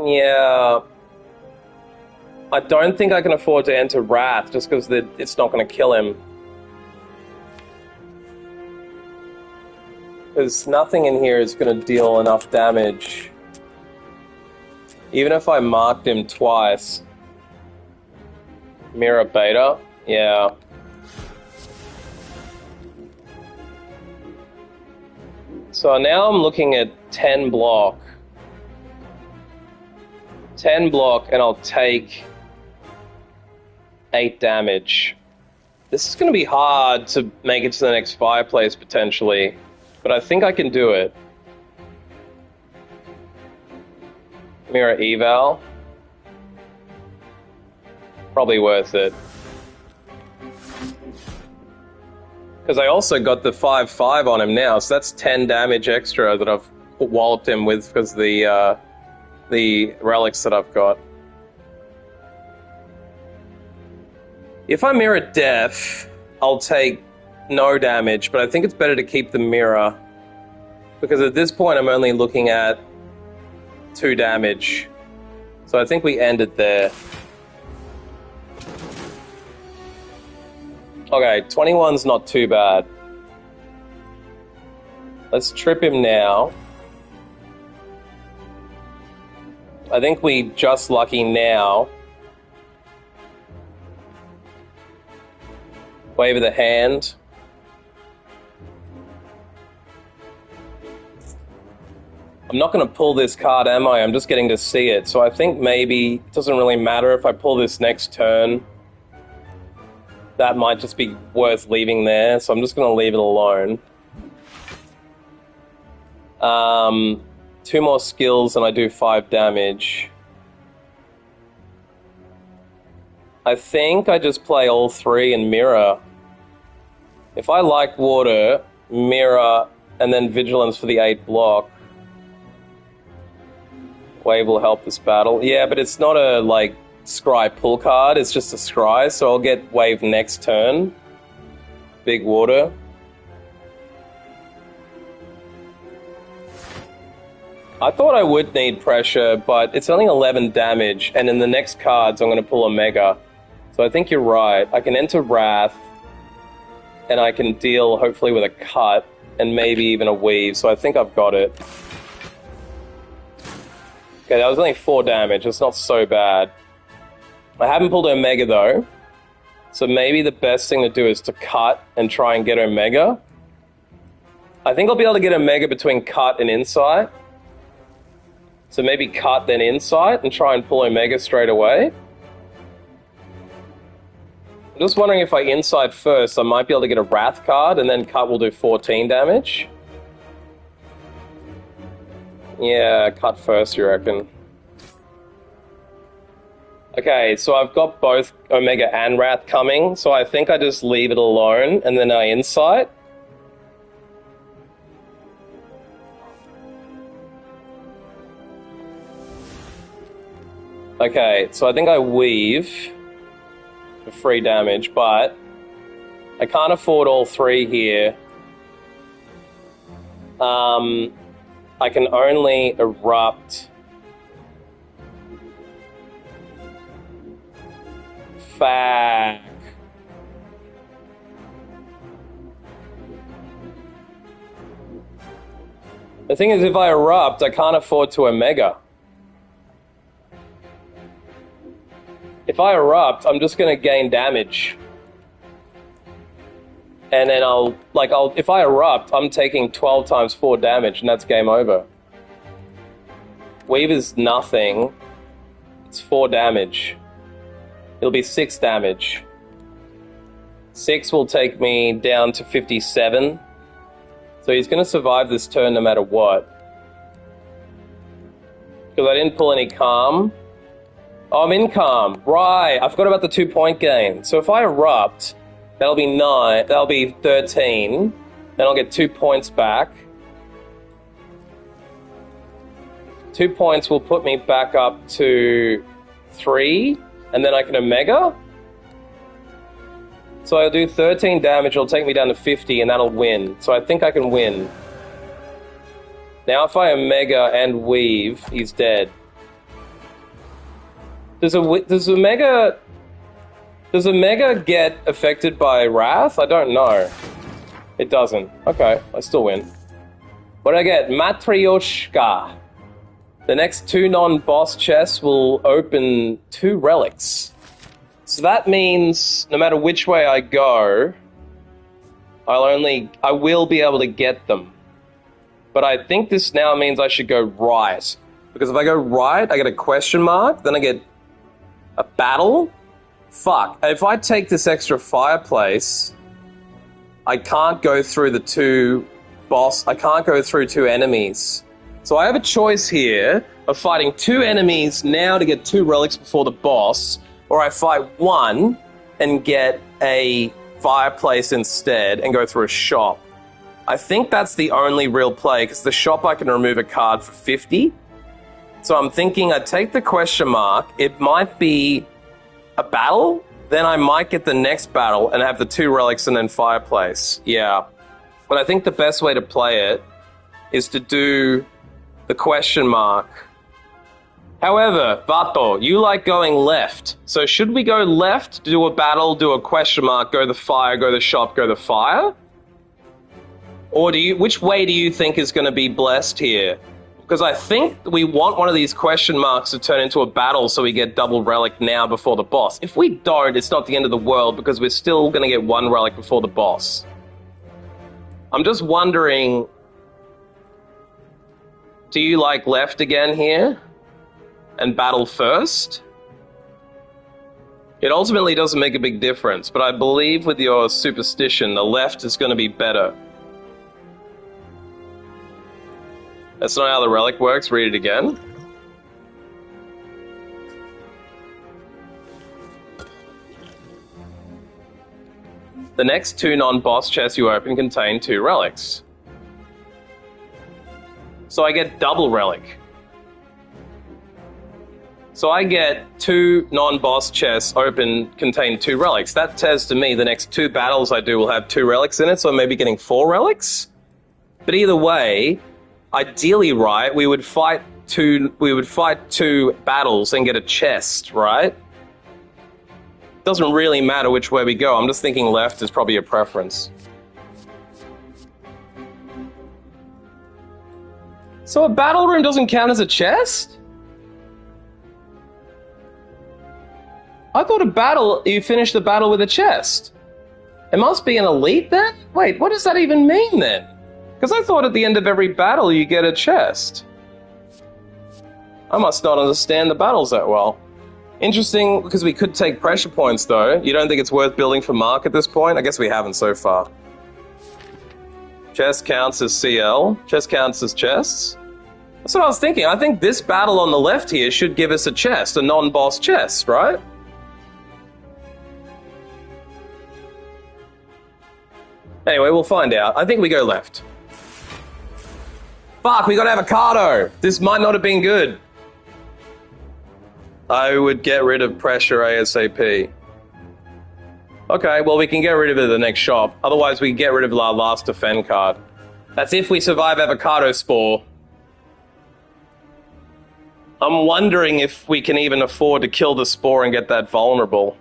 Yeah, I don't think I can afford to enter Wrath just because it's not going to kill him. Because nothing in here is going to deal enough damage. Even if I marked him twice. Mirror Beta, yeah. So now I'm looking at 10 block. 10 block, and I'll take 8 damage. This is going to be hard to make it to the next fireplace, potentially, but I think I can do it. Mirror Eval. Probably worth it. Because I also got the 5/5 on him now, so that's 10 damage extra that I've walloped him with because the relics that I've got. If I mirror Death, I'll take no damage, but I think it's better to keep the mirror, because at this point I'm only looking at 2 damage. So I think we end it there. Okay, 21's not too bad. Let's trip him now. I think we just lucky now. Wave of the hand. I'm not going to pull this card, am I? I'm just getting to see it. So I think maybe it doesn't really matter if I pull this next turn. that might just be worth leaving there, so I'm just going to leave it alone. 2 more skills and I do 5 damage. I think I just play all 3 and mirror. If I like water, mirror, and then vigilance for the 8 block. Wave will help this battle. Yeah, but it's not a, like, scry pull card, it's just a scry, so I'll get wave next turn. Big water. I thought I would need pressure, but it's only 11 damage, and in the next cards I'm going to pull a Mega. So I think you're right. I can enter Wrath, and I can deal hopefully with a cut, and maybe even a weave, so I think I've got it. Okay, that was only 4 damage, it's not so bad. I haven't pulled Omega though, so maybe the best thing to do is to cut and try and get Omega. I think I'll be able to get Omega between cut and insight. So maybe cut then insight and try and pull Omega straight away. I'm just wondering if I insight first, I might be able to get a Wrath card and then cut will do 14 damage. Yeah, cut first, you reckon? Okay, so I've got both Omega and Wrath coming, so I think I just leave it alone and then I insight. Okay, so I think I weave for free damage, but I can't afford all 3 here. I can only erupt. Fuck. The thing is, if I erupt, I can't afford to Omega. If I erupt, I'm just going to gain damage. And then if I erupt, I'm taking 12 times 4 damage, and that's game over. Weave is nothing. It's 4 damage. It'll be 6 damage. 6 will take me down to 57. So he's going to survive this turn no matter what. Because I didn't pull any calm. Oh, I'm in calm. Right, I forgot about the 2-point gain. So if I erupt, that'll be 9. That'll be 13. Then I'll get 2 points back. 2 points will put me back up to 3. And then I can Omega. So I'll do 13 damage. It'll take me down to 50, and that'll win. So I think I can win. Now if I Omega and weave, he's dead. Does Omega get affected by Wrath? I don't know. It doesn't. Okay, I still win. What do I get? Matryoshka. The next 2 non-boss chests will open 2 relics. So that means no matter which way I go, I will be able to get them. But I think this now means I should go right. Because if I go right, I get a question mark, then I get a battle? Fuck. If I take this extra fireplace, I can't go through the 2 boss. I can't go through 2 enemies. So I have a choice here of fighting 2 enemies now to get 2 relics before the boss, or I fight 1 and get a fireplace instead and go through a shop. I think that's the only real play, because the shop I can remove a card for 50. So I'm thinking I'd take the question mark. It might be a battle. Then I might get the next battle and have the 2 relics and then fireplace. Yeah. But I think the best way to play it is to do the question mark. However, Vato, you like going left. So should we go left, do a battle, do a question mark, go the fire, go the shop, go the fire? Or which way do you think is going to be blessed here? Because I think we want one of these question marks to turn into a battle so we get double relic now before the boss. If we don't, it's not the end of the world because we're still going to get 1 relic before the boss. I'm just wondering, do you like left again here? And battle first? It ultimately doesn't make a big difference, but I believe with your superstition, the left is going to be better. That's not how the relic works. Read it again. The next 2 non-boss chests you open contain 2 relics. So I get double relic. So I get 2 non-boss chests open contain 2 relics. That says to me the next 2 battles I do will have 2 relics in it, so I'm maybe getting 4 relics? But either way, ideally, right, we would fight 2 battles and get a chest, right? Doesn't really matter which way we go. I'm just thinking left is probably a preference. So a battle room doesn't count as a chest? I thought you finish the battle with a chest. It must be an elite then? Wait, what does that even mean then? Because I thought at the end of every battle you get a chest. I must not understand the battles that well. Interesting, because we could take pressure points though. You don't think it's worth building for Mark at this point? I guess we haven't so far. Chest counts as CL. Chest counts as chests. That's what I was thinking. I think this battle on the left here should give us a chest, a non-boss chest, right? Anyway, we'll find out. I think we go left. Fuck, we got avocado! This might not have been good. I would get rid of pressure ASAP. Okay, well we can get rid of it at the next shop. Otherwise we can get rid of our last defend card. That's if we survive avocado spore. I'm wondering if we can even afford to kill the spore and get that vulnerable.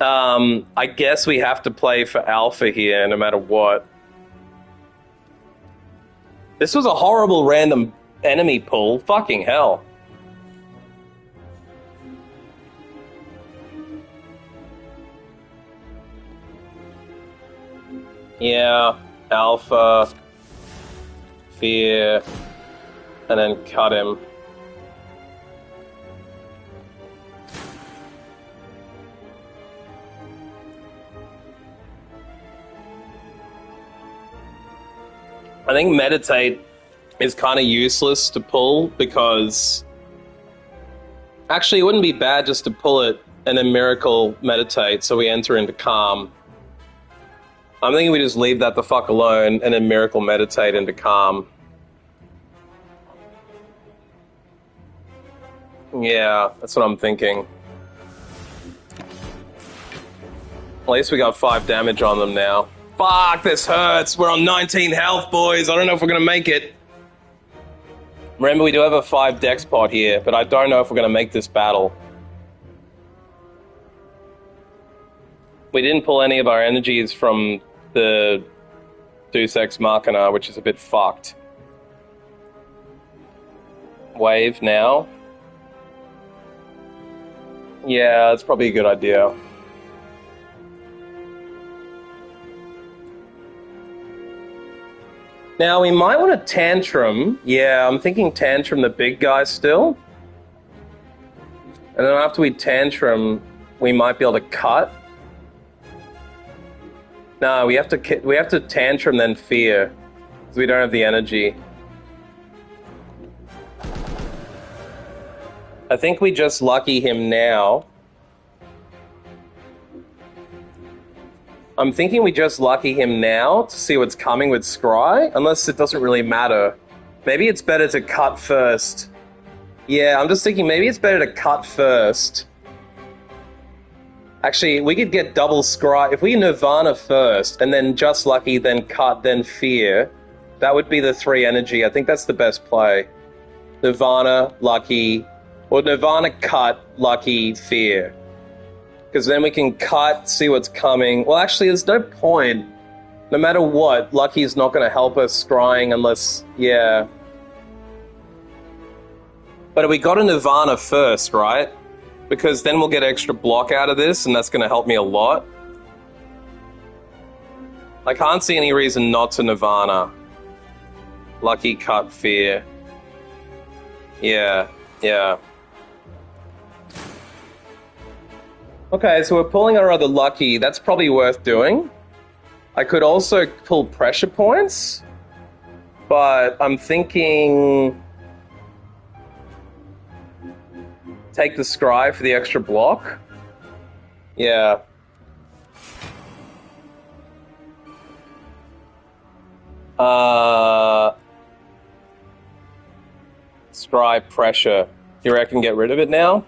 I guess we have to play for alpha here no matter what. This was a horrible random enemy pull. Fucking hell. Yeah, alpha, fear, and then cut him. I think meditate is kind of useless to pull because actually it wouldn't be bad just to pull it and then miracle meditate so we enter into calm. I'm thinking we just leave that the fuck alone and then miracle meditate into calm. Yeah, that's what I'm thinking. At least we got 5 damage on them now. Fuck, this hurts. We're on 19 health, boys. I don't know if we're going to make it. Remember, we do have a 5 dex pot here, but I don't know if we're going to make this battle. We didn't pull any of our energies from the Deus Ex Machina, which is a bit fucked. Wave now. Yeah, that's probably a good idea. Now, we might want to tantrum. Yeah, I'm thinking tantrum the big guy still. And then after we tantrum, we might be able to cut. No, we have to tantrum then fear. Because we don't have the energy. I think we just lucky him now. I'm thinking we just lucky him now to see what's coming with Scry, unless it doesn't really matter. Maybe it's better to cut first. Yeah, I'm just thinking maybe it's better to cut first. Actually, we could get double Scry. If we Nirvana first, and then just lucky, then cut, then fear, that would be the 3 energy. I think that's the best play. Nirvana, lucky, or Nirvana, cut, lucky, fear. Because then we can cut, see what's coming. Well, actually, there's no point. No matter what, Lucky's not going to help us scrying unless... Yeah. But we got a Nirvana first, right? Because then we'll get extra block out of this, and that's going to help me a lot. I can't see any reason not to Nirvana. Lucky, cut, fear. Yeah, yeah. Okay, so we're pulling our other lucky. That's probably worth doing. I could also pull pressure points, but I'm thinking take the scry for the extra block. Yeah. Scry pressure. You reckon get rid of it now?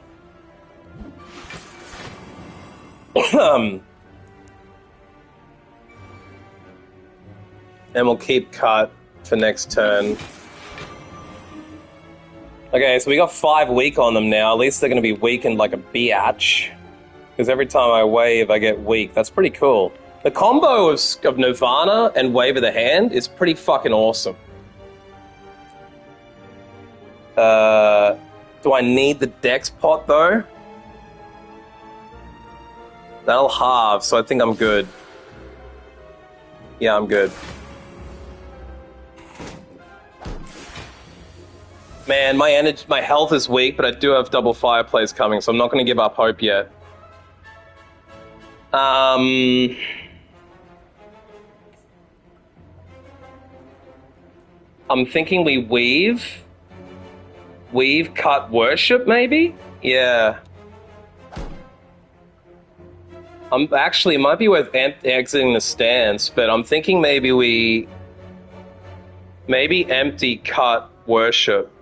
And we'll keep cut for next turn. Okay, so we got 5 weak on them now. At least they're going to be weakened like a biatch. Because every time I wave, I get weak. That's pretty cool. The combo of Nirvana and Wave of the Hand is pretty fucking awesome. Do I need the Dex pot, though? That'll halve, so I think I'm good. Yeah, I'm good. Man, my health is weak, but I do have double fireplace coming, so I'm not going to give up hope yet. I'm thinking we weave. Weave, cut, worship, maybe? Yeah. Actually, it might be worth exiting the stance, but I'm thinking maybe we... Maybe empty, cut, worship.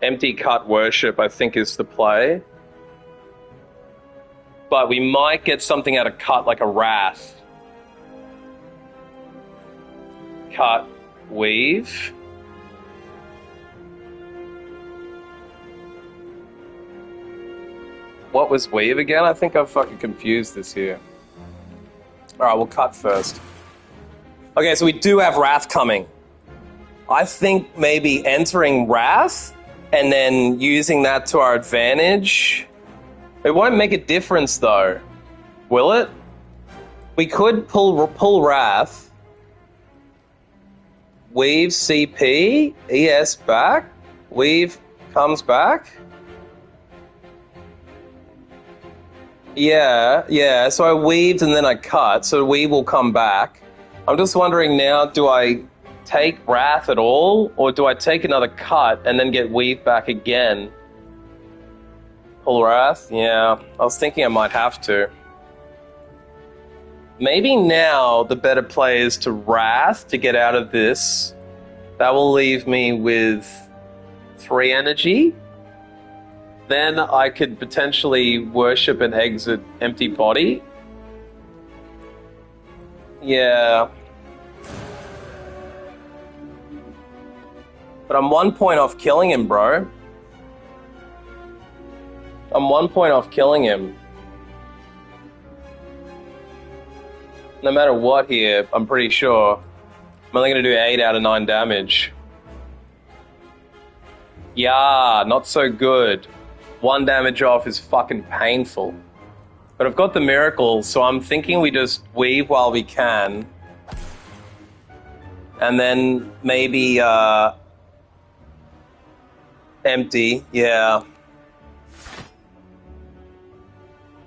Empty, cut, worship, I think is the play. But we might get something out of cut, like a wrath. Cut, weave. What was weave again? I think I've fucking confused this here. Alright, we'll cut first. Okay, so we do have wrath coming. I think maybe entering wrath and then using that to our advantage. It won't make a difference though, will it? We could pull wrath. Weave CP, ES back. Weave comes back. Yeah, so I weaved and then I cut, so weave will come back. I'm just wondering now, do I take wrath at all, or do I take another cut and then get weave back again? Pull wrath? Yeah, I was thinking I might have to. Maybe now the better play is to wrath to get out of this. That will leave me with 3 energy. Then I could potentially worship and exit empty body. Yeah. But I'm 1 point off killing him, bro. I'm 1 point off killing him. No matter what here, I'm pretty sure. I'm only going to do 8 out of 9 damage. Yeah, not so good. 1 damage off is fucking painful. But I've got the miracle, so I'm thinking we just weave while we can. And then maybe, empty, yeah.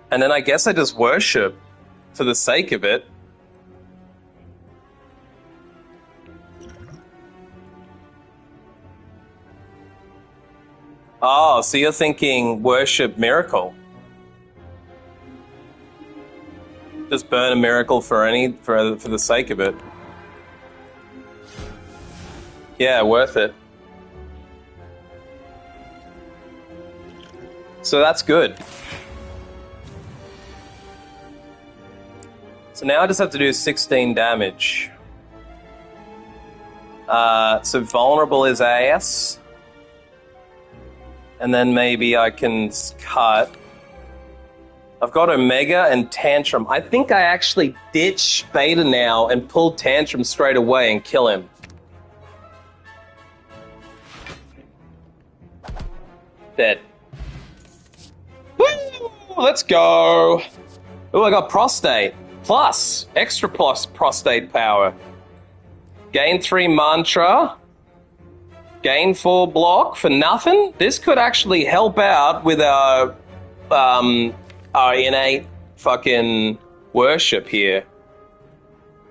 And then I guess I just worship for the sake of it. Oh, so you're thinking worship miracle. Just burn a miracle for the sake of it. Yeah, worth it. So that's good. So now I just have to do 16 damage. So vulnerable is AS. And then maybe I can cut. I've got Omega and Tantrum. I think I actually ditch Beta now and pull Tantrum straight away and kill him. Dead. Woo! Let's go. Oh, I got Prostate. Plus, extra plus Prostate power. Gain 3 mantra. Gain 4 block for nothing. This could actually help out with our our innate fucking worship here.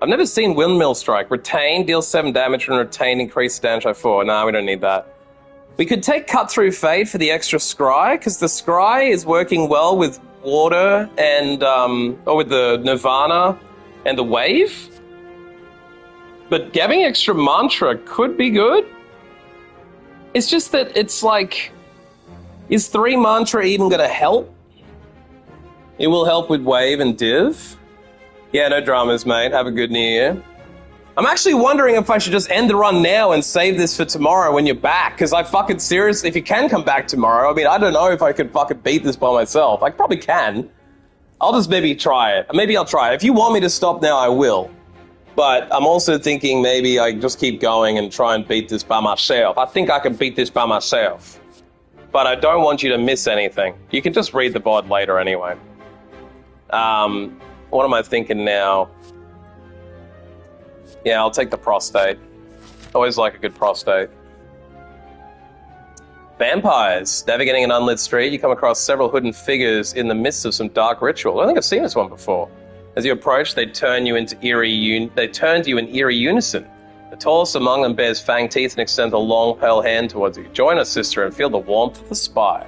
I've never seen Windmill Strike. Retain, deals 7 damage, and retain, increase damage by 4. Nah, we don't need that. We could take Cut Through Fate for the extra Scry, because the Scry is working well with Water and, or with the Nirvana and the Wave. But getting extra Mantra could be good. It's just that it's like, is 3 Mantra even going to help? It will help with Wave and Div. Yeah, no dramas, mate. Have a good New Year. I'm actually wondering if I should just end the run now and save this for tomorrow when you're back, because I fucking seriously, if you can come back tomorrow, I mean, I don't know if I could fucking beat this by myself. I probably can. I'll just maybe try it. Maybe I'll try it. If you want me to stop now, I will. But I'm also thinking maybe I just keep going and try and beat this by myself. I think I can beat this by myself. But I don't want you to miss anything. You can just read the bod later anyway. What am I thinking now? Yeah, I'll take the prostate. Always like a good prostate. Vampires. Navigating an unlit street, you come across several hidden figures in the midst of some dark ritual. I don't think I've seen this one before. As you approach, they turn to you in eerie unison. The tallest among them bears fang teeth and extends a long, pale hand towards you. Join us, sister, and feel the warmth of the Spire.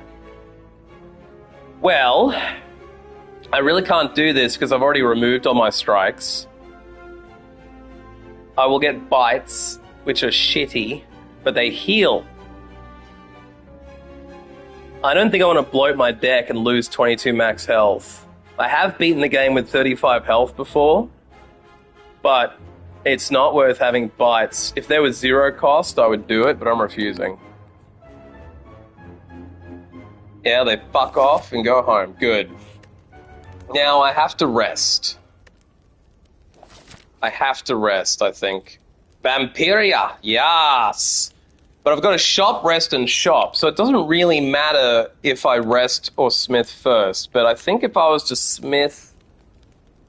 Well, I really can't do this because I've already removed all my strikes. I will get bites, which are shitty, but they heal. I don't think I want to bloat my deck and lose 22 max health. I have beaten the game with 35 health before, but it's not worth having bites. If there was 0 cost, I would do it, but I'm refusing. Yeah, they fuck off and go home. Good. Now I have to rest. I have to rest, I think. Vampiria, yes! But I've got to shop, rest, and shop, so it doesn't really matter if I rest or smith first, but I think if I was to smith...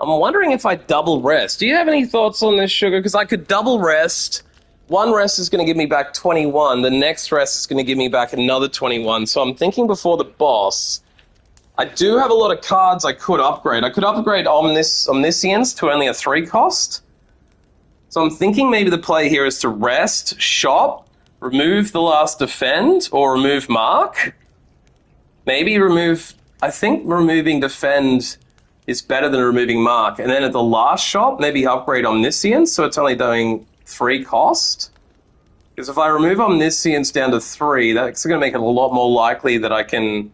I'm wondering if I double rest. Do you have any thoughts on this, Sugar? Because I could double rest. One rest is going to give me back 21. The next rest is going to give me back another 21. So I'm thinking before the boss. I do have a lot of cards I could upgrade. I could upgrade Omniscience to only a 3 cost. So I'm thinking maybe the play here is to rest, shop, remove the last defend, or remove mark. Maybe remove... I think removing defend is better than removing mark. And then at the last shop, maybe upgrade Omniscience, so it's only doing 3 cost. Because if I remove Omniscience down to 3, that's going to make it a lot more likely that I can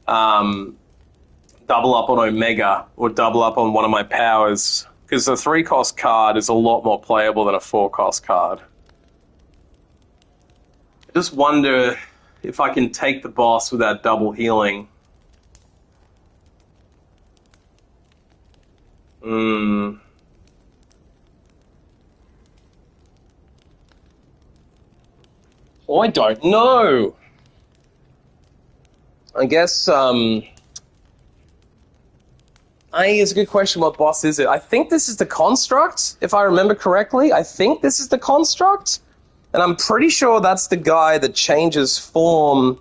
double up on Omega or double up on one of my powers. Because the 3 cost card is a lot more playable than a 4 cost card. I just wonder if I can take the boss without double healing. Oh, I don't know. I guess, it's a good question. What boss is it? I think this is the Construct, if I remember correctly. I think this is the Construct. And I'm pretty sure that's the guy that changes form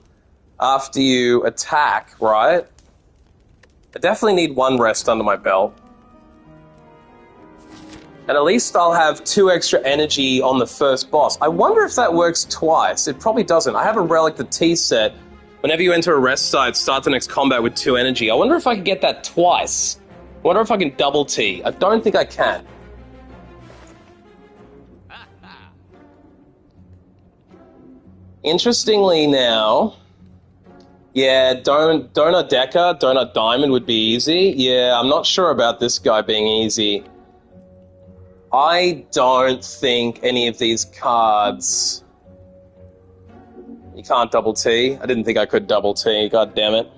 after you attack, right? I definitely need 1 rest under my belt. And at least I'll have 2 extra energy on the first boss. I wonder if that works twice. It probably doesn't. I have a Relic the T set. Whenever you enter a rest site, start the next combat with 2 energy. I wonder if I can get that twice. I wonder if I can double T. I don't think I can. Interestingly now... Yeah, Donut Deca, Donut Diamond would be easy. Yeah, I'm not sure about this guy being easy. I don't think any of these cards... You can't double T? I didn't think I could double T, god damn it.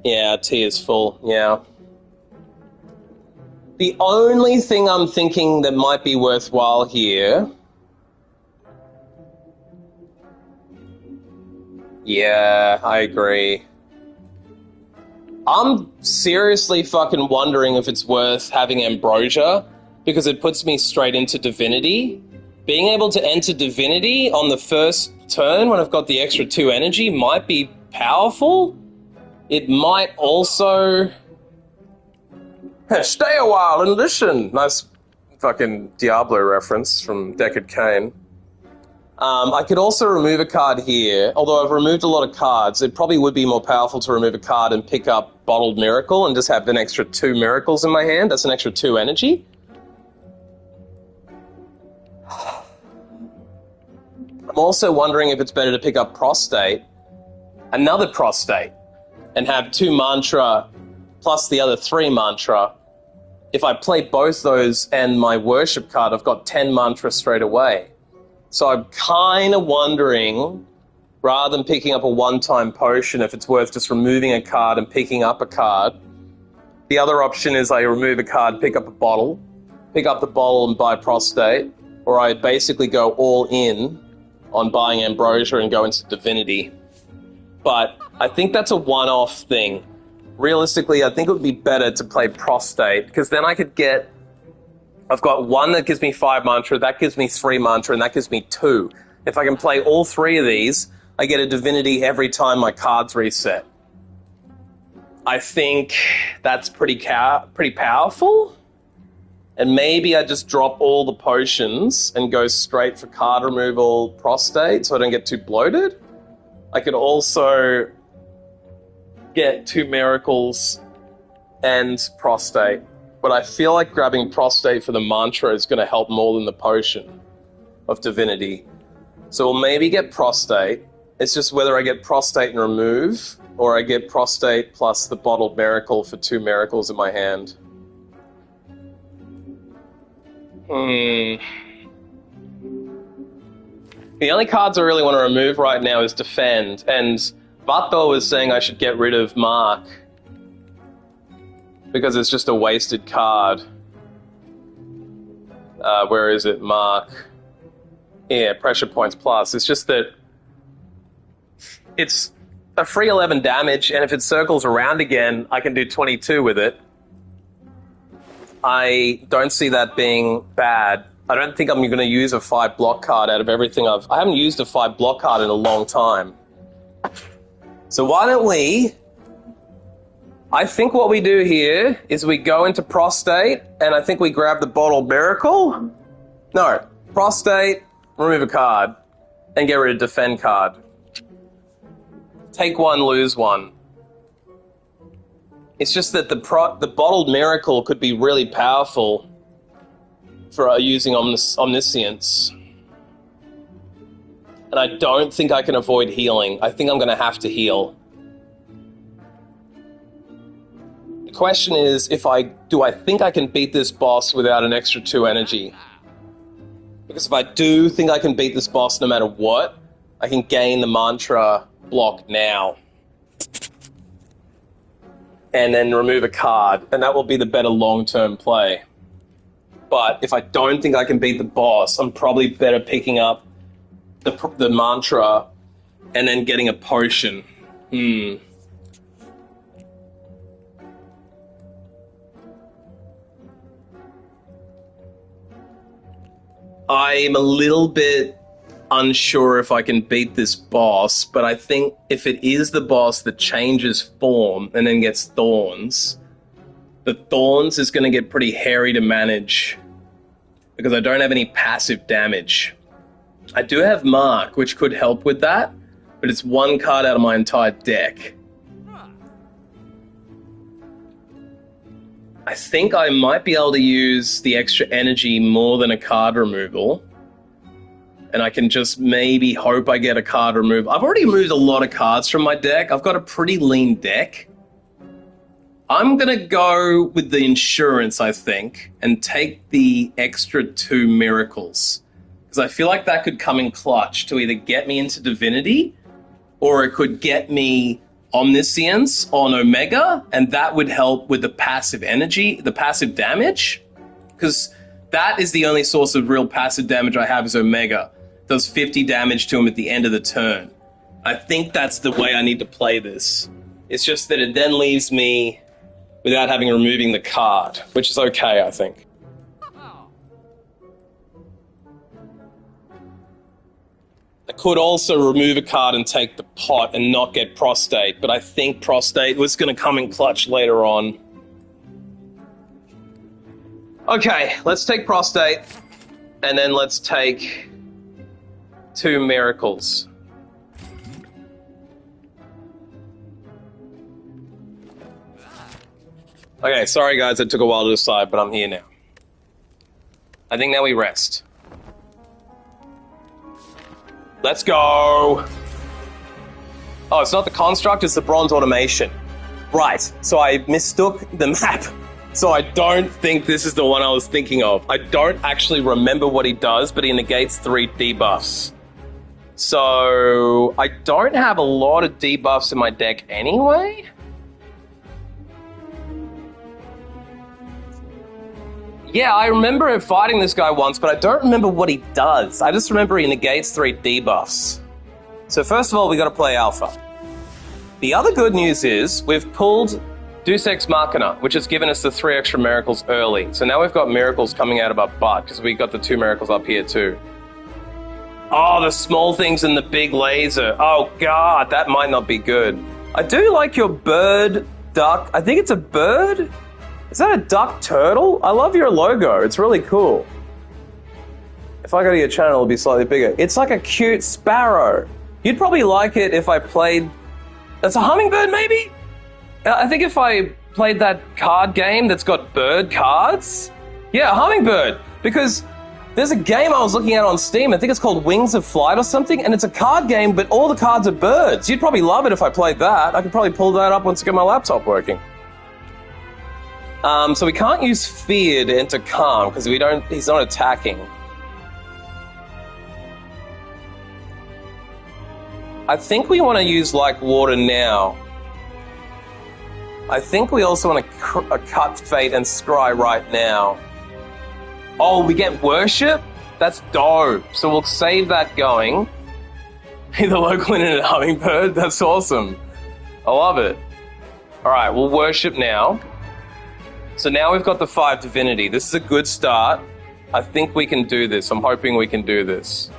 Yeah, T is full, yeah. The only thing I'm thinking that might be worthwhile here... Yeah, I agree. I'm seriously fucking wondering if it's worth having Ambrosia, because it puts me straight into Divinity. being able to enter Divinity on the first turn when I've got the extra 2 energy might be powerful. It might also... Stay a while and listen! Nice fucking Diablo reference from Deckard Cain. I could also remove a card here. Although I've removed a lot of cards, it probably would be more powerful to remove a card and pick up Bottled Miracle and just have an extra 2 miracles in my hand. That's an extra 2 energy. I'm also wondering if it's better to pick up Prostate, another Prostate, and have 2 Mantra plus the other 3 Mantra. If I play both those and my Worship card, I've got 10 Mantra straight away. So I'm kind of wondering, rather than picking up a one-time potion, if it's worth just removing a card and picking up a card. The other option is I remove a card, pick up a bottle, pick up the bottle and buy Prostate, or I basically go all in on buying Ambrosia and go into Divinity. But I think that's a one-off thing. Realistically, I think it would be better to play Prostate, because then I could get... I've got 1 that gives me 5 Mantra, that gives me 3 Mantra, and that gives me 2. If I can play all 3 of these, I get a Divinity every time my cards reset. I think that's pretty powerful. And maybe I just drop all the potions and go straight for card removal Prostate so I don't get too bloated. I could also get 2 miracles and Prostate. But I feel like grabbing Prostate for the Mantra is going to help more than the potion of Divinity. So we'll maybe get Prostate. It's just whether I get Prostate and remove, or I get Prostate plus the Bottled Miracle for 2 miracles in my hand. The only cards I really want to remove right now is Defend, and Vato was saying I should get rid of Mark, because it's just a wasted card. Where is it? Mark. Yeah, Pressure Points Plus. It's just that it's a free 11 damage, and if it circles around again, I can do 22 with it. I don't see that being bad. I don't think I'm going to use a 5 block card out of everything I haven't used a 5 block card in a long time. So why don't we... I think what we do here is we go into Prostate, and I think we grab the Bottled Miracle. No, Prostate, remove a card, and get rid of Defend card. Take 1, lose 1. It's just that the Bottled Miracle could be really powerful for using Omniscience. And I don't think I can avoid healing. I think I'm going to have to heal. The question is, do I think I can beat this boss without an extra 2 energy? Because if I do think I can beat this boss no matter what, I can gain the Mantra block now. And then remove a card, and that will be the better long-term play. But if I don't think I can beat the boss, I'm probably better picking up the Mantra and then getting a potion. I'm a little bit unsure if I can beat this boss, but I think if it is the boss that changes form and then gets thorns, the thorns is going to get pretty hairy to manage because I don't have any passive damage. I do have Mark, which could help with that, but it's 1 card out of my entire deck. I think I might be able to use the extra energy more than a card removal. And I can just maybe hope I get a card removal. I've already removed a lot of cards from my deck. I've got a pretty lean deck. I'm going to go with the insurance, I think, and take the extra 2 miracles. Because I feel like that could come in clutch to either get me into Divinity, or it could get me Omniscience on Omega, and that would help with the passive energy, the passive damage. Because that is the only source of real passive damage I have is Omega. Does 50 damage to him at the end of the turn. I think that's the way I need to play this. It's just that it then leaves me without having removing the card, which is okay, I think. could also remove a card and take the pot and not get prostate, but I think prostate was going to come in clutch later on. Okay, let's take prostate, and then let's take 2 miracles. Okay, sorry guys, it took a while to decide, but I'm here now. I think now we rest. Let's go! Oh, it's not the construct, it's the bronze automation. Right, so I mistook the map. So I don't think this is the one I was thinking of. I don't actually remember what he does, but he negates 3 debuffs. So I don't have a lot of debuffs in my deck anyway. Yeah, I remember fighting this guy once, but I don't remember what he does. I just remember he negates 3 debuffs. So first of all, we got to play Alpha. The other good news is we've pulled Deus Ex Machina, which has given us the 3 extra miracles early. So now we've got miracles coming out of our butt, because we got the 2 miracles up here too. Oh, the small things and the big laser. Oh god, that might not be good. I do like your bird duck. I think it's a bird? Is that a duck turtle? I love your logo. It's really cool. If I go to your channel, it'll be slightly bigger. It's like a cute sparrow. You'd probably like it if I played... That's a hummingbird, maybe? I think if I played that card game that's got bird cards... Yeah, a hummingbird. Because there's a game I was looking at on Steam. I think it's called Wings of Flight or something. And it's a card game, but all the cards are birds. You'd probably love it if I played that. I could probably pull that up once I get my laptop working. So we can't use Fear to enter Calm, because he's not attacking. I think we want to use Like Water now. I think we also want to cut Fate and Scry right now. Oh, we get Worship? That's dope. So we'll save that going. The local internet hummingbird? That's awesome. I love it. Alright, we'll Worship now. So now we've got the 5 Divinity. This is a good start. I think we can do this. I'm hoping we can do this.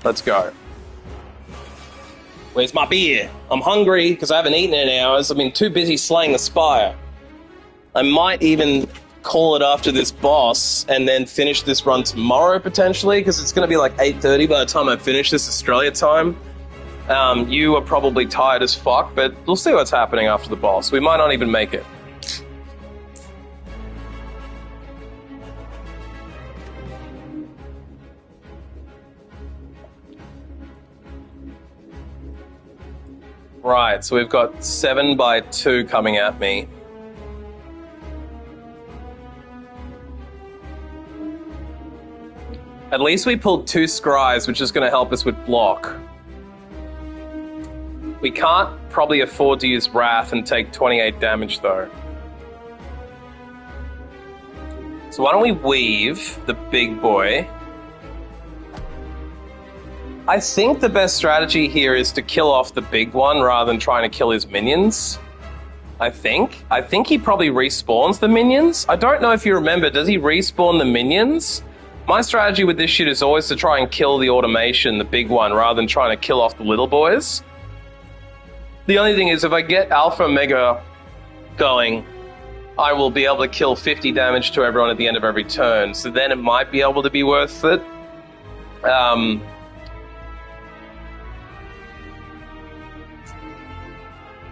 Let's go. Where's my beer? I'm hungry because I haven't eaten in hours. I've been too busy slaying the Spire. I might even call it after this boss and then finish this run tomorrow potentially, because it's going to be like 8:30 by the time I finish this Australia time. You are probably tired as fuck, but we'll see what's happening after the boss. We might not even make it. Right, so we've got 7x2 coming at me. At least we pulled 2 Scries, which is going to help us with block. We can't probably afford to use Wrath and take 28 damage though. So why don't we Weave the big boy? I think the best strategy here is to kill off the big one rather than trying to kill his minions. I think he probably respawns the minions. I don't know if you remember, does he respawn the minions? My strategy with this shit is always to try and kill the automation, the big one, rather than trying to kill off the little boys. The only thing is, if I get Alpha Mega going, I will be able to kill 50 damage to everyone at the end of every turn, so then it might be able to be worth it.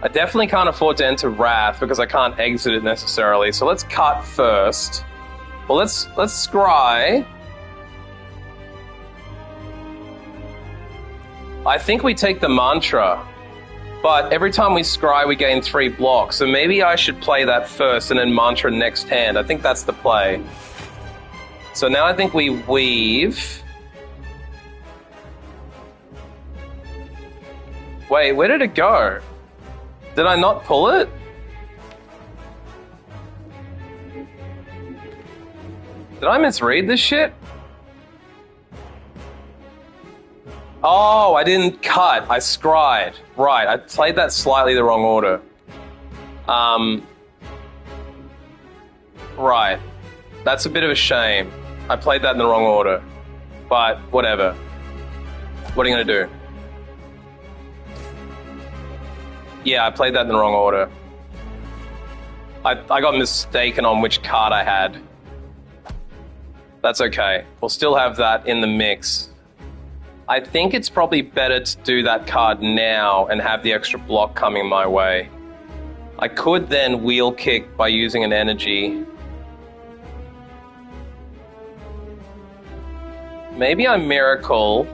I definitely can't afford to enter Wrath because I can't exit it necessarily. So let's cut first. Well, let's scry. I think we take the mantra, but every time we scry, we gain 3 blocks. So maybe I should play that first and then mantra next hand. I think that's the play. So now I think we weave. Wait, where did it go? Did I not pull it? Did I misread this shit? Oh, I didn't cut. I scried. Right, I played that slightly the wrong order. Right. That's a bit of a shame. I played that in the wrong order. But, whatever. What are you gonna do? Yeah, I played that in the wrong order. I got mistaken on which card I had. That's okay. We'll still have that in the mix. I think it's probably better to do that card now and have the extra block coming my way. I could then wheel kick by using an energy. Maybe I miracle,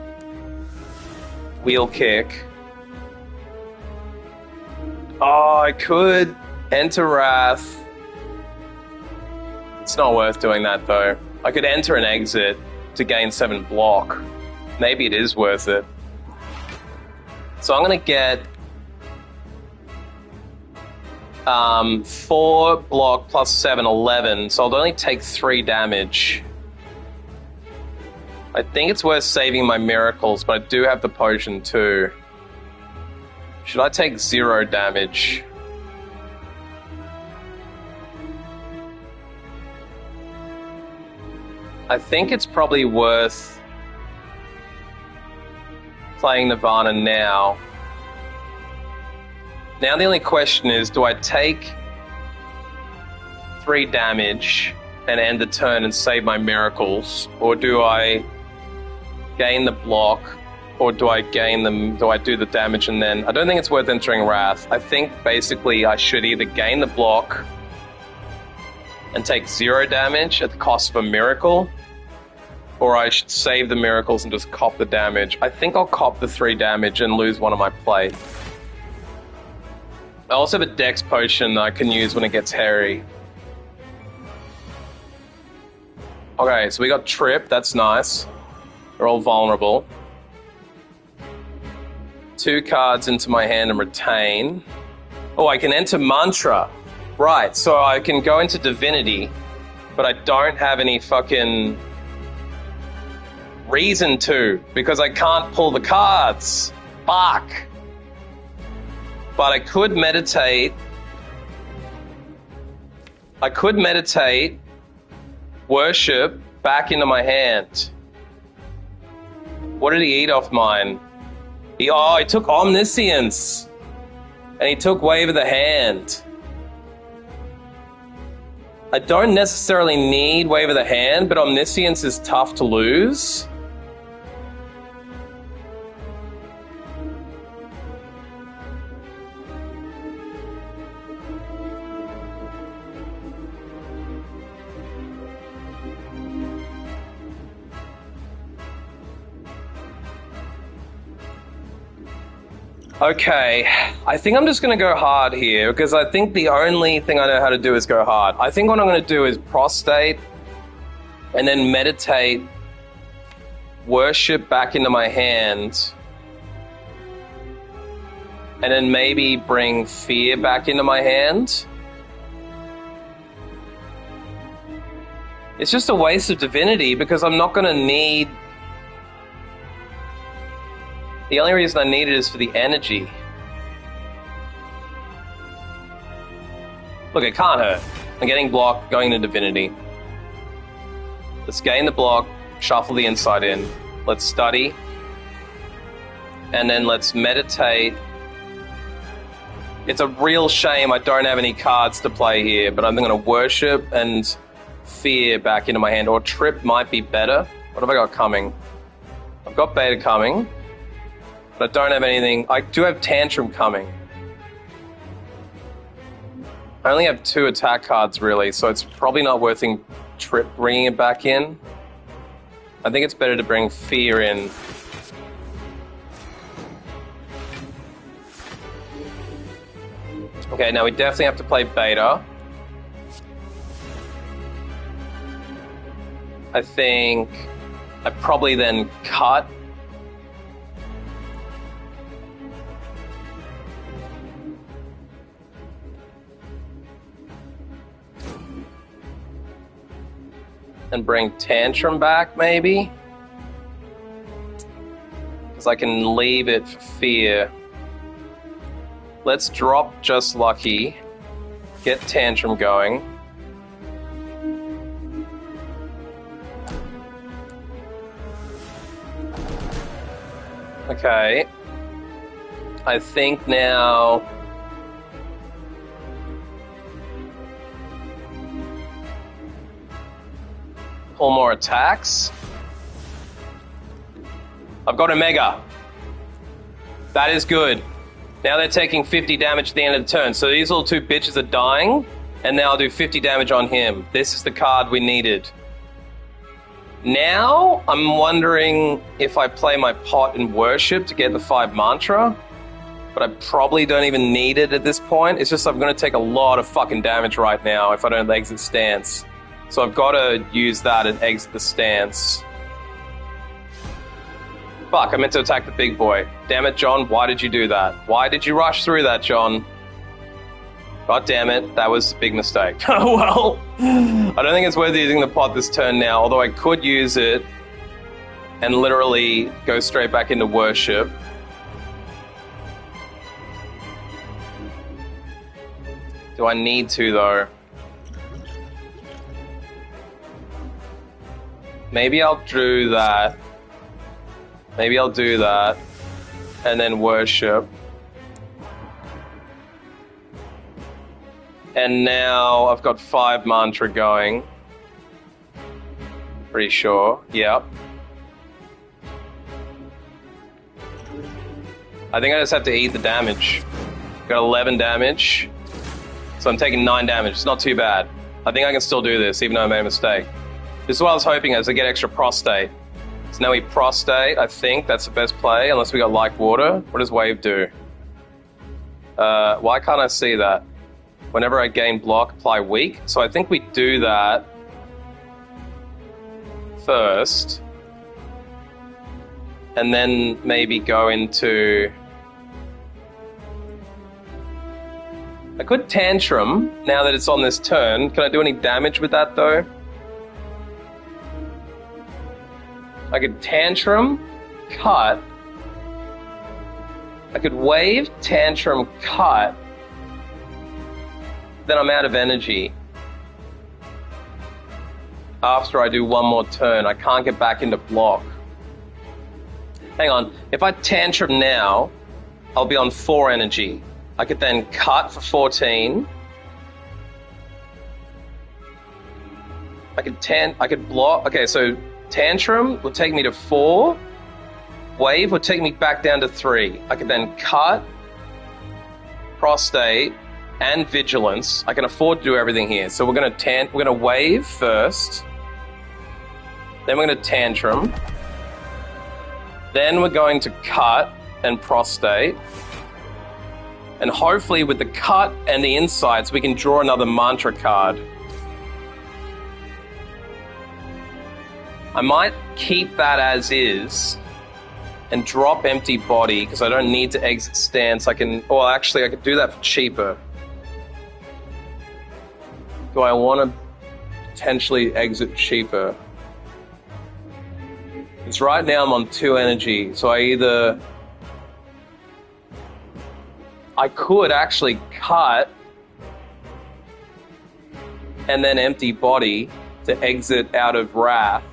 wheel kick. Oh, I could enter Wrath. It's not worth doing that though. I could enter and exit to gain 7 block. Maybe it is worth it. So I'm gonna get 4 block plus 7, 11. So I'll only take 3 damage. I think it's worth saving my miracles, but I do have the potion too. Should I take 0 damage? I think it's probably worth playing Nirvana now. Now the only question is, do I take 3 damage and end the turn and save my miracles, or do I gain the block, or do I do the damage and then... I don't think it's worth entering Wrath. I think basically I should either gain the block and take 0 damage at the cost of a miracle, or I should save the miracles and just cop the damage. I think I'll cop the 3 damage and lose one of my play. I also have a Dex potion that I can use when it gets hairy. Okay, so we got Trip, that's nice. They're all vulnerable. 2 cards into my hand and retain. Oh, I can enter Mantra. Right, so I can go into Divinity, but I don't have any fucking reason to, because I can't pull the cards. Fuck. But I could meditate. Worship back into my hand. What did he eat off mine? He took Omniscience. And he took Wave of the Hand. I don't necessarily need Wave of the Hand, but Omniscience is tough to lose. Okay, I think I'm just going to go hard here, because I think the only thing I know how to do is go hard. I think what I'm going to do is Prostate, and then Meditate, Worship back into my hand, and then maybe bring Fear back into my hand. It's just a waste of Divinity, because I'm not going to need... The only reason I need it is for the energy. Look, it can't hurt. I'm getting blocked, going into Divinity. Let's gain the block, shuffle the inside in. Let's study. And then let's meditate. It's a real shame I don't have any cards to play here, but I'm going to worship and Fear back into my hand. Or Trip might be better. What have I got coming? I've got Beta coming. But I don't have anything. I do have Tantrum coming. I only have 2 attack cards, really, so it's probably not worth bringing it back in. I think it's better to bring Fear in. Okay, now we definitely have to play Beta. I think I probably then cut. And bring Tantrum back, maybe? Because I can leave it for Fear. Let's drop Just Lucky. Get Tantrum going. Okay. I think now couple more attacks. I've got Omega. That is good. Now they're taking 50 damage at the end of the turn. So these little two bitches are dying, and now I'll do 50 damage on him. This is the card we needed. Now, I'm wondering if I play my pot in Worship to get the 5 mantra, but I probably don't even need it at this point. It's just I'm going to take a lot of fucking damage right now if I don't exit stance. So I've got to use that and exit the stance. Fuck, I meant to attack the big boy. Damn it, John, why did you do that? Why did you rush through that, John? God damn it, that was a big mistake. Oh well, I don't think it's worth using the pot this turn now, although I could use it and literally go straight back into Worship. Do I need to, though? Maybe I'll do that. Maybe I'll do that and then Worship. And now I've got 5 mantra going. Pretty sure. Yep. I think I just have to eat the damage. Got 11 damage. So I'm taking 9 damage. It's not too bad. I think I can still do this, even though I made a mistake. This is what I was hoping as I get extra prostate. So now we prostate. I think that's the best play, unless we got like water. What does wave do? Why can't I see that? Whenever I gain block, apply weak. So I think we do that first. And then maybe go into... I could Tantrum, now that it's on this turn. Can I do any damage with that, though? I could Tantrum, cut. I could Wave, Tantrum, cut. Then I'm out of energy. After I do one more turn, I can't get back into block. Hang on, if I Tantrum now, I'll be on 4 energy. I could then cut for 14. I could block. Okay, so Tantrum would take me to 4. Wave would take me back down to 3. I could then cut, prostate, and vigilance. I can afford to do everything here. So we're gonna wave first. Then we're gonna Tantrum. Then we're going to cut and prostate. And hopefully with the cut and the insights, we can draw another mantra card. I might keep that as is and drop empty body because I don't need to exit stance. I could do that for cheaper. Do I want to potentially exit cheaper? Because right now I'm on 2 energy, so I could actually cut and then empty body to exit out of Wrath.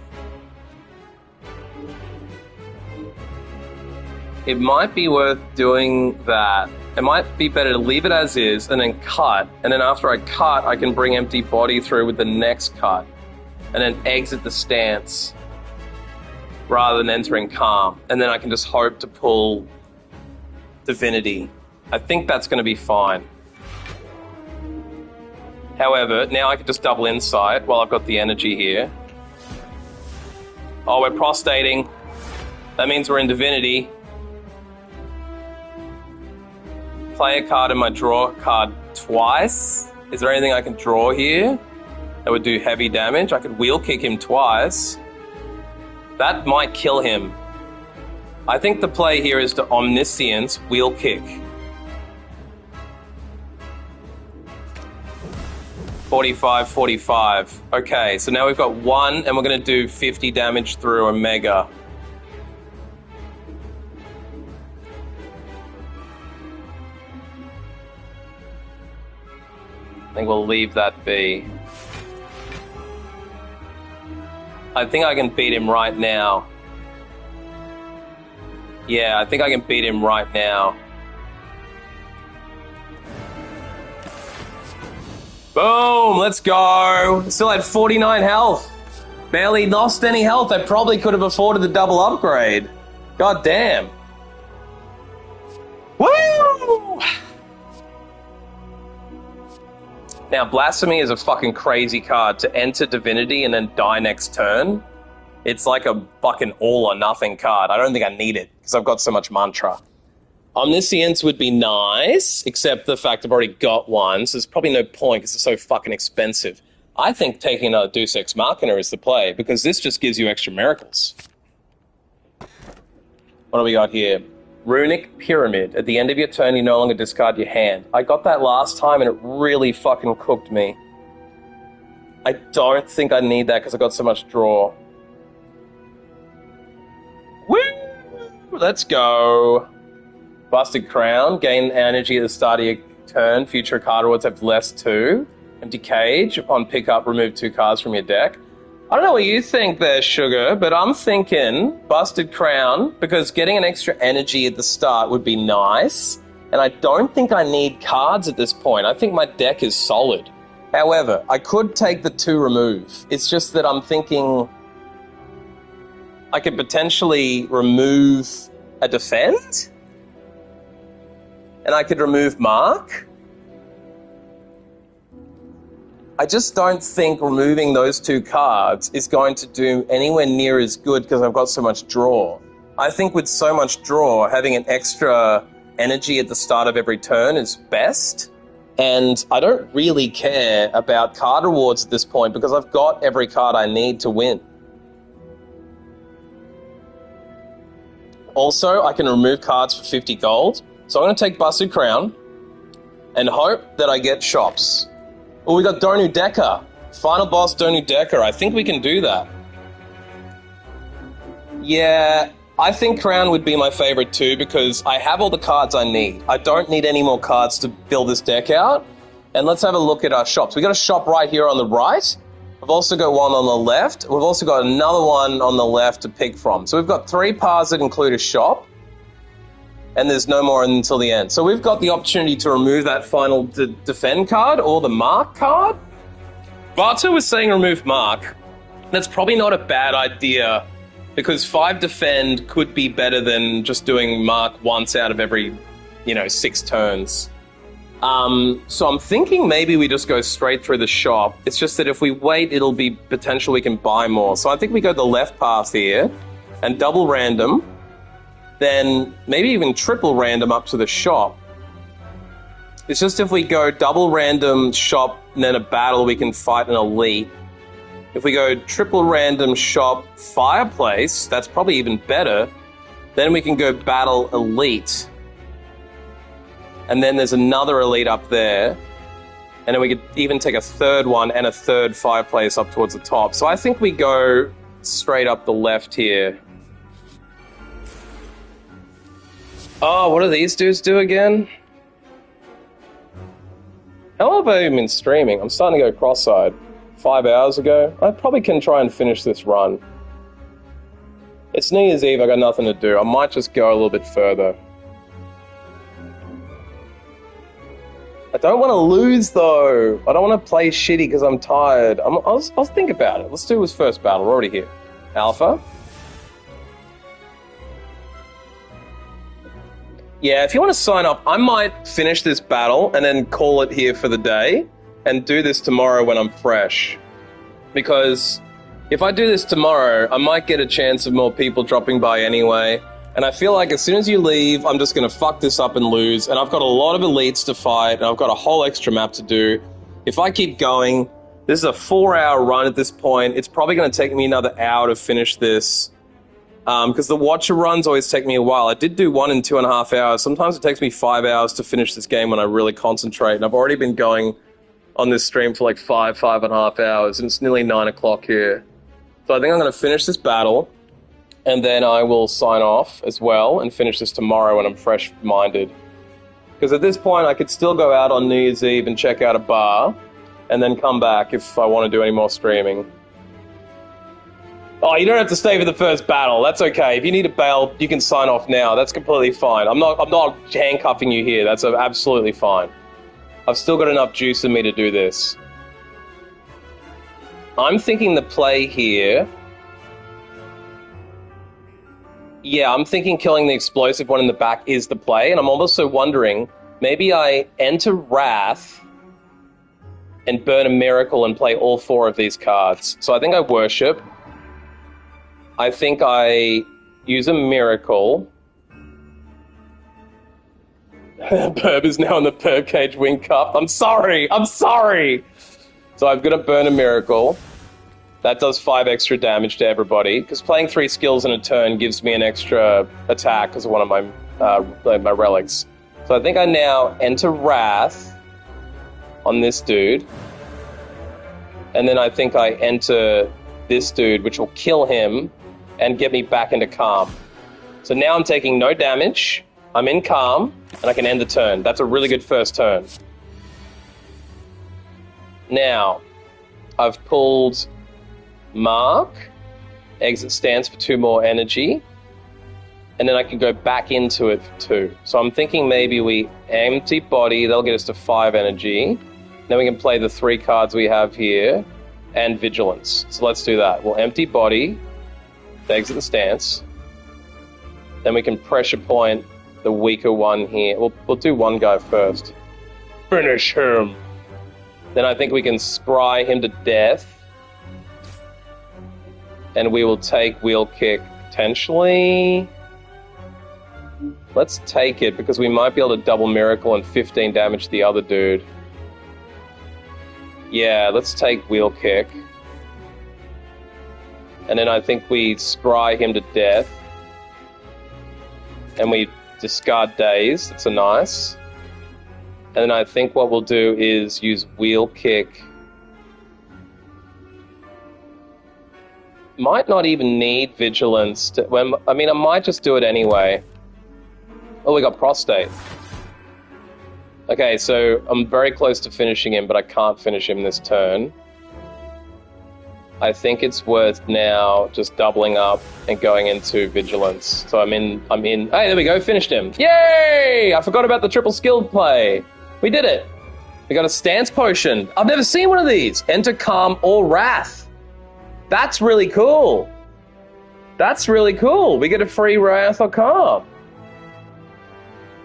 It might be worth doing that. It might be better to leave it as is and then cut. And then after I cut, I can bring empty body through with the next cut. And then exit the stance rather than entering calm. And then I can just hope to pull divinity. I think that's going to be fine. However, now I can just double insight while I've got the energy here. Oh, we're prostating. That means we're in divinity. Play a card in my draw card twice. Is there anything I can draw here that would do heavy damage? I could wheel kick him twice. That might kill him. I think the play here is to Omniscience, wheel kick. 45, 45. Okay, so now we've got 1 and we're going to do 50 damage through Omega. I think we'll leave that be. I think I can beat him right now. Yeah, I think I can beat him right now. Boom, let's go. Still had 49 health. Barely lost any health. I probably could have afforded the double upgrade. God damn. Woo! Now, Blasphemy is a fucking crazy card to enter Divinity and then die next turn. It's like a fucking all or nothing card. I don't think I need it because I've got so much mantra. Omniscience would be nice, except the fact I've already got one, so there's probably no point because it's so fucking expensive. I think taking another Deus Ex Machina is the play, because this just gives you extra miracles. What do we got here? Runic Pyramid. At the end of your turn, you no longer discard your hand. I got that last time and it really fucking cooked me. I don't think I need that because I got so much draw. Woo! Let's go. Busted Crown. Gain energy at the start of your turn. Future card rewards have less 2. Empty Cage. Upon pickup, remove 2 cards from your deck. I don't know what you think there, Sugar, but I'm thinking Busted Crown, because getting an extra energy at the start would be nice, and I don't think I need cards at this point. I think my deck is solid. However, I could take the 2 remove. It's just that I'm thinking I could potentially remove a defend, and I could remove Mark. I just don't think removing those 2 cards is going to do anywhere near as good because I've got so much draw. I think with so much draw, having an extra energy at the start of every turn is best. And I don't really care about card rewards at this point because I've got every card I need to win. Also, I can remove cards for 50 gold. So I'm going to take Busted Crown and hope that I get shops. Oh, we got Donu Decker. Final boss Donu Decker. I think we can do that. Yeah, I think Crown would be my favorite too because I have all the cards I need. I don't need any more cards to build this deck out. And let's have a look at our shops. We got a shop right here on the right. We've also got one on the left. We've also got another one on the left to pick from. So we've got 3 paths that include a shop. And there's no more until the end. So we've got the opportunity to remove that final defend card or the mark card. Barto was saying remove mark. That's probably not a bad idea because 5 defend could be better than just doing mark once out of every, 6 turns. So I'm thinking maybe we just go straight through the shop. It's just that if we wait, it'll be potential we can buy more. So I think we go the left path here and double random. Then maybe even triple random up to the shop. It's just if we go double random shop and then a battle, we can fight an elite. If we go triple random shop fireplace, that's probably even better. Then we can go battle elite. And then there's another elite up there. And then we could even take a third one and a third fireplace up towards the top. So I think we go straight up the left here. Oh, what do these dudes do again? How long have I even been streaming? I'm starting to go cross-eyed. 5 hours ago? I probably can try and finish this run. It's New Year's Eve, I got nothing to do. I might just go a little bit further. I don't want to lose, though. I don't want to play shitty because I'm tired. I'll think about it. Let's do this first battle. We're already here. Alpha. Yeah, if you want to sign up, I might finish this battle and then call it here for the day and do this tomorrow when I'm fresh. Because if I do this tomorrow, I might get a chance of more people dropping by anyway. And I feel like as soon as you leave, I'm just going to fuck this up and lose. And I've got a lot of elites to fight, and I've got a whole extra map to do. If I keep going, this is a 4-hour run at this point. It's probably going to take me another hour to finish this. Because the Watcher runs always take me a while. I did do 1 in 2.5 hours. Sometimes it takes me 5 hours to finish this game when I really concentrate. And I've already been going on this stream for like 5.5 hours. And it's nearly 9 o'clock here. So I think I'm going to finish this battle. And then I will sign off as well and finish this tomorrow when I'm fresh-minded. Because at this point, I could still go out on New Year's Eve and check out a bar. And then come back if I want to do any more streaming. Oh, you don't have to stay for the first battle. That's okay. If you need to bail, you can sign off now. That's completely fine. I'm not handcuffing you here. That's absolutely fine. I've still got enough juice in me to do this. I'm thinking the play here... Yeah, I'm thinking killing the explosive one in the back is the play, and I'm also wondering, maybe I enter Wrath and burn a Miracle and play all 4 of these cards. So I think I Worship. I think I use a Miracle. Burb is now in the Burb Cage Wing Cup. I'm sorry! So I'm going to burn a Miracle. That does 5 extra damage to everybody, because playing 3 skills in a turn gives me an extra attack because of one of my relics. So I think I now enter Wrath on this dude, and then I think I enter this dude, which will kill him and get me back into Calm. So now I'm taking no damage, I'm in Calm, and I can end the turn. That's a really good first turn. Now, I've pulled... Mark, exit stance for 2 more energy, and then I can go back into it for 2. So I'm thinking maybe we empty body, that'll get us to 5 energy. Then we can play the 3 cards we have here, and vigilance. So let's do that. We'll empty body, exit the stance. Then we can pressure point the weaker one here. We'll do one guy first. Finish him! Then I think we can scry him to death. And we will take Wheel Kick, potentially. Let's take it, because we might be able to double Miracle and 15 damage to the other dude. Yeah, let's take Wheel Kick. And then I think we scry him to death. And we discard Daze, that's a nice. And then I think what we'll do is use Wheel Kick. Might not even need vigilance to, I mean, I might just do it anyway. Oh, we got prostate. Okay, so I'm very close to finishing him, but I can't finish him this turn. I think it's worth now just doubling up and going into vigilance. So I'm in, hey, there we go, finished him. Yay! I forgot about the triple skilled play. We did it. We got a stance potion. I've never seen one of these. Enter Calm or Wrath. That's really cool. That's really cool. We get a free Wrath or Calm.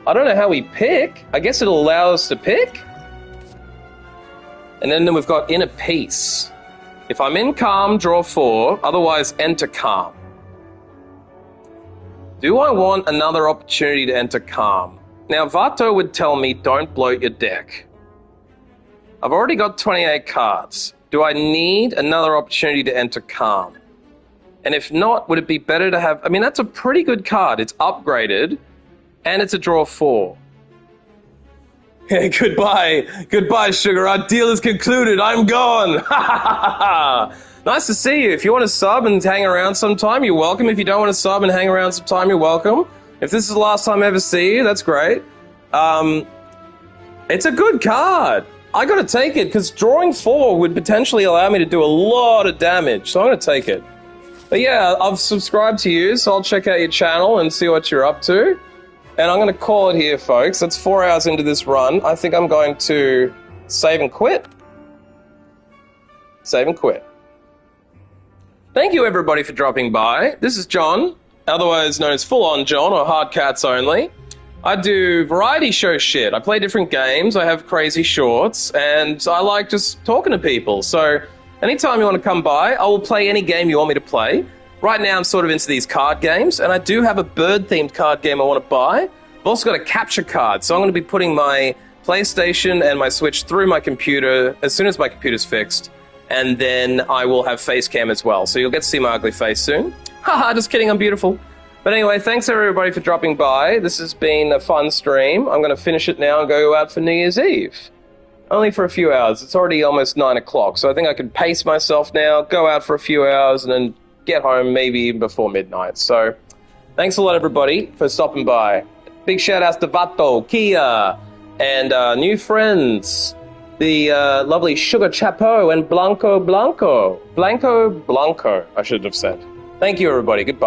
I don't know how we pick. I guess it'll allow us to pick. And then we've got Inner Peace. If I'm in Calm, draw 4. Otherwise, enter Calm. Do I want another opportunity to enter Calm? Now, Vato would tell me, don't bloat your deck. I've already got 28 cards. Do I need another opportunity to enter Calm? And if not, would it be better to have... I mean, that's a pretty good card. It's upgraded, and it's a draw 4. Hey, goodbye, sugar. Our deal is concluded. I'm gone. Nice to see you. If you want to sub and hang around sometime, you're welcome. If you don't want to sub and hang around sometime, you're welcome. If this is the last time I ever see you, that's great. It's a good card. I gotta take it, because drawing 4 would potentially allow me to do a lot of damage, so I'm gonna take it. But yeah, I've subscribed to you, so I'll check out your channel and see what you're up to. And I'm gonna call it here, folks. That's 4 hours into this run. I think I'm going to save and quit. Save and quit. Thank you, everybody, for dropping by. This is John, otherwise known as Full On John, or Hard Cats Only. I do variety show shit. I play different games, I have crazy shorts, and I like just talking to people. So anytime you want to come by, I will play any game you want me to play. Right now I'm sort of into these card games, and I do have a bird-themed card game I want to buy. I've also got a capture card, so I'm going to be putting my PlayStation and my Switch through my computer as soon as my computer's fixed, and then I will have face cam as well, so you'll get to see my ugly face soon. Haha, just kidding, I'm beautiful. But anyway, thanks everybody for dropping by. This has been a fun stream. I'm going to finish it now and go out for New Year's Eve. Only for a few hours. It's already almost 9 o'clock, so I think I can pace myself now, go out for a few hours, and then get home maybe even before midnight. So, thanks a lot everybody for stopping by. Big shout outs to Vato, Kia, and new friends, the lovely Sugar Chapeau and Blanco, I should have said. Thank you everybody, goodbye.